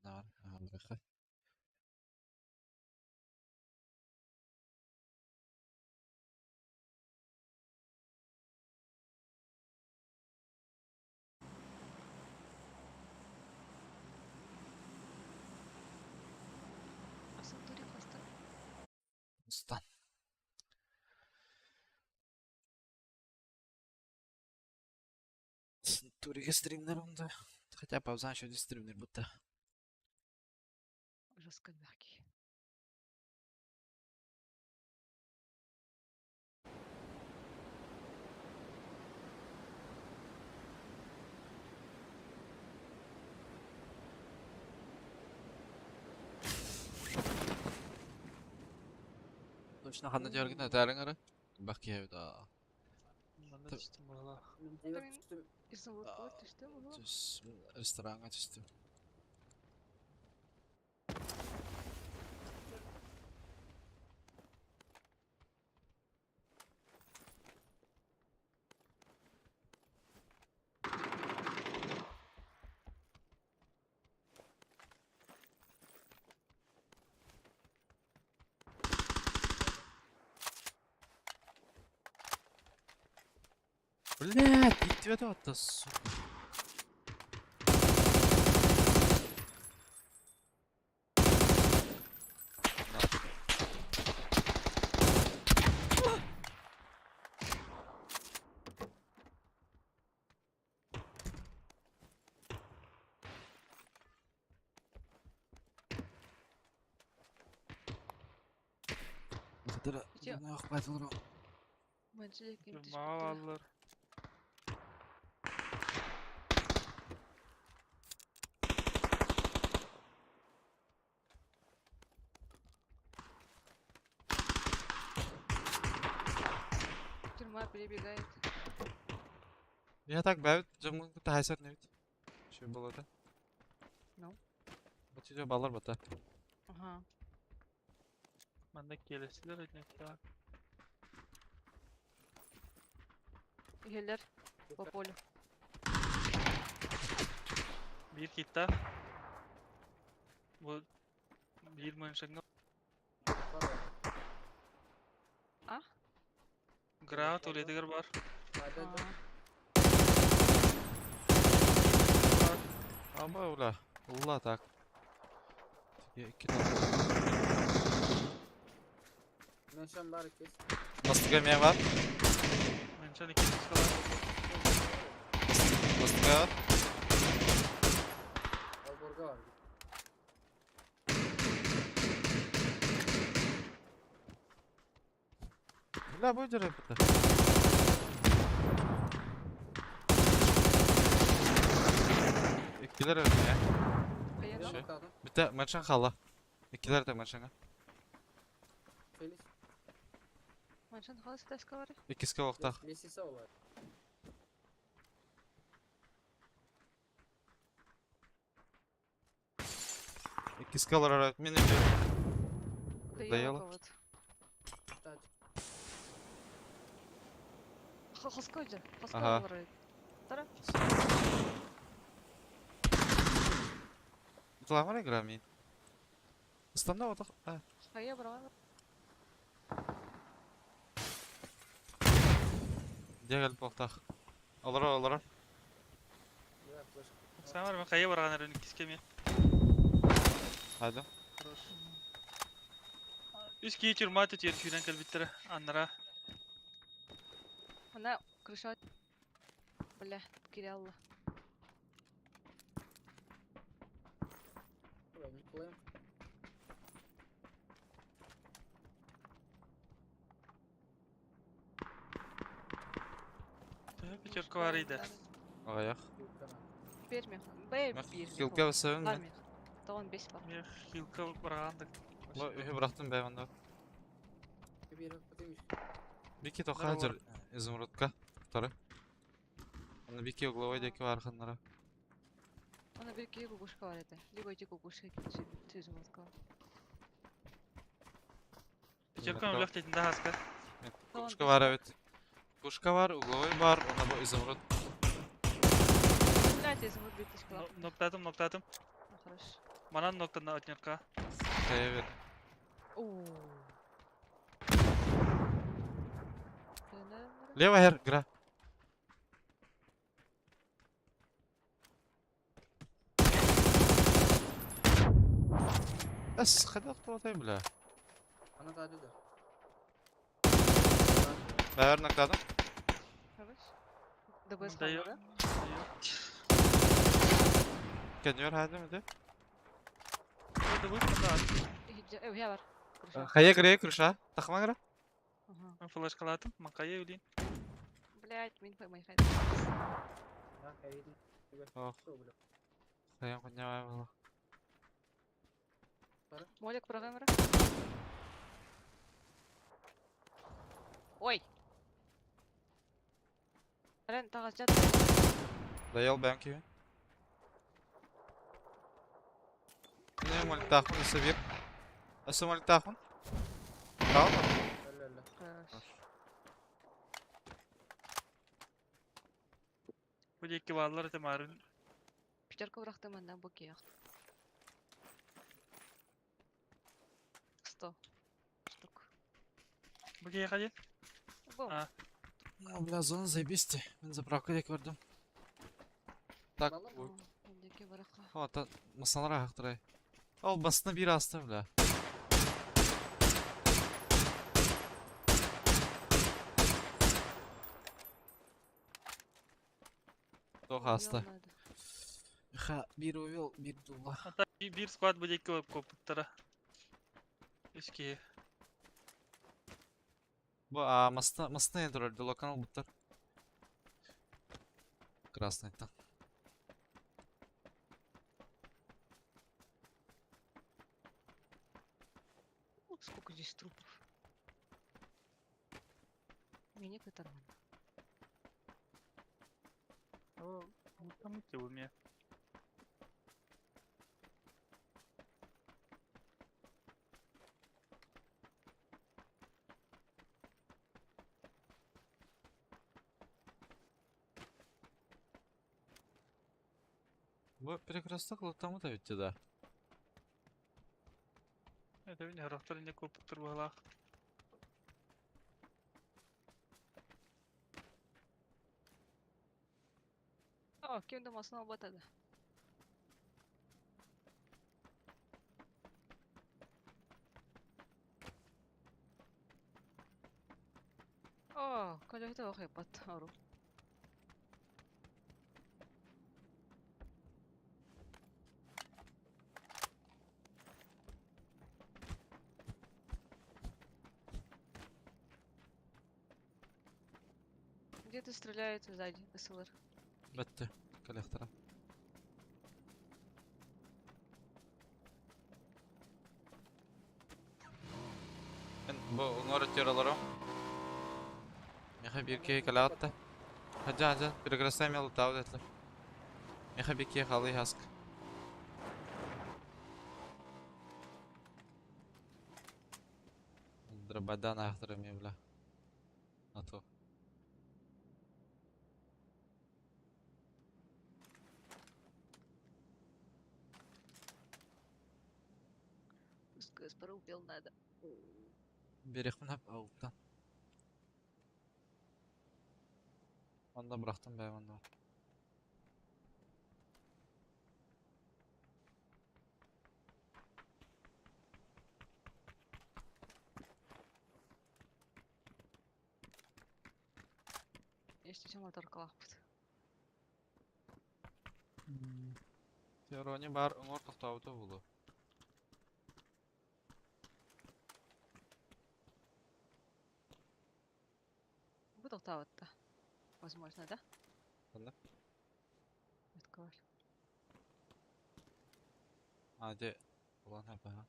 Nar. Harika. Asıl duri pasta. Ustan. Турик стримнер onda. Хотя пауза еще не стримнер будто. Жестко мягкий. Точно ханна дергін әтәрің әрі. Бақ евді. Ben de Tabii. düştüm valla. Evet düştüm. İzin var işte bu. Түс ресторанға түстім. Блядь, битве да отта, сука. Kadar Ya. ne akbat olur o. Bence de kim Mağa varlar. Тюрьма перебегает. Я так бәвіт, жымын күтті хайсар не бит. Şu болады. No. Бәт үйде балар бата. Ага. Ben de gelesiler etmek ya. Геллер по полю. Bir kit daha. Bu bir mönşenge. Ah? Granat öyle var. Hadi hadi. Ага. Aba ula. Allah tak. Ya iki tane. Mention var kes. Nasıl yemeğe var? Mention 2 fiskal var. Nasıl var? Alborga var. Ula bu cire bitti. İkiler öldü ya. Kaya Şey. Yok adam. Bir de maçın kala. İkiler de maçın. Feliz. Manşan halas deska var. İkisi vakta. Lesisa olar. İkisi kalır öğretmenim. Dayalı. Dayalı. Taç. Хаскойды. Ага. Хаской Тара. Итламар играмин. Станда отак. Кая бара. Дегел поктак. Алар. Yaklaş. Sen var mı? Kaya var anarın kiskemi. Hadi. Хорош. Üç kişi çürümat et yer şuradan kalbittere anlara. Она крыша. Бля, Кирилла. Buraya yıkılayım. Pechorka var idi. Аяк. Yıkana. Берме. Бэй, бир. Хилке басабын мен. Армия. Тагын 5 бар. Мен хилка баргандык. Бу үйгө бырактым байманда. Bir yere kapatayım. Бики тока ажыр изумрудка. Тары. Аны бики угловой деки бар ханнара. Она бир ки кукушка бар эти. Либо эти кукушка кичи тüzüm аска. Pechorka mı lafta etinde haska? Кушка бар evet. Кушка бар, угловой бар, аны бу изумруд. Блядь, я забыл бить шкала. Noktadım. Хорошо. Manan noktada atнерка. Evet. Ооо. Лево хер, гра. بس خدت طوطي بلا. Bana tacıdır. Бәвер наkladım. Хорош. ДБС Даю. да? Kendiyor hadi mi de? Burada bu kadar. Я бар. Крыша. Хая грея крыша. Тахма гра. Ага. Ben flaşkaladım. Makaya öleyim. Блядь, мен поймай хайд. Ha kayıdın. Oh. Хая поднимай было. Молик программера. Ой. Рен тагы жат. Доел бәмки. Ne мультахун собир. Асы мультахун. Правда? Öyle öyle. Хорош. Bu iki varlar temarın. Пятерка бырактым андан бокеяк. 100 штук. Bu iki hadi. Бум. А. Ну, бля, зона заебисти. Мен заправка дек көрдім. Так, Балам. Эндеке барака. о, та масалара хақтырай. Ол басына бир асты, бля. Тоқ асты. Ха, бир увел, бир дула. Hatta bir squad bu iki koputlara. Üç kişi. Бу, масына енді рөлді, локанал бұттар. Красный там. Сколько здесь трупов? Мне это нормально. O tam ki bu me. Бу, перекресток лотамы да ведь, да. Evet evet herhalde ne koputtur bu hala. О, кем домасына батады. Oh, kalau itu oke hebat, Aru. Где-то стреляют сзади, СЛР. Bitti. Kolektöre. Ben bu onları tiralarım. Meha bir kere kalatta. Hadi bir grasam yalı tavu etler. Meha bir kere halı hask. Drabadan ahtarım evla. Ато. Пускай спорубил надо. Berekmin hep avuktan. Onda bıraktım ben onda. Ještě jsem motor kalapıt. Teoroni bar ongor toxtautu bulu. Буду таватта. Возможно, да? Bunda. Открой. Hadi. Ulan hep ha.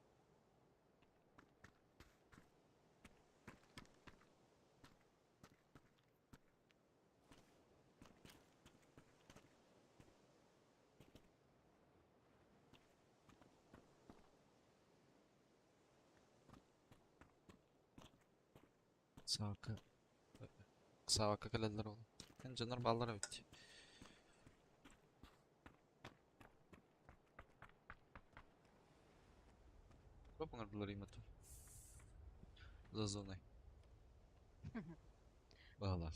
Sağka. Sağka kalediler oğlum. Ben canar ballara bitti. Көп ыңырдылар иматы. За зоной. Бағалар.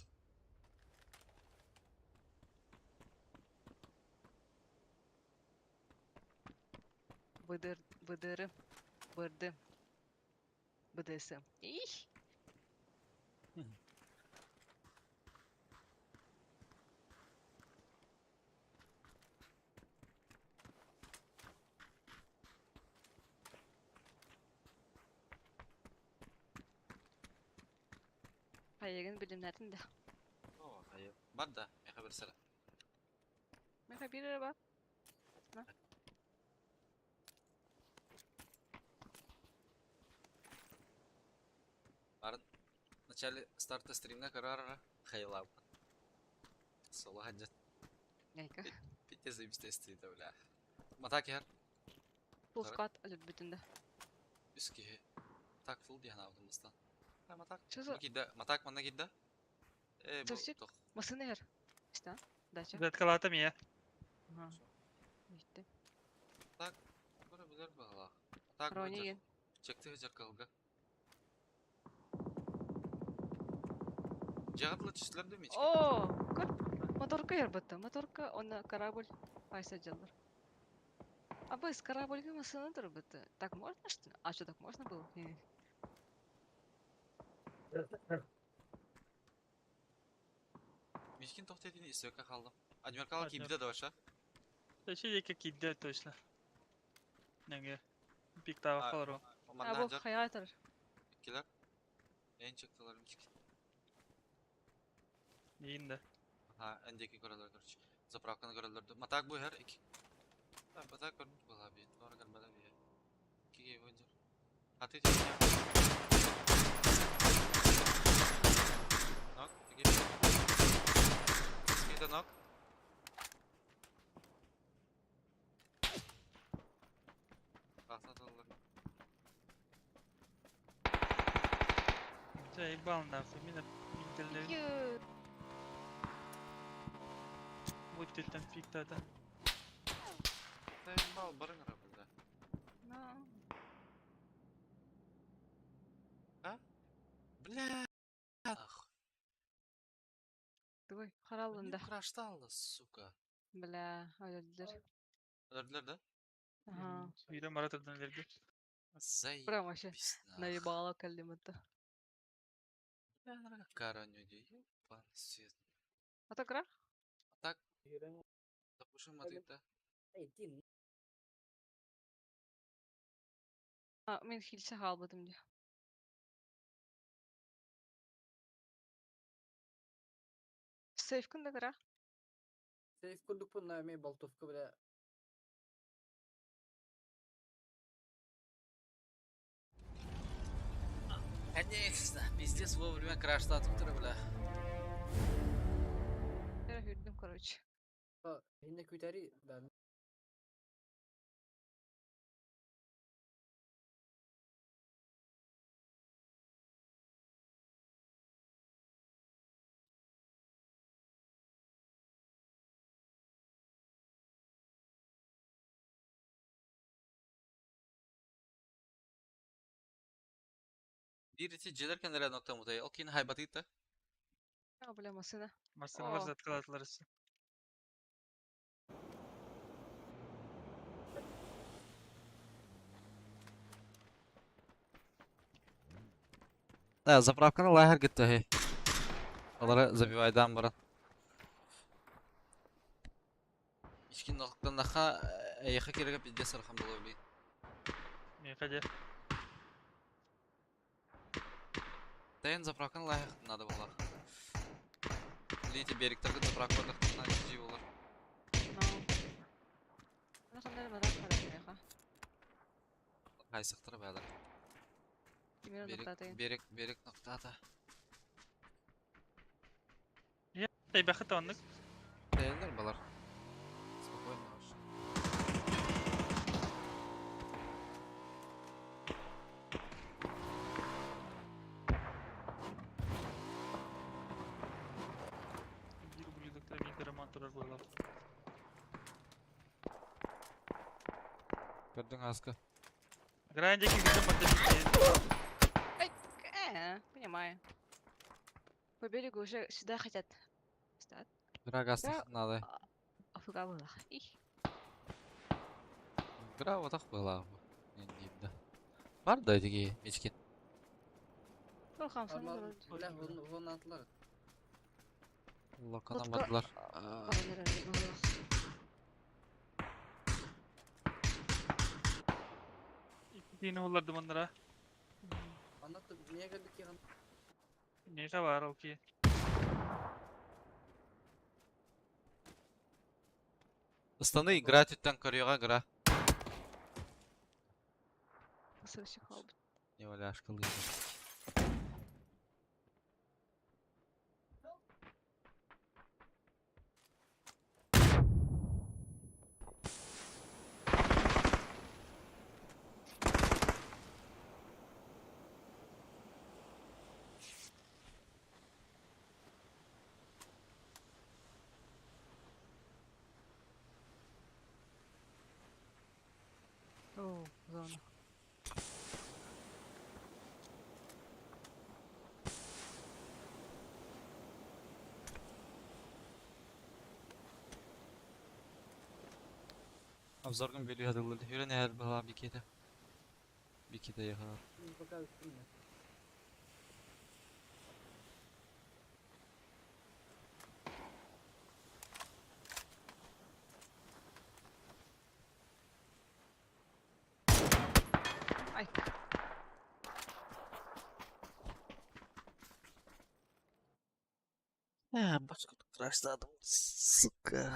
Быдыры. Бырды. БДСМ. Их! Hayırın bilimlerinde. Oo, hayır. Var da, meha bir sıra. Mesela biri bak. Barın. Начале старта стримна карара хайлап. Сола хаджат. Neyka? Bitti zibiste istedi öyle. Matak yer. Pulskat alıp bütünde. Üski. Tak full diye havdımızdan. Ha matak. Çözü. Gidde. Matak mana gidde. Bu Çözecek. toh. Masını her. İşte. Daça. Zet kalata mı ya? Aha. İşte. Böyle bilir bağla. Matak Рони böyle. ген. Çekti hıcar kalga. Жагатла числерде мечке. О, как? Моторка ярбатта. Моторка, она корабль. Айса жаллар. А бы с корабльга масына дырбатта. Так можно что ли? А что, так можно было? Мечкин тоқтетini истөкке қалдым. Адмиркал кибиде да баша. Şey de kidde точно. Nenge. Pik tava kalır o. А Манна bu жар hayatır. иккилер. En çıktılar мечкин. İyin de. Ha, endeki görüldür короче. Заправканы görüldürdü. Матак bu her iki. Ha, матак görmüş bu abi. Doğru gelmedi bir. İki gibi oyuncu. Hadi ya. Nok, iki. İki de nok. Atladılar. Şey balından sonra yine bildirleri Ю. mutluluktan pik tata. Sen bal barın arabada. Ну. Бля. Ах, Давай, beni харалында. crash'ta aldı suka. Бля, öldürdüler. Öldürdüler de. Ага. Yine maratırdan verdi. Zay. Прям вообще Писна. наебало калимата. Караню дию, парсет. Ата кыра? Так, Yürüyen допустим, матыта. din. Мен хилсе халбадым де. Сейф кында кыра? Seyf kurduk bunlar me baltovka bile. Конечно, пиздец вовремя краштатып тур, бля. Тера хүрдüm короче. Ha, yine küteri ben. Birisi celerken nereye nokta mutayı? Okey, haybatita. Ya bile masına. Masterlar Oh. zat kılatılar ise. Да, заправканы лайхер gitti hey. Onları zabivaydan baran. İçkin noktadan daha yaxa kerege pizde sarxam bolu bilin. Ne kadar? Dayan zapravkаны лайхер надо было. Лити берегтегі заправканы жи olur. No. Ana kandan madan kara ya ha. Kaysaktır beyler. Kimin noktatayın? Berek noktada. Ey bakıt anlık. Dayanır balar. Спокойно var. Bir buludukta bir karaman turar bu laf. Gördün askı. Грандики где поддержите. Понимаю. По берегу уже сюда хотят. Встать. Bırak astık naday. Афуга было. Их. Bırak otak была. Ne diyeyim de. Var da ki içkin. Был хамсан. Arlar bile hon atlar. Lokana Vodka- badılar. Yine ollardı bunlara. Anlattım niye geldik ya? Ne var okey. Istanı gratitten karıyorga gra. Слышь, халб. Ne öyle aşkılıydı. О, зона. Abzorgun bölüyor hadılırdı. Yürü ne her bala bir kede. Bir kede yakalar. Bakar üstüne. Ay. Ya başka tıraşladım. Sıkı.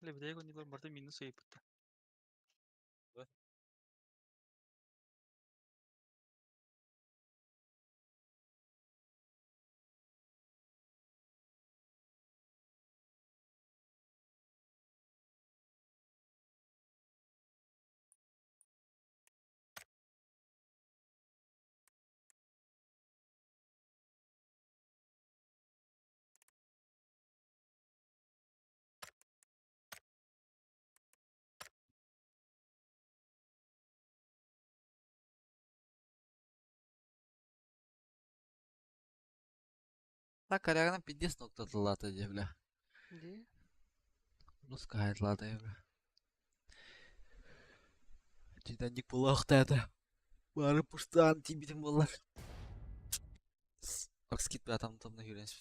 Le بداية كنت يقول مرتين minus ayıptı. La karagana pidis noktadılar diye bile. Ди. Rus kayıtlar diye bile. Ciddenik bulakta da. Bari puştan tibitim bunlar. Aks git be adam tamına yürüyüş.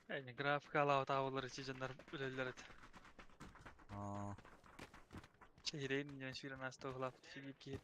Yani grafik ala tavırları çizenler öyleler et. Aa. Şehreyin yani şirin hasta oğlap çizip ki.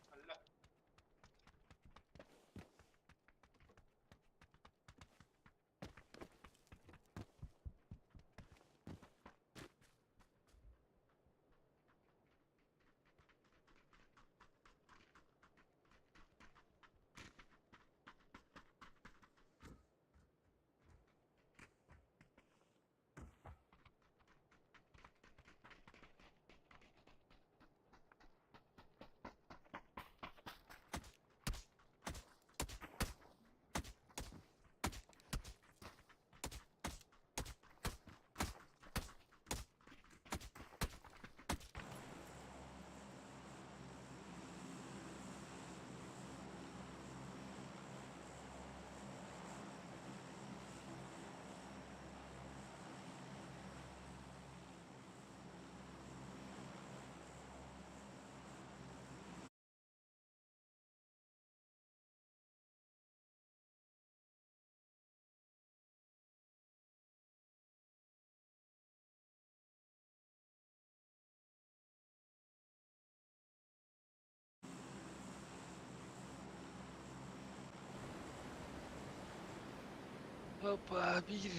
Hoppa bir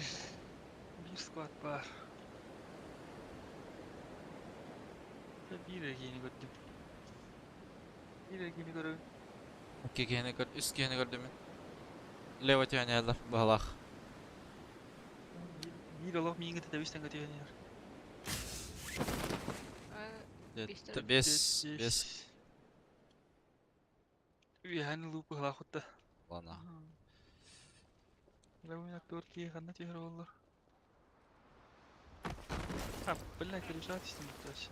squat var. Ve bir erkeğini gördüm. Bir erkeğini gördüm. İki gene gör, üst gene gördüm. Levat oynayanlar balak. Bir olak miyim gıtı devişten götü yanıyor. Yetti 5 Yani loop halak hotta. bana. Lalu nak Turki karena cihar olur. Ha, benar kerusat işte muhtaç.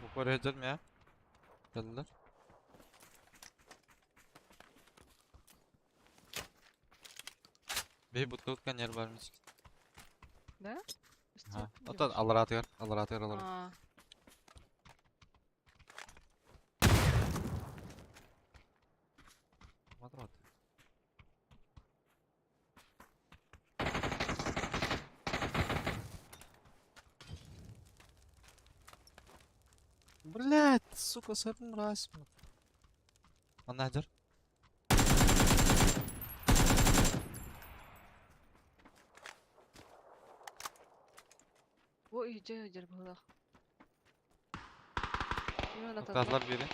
Bu koridor mu ya? Geldiler. Bir butkulkan yer varmış. Да? Ha, o da alaratıyor, alaratıyor, alaratıyor. А, Madrat. Блять, сука, сырым раз. Он надер. во үйде өдер болақ. Мен Noktalar biri.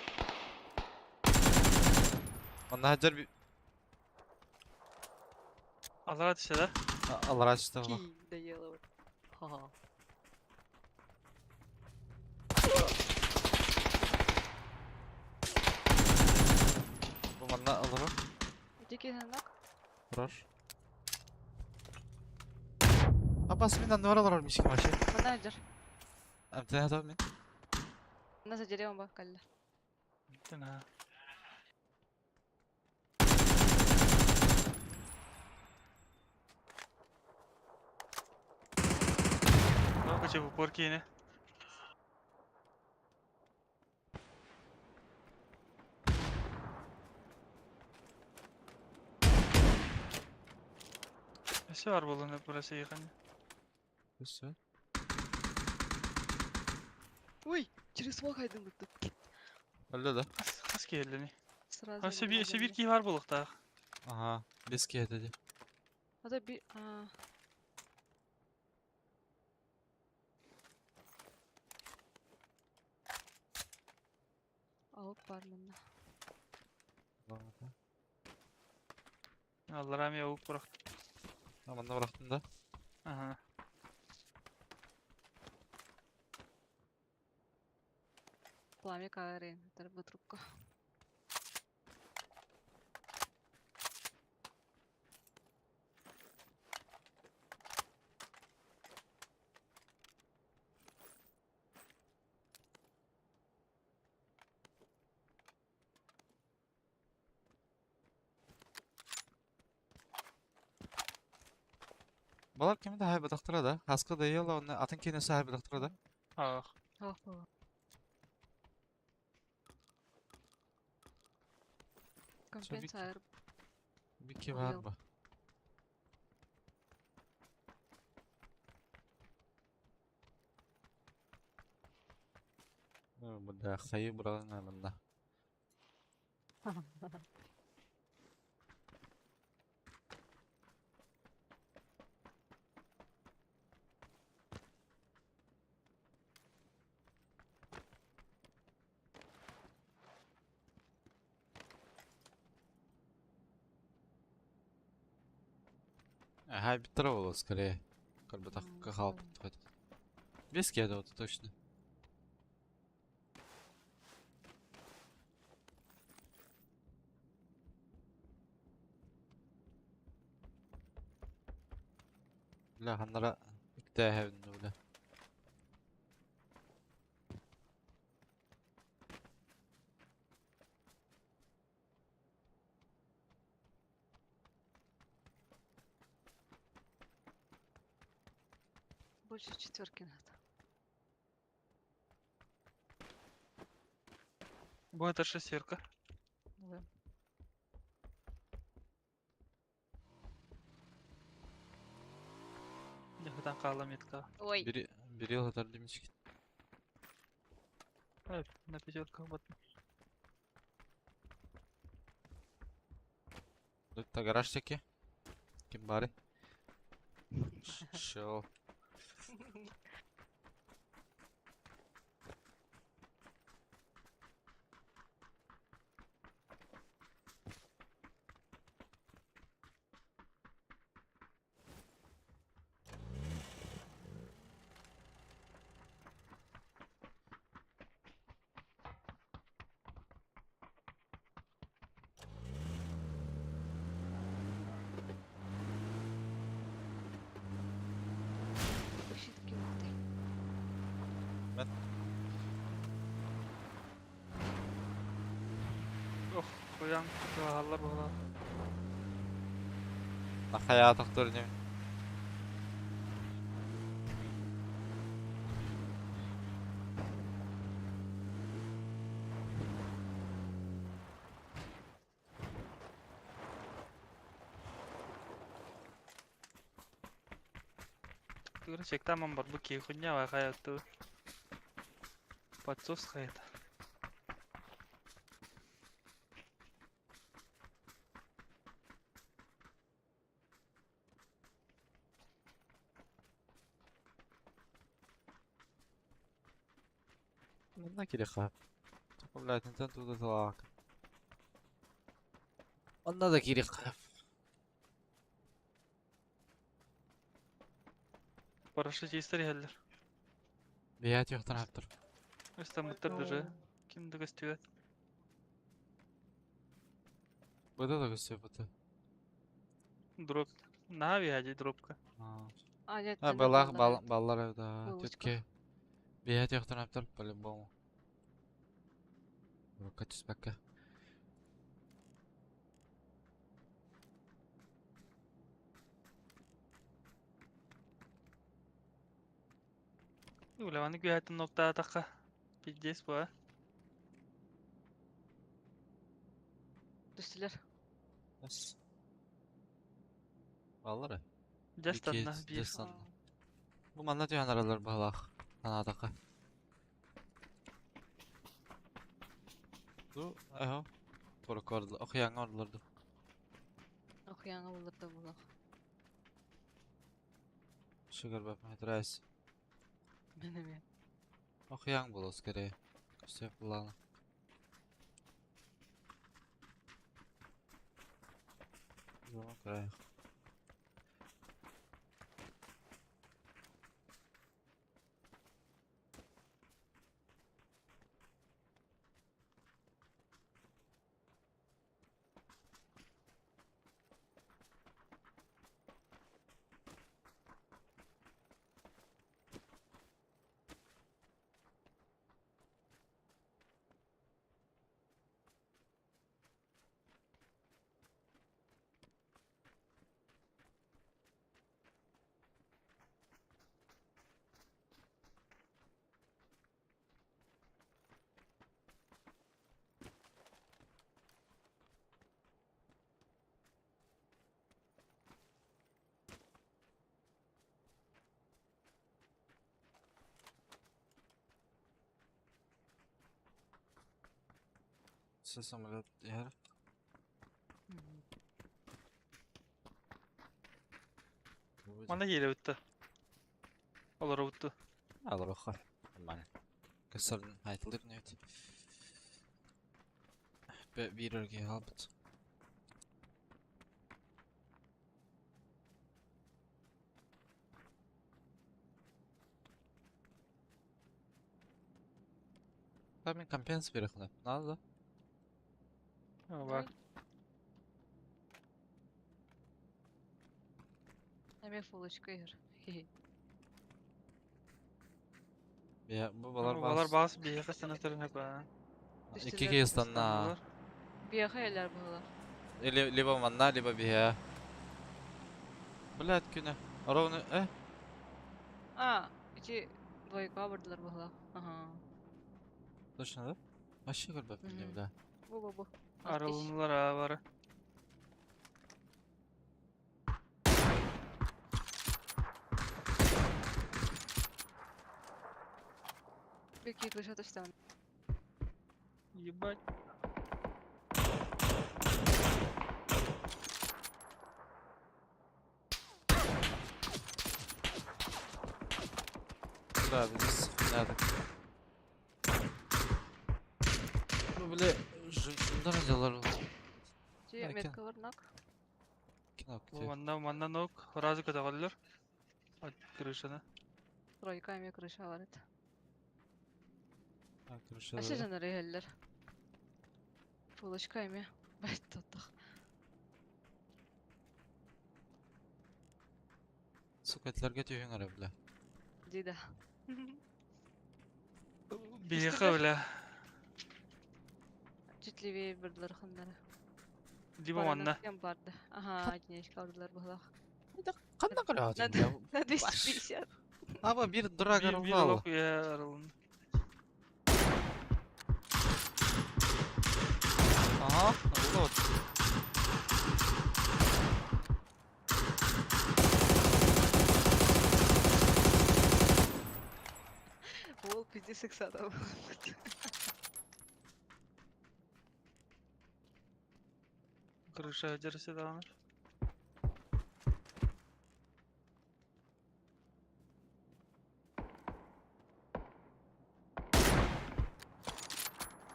On надер bir... Allah işte de. Allah açtı Ки, bak. доела вот. Ха-ха. Bu bana alırım. Öteki nak. Vurur. Abbas mindan ne oralar olmuş ki maçı? Менеджер. Amtına tabi min. На за деревом бакалле. Gittin ha. Ne kaçı bu porki yine? Nesi var bunun hep burası yakın. Güzel. Ой, через свой хайдын быттып. Öyle de. Kas geldi ne? Сразу. Ha bir ki var buluk da. Aha. Biskiye dedi. O da bir... Aa. Avuk var bunda. Allah rahmi avuk bırak. Aman da bıraktım da. Aha. Пламя каварин. Треба трубка. Balar kimi de haybe doktora da. Haska da yalla onu atın kine sahibi doktora da. Ah. Ah baba. Компенсатор. Bir ki Ayol. var mı? Bu da hayır buranın yanında. Ага, Петрова скорее. Как бы так кахал понял. подходит. Без кеда вот точно. لا هنرى اكتاها بالنولة. Больше четверки надо. Bu это шестерка. Да. Нихудан калам метка. Ой. Bir yıl hatırlamış ki. Evet, на пятерках вот. Lütfen garajdaki. Kim bari? Şu. Щитки вот эти. Oh, koyan kutuğalar boğala. Hayata aktarını. Тыгыр чекта ман бар, bu кей хуйня ва hayatı. Подсос hayat. Ondan kiri khaf. Toplayatın sen tuğda talak. Onda da kiri khaf. Paraşüt isterler. Biyat yoktan haptır. İstem bitirdir. Kimdi gösteriyor? Bu da gösteriyor bu da. Drop. Ne yapıyor hacı dropka? А, нет, Ha это ballar нормально. ballar evde. Buluşma. Tütke. Biyat yoktan haptır. По-любому. Kaçış bakka. Ulan güyatin nokta ataka. Piddes bu ha. Düştüler. Bas. Ballar. Jastan'la İki, bir. Justin. Bu manna diyen aralar balak. Anadaka. Bu, aha. Toruk orada. Okuyan oralardı. Окуяңа булыр да булак. Şükür bakma reis. Менеме. Okuyan bul askeri. Köstek bulalım. Zaman kırayım. Siz ameliyat yer. Manda geliyor bitti. Olur bitti. Alır oku. Aman. Kısırın haytılır ne öte. Bir örgü albet. Ben kampanyası bir yakınım. Ne oldu? Ha, bak. Эме фулочка йыр. Ya bu Balar balar bas bir yaka sanatörüne koy. İki kez na. Бияха элер булар. Либо манна, либо биха. Блядь, күнә. Ровно, А, ичи двойка бардылар булар. Ага. Точно, да? Вообще görüp Мгм. bildim bile. Бу. Aralımlar ha var. Беки кыша таштан. Ебать. Да, biz nerede? Bu bile şundan acılar oldu. Чи Еркен. метка бар нак. Кино Bu kutuyor. mandan nok. Razı kötü kalırlar. Kırışını. Тройка эме крыша бар эт. Arkadaşlar. Аше жанар элер. Фулочка эме. Байт тоттох. Suketlerge tüyün ara bile. Дида. Bir yaka öyle. Читлевее бардылар ханнары. Libo manda. Кем барды. Ага, одинешка бардылар булар. Kandan kırıyor Надо ya. на 250. Ama bir dragar Bir var. lok ya aralım. Aha, oldu. Ол пиздец сексада. Kırışa cerisi devam et.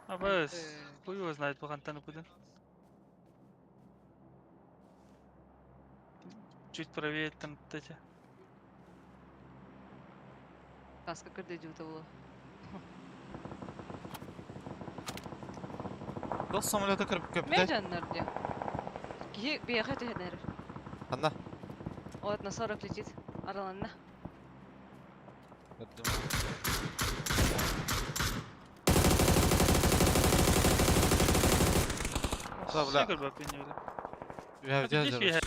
А бэс, хуй его знает, по хантану куда. Чуть правее там эти. Каска кырды жута було. Dost samolete kırıp Мен köpte. жаннар де. Ки бияха тенер. Anda. Вот на 40 летит. Араланна. Gördüm. Да, бля. Сикр бак бени öyle. You have Hadi geç bir judged.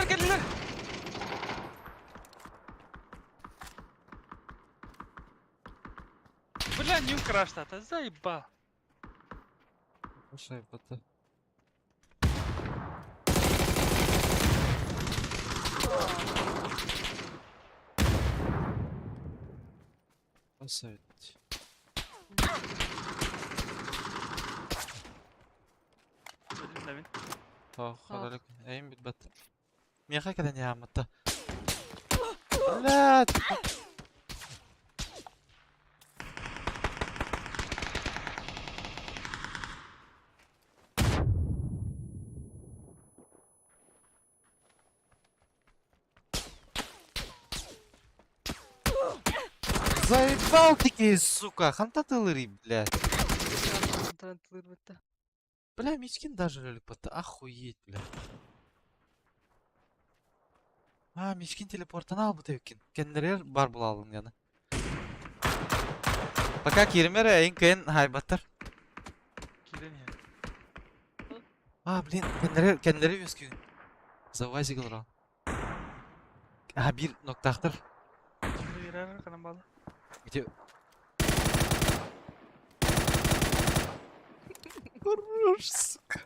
Geldiler. Бля, не украшта, ты заеба. Şey batı. Basayt. Öldüm de ben. Oh, Ah. halalık. Eğim bit bat. Miyaqa kadan ya matta. La. Заебал такие, сука, хантатылыри, блядь. Тарантылыр бітті. Бля, мичкин даже ролик батты, охуеть, бля. А, мичкин телепортан ал bu tevkin. Kendileri бар бұл алын yani. Пока кирмер эйн кен хайбаттар. Kiren ya. А, блин, kendileri өскүн. Завази кылыр. А, bir noktақтыр. Şimdi birer kanım bağlı. Где? Хорош, сука.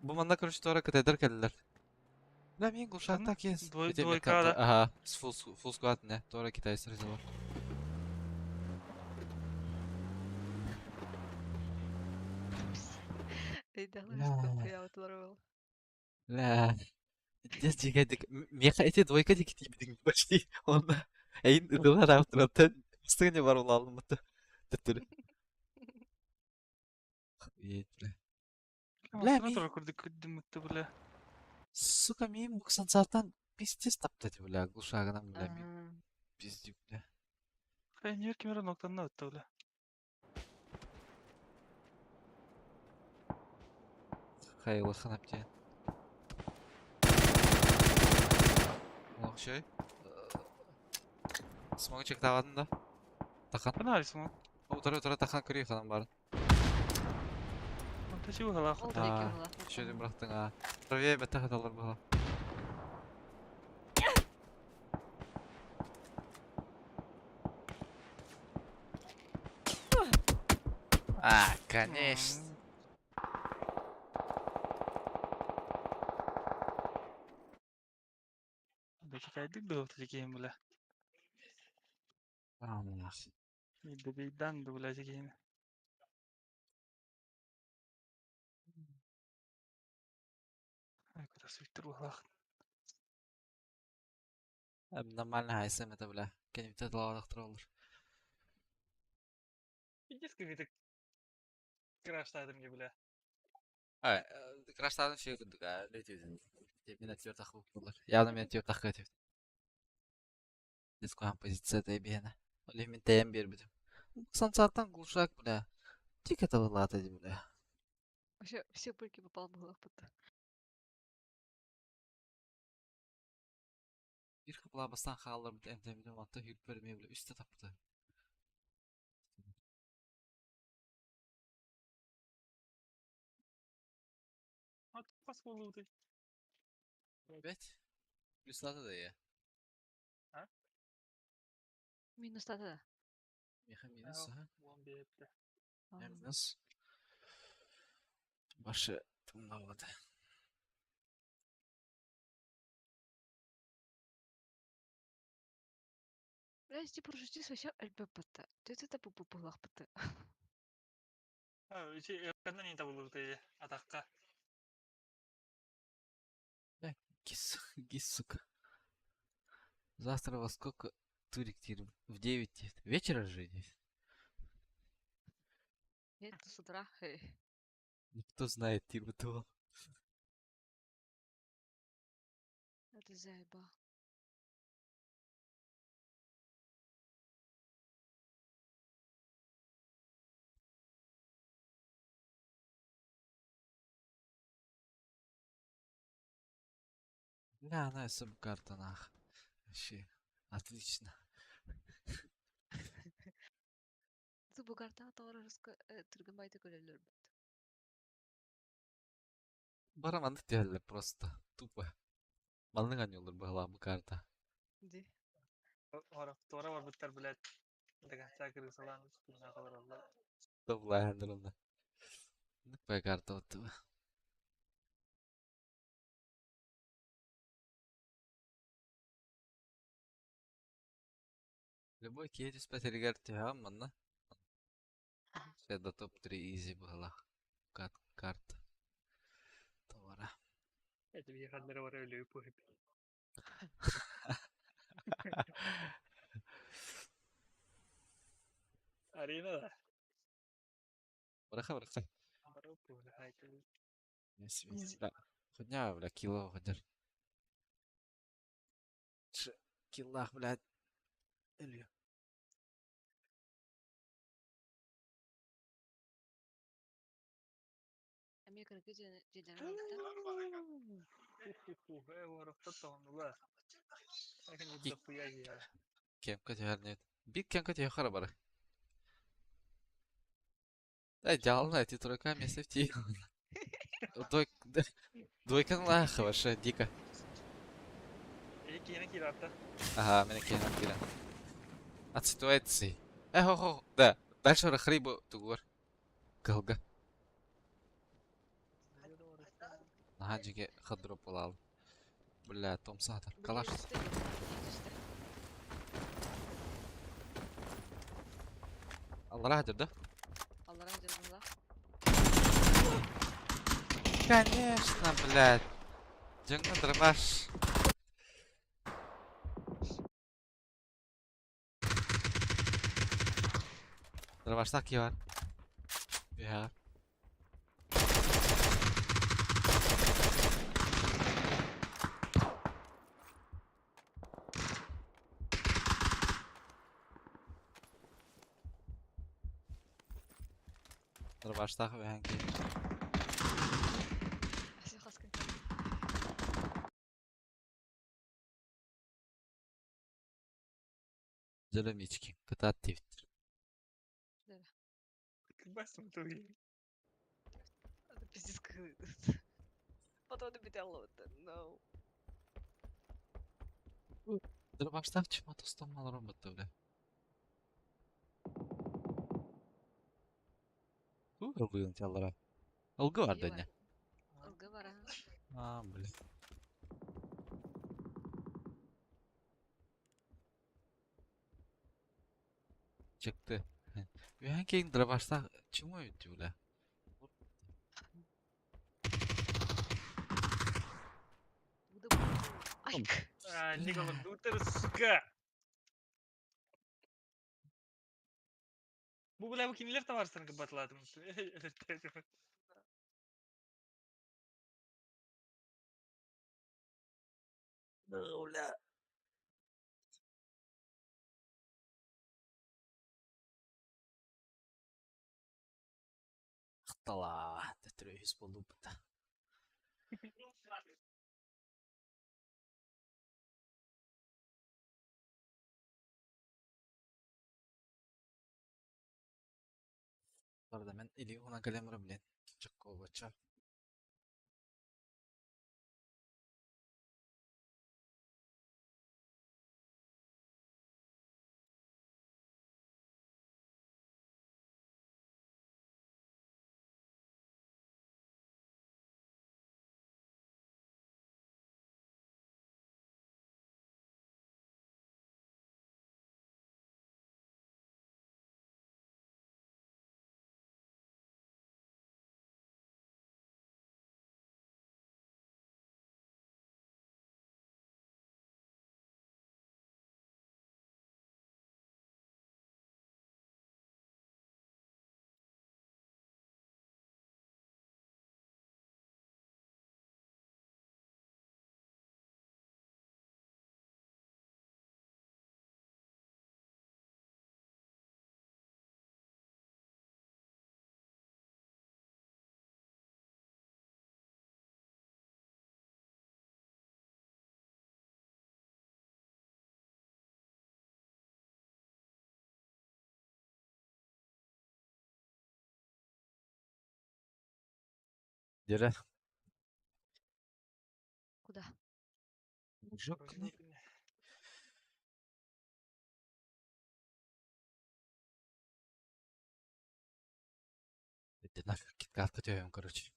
Bu manda короче тора катедр келдилер. Бля, мен глушак Каны? так ес. Двойкада. Ага, с full squad ne. Тора китайцы резервор. Eydalar Ya. üstü kıyafetler ol. Ля. Здесь дигадик. Меха эти двойка дикти бидин почти. Онда. Эйн ыдылар автыраттан. Стыгыне бар ол алым бутты. Түттүрү. Ет, бля. Бля, Бля, ми- ми... Курдuk kürdüm müttü bile. Сука, мен 90 сааттан пиздец таптады, бля, глушагынан, бля, мен Ага. пиздюк, бля. Ben New York kimera noktanına öttü bile. Хайла ханапте. Лохшой. Смогу чек тавадын да. Тахан. Ben arıyorsun o. Утара тахан көрей ханам барын. Montajı bu hala. Ол А, бір екеуі ала. шөйден бірақтың, а. Правее бәтті хаталар бала. А, конечно. Belki kaydık da hafta çekeyim bile. Allah. Bir de bir dan da bile çekeyim. Ay kadar süktür bu hala. Нормально хайсам это, бля. Кенемте далалықтыр olur. Несколько видок краштайдым gibi bile. Ай, краштадын şey күндік, а, не түйдін. Мен әтеуір тақы болар. Яғни мен әтеуір тақы әтеуір. Дес қойған позицияда ебені. Оле мен тәйім бер бідім. 90 сааттан глушак, бля. Тик это вылады, бля. Вообще, все пульки попал в голову бітті. Bir kapıla basan xallar bir emtemini vatta hürp vermeye bile üstte taptı. At pas oldu. Evet. Üstadı da ya. Минус тады. Meha minus ha. 11 bile. Minus. Başı tımlavadı. Бля, типа, рождись вообще альбе бітті. Төті тапы бұлақ бітті. Ha, kandan iyi tabulur diye atakka. Гис, сука. Завтра во сколько турик тир? В 9 вечера же здесь? Нет, с утра. Никто знает тир этого. Это заеба. Бля, она СМ карта нах. Вообще. Отлично. Ты бугарта аталар арасқа түрген байды көлелер бітті. Бараманды тяли просто. Тупо. Малның анёлар была bu karta. Де. Tora var bitler bile. Daga çakırı salan üstüne kadar oldu. Тупла хандрона. Тупая карта вот этого. Любой кейтис петеригер тяга манна. Seda top 3 easy была. Карта. Товара. Это я хадмер варелю похип. Арена да. Браха. Бару похип хайт. Yes. لا خدناها ولا كيلو غدر. كيلو بلاد. اليوم. Америка جدا هو رفضتهم بقى. لكن كيك. يبدأ وياي. كم كتير هرنيت. بيك كم كتير خرب برا. لا جعلنا تترك كام يسفتي. دوي دوي كان لا خوش ديكا. إيه كينا كيراتا. Aha, minäkin ihan pidän. Atsi etsi. Ho. Där kör خريبو تقول. كهوجا. نهاجي خضرو بلال. ولا توم ساتر. كلاش. الله راح ده. الله راح جل الله. Конечно, блядь. Джангна дробаш. Dробаш так var. Vi har. Dробаш так vi hangi. Asi خلاص كنت. Zelemiçki. Kıta Twitter. بس متوهي. هذا пиздец как. Потом добитало это. No. Dробаш tak çıkmadı ustam robot öyle. Algı yallara. Algı var da ne? Algı var ha. Aa böyle. Çıktı. Bir hangi dробашta чему öyle? Ay. Никола Дутер, сука. Bu bile bu kimler de var sana kapatladım. Ula. Tala, tetryhis polupta. Bu arada ben eli ona kalem bilen. Çok kovaça. Dire. Куда? Yok ne? Иди нафиг, китка откатываем, короче.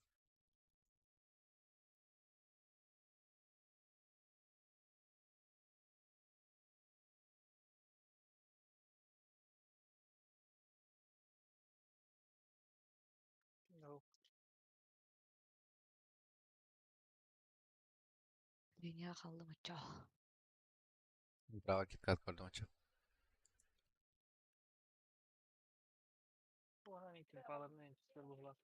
Dünya kaldı mı çok. Bravo dikkat gördüm açık. Bu an için pahalarını en çıkıyor bu lan.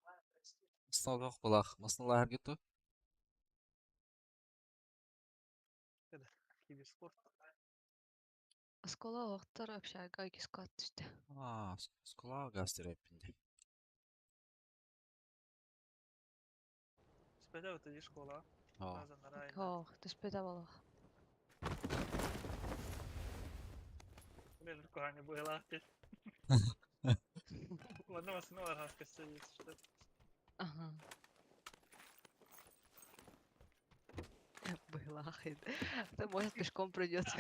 Aslında yok bulak. Aslında her gitti. Gibi spor. Скола оқтар общага кискат düştü. Aa, skula gastire hepindi. Spede öte di škola. Aa, Bazen arayın. Oh, düspede balık. Belir kohani bu elahtir. Ладно, var haskası işte. Aha. Быйлахид. Ты может пешком придется.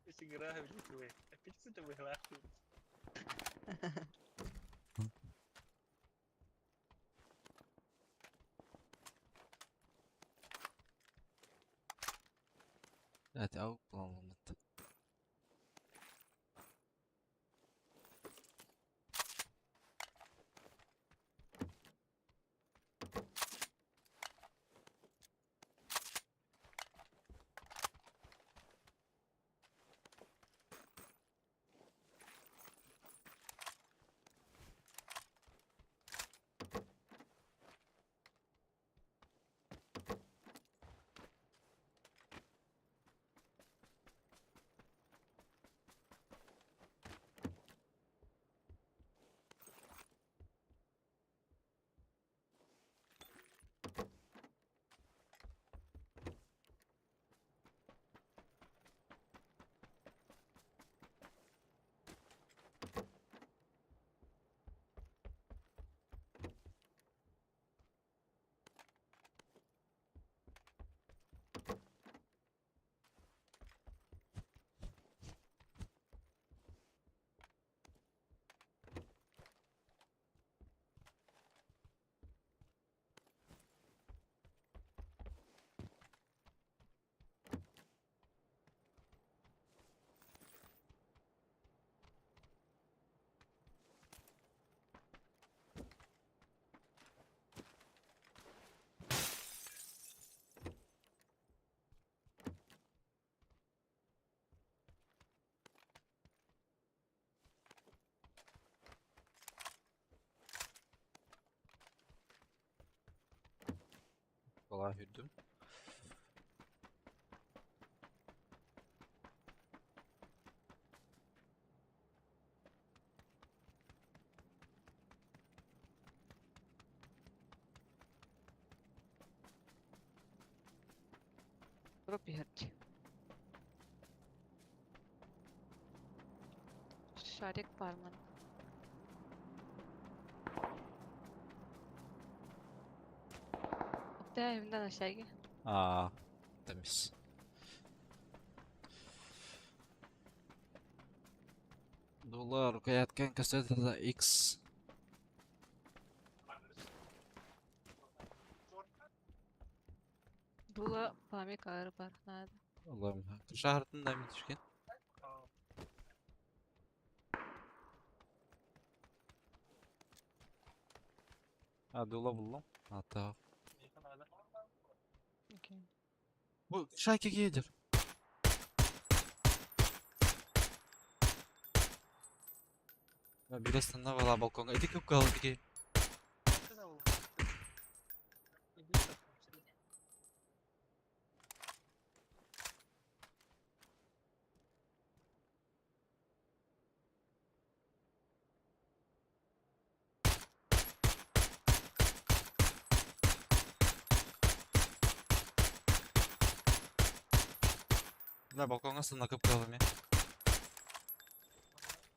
Если играю в детей. Опять что-то выглядит. evet avuk bulanılmadı. Kolay hürdüm. Drop yerci. Şarek parmağın. Oktay evimden aşağı gel. Aa, temiz. Dolar kayatkan kasete X. Dula pamik ağrı var. Nerede? Allah'ım. Şahırtın da mı düşkün? Ha dola buldum. Hatta Yakın hala. Okey. bu şarkı gelir. Ya birazdan da valla balkonga edik yok kaldı ki. Nasıl da oldu? İdil takmıştı. La balkonga sınakıp kaldım ya.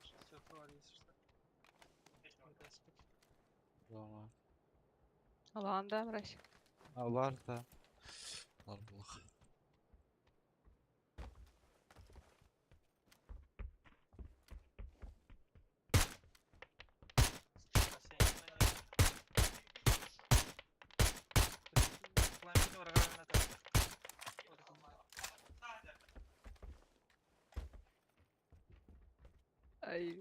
Все var işte. Tamam. Allah'ım da bırak. Avlar da. Allah Allah. Ay.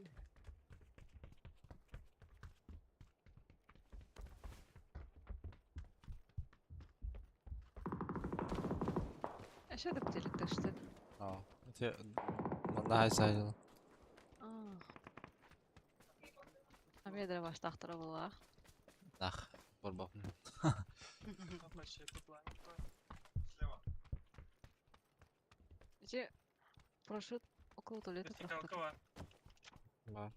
Yaşadık delik taştı. Aa. Öte bunda hay sayılı. Aa. Amedere başta aktıra bulaq. Nah. Borbapım. Kapma şey tutmayın. İçe paraşüt okul tuvaleti Eski kalka var. Var.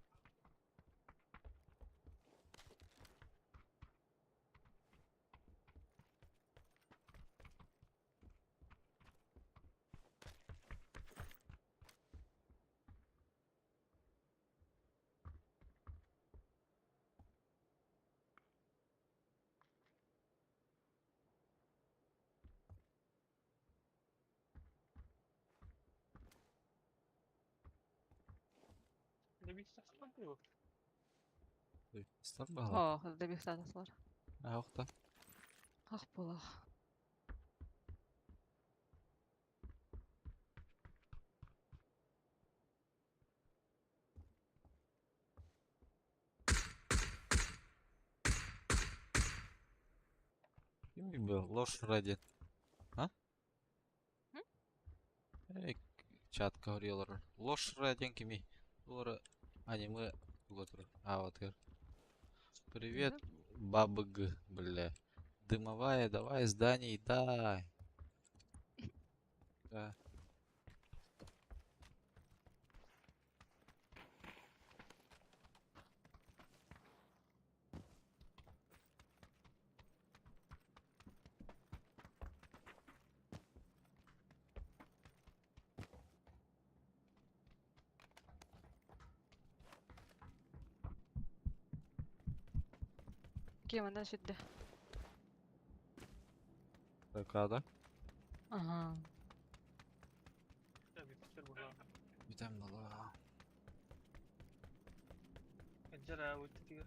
Ne bir saçma bu. İster mi hala? Ha, hadi bir status var. Ha yok da. Haq bulaq. Kim bu? Loş Reddit. Ha? Hı? Чат говорилар. Loş Reddit kimi? Олар аниме готовы. А вот я. Привет, бабг, бля. Дымовая, давай зданий, дай. Да. Kemenden şiddi. Такада. Aha. Ya bir fikir bu lan. Bir tane bala. Ecel abi tiga.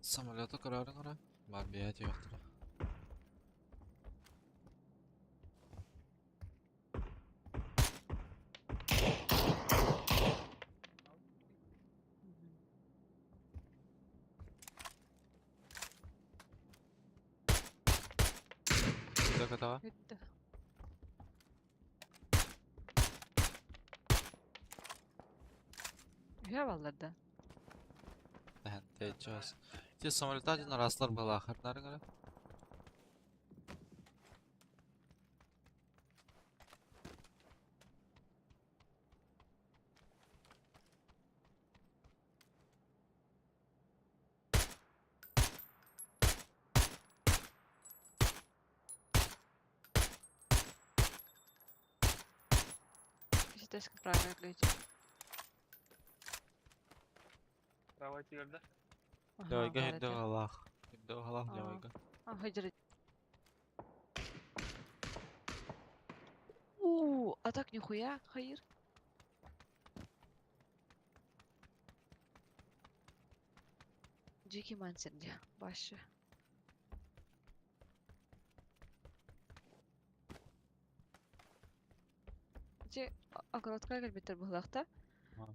Самолета kararın ara. Var bir hayat yoktur. Bir dakika daha. Bitti. Üye vallarda. Сейчас. Те самолета один раслар была. Харнарын ara. İşte правильно ключ. Bravo tigerde. Давай-ка иди в Аллах. Иди в Аллах, Ага. давай-ка. Hıcır. Ууу, а так нихуя, hayır. Джеки Мансерди, başı. Че, огородка келбеттер бұлақта. Ha.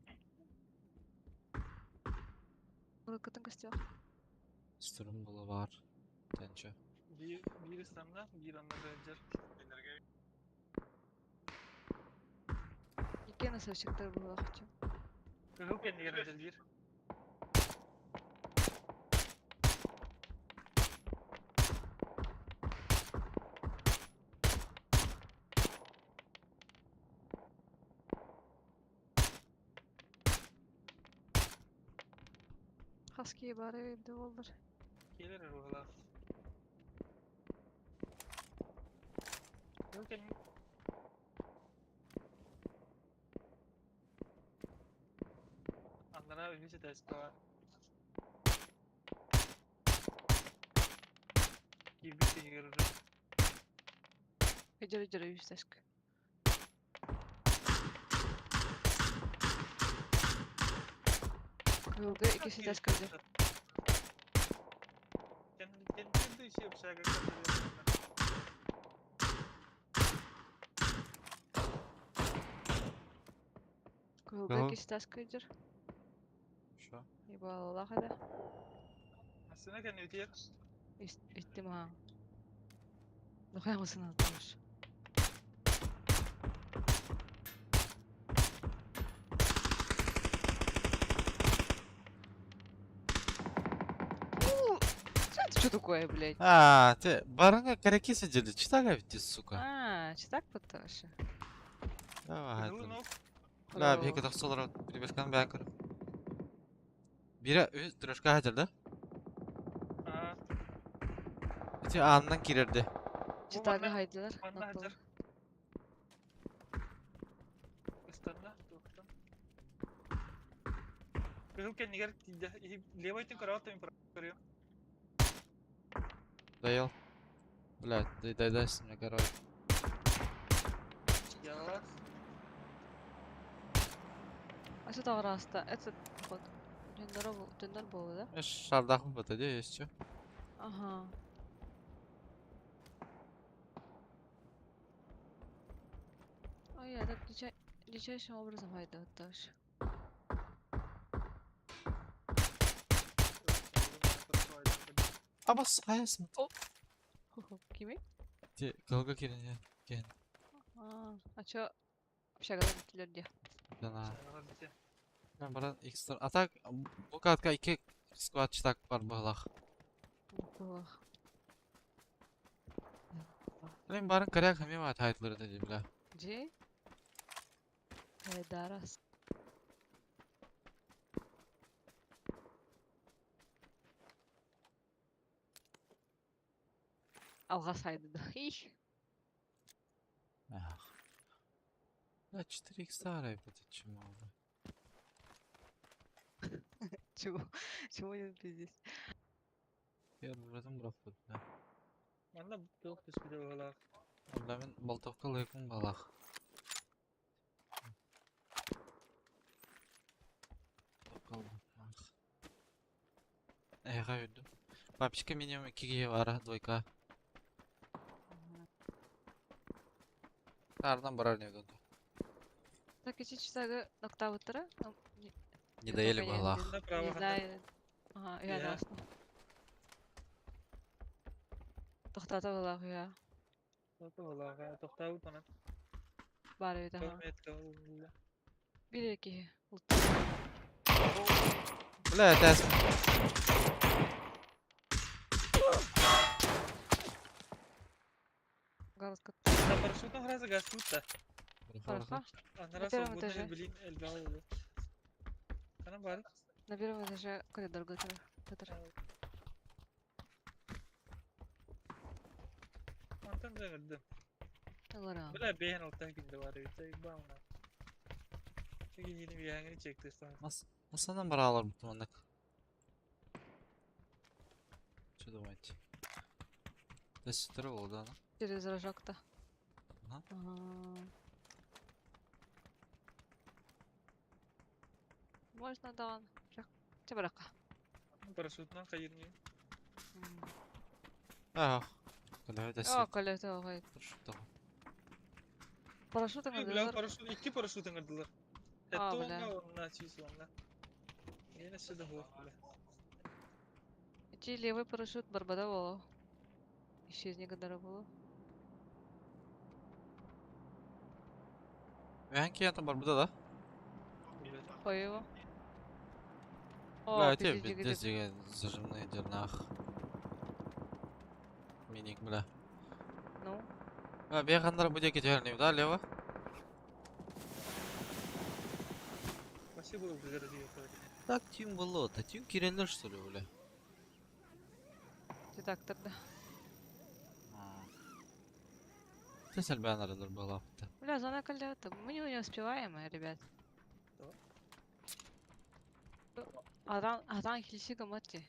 Урыкытын костюм. Sürüm bulu var. Tence. Bir İslam'da bir anlamda ecel. İki nasıl çıktı бұлақчы. Kıhıl kendi gelen ecel bir. Хаски бары evde olur. Gelir ruhlar. Kıhıl kendi. Anlara abi bir test var. Gibi bir şey görürüm. Hıcır hıcır yüzdeşk. Kılgı ikisi ters kıldı. Kendi işi yapacak. Kılgı Aha. ikisi ters kıldır. Şu. Eyvallah hadi. Aslında kendi bitiyor. İttim ha. Bakar mısın atmış? Что такое, блядь? А, ты барынга караки сидели, читали ведь, сука. А, читак вообще. Давай, Ну, ну, Бля, беги так солар, перебежкан бәкір. Бері өз трешка хәтер да? ага. Бите анынан кирерди. Читагы манна- хайдылар. манна Нокпалар. Кыстарда, тоқтан. Кызыл кеннигер тиде. Левый тын караатами көрüyor. Дайыл. Бля, дайдайсың, мне короче. Яла. А что там раста? Это вот. Дендер был, да? Эш шардахым бата де, есть чё? Ага. Ой, я так дичайшим образом хайда вот тоже. Абас, аясың. Кими? Те, кылга кирен я. А чё? Общагадан битлерде. Жана. Мен баран экстра. А так, бу катка 2 сквад читак бар бағлақ. Ох. Мен барын коряк хамема тайтлары да де, бля. Где? Дарас. Алға сайды да. Их. Ах. Бля, 4 икса арайып это чему, бля. Чего? Чего не пиздец? Первый братым бұрап бұд, бля. Манна тоқ түспеде олақ. Бля, мен болтовка лайкың балақ. Эйға өйдім. Папчика минимум 2 бара, двойка. Ардан барар не өйдім. Так, эти читага нокта вытара? Не доели балақ. Бunda Не права знаю. Ага, я Я. ясно. Тоқтата балақ, я. Тоқта олақ. Тоқта ұтанат. Бары өйді, ага. Көрметка олақ. Bir iki. Бля, тәсім. Галас кат. На парашютном раза газ тут-то. Хорошо. А на На раз первом свободно, этаже. блин, эльбал олақ. Она бар. На первом этаже коридор готов. Антон зәңірді. Лара. Бля, бейін алтан күнді бар өйтсі, бауна. Çünkü yeni bir yangını çekti sonra. Насадан бара алар бұтымандак. Что думаете? Да сетірі болды, ана. Через рожок-то. Ага. Можно, да, он. Чебрака. Парашютынан қайырмıyor. Ах, көлі да О, сет. коллега, ой. Парашютта. Парашютың Bля, парашют, iki парашютын кырдылар. А, Это бля. онна, чисто онна. Yine сюда вот, бля. Эти левый парашют барбада было. Исчезни гадара было. Мен киятын бар бұда да. Қой его. Бля, О, те пиздец, бітте деген зажимный дернах. Миник, бля. Ну, Бля, бейхандар bude кетернем, да, лево? Спасибо, бля, Так тюн было-то, тюн киренлер что ли, бля? ты так тогда. Ты сальбан аралар была. Бля, зона коллега. Мы не успеваем, ребят. Адам хилшига матчи.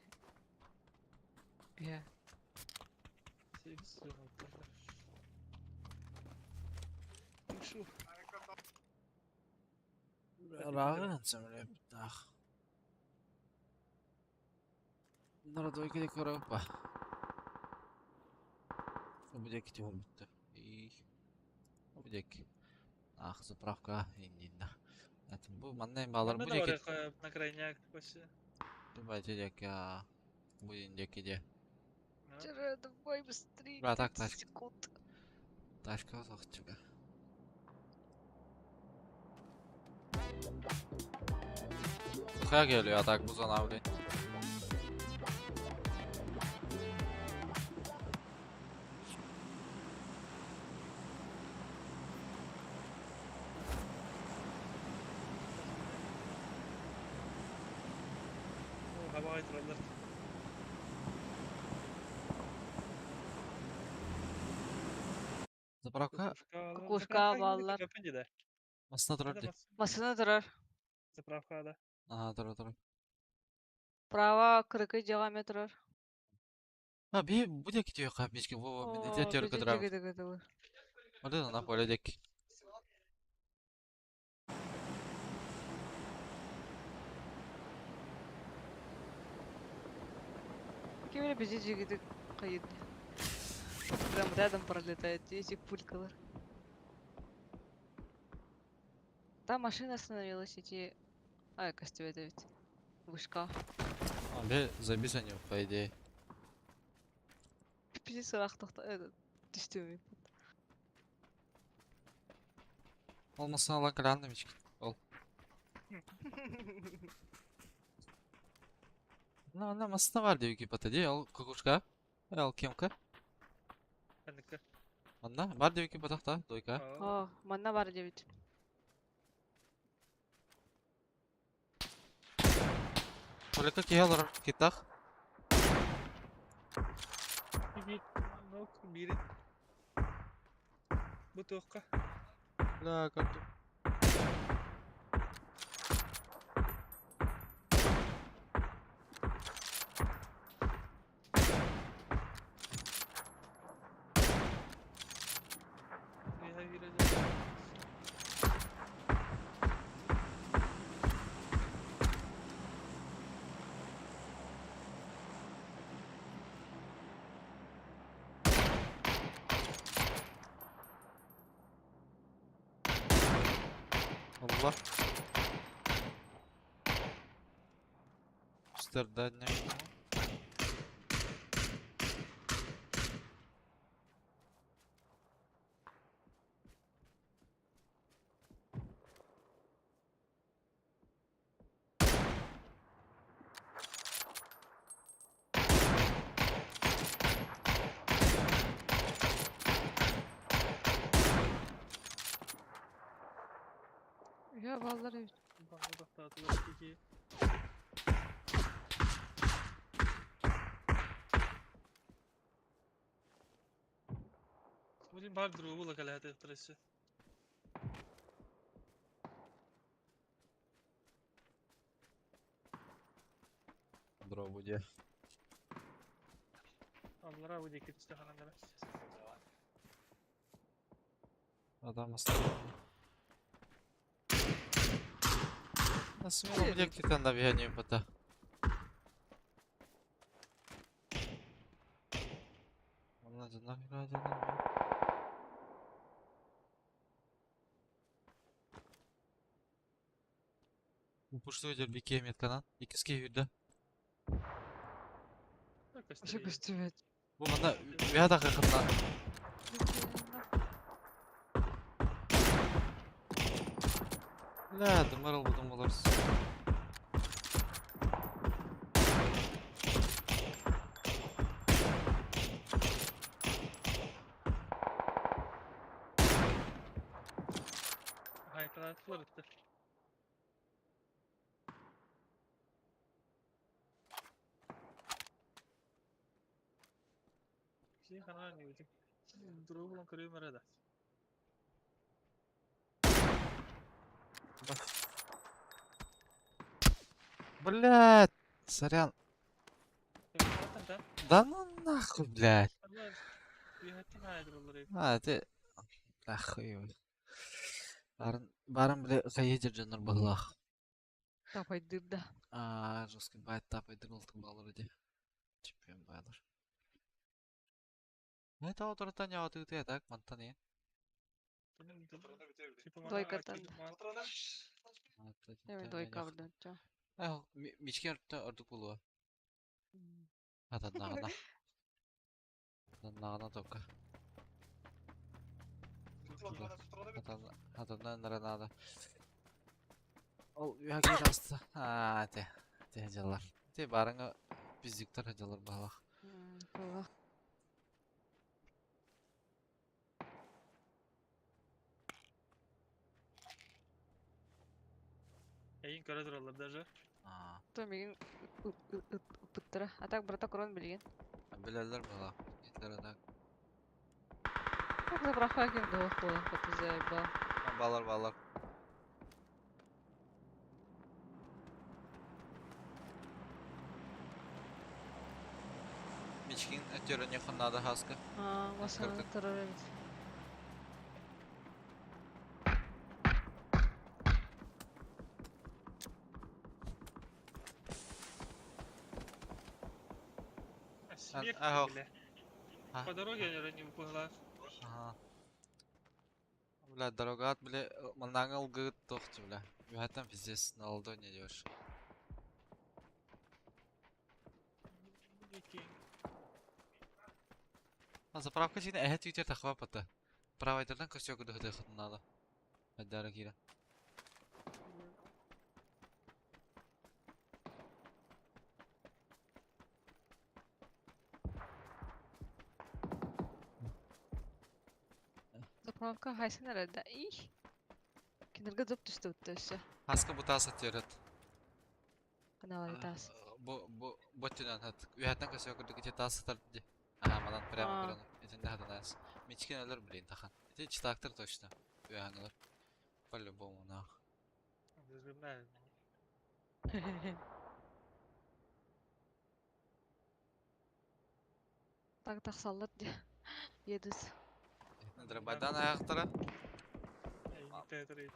Я. 8 сыграл, бля. Şu. Рагын сэмлеп, так. Народу ikili коропа. Bude kiti ол бітті. Bude ki. Ах, заправка, индинда. Bu маннайм балар Bunda da bude var ki. ya, na крайняк, başı. Давайте дек я. Будем деки де. Вчера давай быстрее. Бля, так, 30 тачка. секунд. Ташка озақчыға. Sıkıya geliyor atak bu zona abi. Vay trollar. Zapravka Kukuşka bağlılar. Pencede. masna durar di. Masına durar. Zapravkada. Aha durar. Prava 40 devam durar. Ha bu da gidiyor abi hiç ki bu Oo, minnet yarı bizi kadar. cigidi var. Orada da ne böyle dek. Кемере бизи жигиди кайыт. Прям рядом пролетает, эти пулькалар. Там машина остановилась, эти... Ай, костюм это ведь. Вышка. Abi забить они по идее. Пиздец, сырах этот... Düştü. Olmasın Allah kalan demiş ki. Ol. Ne masna var diyor ki pata diye. Ol kukuşka. Ol kemka. Hadi. Anda var diyor ki patakta doyka. О, манна бар девять. Koleka ki alır kitah. Nok biri. Bu tohka. La kartu. Niye gireceğim? Allah. Üstlerde ne? Ya vallahi Bana da tatlılar iki. Bugün bar drop'u la kala hadi tresi. Drop'u diye. Allah'a bu dikkat işte falan demez. Adam aslında. Nasıl olacak ki tanda bir hani pata. Anladın mı? Bu puştu ödül bir kemiğet kanan. İkiz kemiğde. Şu kostüm. Bu bana bir dakika kıtlan. La dımarıl buldum oluruz. Haykalatlar etti. Şey kanal ne olacak? Drop'u lan kırıyorum arada. Блядь, сорян. Zaten da. Да ну нахуй, блядь. Allah bir hatin haydır olur hep. Hadi. Нахуй. Барын біле қайы жер жанар балақ. Тапайдыр да. Жесткий байт тапайдыр ұлтық балыр де. Чемпион байлар. Ne ta oturtan ya oturtu ya tak mantan ya. Дойкатан. Evet дойка buradan. Мичкен ордук болуа. Адан нағана. Адан нағана тока. Аданнан наранада. Ол яки расты. Те жалар. Те барыңа биздиктер жалар балақ. Allah. Yayın kara durallar даже. Aa, Tuh mungkin putra. Atak berata kurang bilgin. bileler bala. Hitler atak. Как забрахаки вдох было, как ты заебал. Ha, bağlar. Miçkin ötürü yakınlarda haskı. Масаны Кырдык. терроризм. Смерть, ага. бля. Ha. По дороге, наверное, не выплыла. Aha. Bля, дорогат, bля, манангал гыт тохчу, bля. Юхатан пиздец на ладони идёшь. А заправка сине эхет витер тахва пата. Провайдердан көсөк дөхөтө хытналы. Хаддара кира. Заправка хайсын әрәді. Ih. Кинерге зөп түсті өтті өсі. Хаска бутас атырат. Канал айтас. Бу тюнан хат. Юхатан көсөк дөхөтө тасы тарди. Ага, мадан прямо А. кураны. Этинде хатанас. Мичкин ölür блин тахан. Эти читактыр точно. Юхангалар. По-любому нах. Разрывная. Так тақсаллар де. Едіз. Драбайдан аяқтыра. Не тәтірей.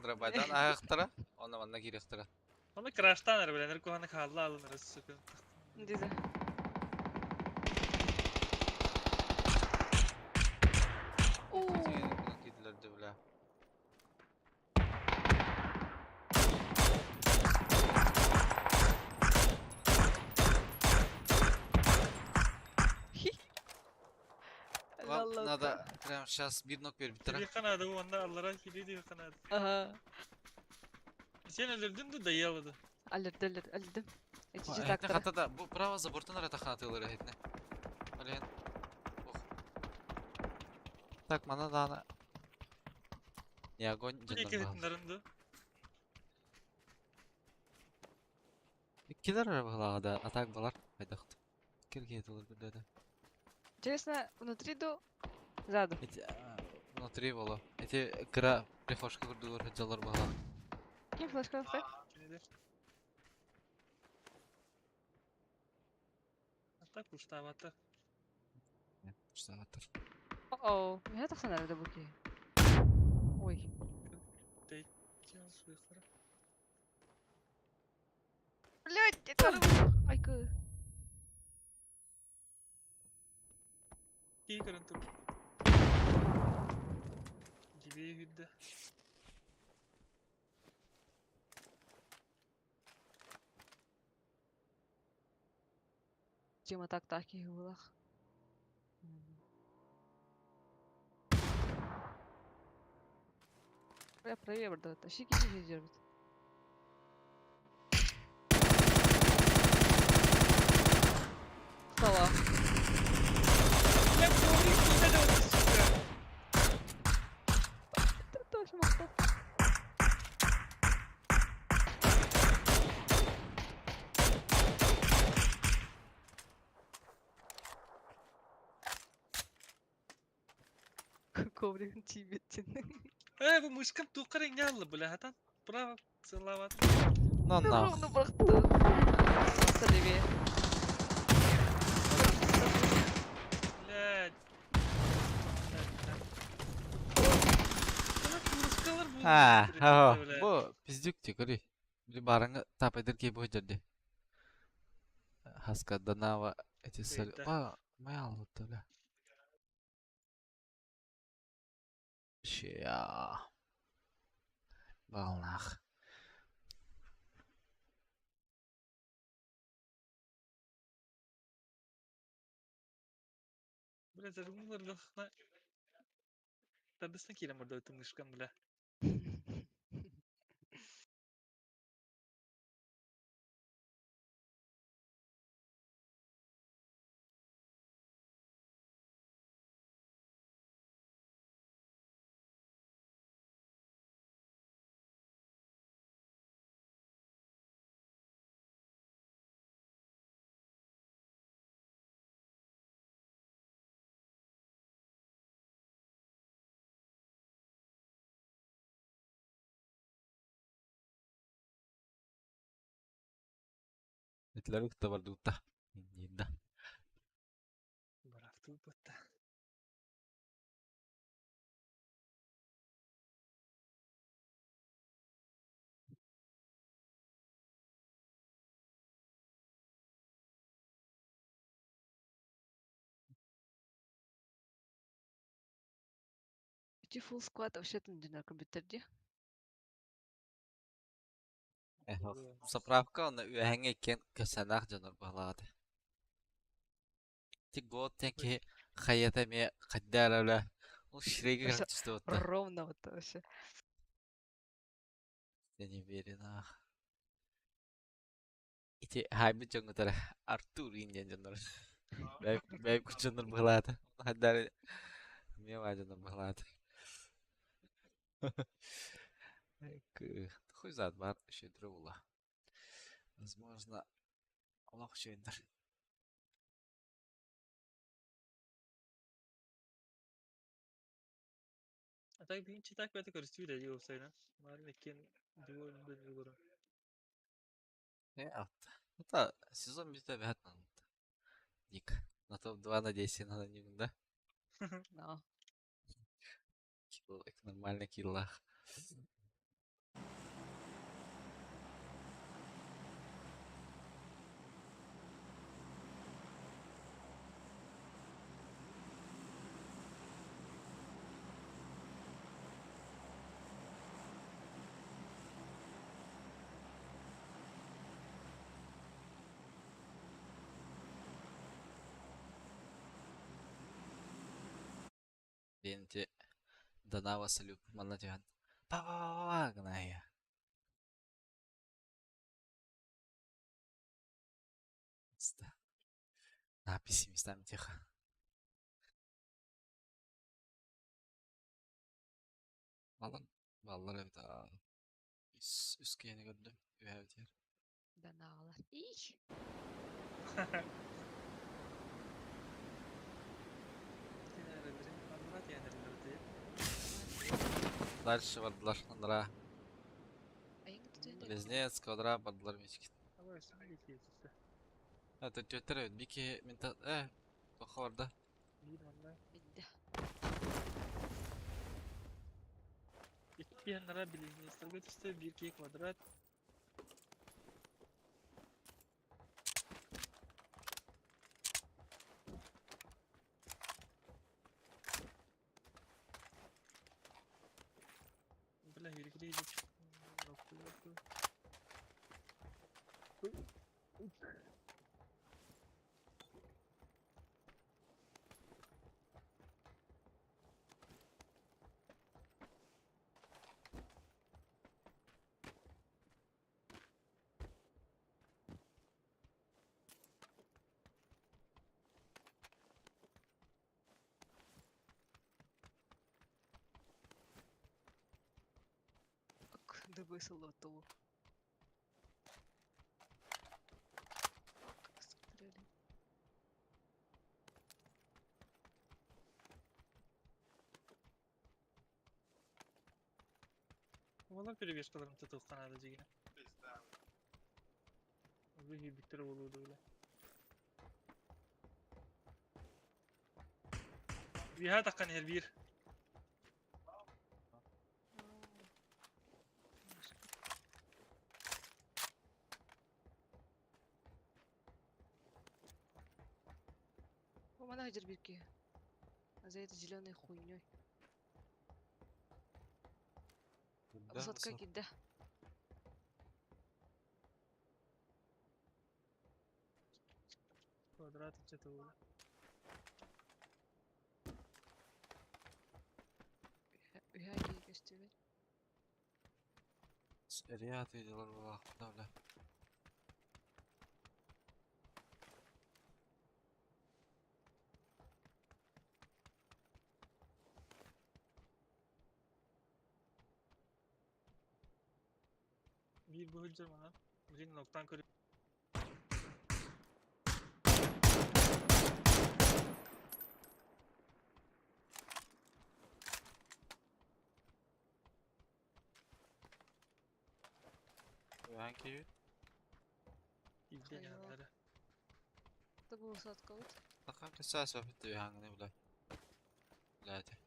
Драбайдан аяқтыра. Оны манна киректыра. Оны краштан бля, наркоханы қалла алыныр, сука. Деді. Gidilerdi bile. Надо прям сейчас бирнок ver bitir. Bir kanadı bu, onda Allah'a gidiyor diyor kanadı. Aha. Sen öldürdün de dayıyaladın. Alırdım. Etici Etne taktara. hatta da bu prava zabortan arata kanatıyorlar etne. Alen. Oh. Tak mana dana. Ya gon Bu ne canlar. kehetinlerinde? İkiler arabalar da atak balar. Hayda. Kirket olur bir de. Интересно, внутри до... Заду. Эти внутри было. Эти кра прифошка курдулар хаджалар бала. Кем флешка так? Так уставата. Что атыр. О-оу. Я тақсан әрәді бұке. Ой. Тейкен суйқара. Блядь, это... Айкы. İyi görüntü. Gibi güldü. Тема так таки гулах. Я проверю, да, тащи киси держит. Стала. Ya bu ne de oldu suka. Ты точно махтал. Коврик тибетин. Bu muşkam tuğkarın geldi bile hatan. Bravo. Salavat. Ну Ты нах. ровно бахтал. Столевее. Блядь. Muşkalar bu. Ha, ha. Bu pizdük tikuri. Bir barangı tap eder ki bu jadi. Haska danava эти сали. Бейта. Ба, маял вот бля. Ща. Волнах. Biraz arımlar da. Tabii sen kirem orada ötüm muşkam bile. Hitler utta bardı utta. Yinda. Bıraktı bu botta. Üçü full squad ошетін жинар компьютерде. Sapravka ona ühenge iken kesenak janır bağladı. Tik go tenki hayata me kaddara öyle. O şiregi Вообще garantisi otta. ровно вот вообще. Seni verin ah. İti haybi janır Artur ingen janır. Ben kucunur bağladı. Haddara me var janır bağladı. Хуй знает, бар еще друла. Возможно, Аллах şeydir. Atak bir çitak bir atak arası bir de yok sayılan. Malum ekken duvar bir duvar. Ne yaptı? Hatta sezon bizde bir hatman. Ник. На топ 2 надейся на анонимно, да? No. Килл, нормально киллах. Бенти Данава салют манатян. Па гная. Написи местами тихо. Ballar evet aa. Üst yeni gördüm. Evet yer. Даналар. İh. Anlat yani diye. Дальше vardılar onlara. Ayın tutuyor. Близнец, квадрат, vardılar мечки. Ama üstüne geçiyor işte. Это тетер evet. Biki minta toxa vardı. İyi valla. Bitti. Bir yanlara bilinci istagat işte bir k kvadrat. Böyle hürikli hiç nokta yok. Да весело того. Смотрели. Valla перевешкаларым tutup kanadı yine. Bir hibikleri olurdu öyle. Bir ha takan her bir. О, менеджер бирки. А за это зеленой хуйней. Высотка кидде. Kvadrat içe doğru. Ühagi gösteriyor. Riyad ediyorlar bu vakıfta öyle. Bir bu hüccem ana. Bir noktan kırık. Hangi? Bildiğin Hayır. yanları. Da bu saat kalıt. Bakın kısa sohbet diyor hangini bile. Hadi.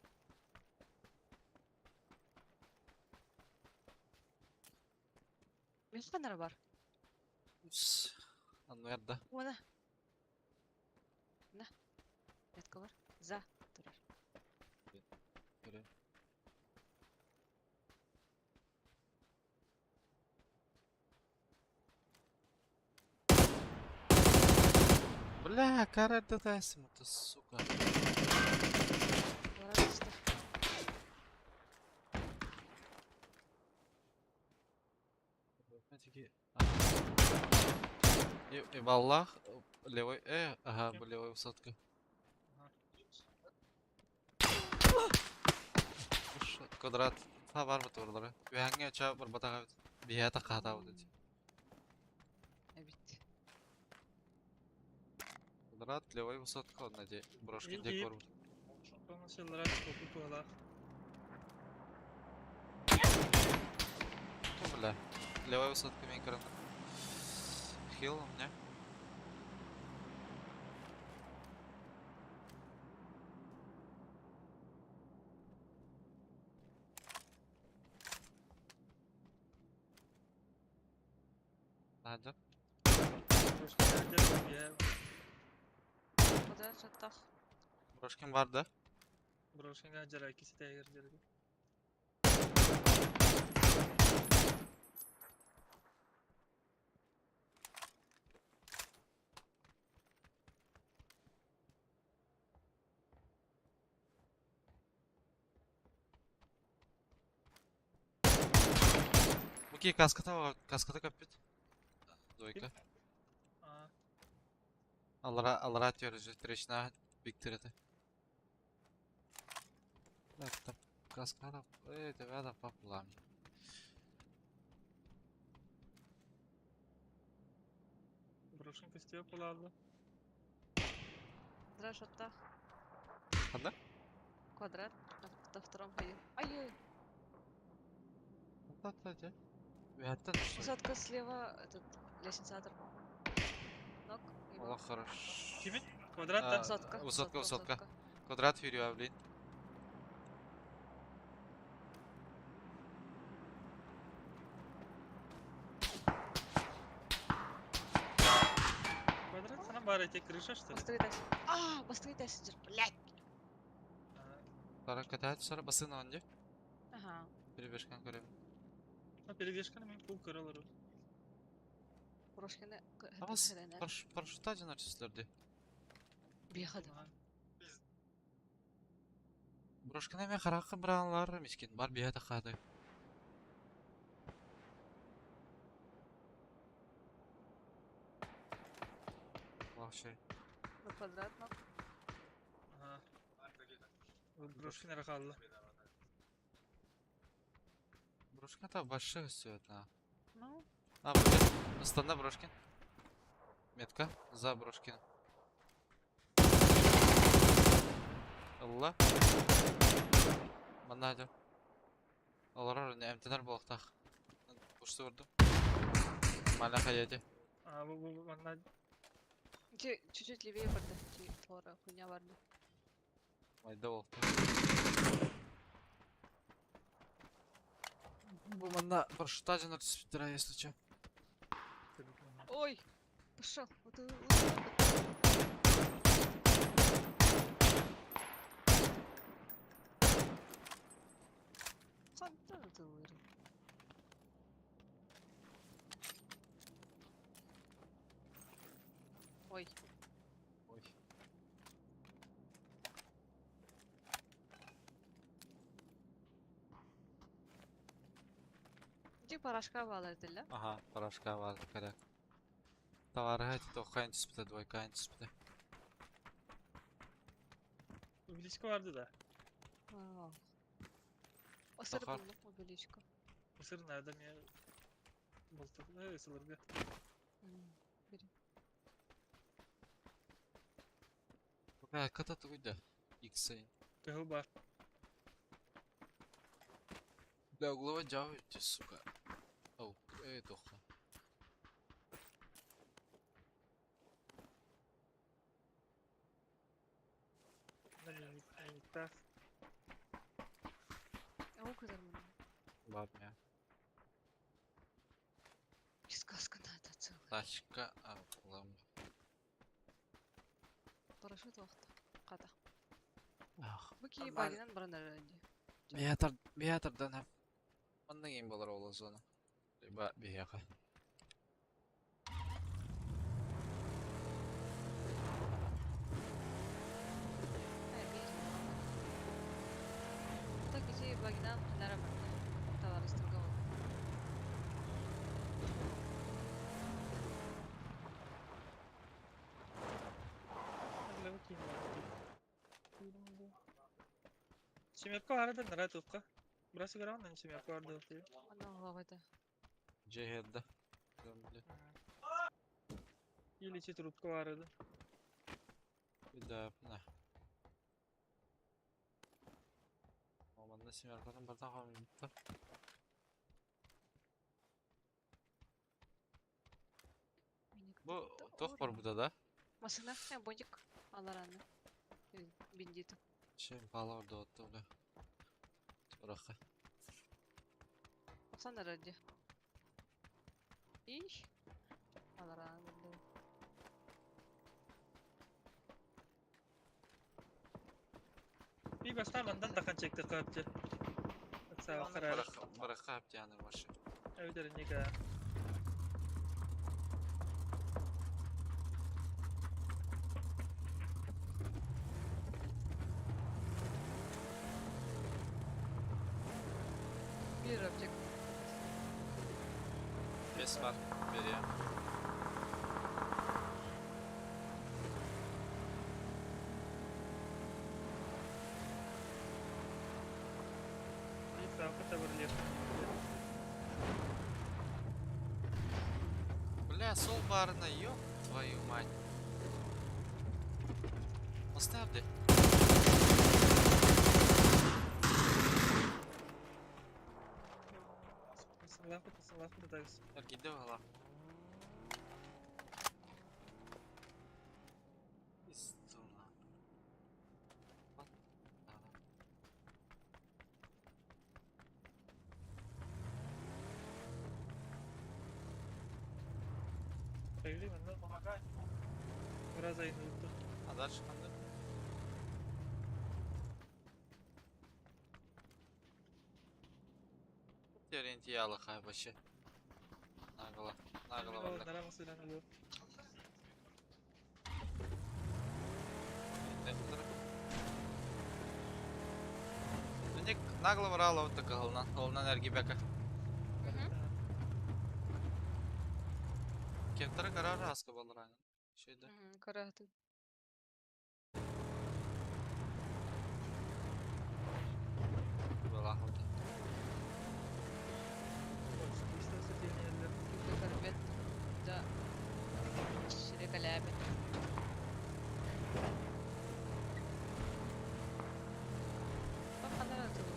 Bir kadar var. Anlayar da. O ne? Ne? Netka var. Za. Durar. Göre. Бля, карата тасмата, сука. Durar işte. Эти. И валлах, левой, ага, левой высотка. Уж квадрат. Та бар бу турдары. Үһәңгә ча бер батага бията ката бу диде. Evet. Квадрат, левой высотка, он наде. Брошкин İyi. декор. Konuşuyorlar koku tuğla. Ну, бля. Левая высотка мен кран. Хил у меня. Надо. Başka yerde ya. Kadar çatak. Брошкин бар да? Bрошенга жара ikisi de yer jara. Окей, каската капит. Двойка. Aa, Алара atıyoruz. Тречна бигтерete. Так, там каскада. Тебя да поплам. Bрошенка istiyor kulağlı. Durar çatak. Када? Квадрат. На втором ходе. Ай-яй. Да. Вятан что? Высотка слева. Этот лестница. Нок. и Вала вот. хорош. Kimin? Kvadrat da. Высотка. Квадрат yürüyor блин. Kvadrat sana bari tek крыша что ли? Быстрее дальше. Быстрее дальше. Блядь. Aa, Sonra катать, sonra basın önce. Ага. Перебежкан көрем. перебежканы мен кул көре алар. Брошканы. Авас парашютта жана түслөрдү. Бияхады. Брошкана мен каракы браанлар мискин бар бия такады. Вообще. Квадрат. Нок. Ага. Брошканы рахалlı. Брошкана большой все на. Ну. Блин, станда Брошкин. Метка за Брошкин. Алла. Манадо. Алар не эмтенер болуктак. Кушты вурдум. Мана хаяде. Aa, bu bana Чуть-чуть левее барды. Твора хуйня барды. Майда болукту. Бу манда парашютта жана түспүттүр, если чё. Ой! Пошел. Вот и Хантар ты вырыл. Ой. Ой. Где порошка валады, да? Ага, порошка var коряк. Товары эти то хайн түспүттү, двойка хайн түспүттү. Увеличка vardı da. Осыр Сахар. булдым, увеличка. Mısır nereden ya? Boltadı. Isılırdı. Бери. Бля, ката туйда. Иксейн. Kıhıl var. Бля, углова джавы, сука. Оу, тоха. Так. О, kadar mı? Ладно, ya. Сказка надо целый. Тачка, алам. Парашют вақты. Қада. Ах. Bu ki Ama- bagından baran herhalde. Биятырдан hem. Ondan кейін болар ол зона. Бияқа. Так isi bagından nara barda. Tavalıştırga var. Öyle bakayım ben. Семерка vardı nara topka. Burası gören mi semерка vardı diyor. Ondan havada. Cehedde. Или içi trupka vardı. Bir daha ne? Olmadı Simerka'dan bardan kalmıştı. Bu toh var burada da. Masına ya boncuk. Allah randı. Bindito. Şey bağlı orada otu öyle. Bırakı. Sen herhalde. İş. Allah randı. Bir başta benden takan çekti kapçı. Sağ ol karar. Bırakı hep yani başı. Evet öyle nika. Bir yapacak. Pes var. Veriyor. Bir sağ ol tavırlıyor. Бля, сол барына ёб твою мать. Оставь ты. Salafı da taksın. Gidiyor hala. Istuna. Öyle mi lan? Biraz ayını tuttu. Kadar çıkandı. Orientiyalı kaybaşı. Nagala. Nagala O varlık. nara mesela bu. Dünek nagla var hala otta kalından. Olnan ergi beka. Kevtara karar haska balır aynen. Şeyde. Karahatı. Böyle ahıldı. İşte satayım yerler. Karbet. Da. Şirek alamet. Bak kadar atıldı.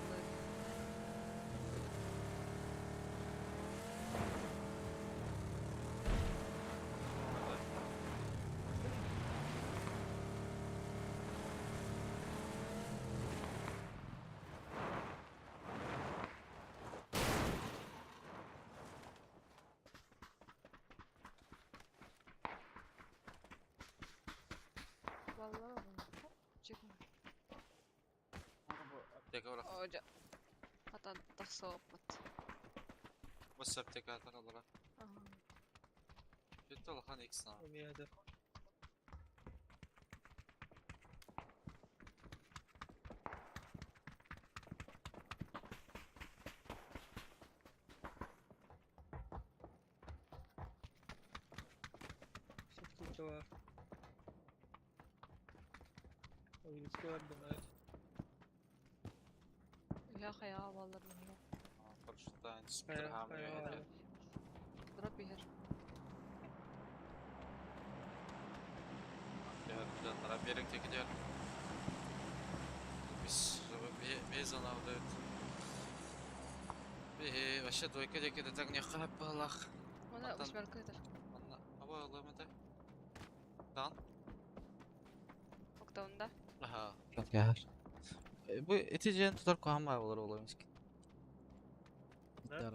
Vallahi. Çıkma. Apteka bırak. Hoca. Hatta da sohbet. Bas apteka atar alara. Kötü alakan X sana. O niyede. Şekilde var. O yüzü var da. Ya ya vallahi. Paraşütte aynı Kaya, spiker hamile kaya var. yeter. Drop bir. Diğer planlara bir yere gidiyor. Biz bir zona avda bir aşağı doyka deke de tak ne hep balak. Ona Atan- usmerka yeter. Anla hava alamada. Dan. Oktaunda. Aha Bak ya. Bu eticeğini tutar kohamay olur olaymış ki. Ne?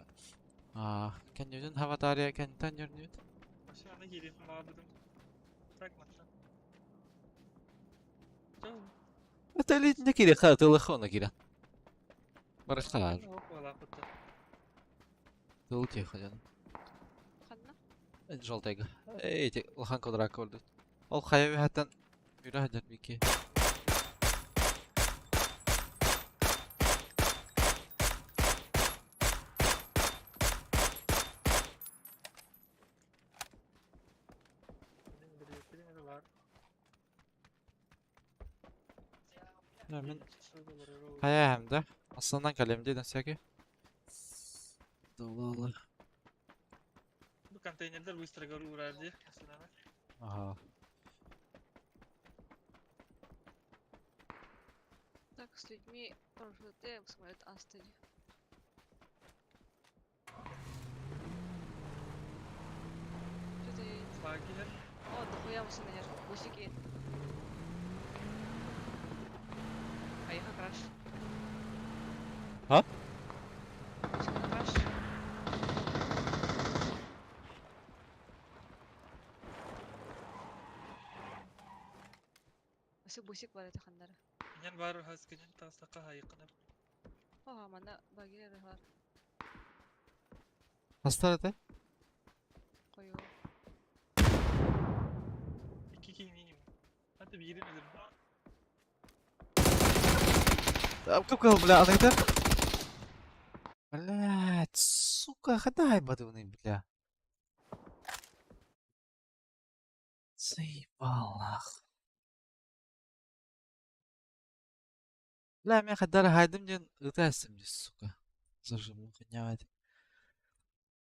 Kan yüzün hava tarihi kan tan görünüyor. Aşağıda geleyim mağdurum. Takmadan. Canım. Atali ne kiri khatılı khona kira. Barışlar. Yok valla kutu. Dolu ki khajan. Ханна? Жолтайга. Эти лхан квадрат көрдү. Ол хаяби хаттан юра хадар бики. Benim bir yeteneğim var. Мен Şuradalar öyle olur. хая хамда. Асландан калемде насяки. Долалы. Bu konteynerler быстро uğrar diye. Mesela. Ага. Так, с людьми РФТ смотрят Астади. Что-то я... Fakiler. О, дохуя мусульманер. Бусики. Поехал краш. А? Бусики краш. Asi бусик бар это хандары. Ingen var haskinin taslaka hayıkınır. Ага, мана багирер бар. Hastane. Кою. İki kiniyim. Hadi bir yerim edelim. Капкал, бля, она это. Блять, сука, ходай бодуны, бля. Заебал нах. Бля, меня ходара хайдым ден ытайсым здесь, сука. Зажиму, хонявать.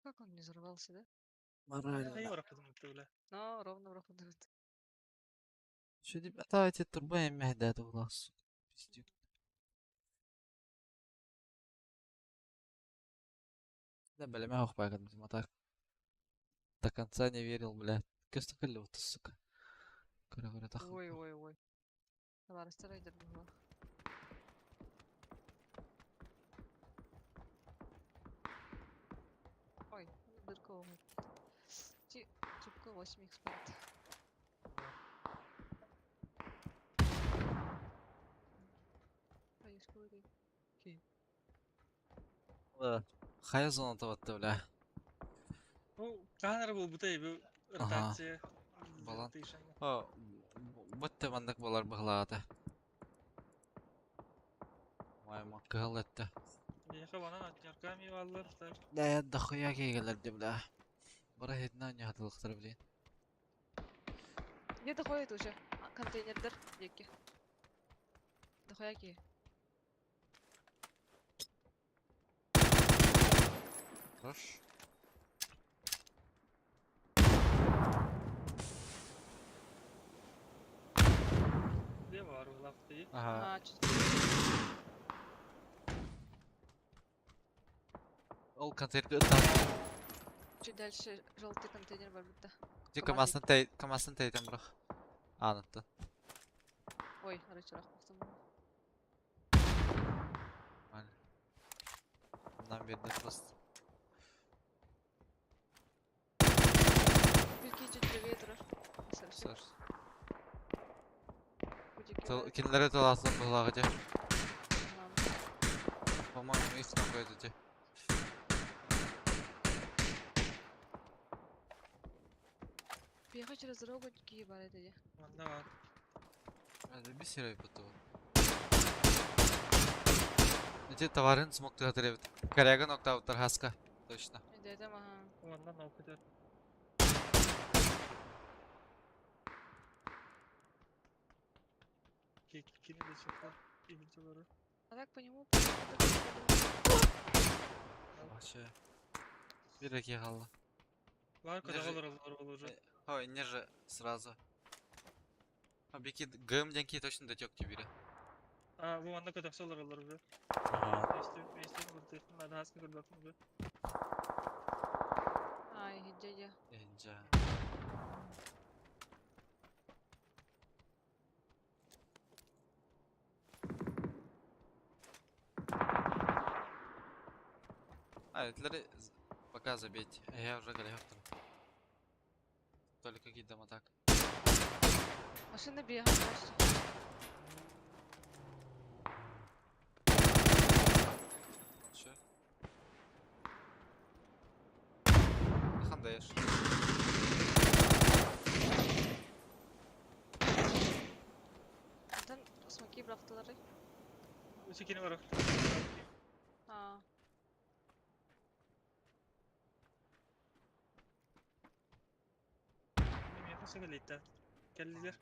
Как он не взорвался, да? Морально. Hayır bırakmadım muhtemelen. Но ровно в раху дают. Что тебе давайте турбаем мягда это у нас. Пиздюк. Да, бля, мягко пойдем, видимо, так. До конца не верил, бля. Костоколю ты, сука. Говорю, это Ой, ой, ой. Давай, райдер был. Ой, дырка умер. Трубка 8 экспорт. Поездку выдай. Хая зона таватты, бля. Bu kahar bu butay bu rotatsiya. Балан. О, бутты мандак болар быглаата. Май маккал этте. Яха бана атнярками валлар. Да я дохуя кейгелерди, бля. Бара хедна не хатылыктыр, блин. Где доходит уже? Контейнердер деки. Дохуя ки. Хорош. Ne var o lafta? Ага. Ага, чуть Ол контейнерге ытан. дальше желтый контейнер бар будто. Где Командир. камасын тейтен бұрық. Анытты. Ой, рычаг мақтым. Нам берді просто. Белки чуть левее тұрар. Сэр. Кудеки. Кинлері таласын бұғылағы де. Ага. По-моему, их там қойды де. Бега через дорогу какие бар это де. Bunda var. Hadi bir sürü yapıtı var. Эти товарын смог тратить. Коряга нокдаутер хаска. Точно. Да это ага. Ondan da o kadar. Kekini de çok var. İlgileri. А так по нему. Вообще. Bir dakika kaldı. Var kadar Nere- olur olacak. Ой, ниже сразу. А беки ГМ деньги точно дотек тебе. Aa bu anda kadar olur be. Ага. İşte burada. Ben haskı gördüm be. Ай, дядя. Энджа. Aletleri пока забейте. А я уже галею. Только кидам атак. Машина бігає просто. Що? Хандаєш. Buradan smoke'i bıraktılar. Ötekini var. Aa. Benim yakın sebeple geldiler.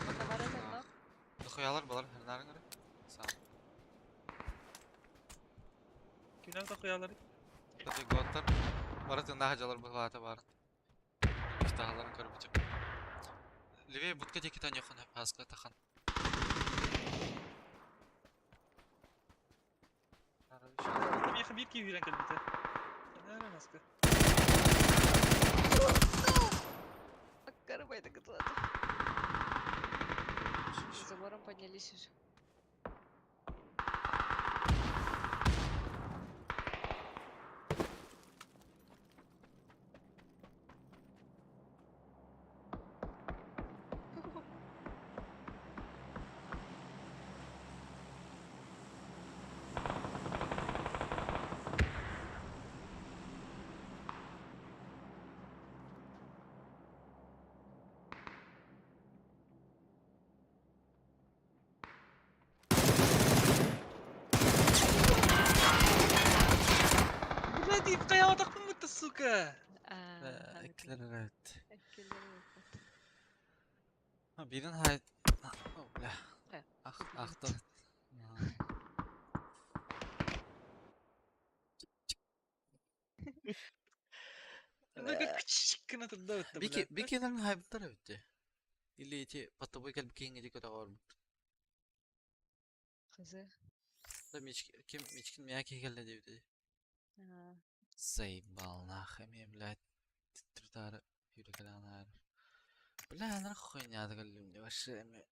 Bana var edin. Дохуялар балар, хернарың гөрі. Сам. Kimler de koyarlar? Tabii goatlar. Баратын daha жалар бұғылаты барын. İftahların көріп бітіп. Ливей будка теки тан yoxun hep haska taxan. Benim yakın bir ki yürüyen geldi. Nereden maske? Bak arabayı da kıtladı. Забором поднялись уже. Ulan deyip kaya atak mı mutlu suka? Ekler evet. Ekleri yok. Ha birin hayat. Oh bля. He. Ahtı. Ne kadar küçük kına tırda öttü Bir kenarın hayatlar öttü. İlle içi patabı gel bir kengi kötü var. Kızı. Da miçkin miyaki geldi dedi. Aa. Saybalnah emi blad. Titrtar yürekalanlar. Bля, ana хуйня тагылым вообще emi.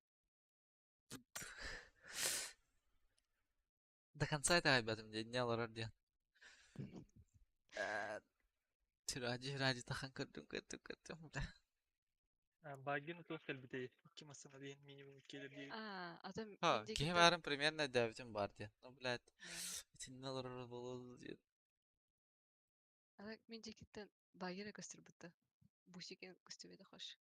До конца это ребятам не алар диен. Ради тахан кырдым бля. Bagin otof geldi. İki masana diyen minimum gelir diye. Aa, adam Ha, öndeki kim de- varım примерно девятим бар диен. Ну, блядь, этин алар болду диен. Adam mendekitten bagire gösterdi. Bu şekin gösterdi hoş.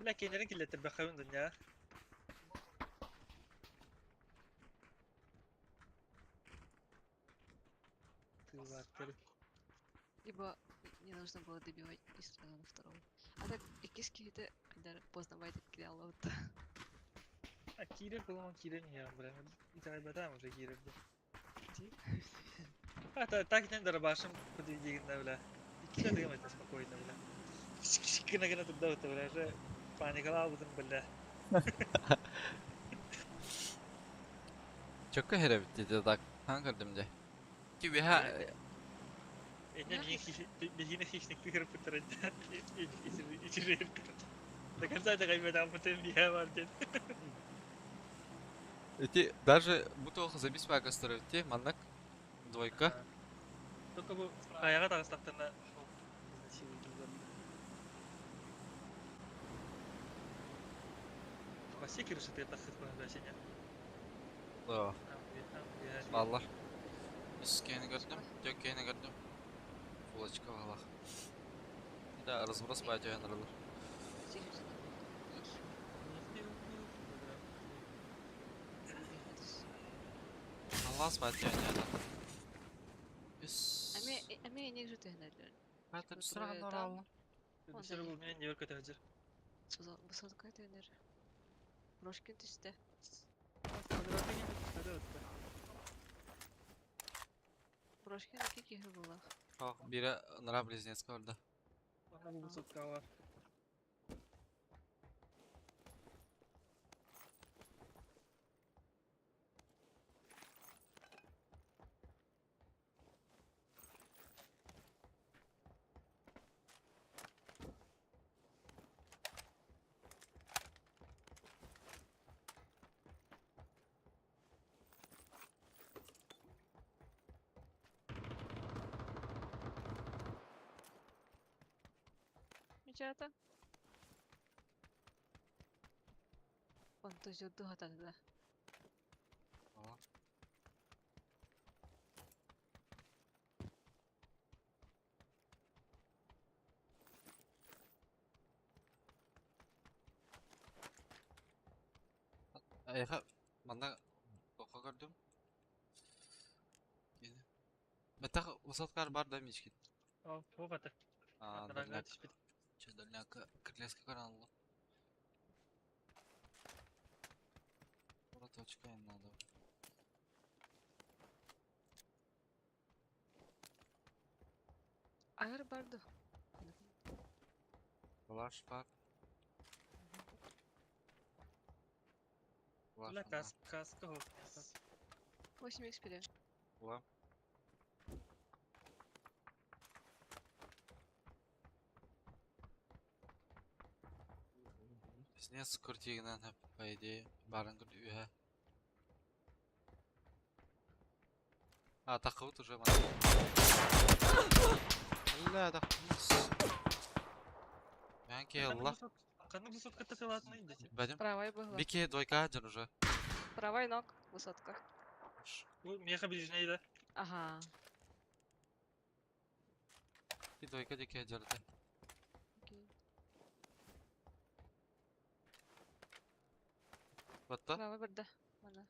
La kendileri kirletir bakayım dünya. Тылваттыр. Ибо не нужно было добивать и сразу на второго. А так экискиде когда познавать креалот. Ha kire kulağıma kire niye ya bre? Bir tane bedava mı kire bu? Hatta takitten de başım bu diyeceğin de bile. İki de demedim spokojno bile. Küçük kına tırda öttü bile. Panikala aldım bile. Çok kahire bitti de tak. Hankırdım de. Ki bir ha... Ennen yine hiçlik bir kırıp kurtarınca içeri Ne kadar da kaybeden bu tembiye vardı. Эти даже бутылка забить по стороне, маннак. Двойка. Только bu ayağa da ıslattığında Вообще крыша ты это хит по значению. Да. Баллар. Üskeni gördüm. Dökkeni gördüm. Fulaçka valla. Bir de arız bayca yanırılır. Allah'ız bayca yanırılır. Üs. Ами не же ты наверное. Bayta bir Şuraya sıra kanlar tam. Allah. Dışarı bu beni niye kötü hacır. Высотка это наверное. Прошкин işte. Kvadrata geldik. Hadi ötte. Прошкин iki было. Oh, biri Nara Blizneska öldü. Bana bu sotka var. Мечата. Он то жду хатада. Tamam. Ayha, bana oku gördüm. Yine. Meta usatkar bar da miçkin. Al, bu batı. Aa, Ranga dalyak. tişpit. Dalyak, kırleska karanlı. Burada точка им надо. Ayar bardo. Flash bak. La kaska hop. 8 XP. Ulan. Biz niye skirtiğinden hep по идее barıngır üye. А, takıvıt уже bana. Allah takıvız. Ben ki Allah. Kanı bu sotka takılatına gidiyor. Benim Правая была. bir kere doyka acın уже. Правая ног. Высотка. Bu meha bilijneydi. Ага. Bir doyka dike acırdı. Окей. Batta. Правая барда. Mana.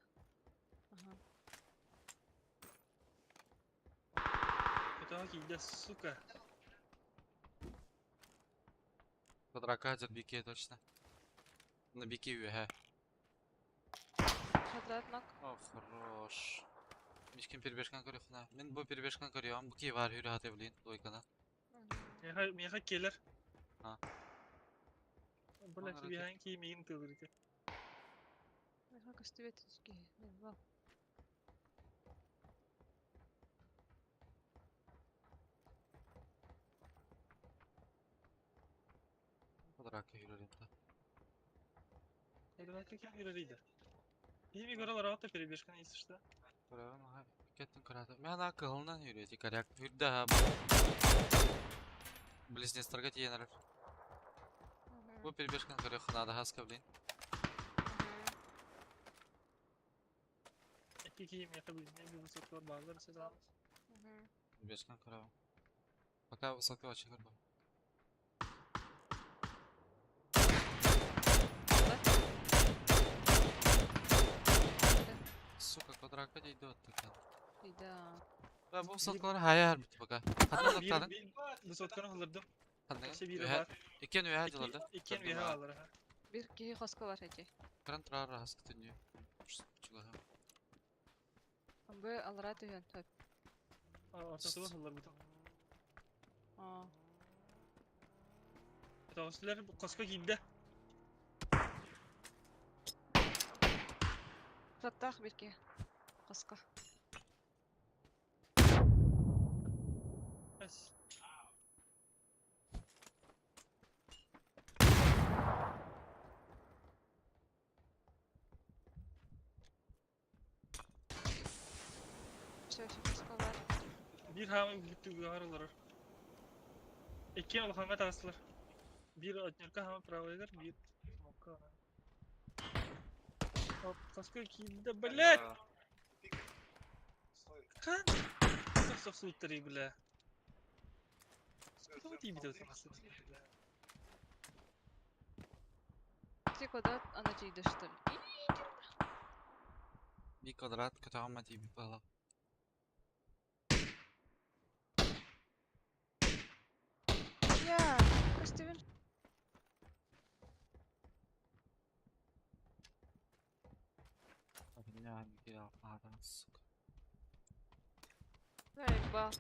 Ага. Kötü haki gidiyor suka. Квадрака acır bir kere точно. На бике üye he. Квадрат ног. Oh, хорош. Мишкин перебежкан көрüyorsun. Men bu перебежкан көрüyorum. Bu ki var hürü hatevliyin doykana. Meha keler. Ha. Bırak Onlara bir hangi meyin kılır ki. Как оставить два. Квадрака hürü da. Bırak kim yürüydü. İyi bir görev rahat da перебежкан есть что. Көрüyorum ha. Kettin kırata. Men akılından hürü. Tikaryak hürde ha. Близнецтерге тиенер. Bu перебежкан көрüyorsun. Ada haskavlin. İki meha bilijney bir bu sotka bağlar siz al. Перебежкан көрüyorum. Пока высоко açık var. Сука, квадрака değdi отtık. И да. Ben bu satkaları hayal bitti baka. Hatta zaten. Bir bu sotkanı kılırdım. Hadi. İşte biri var. İken üye hacılarda. İki meha alır ha. Bir kişi хаска var эти. Kıran tırar rahatsız tünüyor. Çıkıyor. Bu alrat yön tabi. Ortası var alır bir tane. Aa. Tavsiyeler bu kaska giydi. Жаттақ bir kişi. Хаска. Bas. Все, хаска var. Bir hamı gitti garılar. İki ol hamı taraslar. Bir atnırka hamı pravaylar bir mokka. Hop kaska giydi. Блядь! Kan! Sok suutları bile. Suutları iyi bir de oturmasın. Три квадрат, а на чей что ли? Bir kvadrat kötü ama bir bala. Я, Костевин. Ya bir kere almadan sık. Эй, ба.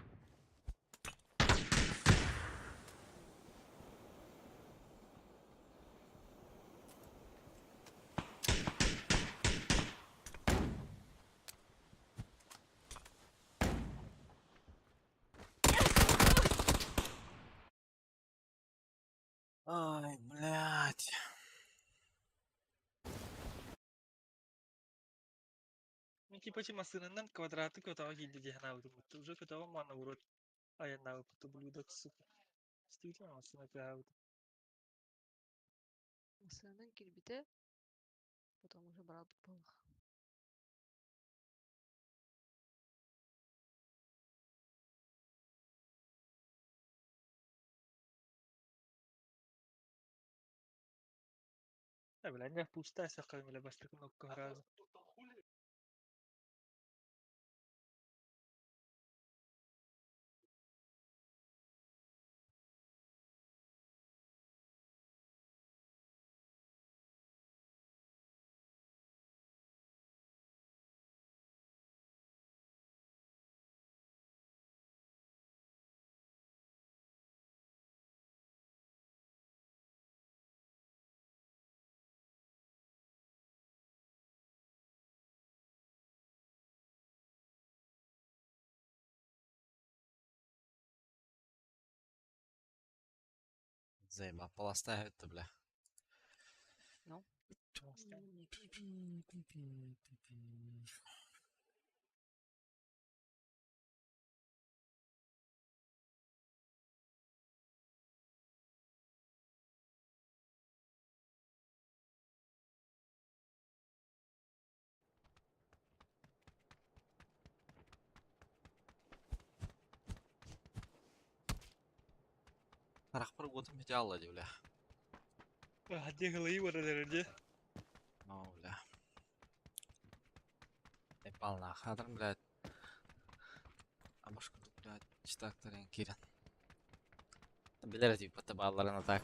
Ай, блядь. Мен типа масынынан квадраты көтөөгө килди диян абыты бутtu. Уже көтөөгө мана урут. Аянна бутtu блюдо түсүп. Стилин масына кабыт. Сынын кирбите. Потом уже брал был. Да, бля, не пустая сакан эле бастык нокко разы. Зайба, полоста это, бля. Ну. Рахпар готом бите алла ди, бля. Хадди гылый баралерде. Ну, бля. Эпална хадр, блядь. А может, блядь, читактарен кирен. Билер типа табалларына так.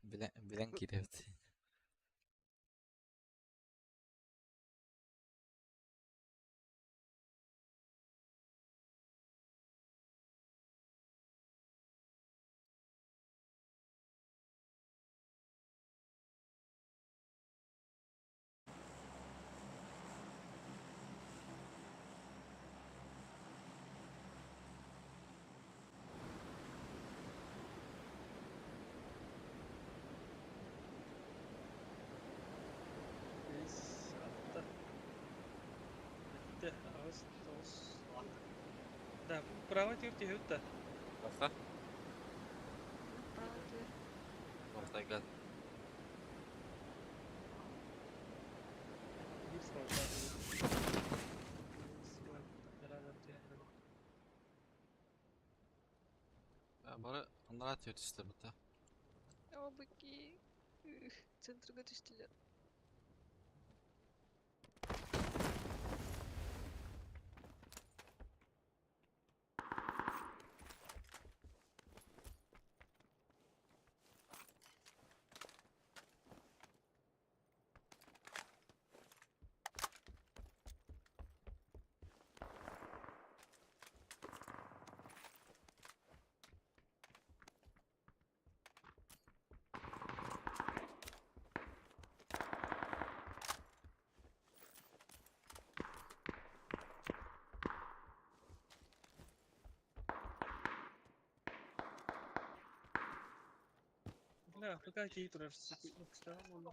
Билен кирет. Да, право тирти хютта. Баса? Правда, ты. Ортайга. Бары андара тетисте бата. О, быки. Центрга түстүлөр. Да, пока ті турарсы кутнук ставам.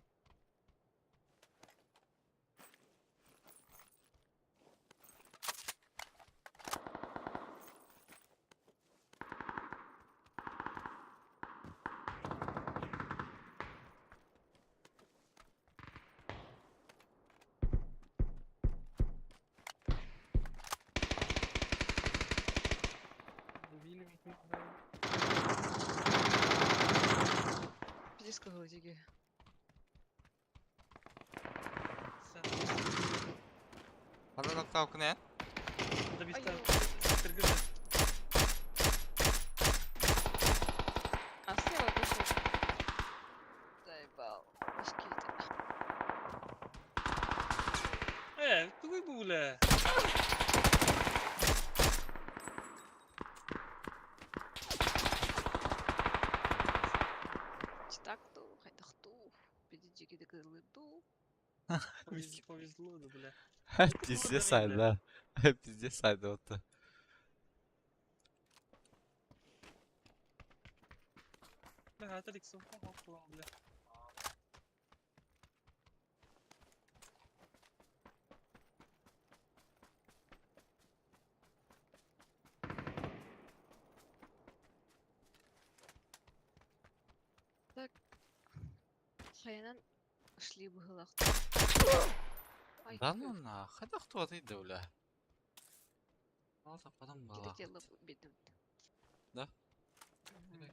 Пиздец, жиги. Sen Hadi nokta oku ne? da bir Ай, tane kırgın. а слева пошел. Заебал. Мешки-то. Тугай bu ule. Читакту, хайтахту. Пиздец, да кырлыду. Повезло da bile. Hep pizze saydı ha. Hep pizze saydı otu. Ne hatta diksin falan bile. Хаянан шли бы галах. Да ну нах, это кто ты дуля? Алта потом Кида была. дело бедным. Да? Мгм.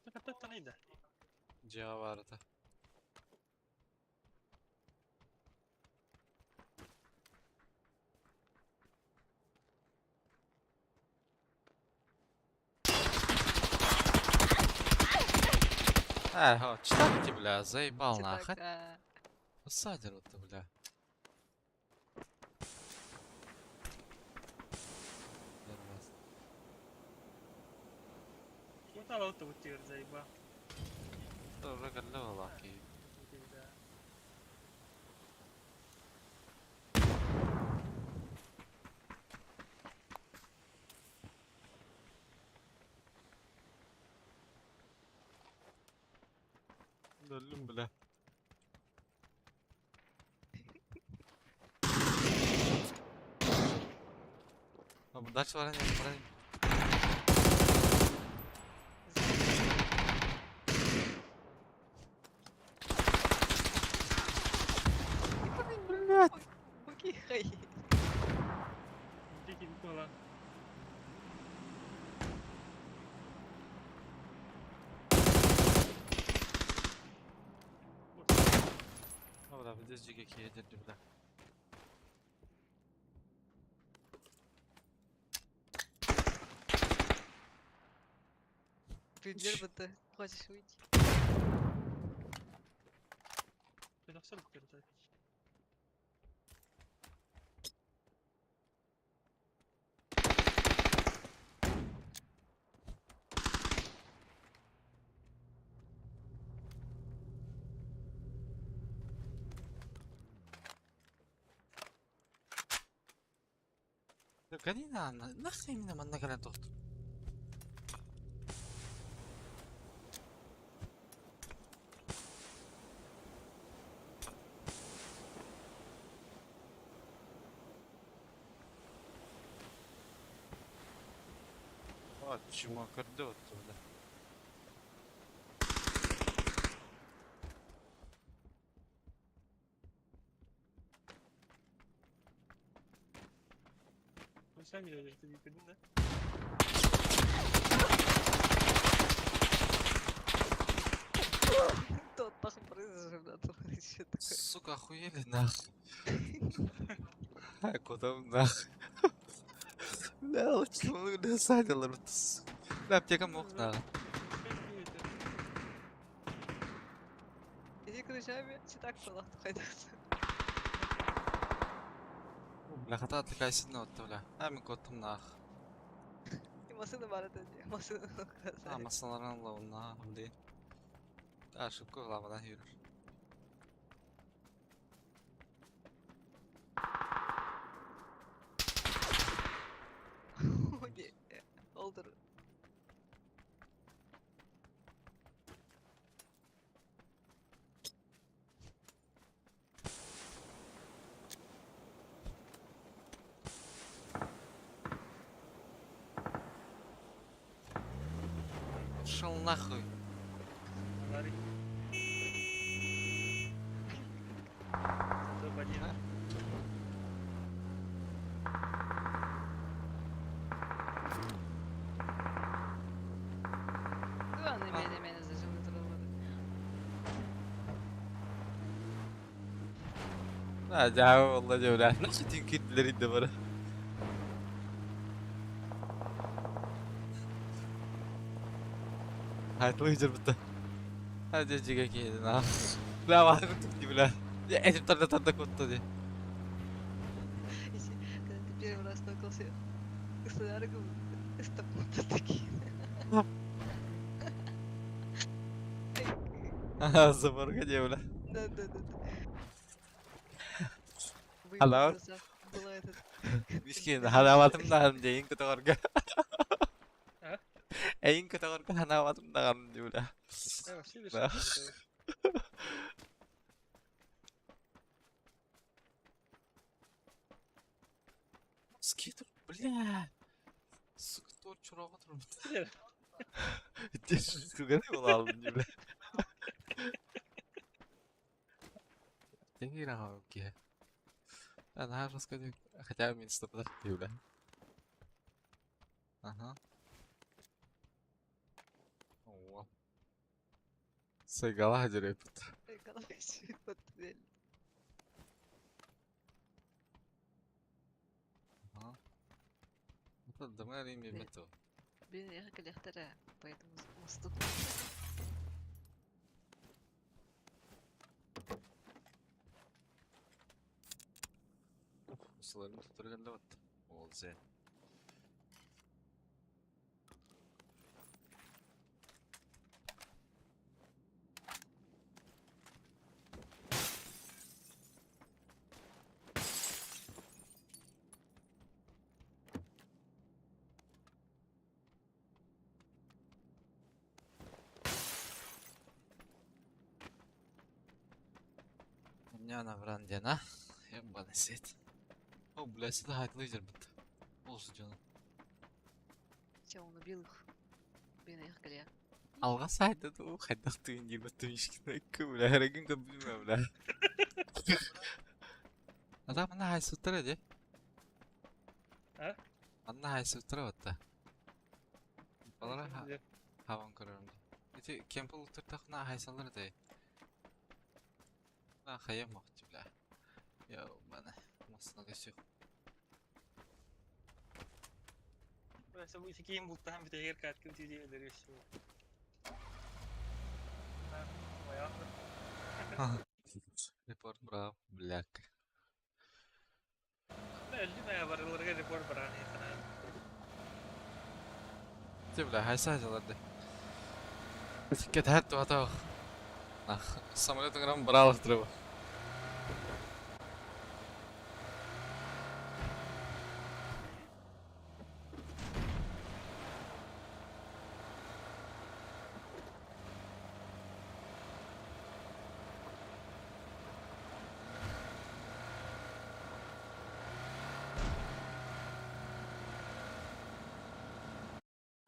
Ne kadar tanıydı. Cevap vardı. Ага, читайте, бля, заебал нахуй. Читак, Посадил это, бля. Нормально. Bu da lauta uçuyor zayıba. Тоже голова лаки. Öldüm bile. Ha bu daç var ya, burayı. Блядь. Окей, хай. Dikil falan. Dobra, widzę dźwig jaki jedzie, bля. Пиздец, бы ты хочешь уйти. Bir de sarı kırdı. Да гони нахрен именно на горе тут. Вот чему аккордеон туда. Sen bile öyle yükledin de. Тот нахуй произошел, да, тут еще такое. Сука, охуели нахуй. Куда нахуй? Бля, лучше мы досадил. Бля, аптека мог нахуй. Иди ключами, читак салат, хайдаться. Бля, хата отвлекайся на вот, бля. А, мы котом нахуй. И машина бар это не, машина А, masaların lavuna hamdi. Ya şu kulağımdan yürür. Kaldır. Шел нахуй. Говори. Топ один. Ладно, меня зажимут рулады. لا جاو والله جولة نفس تنكيد لريد برا. هاي تويجر بتا. هذا جيجا كده نعم. لا واحد كنت تجيب له. يا إيش بترد كنت دي. Если когда ты первый раз столкнулся с энергом, стопнуто такие. زبر جولة. Да. Hello? Было этот... Miskin halamatımdan deyin kutuğurga. Ha? Eyin kutuğurga halamatımdan jula. Да, все Да. решили. Скитер, бля. Сука, то чурага тұрмын. Нет. Сука, не алдым жula. Деньги рахау ке. Она рассказывает, хотя мен стопдар жula. Ага. О. Сайгала жүріп тұр. Экономический портфель. Ага. Это домой время бето. Блин, я коллектора, поэтому мосту. Осыларын тұтырғанда бат. Ол зән. Няна врандена. Ебаный сет. О, блядь, сюда хайтлайзер бит. Olsun canım. Все, он убил их. Блин, я коллег. Alga saydı da o kaydaktığın gibi tüyüşkine kıvla her gün kapılmıyor bla. Adam bana hay sutra hadi. Ha? Bana hay sutra hatta. Balara Güzel. havan kırarım. İşte Campbell tırtakına hay salır da. Ben hayam vakti bla. Ya bana masına geçiyor. Mesela bu iki game buluttan bir teker katkın tüyüye ederiyor şu. Bayağı. Report bravo black. Öldü mü ya barılarga report barani sana. Tibla hay sayılar da. Ket her tuhata. Ah, самолетın gram bravo tırı.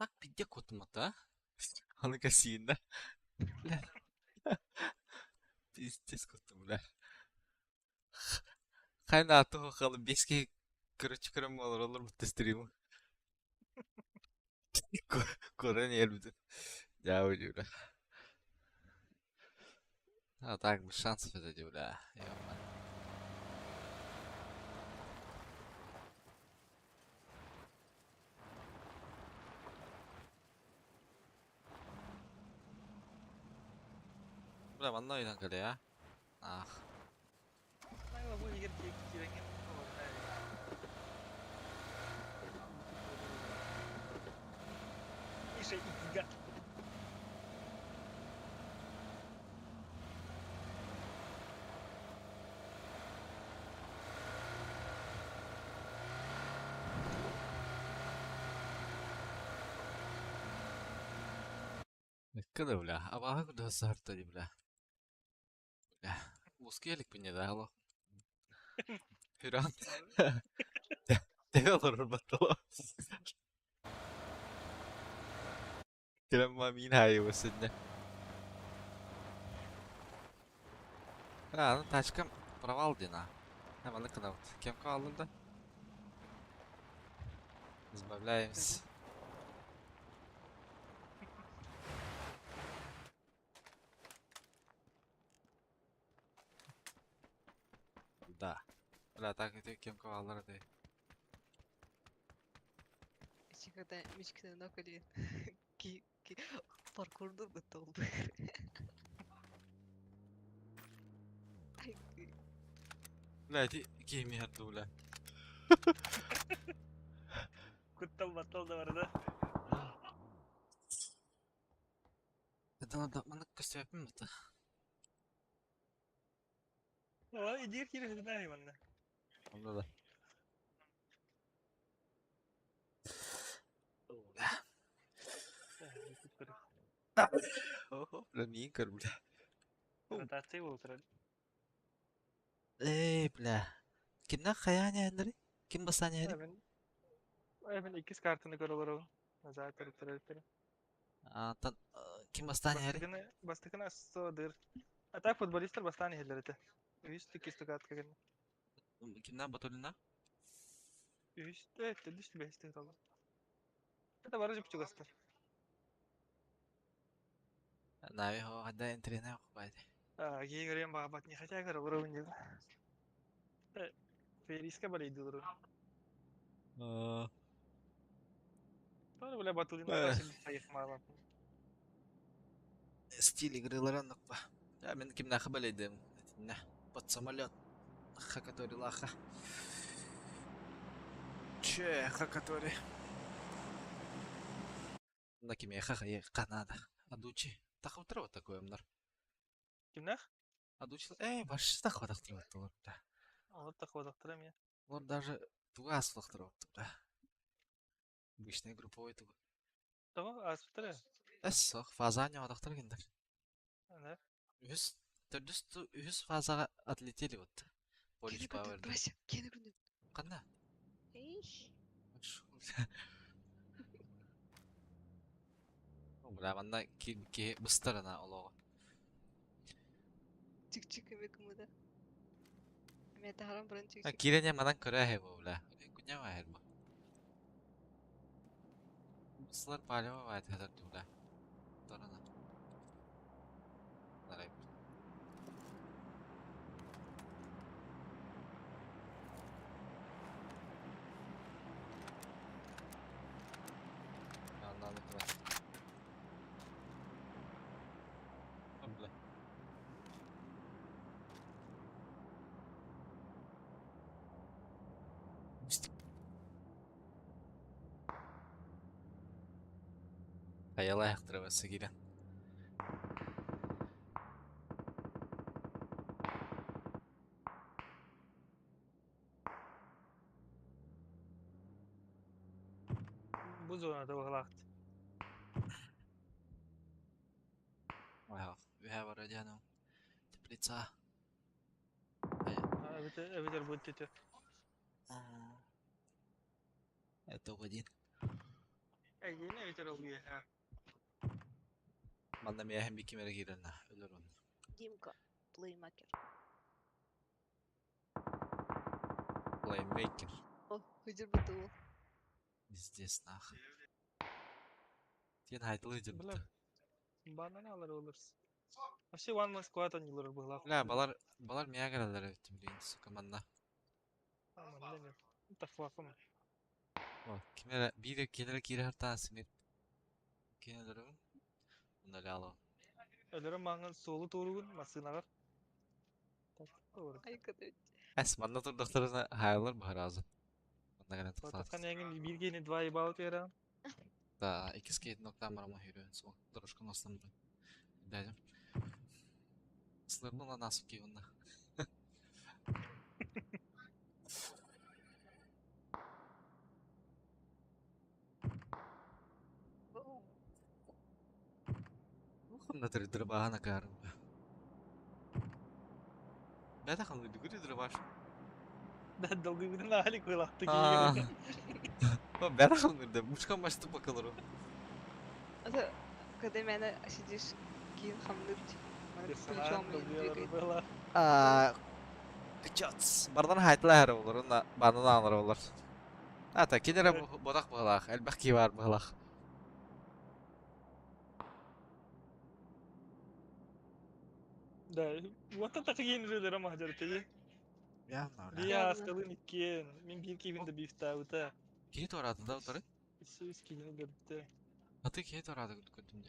Так пидде котмата. Аны касиинда. Пиздец котмула. Хайна атоо халы беске короче крем olur bu stream. Koran yer bütün. Ya öyle. Ha tak bir şans verecek öyle. Bra manna oynan kale ya. Ah. Nah, bu jigir kirangin. İşte ikiga. Kada bля, abaha kuda sarta di bля. Bля, uskelik punya dah lo. Hüran. Deve olur batılı. Kelam mamin hayo maksudnya. Ну, тачка провал дина. Hemen knallt. Kim kaldı? Избавляемся. Да. Бля, так это кем kaldı? Еще когда Мичкина нокали паркурду готовы. Ай, Бля, эти game yardı bля. Kuttal battal da var da. Это надо манık köstüpüm mü? Ama idir kiri hızlı hayvanla. Onda da. Oho, bля, minker bля. Rotatsiya bo'ltiradi. Bля. Kimden kayani henleri? Kim basan yani? Ben ikiz kartını koruyorum. Zaten tarıktırır. Tan kim bastan yani? Bastıkını asıdır. Hatta futbolistler bastani hellerite. Üst ikiz kart kagın. Kimden batoluna? Üst evet üst beşte kaldı. Hatta barajı buçuk astır. Navi ho hada entrene yok baydı. Giyi göreyim babat ni kaça koruyorum juga. Feriska bari dulu. Sonra böyle batulun arası bir sayık malam. Стиль игры ларанок ба. Я мен ким нахы балайдым. На, под самолет. Хакатори лаха. Че, хакатори. На ким я хаха, я Канада. Адучи. Таху трава такое мнар. Kimler? Адучи, баш таху тахтырып тур. Да. Onu da koyduklarım ya. Вот даже тугас тахтырып тур. Да. Обычный групповой тур. Tamam asıtırı. Эссох, фазаня тахтыр гендер. Ne? Үз, төрдүс үз фазага отлетели вот. Полич Кені пауэр. көрдім, Бася, кені көрдім. Канда? Эйш. Бля, манда ки быстарына олого. Чик-чик еме кымыда. Мен тахарам бұрын Ha, чик-чик. kireня манан көрө bu bля. Kunya var bu. Buslar palema var kadar bля. Torana. Naray. Anladık lan. Bля. Hayal ayaktırması giren. Bu zonada bağlaktı. Wow, we have already ano. Teplica. Evet evet bu tütü. Это один. Yine evet oluyor ha. Manda meye hem bir kimere giren ölür onu. Димка, плеймакер. Playmaker. О, hıcır bıdı ol. Здесь нах. Тен haytlı hıcır Bula. bıtı. Bana ne alır olursun. Aşı one man squat oynuyorlar bağlaktı. La balar meye garalar evet bildiğin sıkımanda. Aman demiyorum. Tafafım. O kimere bir kelere giri her tanesi mi? Kenelerim. Bunları alalım. Ölürüm bana solu torugun masına var. Doğru. Ay kadar. Manda tur doktoruna hayalır mı razı? Manda gelen Batakkan tıklatır. yengin bir geni dva about yaran. Да, iki skate noktam var ama yürüyorsun. Sol doroşka nostam da. Дядя. Слырну на нас в Киевна. Bakın da dırdır bahana karım. Ben de kanlı bir gülü baş. Ben dalgayı bir hali koyulaktı Aa. giyiyor. Ben de kanlı da uçkan başta bakalım. Ata kadar bana aşıcır giyin hamlırt. Sana dalgayı böyle. Aa, kıçats. Bardan haytlar olur, onda bandan alır olur. Hatta kidere bodak balak, elbaki var balak. Da, wata takı yenir ama hacer teyi. Ya Bir nora. hastalığın ikiye. Min bir kibinde bir istavıta. Kiyet oradı da otarı. Su kibini gördü. Atı kiyet oradı kötümde.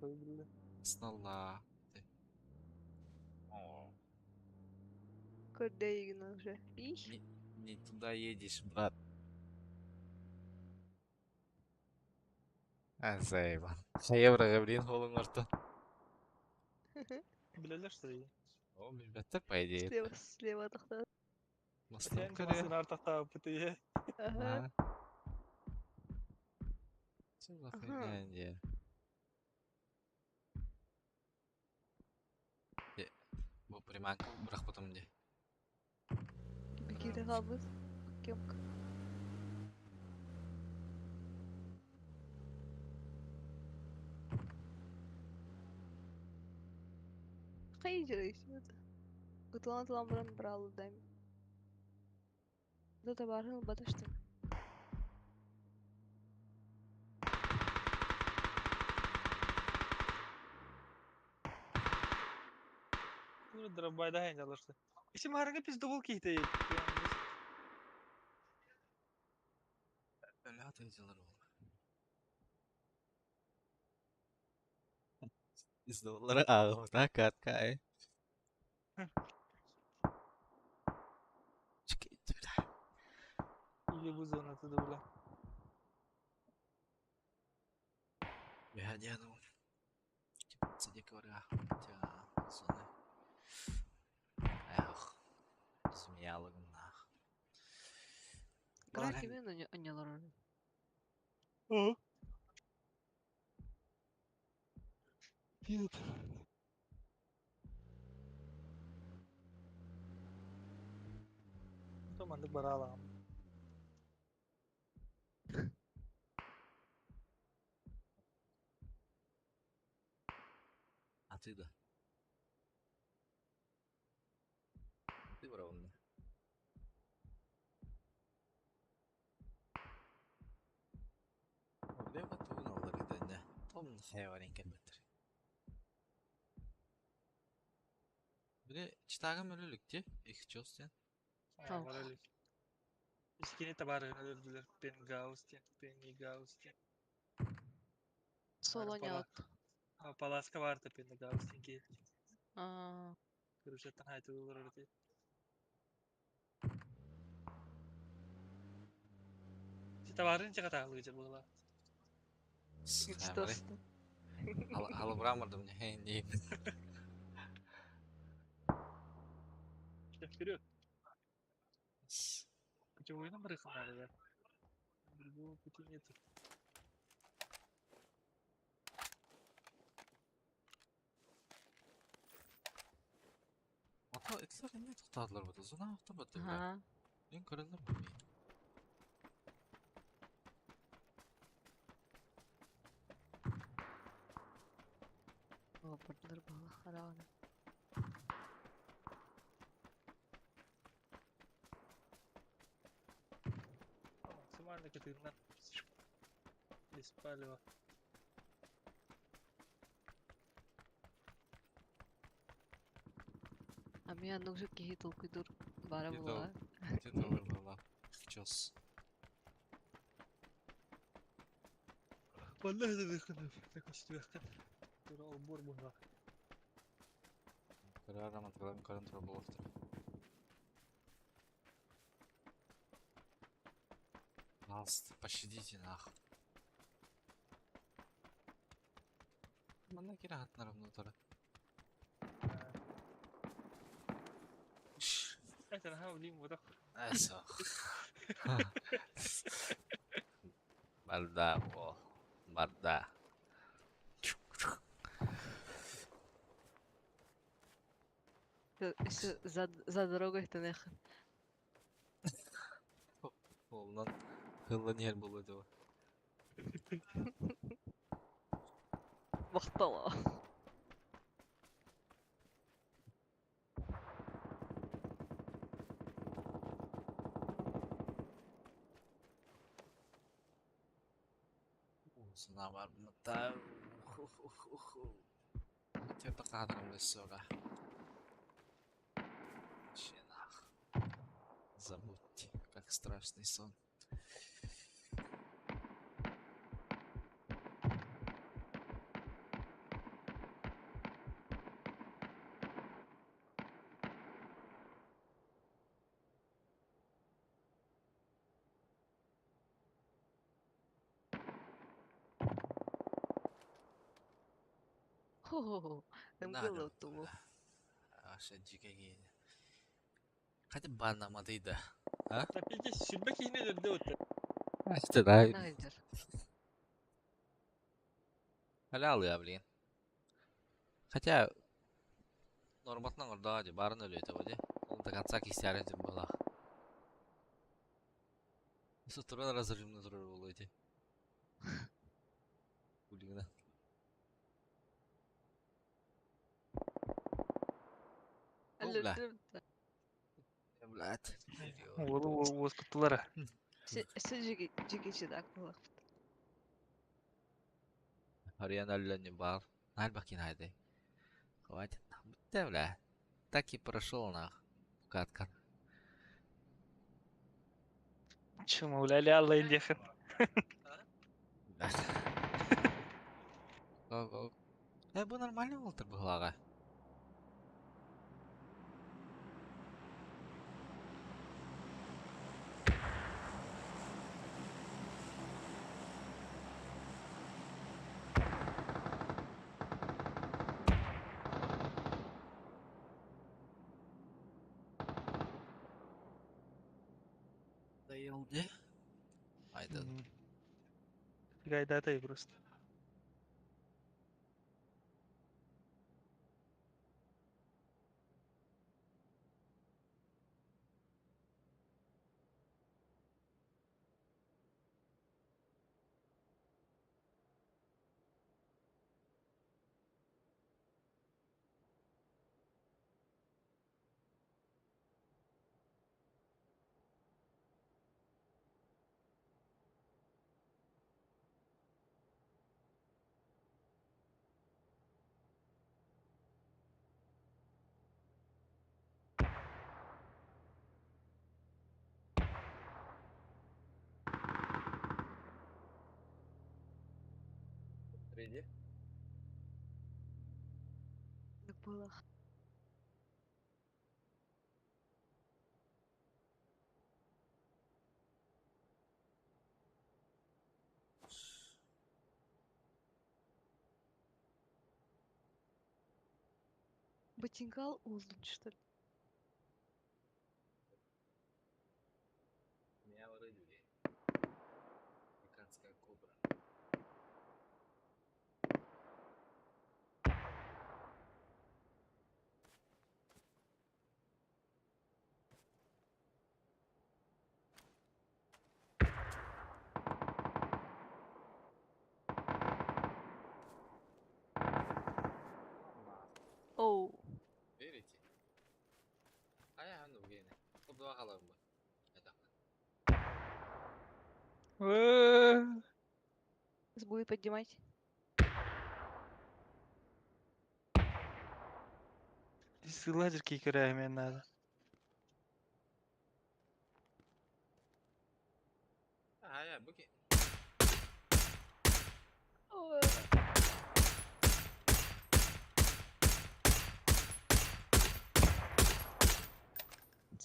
Koyuldu. Snallah. Oo. Kadar iyi уже. İh. Не туда едешь, брат. Зайба. Евро, блин, холым орта. Bileler sayı. О, беттер, по идее. Слева тахта. Маслом Sen коре. kamasın artık tapı diye. Ага. Что за Ага. Финляндия? Bu приманку бırak потом где. Bir de kalmış. Yok. Kayıcı işte. Gıtılan buranın bralı dayım. Da da barın batıştı. Bunu drabayda henge alırsın. İşim haranga biz double key'teyiz. Öyle atayıcılar oldu. Biz de onları ağlamada katkay. Çıkayım böyle. İyi bu zonası da bula. Ya canım. Сиди говоря. Sonra. Эх. Смеялыгна. Kırar kimin anyalar onu? Hı. Fiyat. Zamanlık bara alalım. А ты да. Ты ровно. Oraya batığın olur gidende. Tam hayvanın kelbettir. Bir de çıtağım ölülükti. İki çösten. Tamam. Var öyle. İskini tabarına öldüler. Ben Gauss diye. Ben Gauss diye. Sol anya at. Palaska var tepende Gauss diye ki. Aa. Kırışatan hayatı olur orada. İşte varın çıka takılıcı buğla. Hiç Hayvanı. dostum. Halı vuramadım ne hey diyeyim. İşte görüyor. Küçük oyunu bırakın hadi ya. Bu bütün yeter. Ata etler ne tutarlar bu da? Zona hafta batı bile. Ага. Ben karınlar mı? О, партнер была харана. Максимально категорично. Без палева. А меня нужно какие-то кидур. Бара Кидал. была. Ты тоже была. Чёс. والله هذا بيخدم. تكوست بيخدم. ترى البور بنا. Kararım atkalım karın trouble after. Пожалуйста, пощадите нахуй. Bana geri atlarım notarı. انت انا هاولي مدخل. Eso. Barda o. Barda. Еще за дорогой тенеха. Ondan hıllı yer buluyordu o. Бахтала. Sana var mı da? Это кадром лесора. Щенах. Забудьте, как страшный сон. Хо-хо-хо. Надо МГЛ было. Аж дикий. Хотя бы банамадıydı. Tabii ki şirbek yine de öte. İşte daha Найдер. helal ya bilin. Хотя норматынан орда ади барын өлөйт абади. Ол да канцак истәрен жим бала. Осы туран разрывны турар болойди. Булигна. Бля. Әлләттерем. Блядь. Oğlum o kutulara. Sen жеке чедак была. Ариан әлләне бар. Аль бакин хайди. Хватит. Битте бля. Так и прошел нах. Катка. Чому уляли Алла индехен. Go. Bu нормально болтыр бугага. Dayıldı. Haydi. Гайдатай просто. Ready? Так было. Батингал Узлун, что ли? Меня вырыли. Африканская кобра. Оу. Верите? А я ну гене. Кобра халamba. Это. Нас будет поднимать. Сыладыр кикірі мен надо. А я буки. Ой.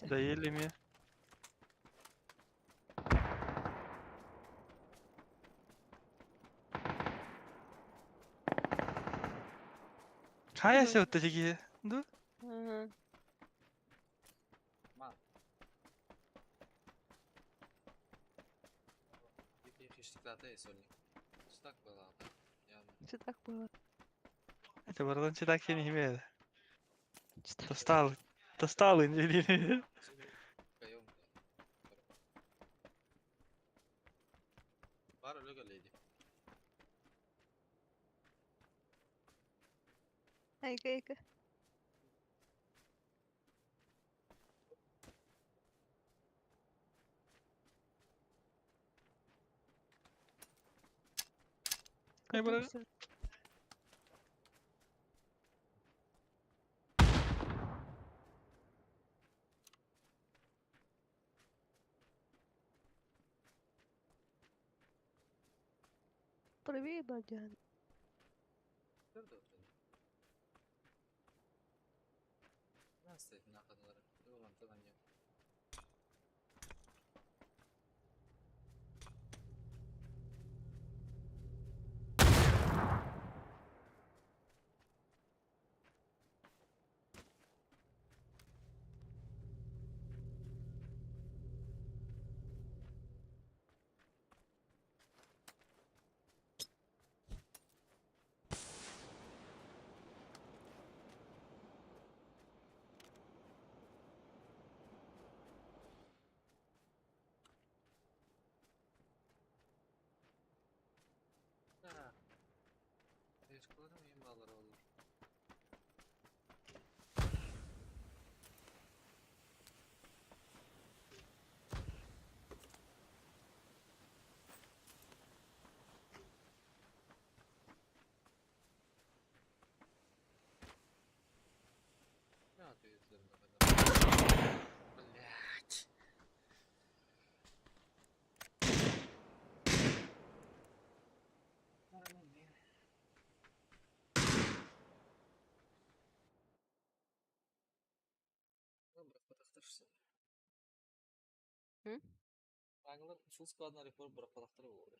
Доели mi? Kaya se ötte teki. Du? Ага. Ман. Какие хиштиклаты сольник. Что так было? Я Все так было. Это бардан читак seni himeydi. Достал. Достал, не. Kayıyorum. Var öyle geleydi. Айга, айга. Ай, бра. Привет, Бадян. Nerede oturuyor? Nasıl ne kadar? Dur lan tamam ya. Ha. Hiç kullanmayayım bağları olur. Ne atıyor üzerinde kadar? Блять. Ну, быrak pataqtırırsın. Hı? Anglar full squad'ına report bırak pataqtırı olur.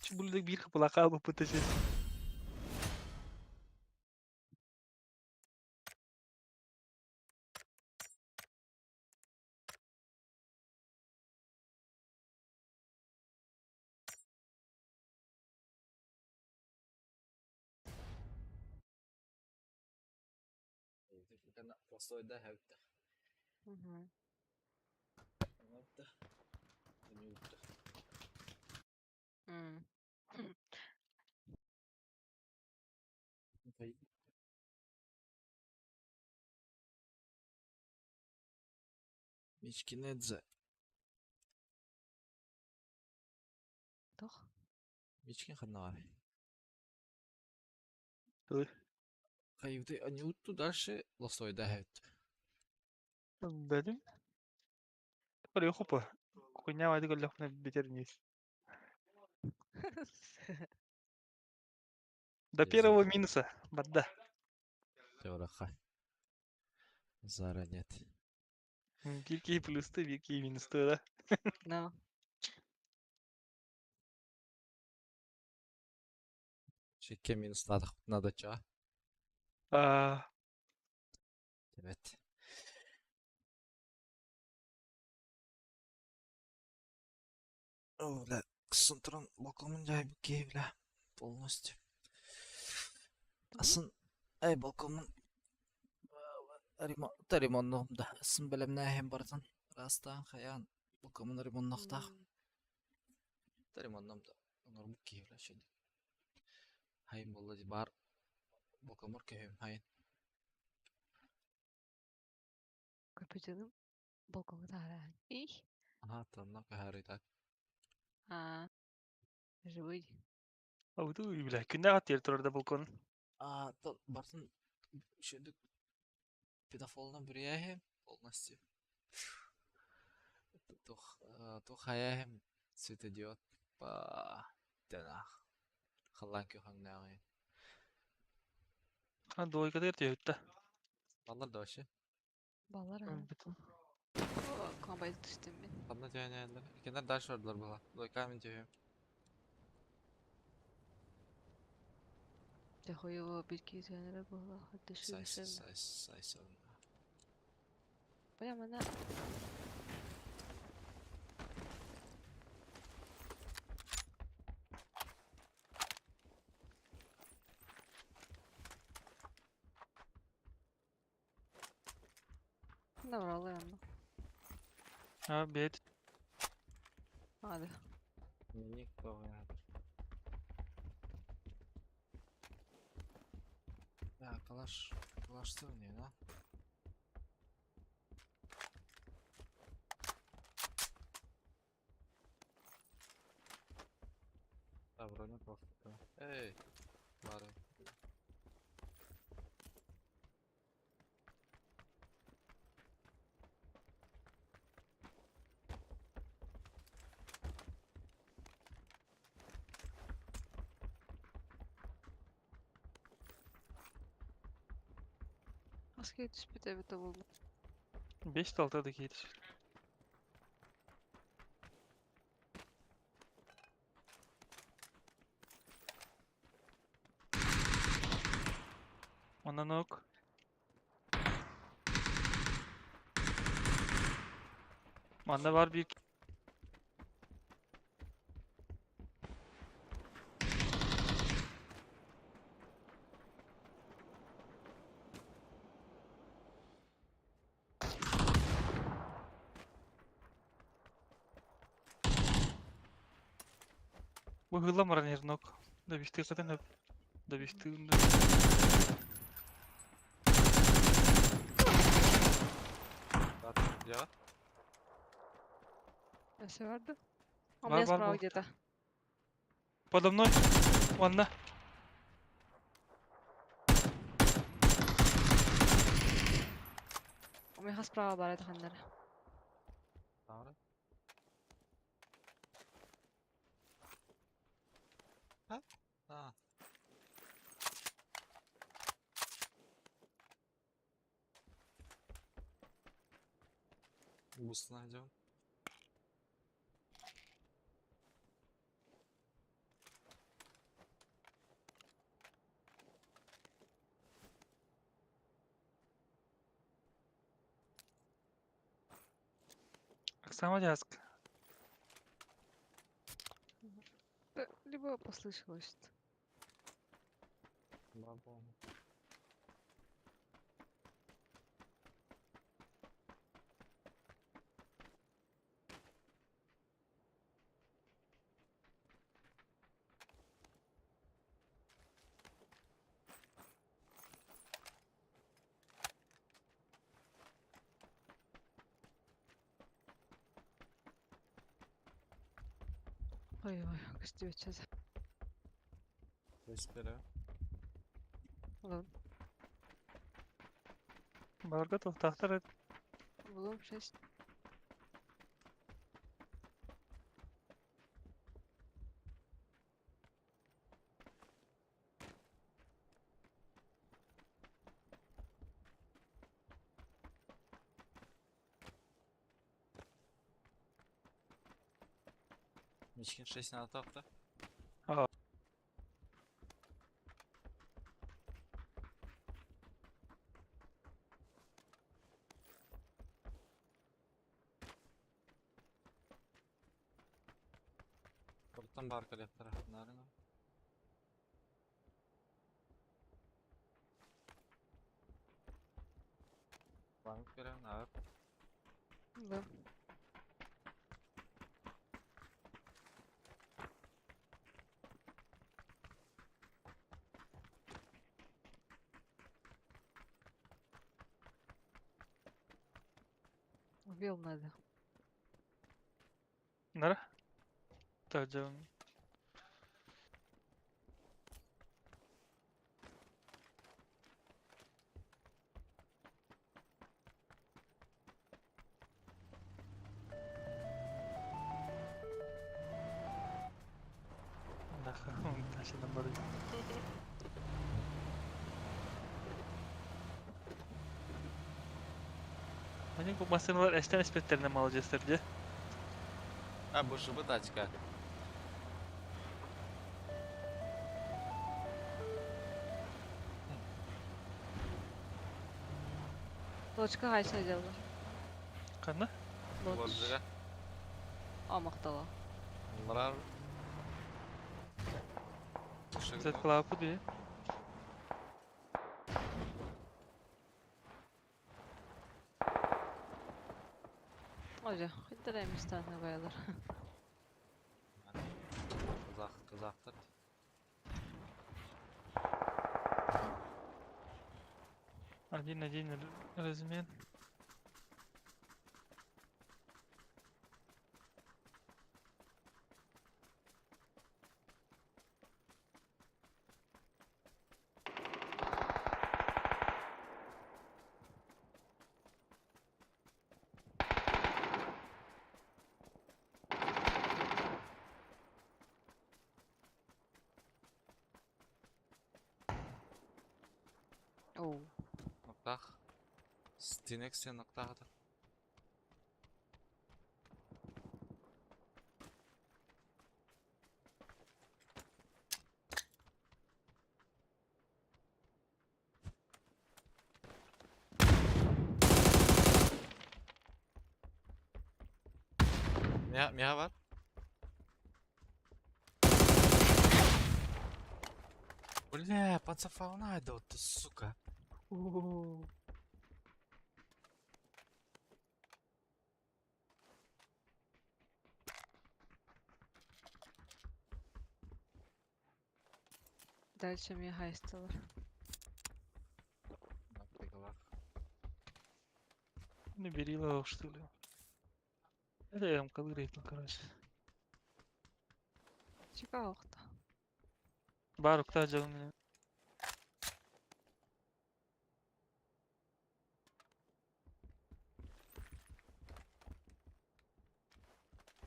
Чебулдак bir kapıla kalma pıtışı. Kan postoyda hävtä. Угу. Hävtä. Nyutta. М. Okej. Мичкинедзе. Тох. Мичкин ханнари. Ой. Хайвты анюту дальше лостойда hävtä. Dedim. Oraya hopa. Хуйня вайды голлахна бетернис. До Без первого минуса. Бадда. Теораха. Зара нет. Bir key plus'ta bir key minus'ta da. No. Şekke minus надо ча. Aa, Evet. Öyle kısıntıran balkonun cayı bir keyifle. Полностью. Aslında balkonun ремонтномда. Aslında белемне hem бардан. Растан хаян. Balkonun ремонтнохта. Ремонтномда. Onlar bu keyifle şimdi. Hayın bolladı bar. Balkonur keyifim hayın. Körpücüğüm balkonu tara. İh. Aha tanrım kaharıydı. А. Живой. avdu bile. Günde at yer orada balkon. Aa bardan şimdi pedofoluna buraya hem полностью. Тух хая hem светодиод по тенах. Халан көхаңнағы. Ha doğru kadar diyor da. Баллар да вообще. Балар а. Bütün. Комбайд түстім мен. Қамна жайнайлар. Екендер дальше ордылар бала. Лойкамен жайым. Дехойо bir kez yanara bola. Hatta şu düşen. Сайс. Baya mana. Ne var Allah yanında? Ha bet. Hadi. Minik doğuyor. Ya kalaştırın ya lan. Dobra, nie poszło. Ej, Marek. Askeri tespit evet de buldum. 5 de 6'daki yetiş. Ona nok. Manda var bir. Bu hılla mı yer nok? Da bir kadın hep. Da bir Ja? Neyse vardı. А Var, меня var, справа был. где-то. Подо мной. Ванна. У меня справа бар это хандары. Dobra. Ha? Ha. Boost найдем. Оксана Дяск. Либо послышалось. Бабом. Ой-ой, костюм сейчас. Espera. Buldum. Барга тохтахтар. Buldum 6. Мичкин 6 на атакта. Buradan barka leftara. Narına. Bank görev ne abi? Да. Убил надо. Нара? Таджан. Наха, taşıdan barı. Hani bu masanalar eşten espetlerine mi alacağız sence? Ha bu şu bu taçka. Точка Хайса делала. Kanna? Лоч. Borcuga. Амахтала. Bunlar Zet klapı diye. Oca, hiddeleymiş tane bayalar. Kızaktır. Один размен. Oo. Noktaq. Stinek sen noktaqdır. Miha var. Бля, пацафаунайда вот ты, сука. Дальше мне хайсталар. Напрягла. Не берила, что ли? Это я вам колырайтын, короче. Чика вақта. Бар укта жагым менен.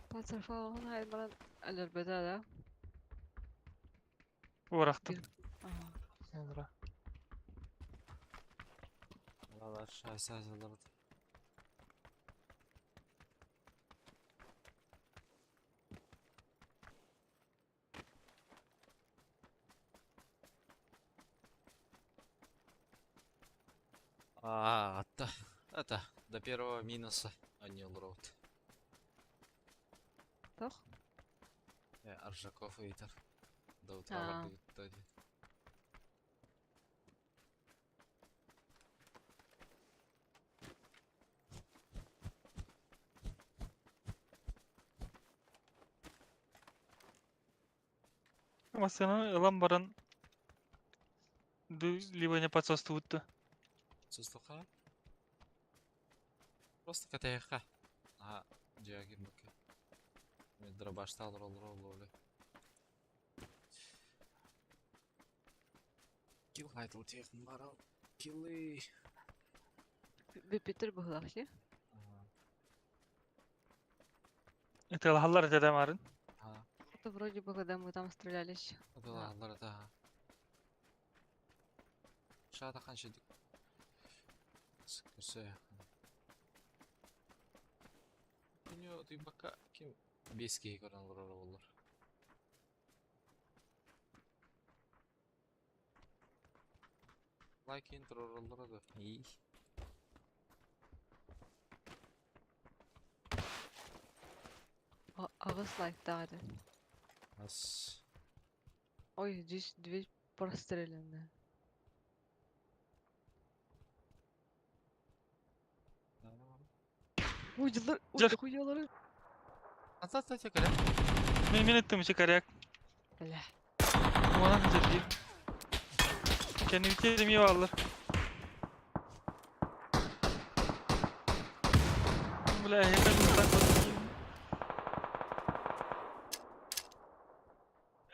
Пацар falan hayır bana elbette da. Uğraktım. Aha. Sonra. Valla aşağı hazırladı. Это до первого минуса они умрут. Toch? Аржаков и Итер. До утра будет тоді. Ama sana ылам баран либо не подсостывают-то. Сустуха? Просто КТХ. Ага, Джагир бака. Дробашта роллы. Килл хайтл тех барал. Киллы. Bir Peter bıhlakçı. Это лахалар это дамарын. Ага. То вроде бы когда мы там стрелялись. Было аллар да. Шата ханшидик. Скорсе. Dünya baka kim beski koranlar olur. Like intro olur da. İyi. Ağız like'daydı. As. Ой, здесь две простреленные. Uydular, uydular. Atlat tekrar. Мен еттім коряк. Бля. Ona ne dedi? Kendi bitirdім iyi alır. Бля, я как бы так вот.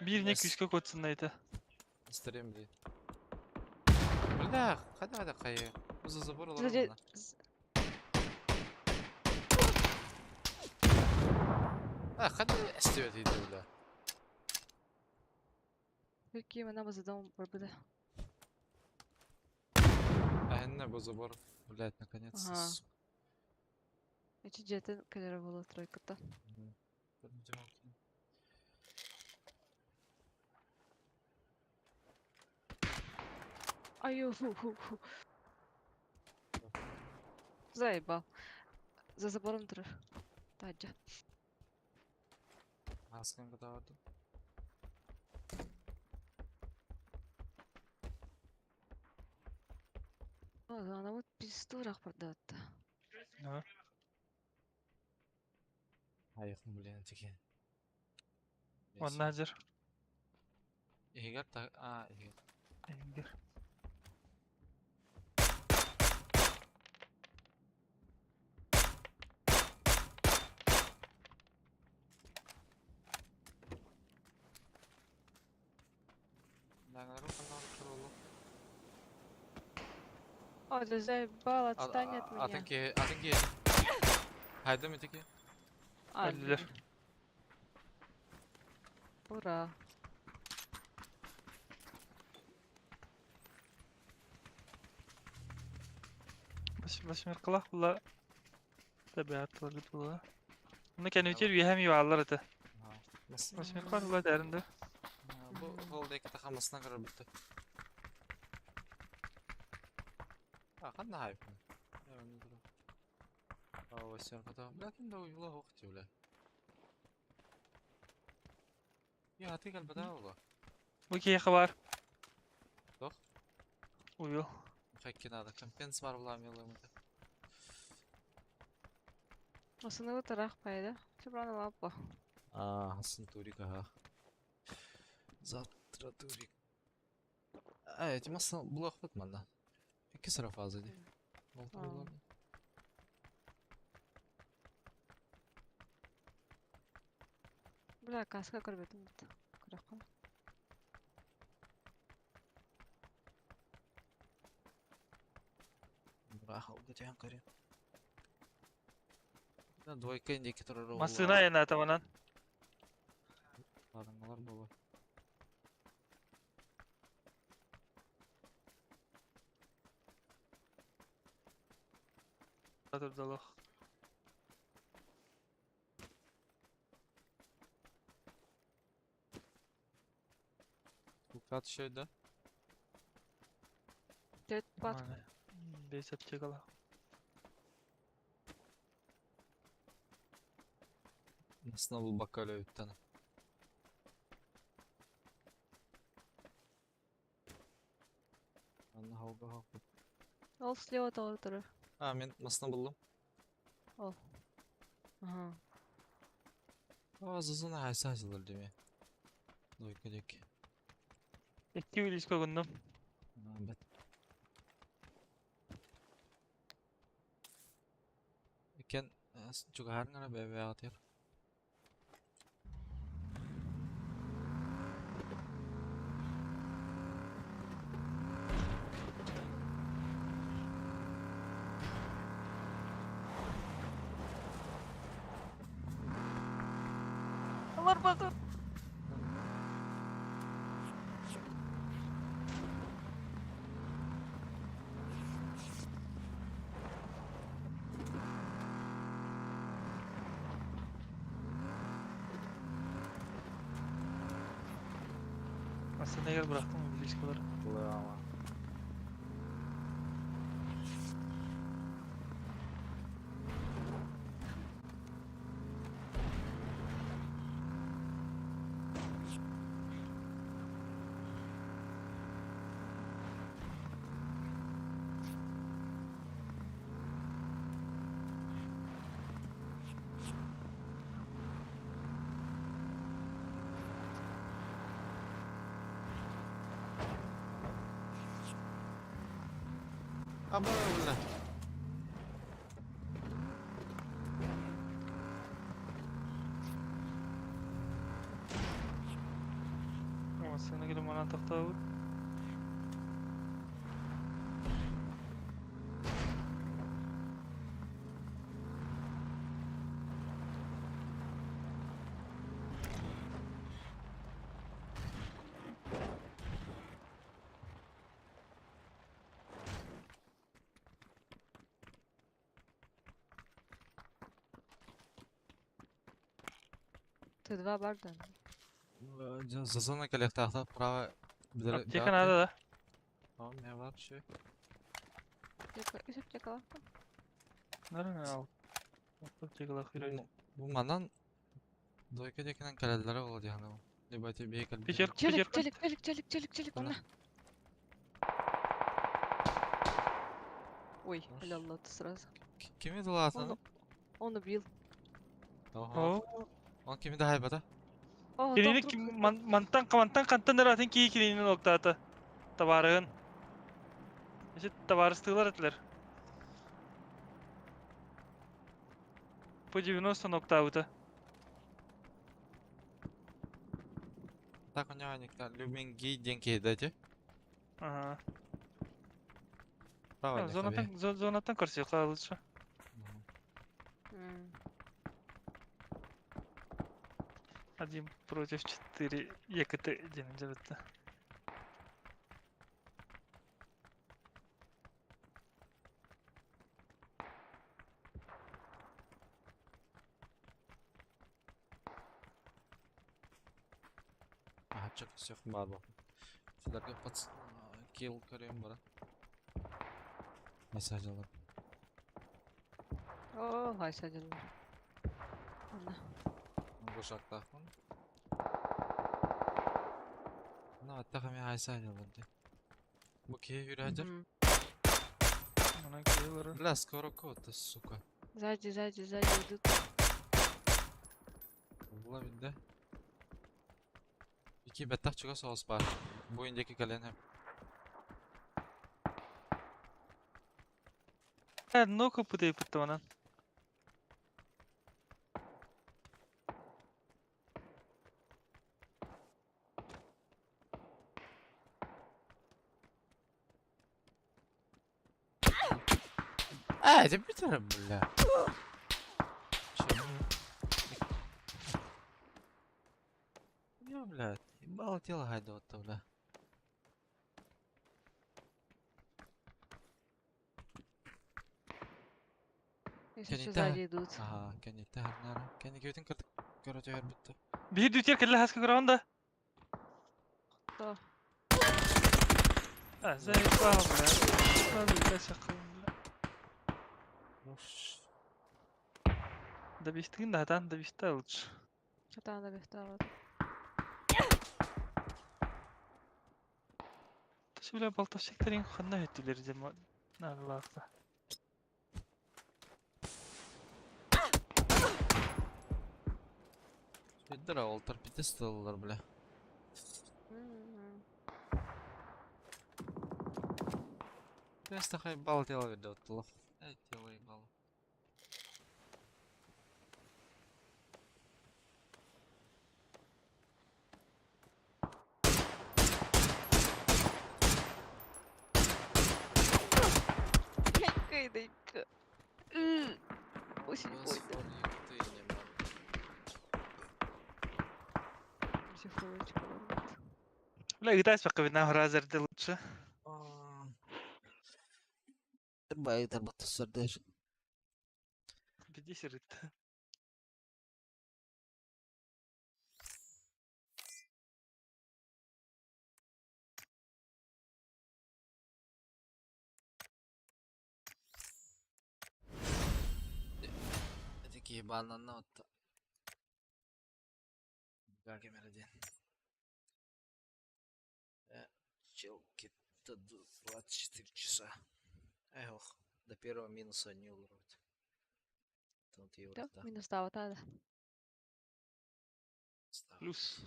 Bir ne küçük koçsun neydi? Стрим блин. Бля, хада кайы. Uzun забор olur Sadece mu? Ha, hadi istiyor dedi bля. Peki ben ama задам burada. Ahenne bu забор. Блять, наконец-то. Ага. Эти джеты, которые было тройка-то. Ай, фу. Заебал. За забором трешь. Тадя. Маскам когда vardı? Ладно, она вот пиздурах продает. Ne? Hayıkın bilen teki. Ondan hazır. Eğer ta... eğer. Engir. Dağları kanal kurulu. O da zey bal atstanya etmiyor. Atın ki. Haydi mi teki? Öldüler. Ura. Başım kılak bulla. Tabiatlar bulla. Bunu kendi içeri üyehem yuvarlar ete. Nasıl? Başım kılak bulla derinde. Bu holdaki takamasına kadar bitti. Kan da hayıp. Yani dur. Vasiyar kata. Lakin de uyula hoqti ulan. Ya hati kalbada ola. Bu ki var. Yok. Uyuyor. Hakkinada kompens var ulan yolamada. Aslında bu taraf payda. Şubrana lappa. Hasan Turik ha. Zatra Turik. Evet, aslında blok bitmedi. İki sıra fazla değil. Bula kaska korbetim bitti. Kıraka. Браха, удатян карин. Да, двойка индикатора ролла. Masına yana tamamen. Adamlar baba. Dur dalak. Bu kat şeyde. Tet pat. Beysep çekala. Nasıl bu bakkal öğütten. Allah havga. Ол слева doğru taraf. Men masını buldum. Aha. Azızın haysa açılır değil mi? Doyka dek. İki ülis kogundum. Bet. Iken juga har ngana bebe atir. Var bakın. Aslında gel bıraktım bu ilişkileri. Bula ama. Ama öyle. Ama sana gelin bana takta vur. Ты два барда. Zazana kalekta prava. Apteka nerede da? Tamam ne var şey. Üsüp çakala. Nerede al? Apteka la khire. Bu manan doyka dekinden kalelere oldu yani. Debate bir kalbi. Piçer Çelik piçer. çelik ona. Ой, helal olsun sırası. Kimi dolatın? Onu bil. Oho. Oo. On kimi de haybada? Oh, Kini top, kim top. mantan kamantan kantan deratin ki kininin noktata. Tabarığın. İşte tabarıstılar ettiler. Bu 90 nokta avuta. Tak onyanikta Lumingi denki aja. Aha. Praво Ya, tabii. zonattan karşıya kalırsa. Hmm. Один против 4 якыты деnince bitti. Aha çok yok var bu. Sizlerge pat kill görüyorum bana. Mesaj alırım. Oh, hay sacalar. Ana. Boşak takım. Ne hatta kami haysa alırdı. Bu ki yürüyecek. Мгм. Bana geliyor. Бля, скоро кота, сука. Сзади идут. Була видде. İki betak çıka sos var. Bu önceki gelen hep. No kapı deyip bitti bana. Det blir det bля. Чего? Не, блядь. Ебало тело гайдот-то, бля. Если Kan что, inte... сзади идут. Aha, kan inte här nära. Kan ni gå ut en katt? Går att göra bytte. Bir dütyer kelle haska granda. Кто? Ha, zey sağ ol ya. Tabii de şakalım ya. Uff. Da biştiğin de hatan da bişti alıç. Что-то она бифтала. Taşı bile baltaf şeklerin kanına ettileri cema. Ne Allah'ta. Видра, олтар bitti stıllar bля. Мгм. Biraz daha ебало тело видот-то. Тело ебало. Кайденька. Очень больно. Психологичка нормально. Bile gıdayız bakı bir nahur hazır de alıç. Terbaik terbatas cerdas. Bir de şirit. Эти ебаная нота. Как я мерден. Челки 24 часа. Эх, до первого минуса не уровать. Тут евро, Да, да. минус става тада. Plus.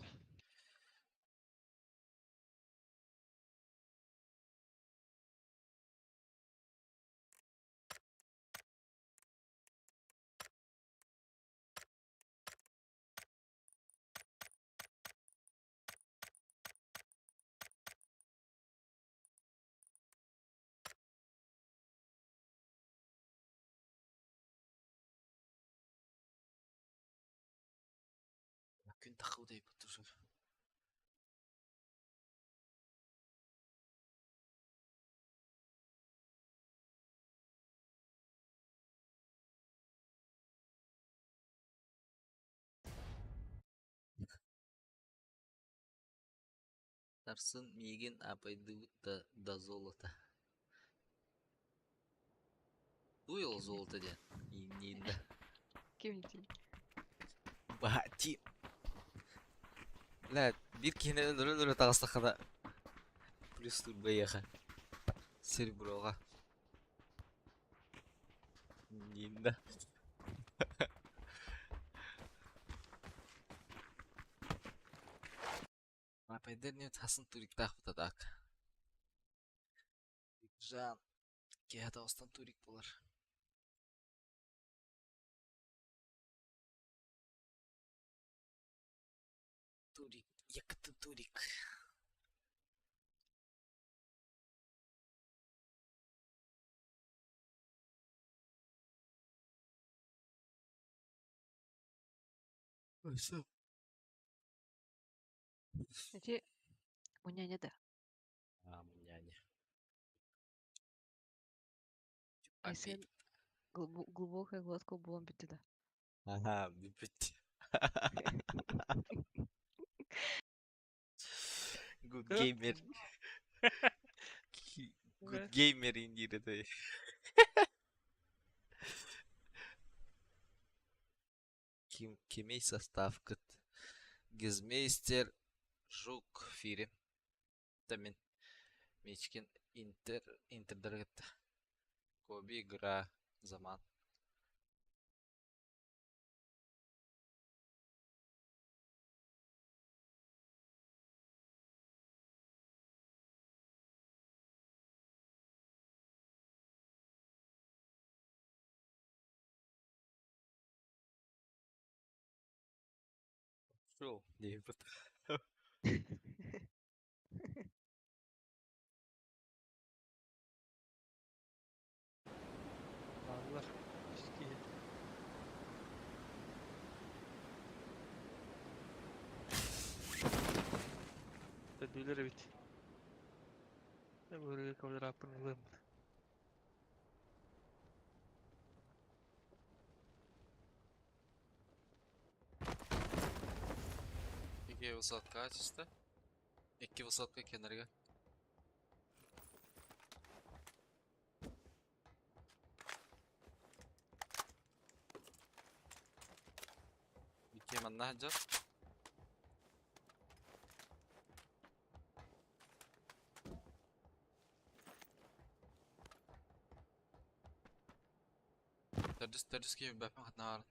كنت اخوضي بتشوف. Тарсын миген апайды до золота. Дуел золото ден. Ининда. Кем-нибудь. Бати. لا bir kine öldürür tağıslıqada. Plus turbo yaxa. Cerebroға. Ининда. Кедерне тасын турик тахпытадак. Жан, кеһә остан турик булыр. Турик, якыты турик. Oysa. Эти у няня да. Няня. Ай сен глубокая глотка булам битти да. Ага, бипит. Good gamer. Good gamer индирде. Кемей состав кыт. Гизмейстер Жук Фири. Тамин. Мечкин Интердергет. Коби игра Заман. Шул, дейбіт. Varlar. İşte. Tedbirleri bit. Ne böyle kalır yapınalım. İki высотка açtı. İki высотка kenarga. İki manna hacar. تدرس كيف بفهم خدنا عارض.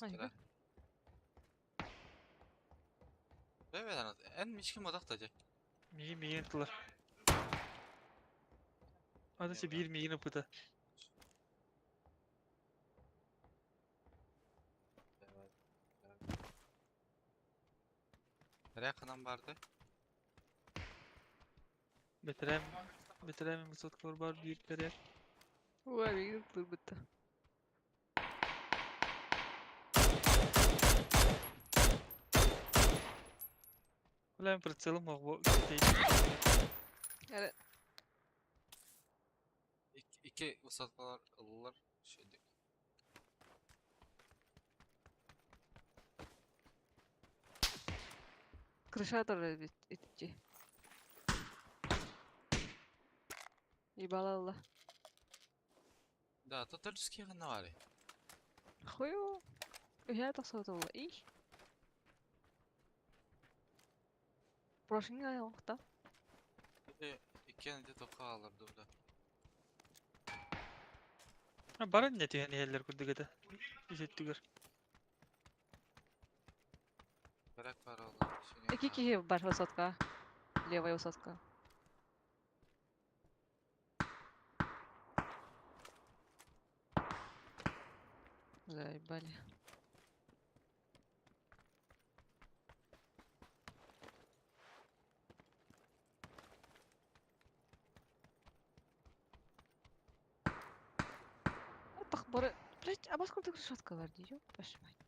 Aynen. Evet anlat. En miçkin modak da Miyi yıktılar. Adası bir miyi yapıda. Nereye kanan vardı? Beterem mısat korbar büyükleri. Ой, видел турбата. Ulan fırçalım o bu değil. Evet. İki vısatkalar alırlar. Şeydi. Крышатор идти. Ебала Allah. Да, то тадырские канавали. Хую. Я это сотовала. И. Прошинга yokta. İki de toka alırdı o da. Ha barın ne diyor neler kurdu gada. İşittiler. Bırak var oğlum. Iki kişi var высотка. Левая высотка. Заебали. Похборы. Блять, а сколько решетка варди, ёб вашу мать.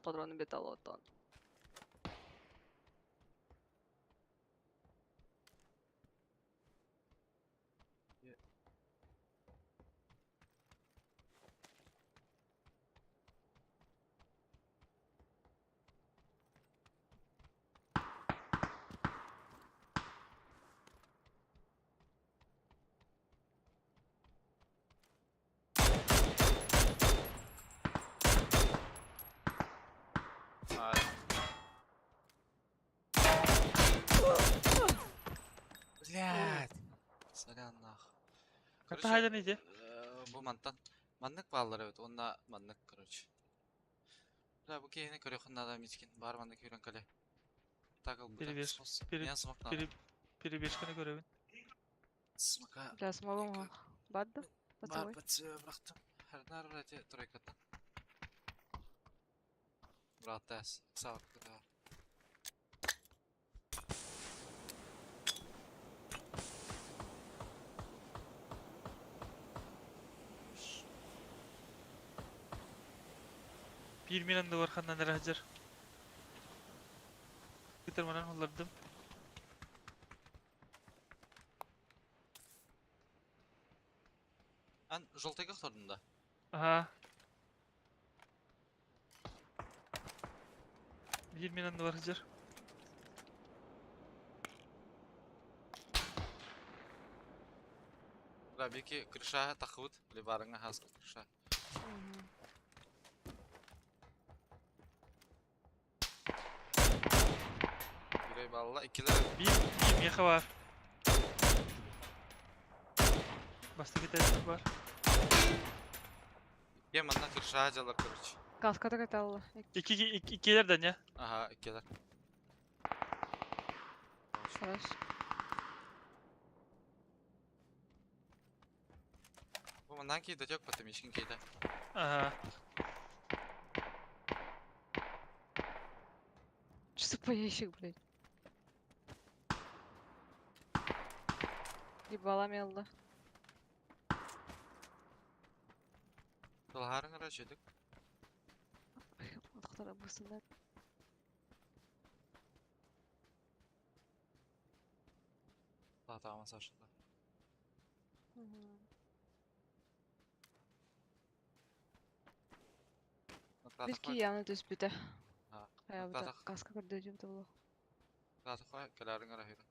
Патроны беталотон. Hatta haydan iyiydi. Bu mantan. Manlık bağlılar evet. Onunla manlık короче. Da bu keyini körüyorsun da miskin. Bar manlık yürün kale. Takıl bu Biri da bir, kısmos. biri- Yan smoke Biri biri bir kanı görevin. Smoke'a Бля, смогу mu? Baddı. bar Patagoy. batı bıraktım. Her nar rati troikatan. Rahat ders. Sağlıklı da. Bir minan da var kandan nere hacer. Bitirmeden holladım. An жолтайга тордum da. Aha. Bir minan da var hacer. Da belki kırşa takıvıt. Bile barına has kırşa. Мгм. Yüreği bağlı. İkiler. Bir miyaha var. Bastaki tezgah var. Yemandan kırşa calar kırıç. Kaskada katallı. İkilerden ya. Aha ikiler. Хорош. Bu mandan ki de yok batım işkin keyde. Aha. Что за поящик, блядь? Ебала мелда. Dolharın araçıydık. Откуда быстрее? Daha tamam saçında. Бирки явно төспүтэ. Ha. Аябыта Нокта каска көрдө жумта боло. Zaten koy kelarin arahıydı.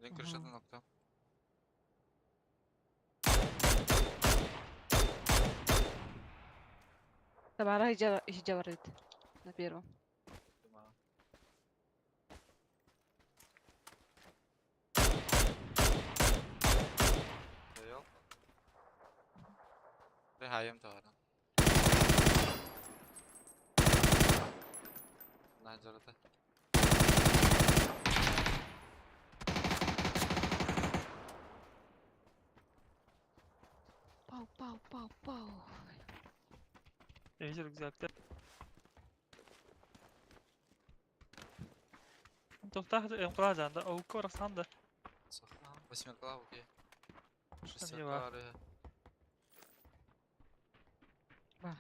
Ben Aha. kırşadın nokta. Табара хижа бар еді. На первом. Tamam. Yok. Rehayem tavarın. Nacarada. Пау, пау, пау, пау. Evcil güzellikler. Tohta emkılacağında avukka orasan da. Sokma. Восьмерка окей. Там Шестерка дела. арaya. Бар.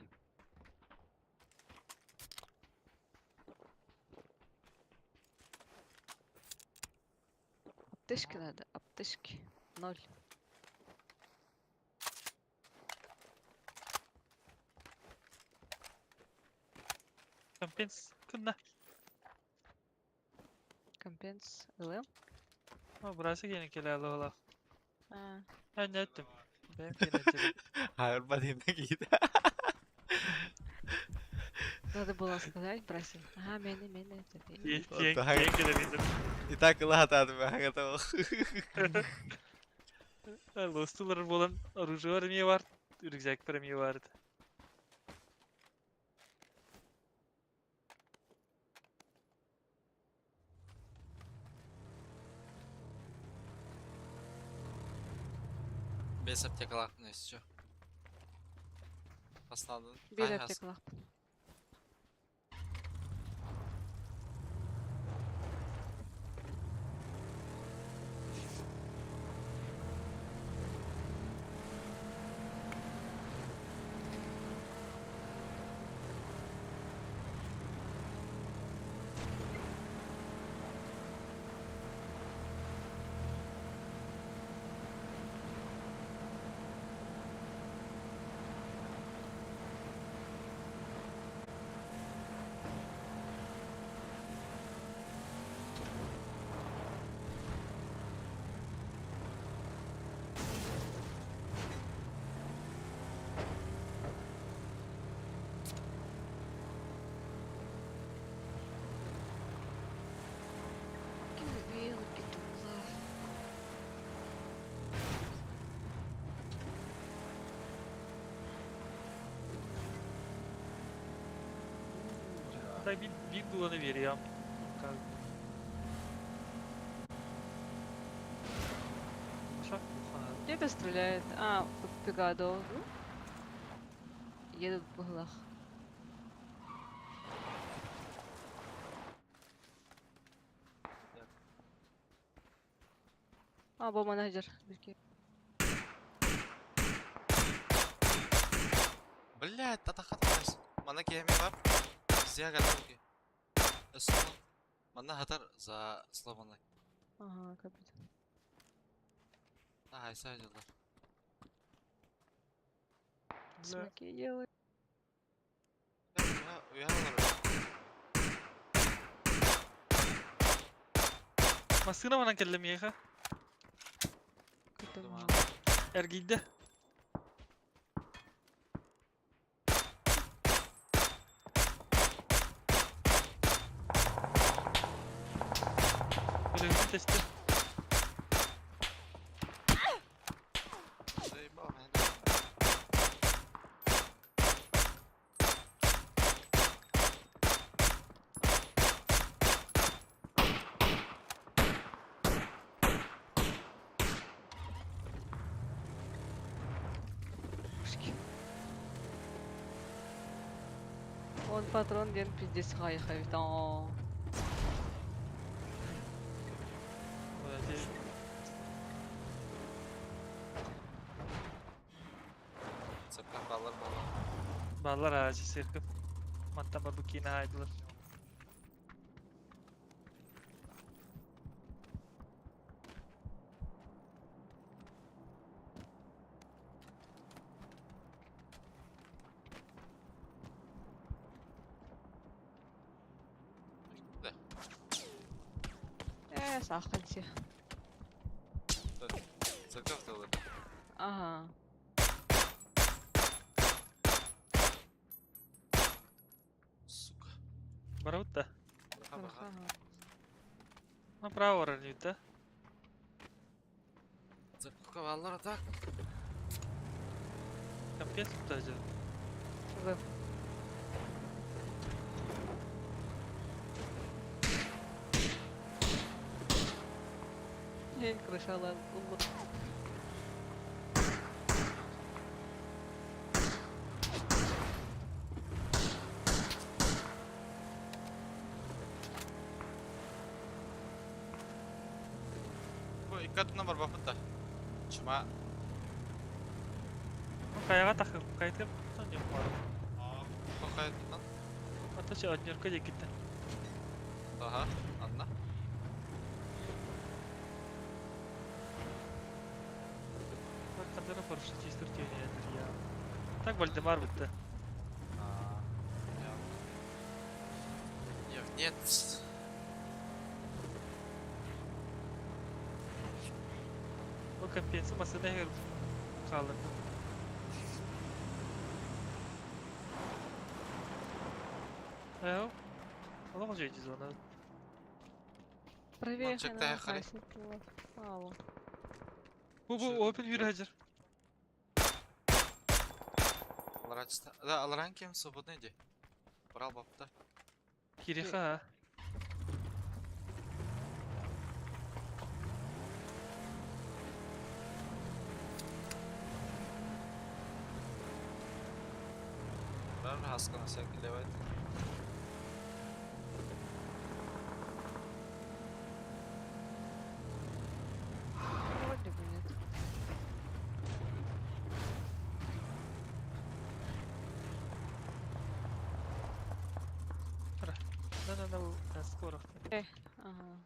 Аптечки надо, аптечки. 0. Компенс kınna. Компенс. ЛМ? Ama burası yeni kelalı ola. А, Ben ne ettim? Benim yeni Hayır badimde giydi. надо было сказать, бросил. Ага, мені. Yengeler И так латады ben готов. Lostular bolan orucu var mı var? Ürgecek para mı vardı? Без аптекалар ne istiyor? Hastalandın. Bir Hay аптекалах. Bana bir duvanı veriyorum. Uşак бухает. Где-то стреляет. А, Пегадо. Едут в углах. А, bu менеджер. Блядь, татахатамайс. Мана кеме бар. Зия гадалки. Эсло. Мана хатар за сломанный. Ага, капитан. Ай, сайдылар. Смоки делает. Уялар. Masına bana kellem yeha. Капитан. Ergiyde. Böyle bir testi. Заебал, man. Он патрон ден пиздец хайхай. Там. Böyle Saklan ballar ballar. ballar ağacı sirkip. Mantaba bukine haydılar. Саханси. Церковь дала. Ага. Сука. Бараутта. Ага. Ага. Направо оранюйта. Церковь баллар так. Капец tutacağız. Вы. Крышала. Bu ikat nomor bapıtta. Cuma. Kayağa takıp kayıtıp tutunca var. Kokay lan. Ateşe önce koca gitti. Aha. Anla. Bak kadar парашют чистый теряет я. Так Вальдемар bitti. Yok, нет. O kapiyesi masada her kaldırdı. Evo. Allah hoca ediz ona. Проверь, чек она дай, Хари. красит. Мало. Bu open yürü Hacer. Ларанчта. Да, Аларан кем свободный иди. Брал бапта. Кириха ha. Брал хаскана всякий левает. Вроде бы нет. Да, на скоро. Ага.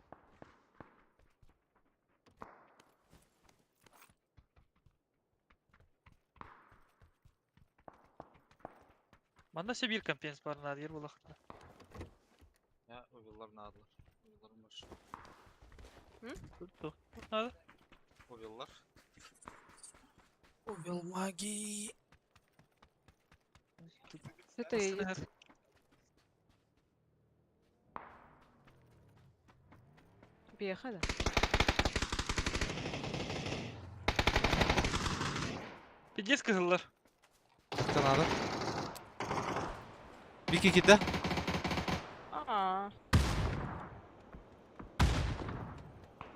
Manda şey bir kampiyens var nadir bulakta. Ya, uygular nadılar. Uygularım var. Tuttu. Hadi. Uygular. Uygun magi. Это едет. Приехали? Pidges kızıllar. Kanada. Bir kikide.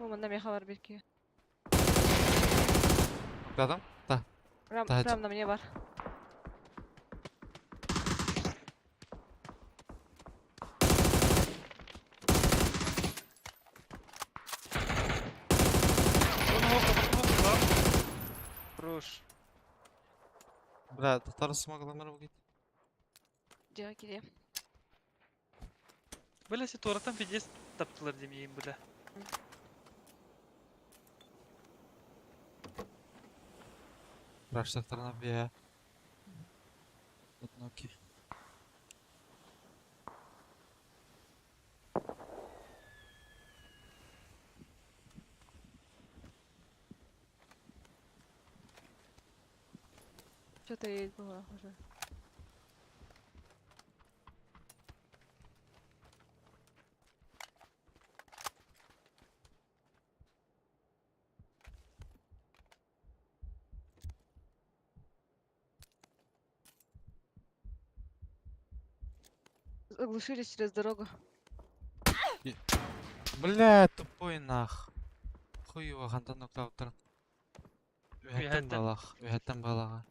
Mumanda meha var bir ki. Adam. Da. Daha Ramda mı ne var? Хорош. Бля, татары смогла мэр бugit. Cevap gireyim. Böyle tuğratan fides taptılar demeyeyim böyle. Raştaklarına bir ya. Ладно, окей. Что-то есть было уже. Оглушились через дорогу. Бля, тупой нах. Хуево, хантан ноктауттар. Үһәттен Үһәттен. балах, үһәттен балага.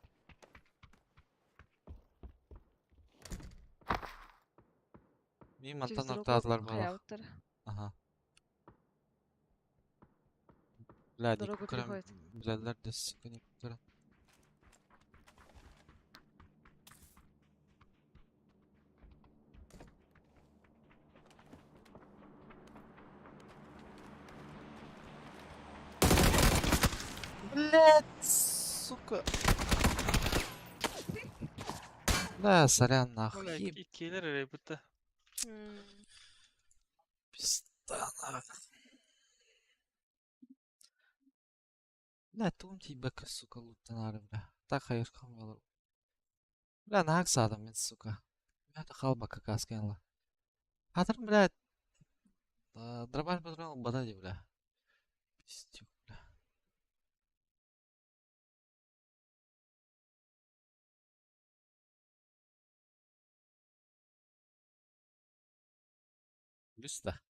Мин Через мантан дорогу ноктадылар балах. хаяуттар. Ага. Бля, Дорога ник көрәм. переходит. Блядер дә сука ник көрәм. Блядь, сука. Да, сорян нахуй. Böyle ikkiler araya bitti. Пизда. Бля, тум тибека, сука, луттанары, бля. Так хайыр камалар. Бля, нахак садам мен, сука. Бля, халба какас кенла. Хатырым, бля. Дробаш патрон бадади, бля. Пиздюк, бля. Люста.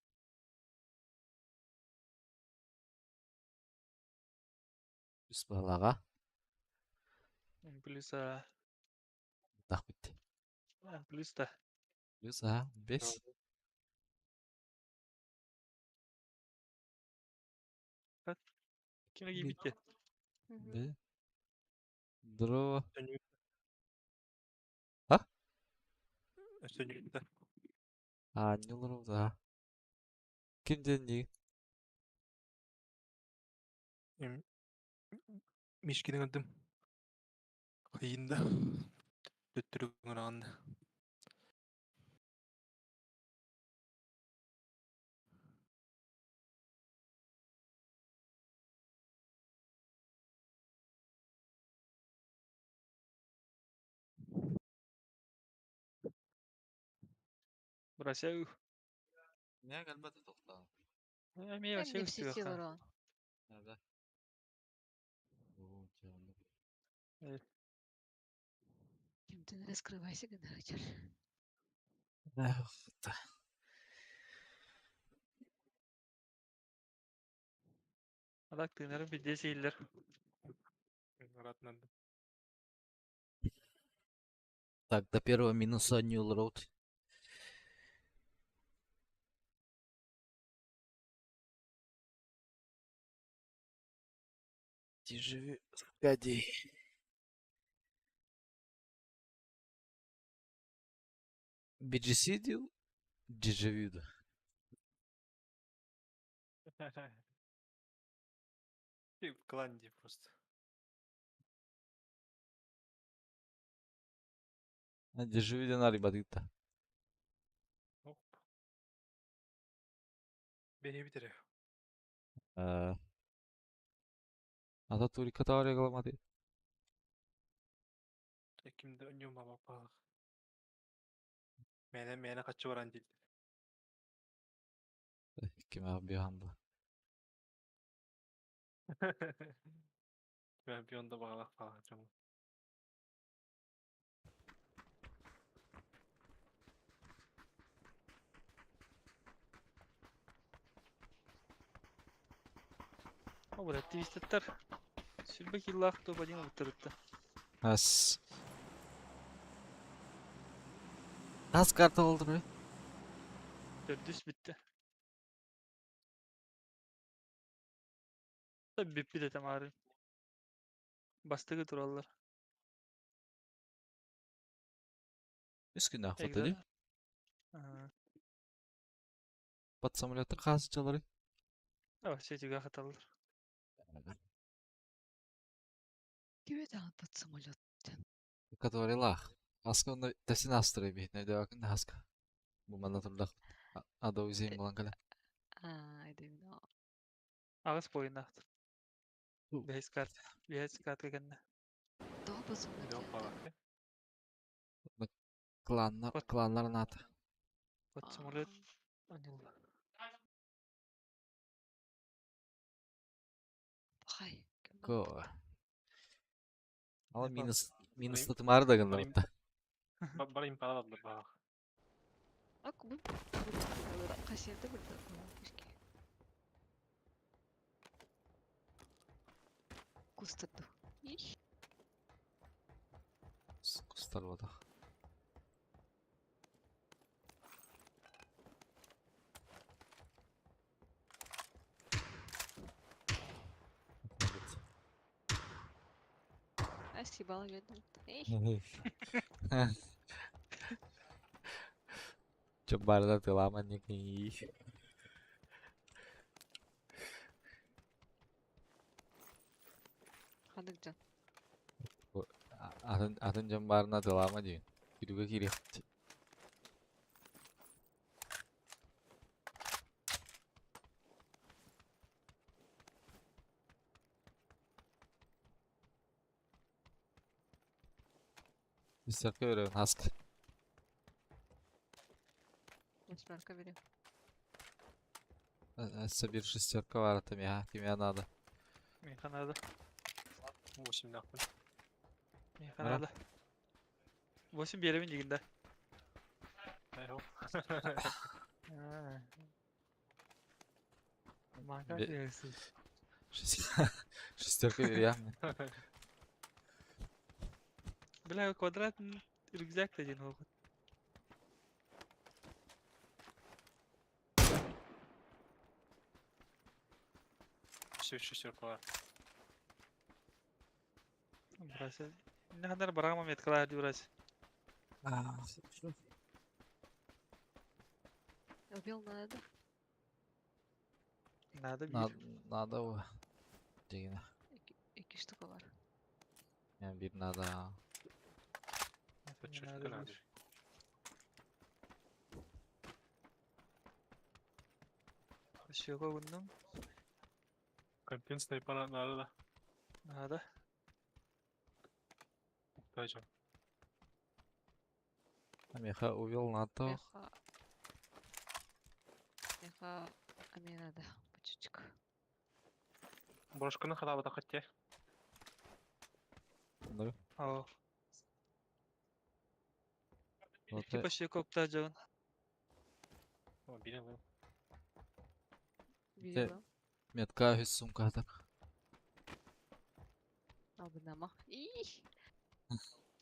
Люс балага. Plus da. Так битти. Plus da. Люс, а, бес. Kime gibi bitti? Бе. Дро. Üstünlükte. А, не луру, да. Kimden değil? Мишкидің өндім. Қиында. Төттірігін ағында. Burası Ne galiba da topla. Meyve Hem şey de üstü yok psisi var ha. on. Nerede? Oo, canım. Kimden не раскрывайся, когда вечер. Да. Alak tığınarım bir de şeyler. Ратнады. Так, до первого минуса New Road. Дежавю. Погоди. BGC дел? Дежавю, да. Ты в кланде просто. Дежавю да нарибадыта. Оп. Beni bitiriyor. Ататурикка тавария каламады. Kimde önüyorum ama bak. Mene kaçı var andil. Ким abi anda. Ben bir anda bağlak bağlayacağım. Bu aktivistler sülbek yıllar topadığını bitirdi. Has. Az kartı oldu be. Dördüs bitti. Tabii bir de tamarın. Bastığı turallar. Üskünde afat Egzal. dedi. Bat simülatör kasıcıları. Evet, şey juga hatalılar. Gibi de anlat samolot. Который лах. Аска онда тесин астыры бит. Ne bakın da haska. Bu mana turdak. Ada uzayım bulan kala. I don't know. Ağız boyunda aktır. Hu. Behiz kart kegende. Doğru samolot. Klanlar, klanların atı. Bat samolet. Anıllar. Hay. Go. Ama Ne minus tutumarı da gındı hatta. Bara imparalar bak. Ak bu. Kaç yerde burada? Keşke. Kustırdı. İş. Kustar vada. Спасибо, видно. Эй. Coba ada tuh lamanya nih. Hadıkcan. Atın cembarına tuh lama aja. Juga kiri. Bisa ke hask. Восьмерка берем. Bir шестерка var там ya. Kime надо. Meyhanada. 8 nakbın. Meyhanada. 8 bir yere bindiğinde. Eyvallah. Mangal Be- yersin. Шестерка ya. Бля, квадрат рюкзак один опыт. Шестерка var. Burası. Ne kadar bırakamam yetkiler diyor burası. Убил надо. Надо bir. Надо o. Degine. İki штука var. Yani bir nada. Надо bir. Şaka bundan. Компен снайпера надо, да. Надо. Дайджан. Меха увел НАТО. Меха. Меха. А мне надо по чуть-чуть. Брошканы хадабата хотте. Да. Aa. İki Вот başı kokta canın. О, билем. Видела. метка из сумка так. Abi nama. İyi.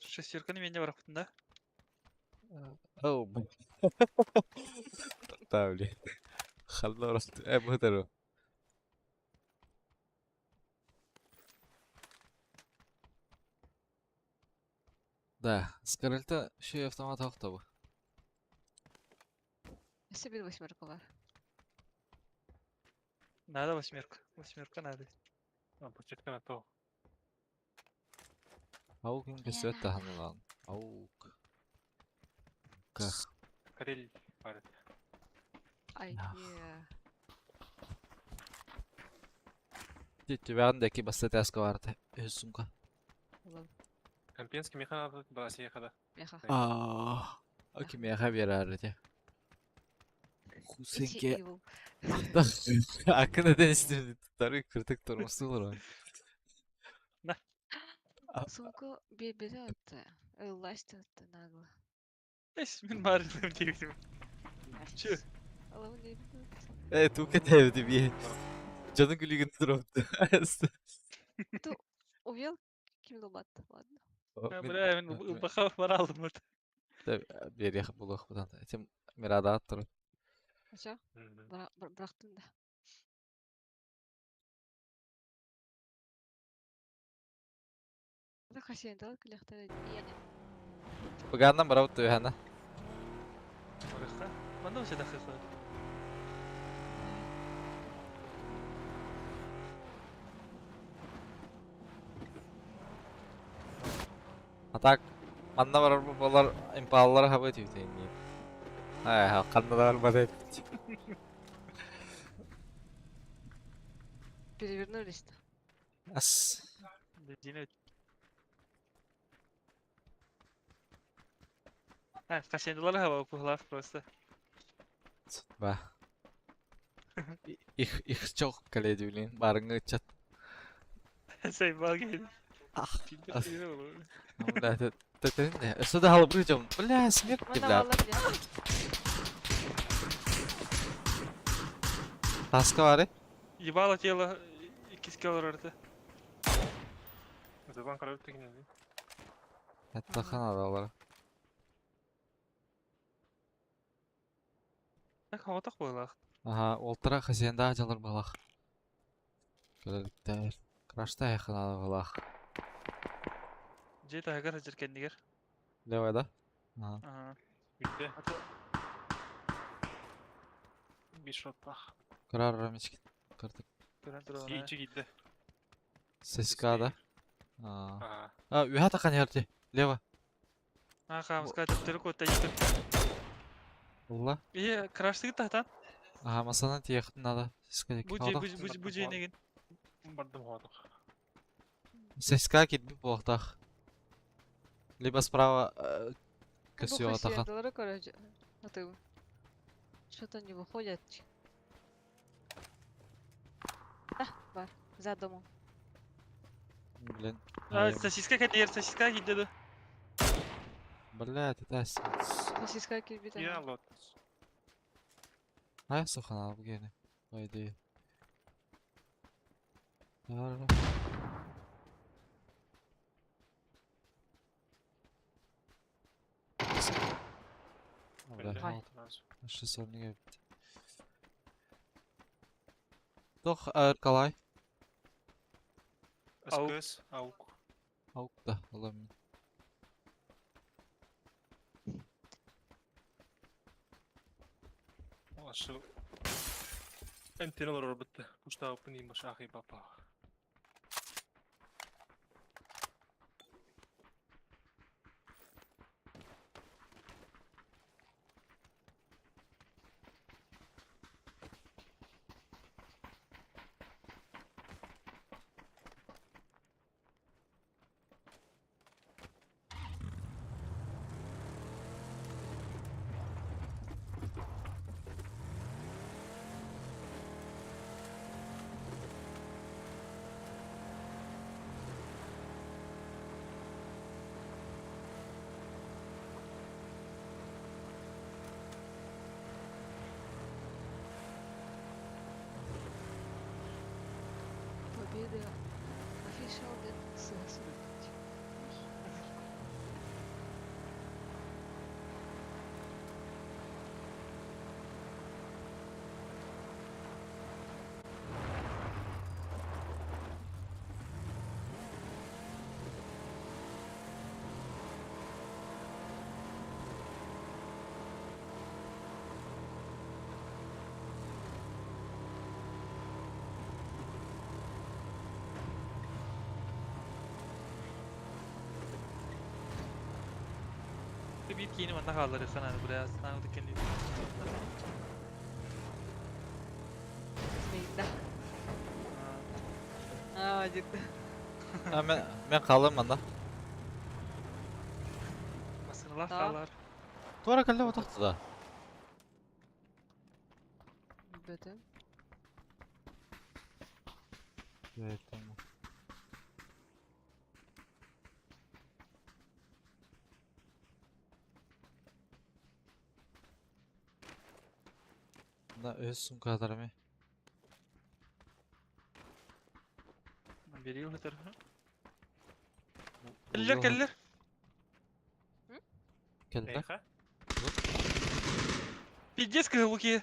Şesirkanı bence bıraktın da. Оу. Ставли. خلاص ابهدروا. Да, скорольта ще й автомат автобу. Себе восьмерка var. Надо восьмерка. Восьмерка надо. А, почетка на то. Аук инге сөт таханы lan. Аук. Ках. Карель бар. Ay. Ya. Yeah. Тебе андеки баста таска vardı. Öz sumka. Ulan. Компенский меха надо была съехала. Меха. Kim ya verardı. İki Husenke evil. hakkı neden istedim tutarı kırtık durması olur o. Сумку берет. Ласть это нагло. İsmin marifim diyelim. Şu. Алло, не берет. Evet, bu kadar evdi bir. Canı gülüğünü duroptu. Это увел килобат, ладно. Ya bırak ben bakıp para aldım orada. Bir yakıp buluk budan. Etim mirada attırın. Ача, бырактым да. Да хасиендал килехтер яны. Bugağından bana uttu yani. Bırakka. Ben de bir şey dakika. Atak. Manda var bu bolar impalar hava tüyteyin. Ha, kanında da var bana. Перевернулись. As. Yine. Ha, kaşındılar hava okular просто. Bah. Ich çok kale düğün. Barıngı çat. Sen bak gelin. Ah. Filmde as- filmde olur. Bля, ты не. Сюда halbıracağım. Bля, смерть Mana bля. vallahi bile. Taska var ya. Ебало тело кискалар orada. Zaban karar tekin dedi. Hatta Kanadalar. Bak hava tak boylar. Aha, ultra хозяинда acalır balak. Gördükler. Kraşta yakın balak. Jeta hagar hajar kendiger. Levada. Aha. Aha. Bitti. Hatta Bir shot daha. Karar vermiş. Kırdık. gören dur ona. İyi gitti. Seskada. Aa. Aa. Aa, ühe takan yerde. Leva. Ha kamız kaçıp tırık otta yıkır. Allah. İyi crash'tı gitti hatan. Aha, masadan yakın nada. Seska Bu jenegin. Bardım ходок. Seska git bir boğdak. Либо справа Ну, косё атахан. хасиендалары, короче. А ты что-то не выходят. А, бар. За домом. Блин. Ha sosiska kendiger sosiska gitti. Бля, ты тась. Сосиска кирбит. Ya lot. Ай, сухана bu gene. По идее. Var. Bля, Belli. halt. Şu sorunu yaptı. Doch ağır kalay. SKS. Avuk. Avuk da alamıyorum. Aşı. Antenalar bitti. Uçta opening baş ahi baba. Победа. Official Dead Cells. Bir kiyini bana kalır sana buraya. Sana da kendi. Змейда. А, ciddi. Ha, ben kalırım anda. Basınlar Tamam. kalır. Duvara kaldı o tahtı da. Bötüm. Evet, tamam. Da öz sumkalarımı. Geliyor bu tarafa. Geller. Keldiler. Neyse. Пиздец, кылыки.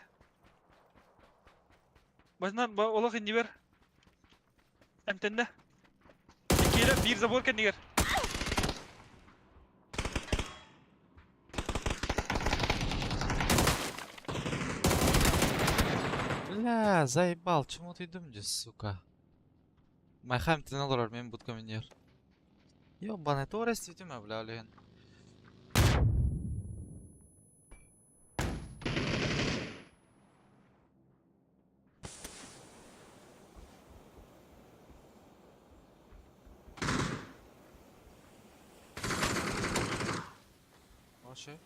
Başından ola hindi ver. Emtende. İkiyle bir zabor kendiler. Бля, заебал, чему ты думаешь, сука? Майхайм ты налорар, мен будка минер. Ёбаный, то растите, бля, блин. Вообще.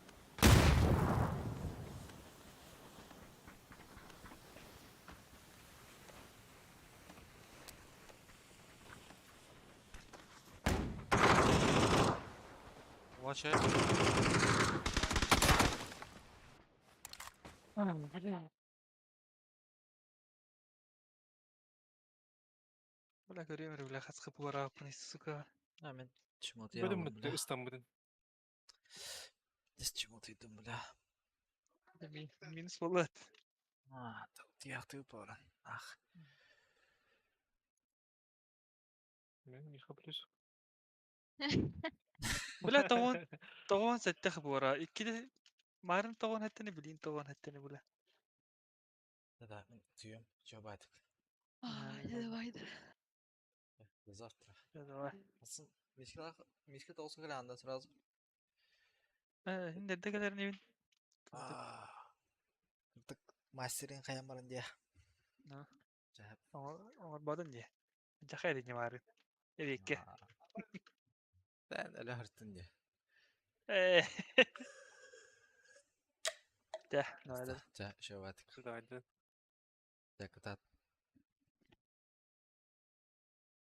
Вообще. Bula görüyorum bile kaskı bu ara bunu suka. А, мен чему-то Бөдім ялым, мүтті бля. ыстамбыдын. С чему ты идем, бля. Minus bullet. А, ты пора. Ах. Мен миха плюс. Bula toğon settek bu ara. İkide marın toğon hattını bilin toğon hattını bula. Да, мен тюем. Чё байтик? Давай. До завтра. Давай. Aslında Miskit olsa gelen andan sразу. Nerede kadar ne bilin? Artık masterin kayamaran diye. Ha. Cahap. Ama badın diye. Cakay edin marın. Edik ki. Ben öyle hırtın diye. De, ne öyle. Şöyle batık. Günaydın. Yakıtat.